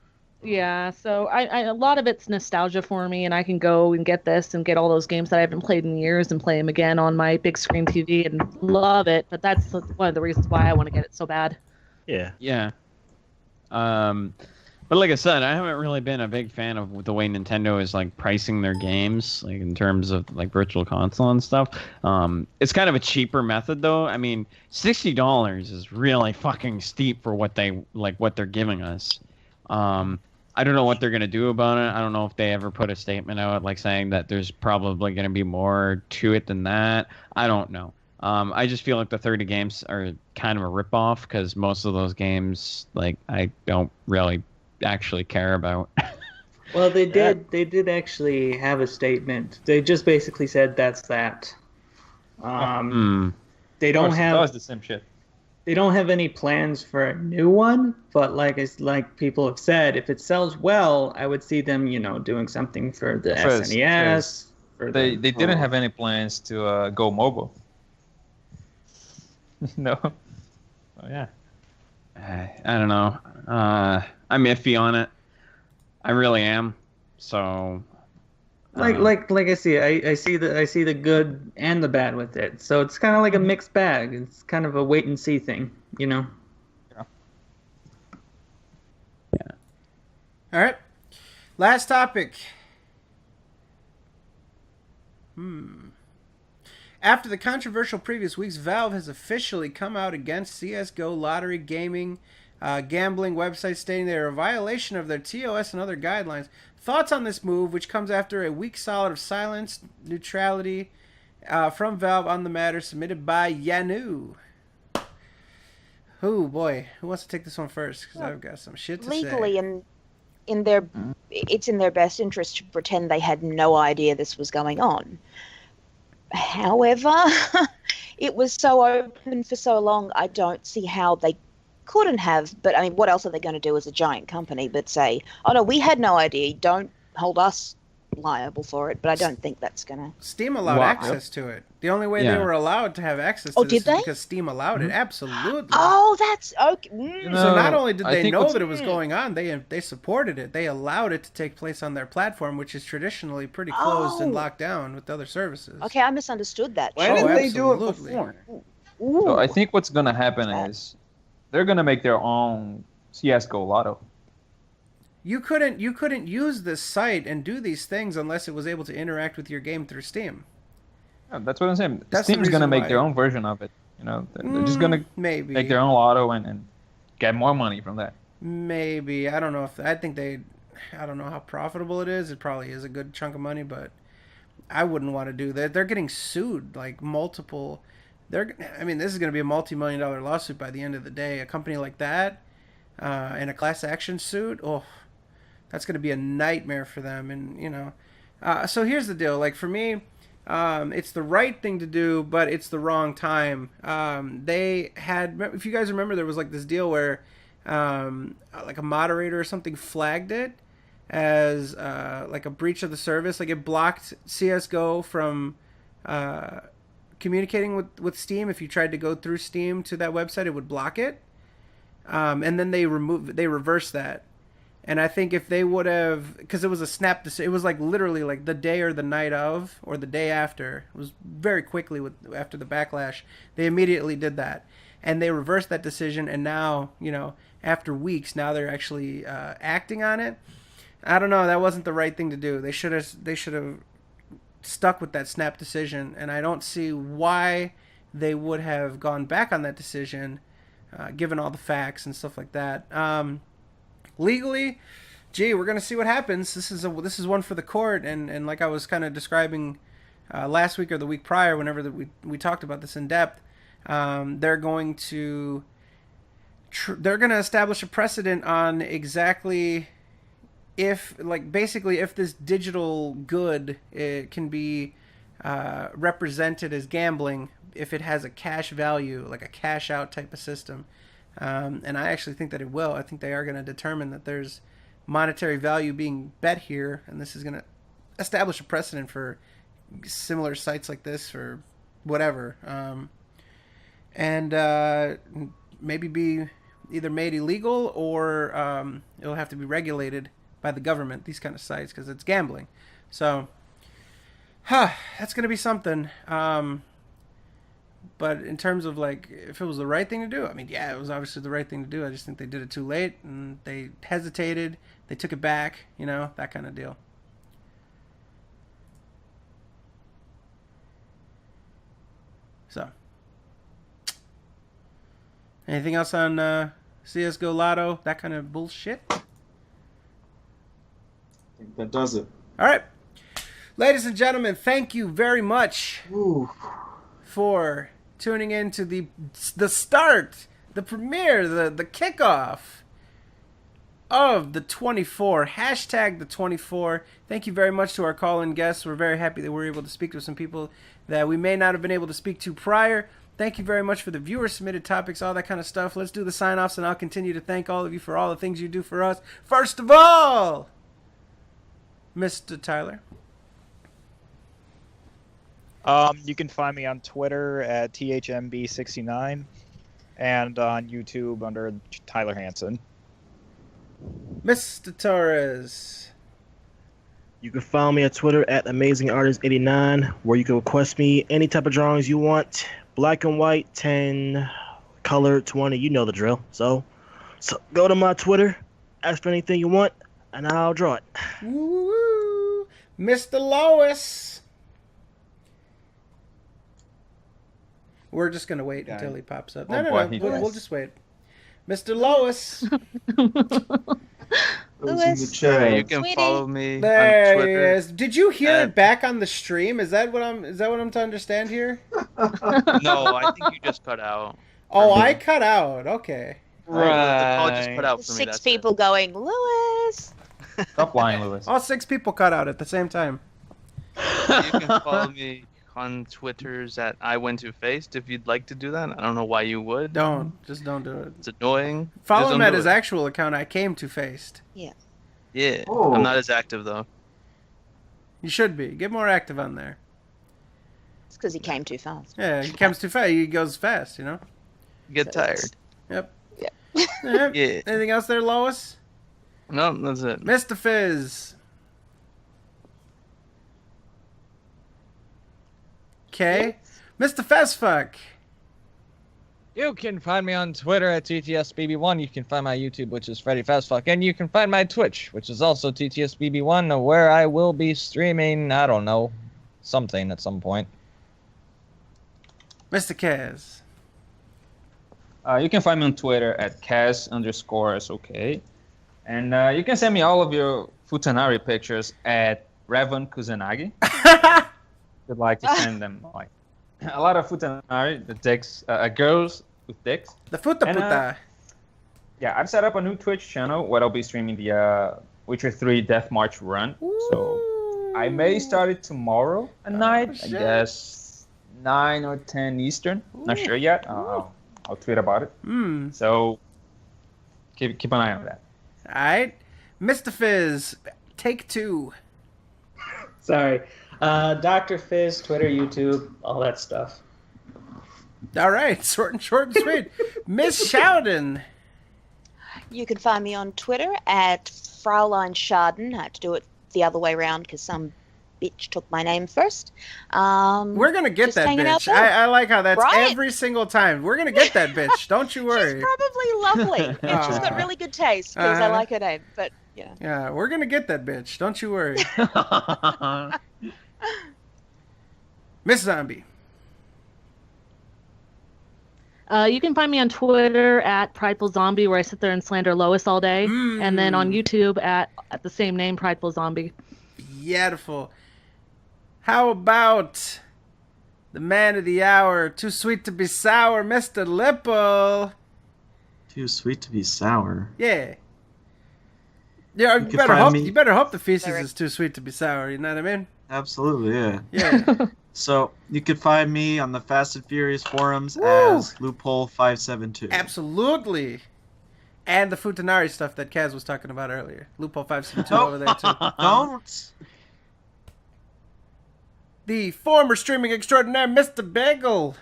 Yeah, so I a lot of it's nostalgia for me, and I can go and get this and get all those games that I haven't played in years and play them again on my big screen TV and love it. But that's one of the reasons why I want to get it so bad. Yeah. Yeah. But like I said, I haven't really been a big fan of the way Nintendo is like pricing their games, like in terms of like virtual console and stuff. It's kind of a cheaper method though. I mean, $60 is really fucking steep for what they're giving us. I don't know what they're gonna do about it. I don't know if they ever put a statement out like saying that there's probably gonna be more to it than that. I don't know. I just feel like the 30 games are kind of a ripoff because most of those games, like, I don't really actually care about. Well, they did actually have a statement. They just basically said that's that. They don't have. That was the same shit. They don't have any plans for a new one, but like people have said, if it sells well, I would see them, doing something for the SNES. They didn't have any plans to go mobile. No. Oh yeah. I don't know. I'm iffy on it. I really am. So. Like I see, I see the good and the bad with it. So it's kind of like a mixed bag. It's kind of a wait and see thing, Yeah. All right. Last topic. After the controversial previous weeks, Valve has officially come out against CSGO lottery gaming gambling websites, stating they are a violation of their TOS and other guidelines. Thoughts on this move, which comes after a week solid of silence, neutrality from Valve on the matter, submitted by Yanu. Oh boy, who wants to take this one first? Because I've got some shit to Legally, say. it's in their best interest to pretend they had no idea this was going on. However, it was so open for so long, I don't see how they couldn't have. But I mean, what else are they going to do as a giant company but say, oh no, we had no idea, don't hold us liable for it, but I don't think that's gonna. Steam allowed access to it. The only way they were allowed to have access to this is because Steam allowed it. Absolutely. Oh, that's okay. So not only did they know that it was going on, they supported it. They allowed it to take place on their platform, which is traditionally pretty closed and locked down with other services. Okay, I misunderstood that. Why didn't they do it before? So I think what's gonna happen is they're gonna make their own CS:GO Lotto. You couldn't use this site and do these things unless it was able to interact with your game through Steam. Yeah, that's what I'm saying. That's the Steam's gonna reason make why. their own version of it. You know, they're just gonna maybe make their own lotto and get more money from that. Maybe. I don't know if I don't know how profitable it is. It probably is a good chunk of money, but I wouldn't want to do that. They're getting sued like multiple. This is going to be a multi-million-dollar lawsuit by the end of the day. A company like that in a class action suit. Oh, that's going to be a nightmare for them. And so here's the deal. Like for me, it's the right thing to do, but it's the wrong time. They had, if you guys remember, there was like this deal where like a moderator or something flagged it as like a breach of the service. Like it blocked CS:GO from communicating with Steam. If you tried to go through Steam to that website, it would block it. And then they reversed that. And I think if they would have, because it was a snap decision, it was like literally like the day or the night of, or the day after. It was very quickly after the backlash. They immediately did that, and they reversed that decision. And now, after weeks, now they're actually acting on it. I don't know. That wasn't the right thing to do. They should have stuck with that snap decision, and I don't see why they would have gone back on that decision, given all the facts and stuff like that. Legally, we're gonna see what happens. This is one for the court, and like I was kind of describing last week or the week prior, whenever we talked about this in depth, they're going to establish a precedent on exactly if this digital good can be represented as gambling if it has a cash value, like a cash out type of system. And I actually think that it will. I think they are going to determine that there's monetary value being bet here, and this is going to establish a precedent for similar sites like this or whatever. And maybe be either made illegal or it'll have to be regulated by the government, these kind of sites, because it's gambling. So, that's going to be something. But in terms of like, if it was the right thing to do, it was obviously the right thing to do. I just think they did it too late, and they hesitated. They took it back, that kind of deal. So, anything else on CS:GO Lotto? That kind of bullshit? I think that does it. All right. Ladies and gentlemen, thank you very much for tuning in to the start, the premiere, the kickoff of the 24, hashtag the 24. Thank you very much to our call-in guests. We're very happy that we're able to speak to some people that we may not have been able to speak to prior. Thank you very much for the viewer-submitted topics, all that kind of stuff. Let's do the sign-offs, and I'll continue to thank all of you for all the things you do for us. First of all, Mr. Tyler. You can find me on Twitter at THMB69 and on YouTube under Tyler Hansen. Mr. Torres. You can follow me on Twitter at AmazingArtist89, where you can request me any type of drawings you want. Black and white, 10, color, 20, you know the drill. So go to my Twitter, ask for anything you want, and I'll draw it. Woo! Mr. Lois. We're just going to wait until he pops up. No, we'll just wait. Mr. Lois. Lewis, you can follow me there on Twitter. He is. Did you hear it back on the stream? Is that what I'm to understand here? No, I think you just cut out. Oh, I cut out. Okay. Right. The call just cut out for me. Six people going, Lewis. Stop lying, Lewis. All 6 people cut out at the same time. You can follow me on Twitter's at IWhenToFaced if you'd like to do that. I don't know why you would. Just don't do it. It's annoying. Follow him at his actual account. I came to Faced. Yeah. Yeah. Oh. I'm not as active though. You should be. Get more active on there. It's because he came too fast. Yeah, he comes too fast. He goes fast, you know? Get tired. Yep. Yeah. Yep. Yeah. Anything else there, Lois? No, that's it. Mr. Fizz. Okay. Mr. Fezfuck. You can find me on Twitter at TTSBB1. You can find my YouTube, which is Freddy Fastfuck. And you can find my Twitch, which is also TTSBB1, where I will be streaming, I don't know, something at some point. Mr. Kaz. You can find me on Twitter at Kaz_SOK. And you can send me all of your Futanari pictures at Revan Kusanagi. If you'd like to send them, like, a lot of Futanari, the dicks, girls with dicks. The Futa. Yeah, I've set up a new Twitch channel where I'll be streaming the Witcher 3 Death March run. So I may start it tomorrow at night. I guess 9 or 10 Eastern. Not sure yet. I'll tweet about it. So keep an eye on that. All right. Mr. Fizz, take 2. Sorry. Dr. Fizz, Twitter, YouTube, all that stuff. All right. Short and sweet. Miss Showden. You can find me on Twitter at Fraulein Schaden. I had to do it the other way around because some bitch took my name first. We're going to get that bitch. I like how that's every single time. We're going to get that bitch. Don't you worry. She's probably lovely. And she's got really good taste because I like her name. But, yeah. Yeah, we're going to get that bitch. Don't you worry. Miss Zombie. You can find me on Twitter at Prideful Zombie, where I sit there and slander Lois all day. And then on YouTube at the same name, Prideful Zombie. Beautiful. How about the man of the hour, too sweet to be sour, Mr. Lipple? Too sweet to be sour. Yeah. Yeah, you better hope the feces is too sweet to be sour, you know what I mean? Absolutely, yeah. Yeah. So, you can find me on the Fast and Furious forums as Loophole572. Absolutely. And the Futanari stuff that Kaz was talking about earlier. Loophole572 over there, too. Don't. The former streaming extraordinaire, Mr. Bagel.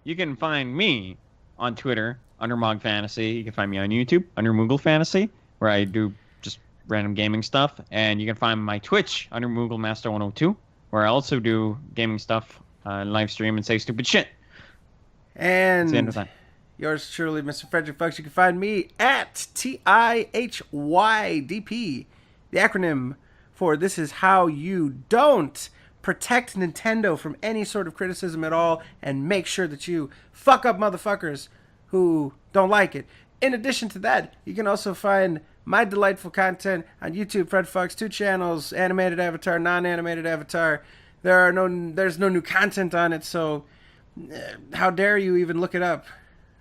You can find me on Twitter under Mog Fantasy. You can find me on YouTube under Moogle Fantasy, where I do just random gaming stuff. And you can find my Twitch under Moogle Master 102, where I also do gaming stuff, live stream, and say stupid shit. And that's the end of that. Yours truly, Mr. Frederick Fuchs. You can find me at TIHYDP, the acronym for This Is How You Don't Protect Nintendo from any sort of criticism at all, and make sure that you fuck up motherfuckers who don't like it. In addition to that, you can also find my delightful content on YouTube, Fred Fox, 2 channels, animated avatar, non-animated avatar. There's no new content on it, so how dare you even look it up?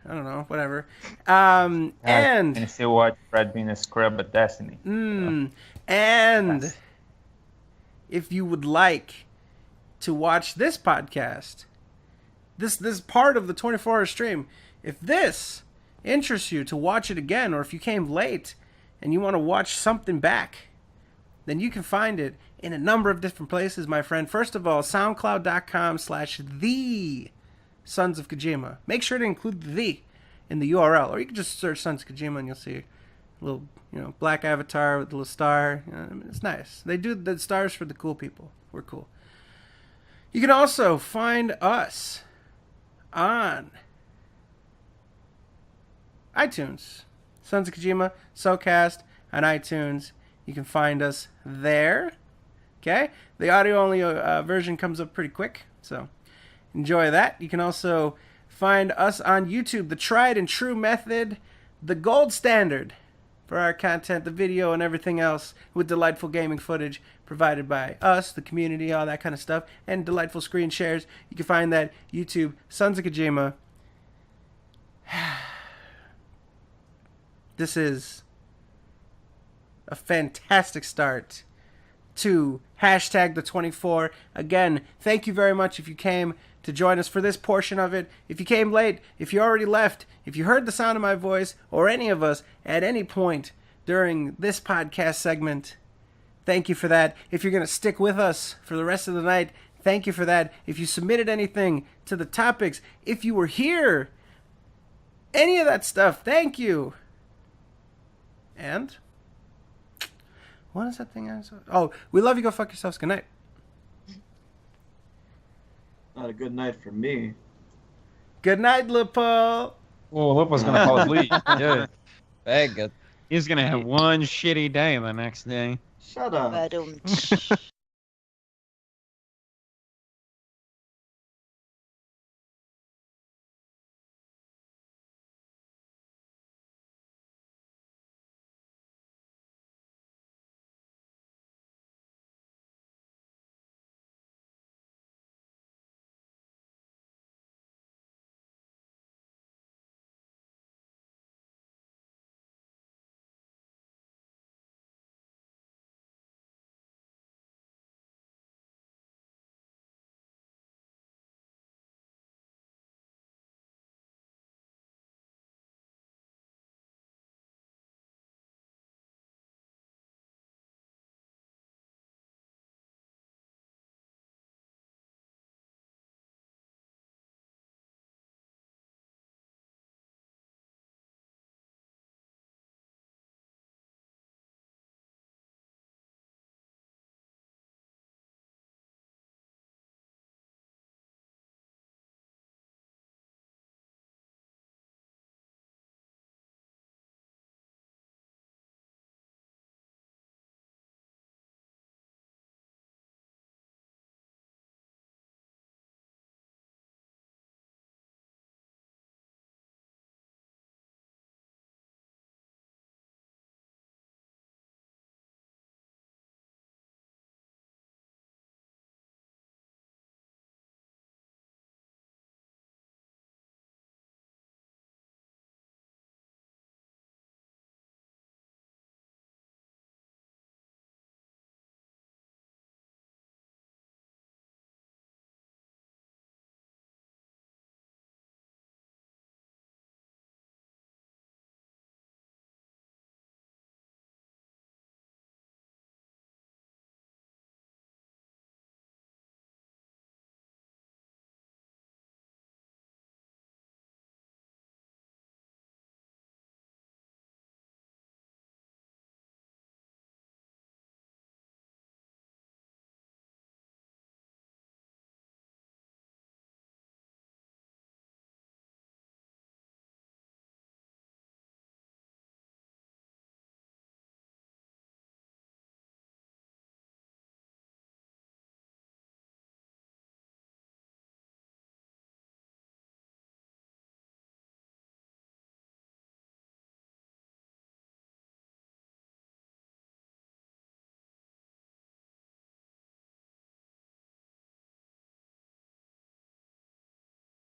I don't know, whatever. And you still watch Fred being a scrub at Destiny. And if you would like to watch this podcast, this part of the 24-hour stream, if this interests you to watch it again, or if you came late and you want to watch something back, then you can find it in a number of different places, my friend. First of all, soundcloud.com/the Sons of Kojima. Make sure to include the in the URL, or you can just search Sons of Kojima and you'll see a little, black avatar with a little star. It's nice. They do the stars for the cool people. We're cool. You can also find us on iTunes. Sons of Kojima, SoKast on iTunes. You can find us there. Okay? The audio-only version comes up pretty quick, so enjoy that. You can also find us on YouTube, the tried and true method, the gold standard for our content, the video and everything else, with delightful gaming footage provided by us, the community, all that kind of stuff, and delightful screen shares. You can find that YouTube, Sons of Kojima. This is a fantastic start to hashtag the 24. Again, thank you very much if you came to join us for this portion of it. If you came late, if you already left, if you heard the sound of my voice, or any of us at any point during this podcast segment, thank you for that. If you're going to stick with us for the rest of the night, thank you for that. If you submitted anything to the topics, if you were here, any of that stuff, thank you. And what is that thing I saw? Oh, we love you. Go fuck yourselves. Good night. Not a good night for me. Good night, Lipo. Oh, Lipo's gonna fall asleep. Yeah. Very good. He's gonna have one shitty day the next day. Shut up. Ba-dum.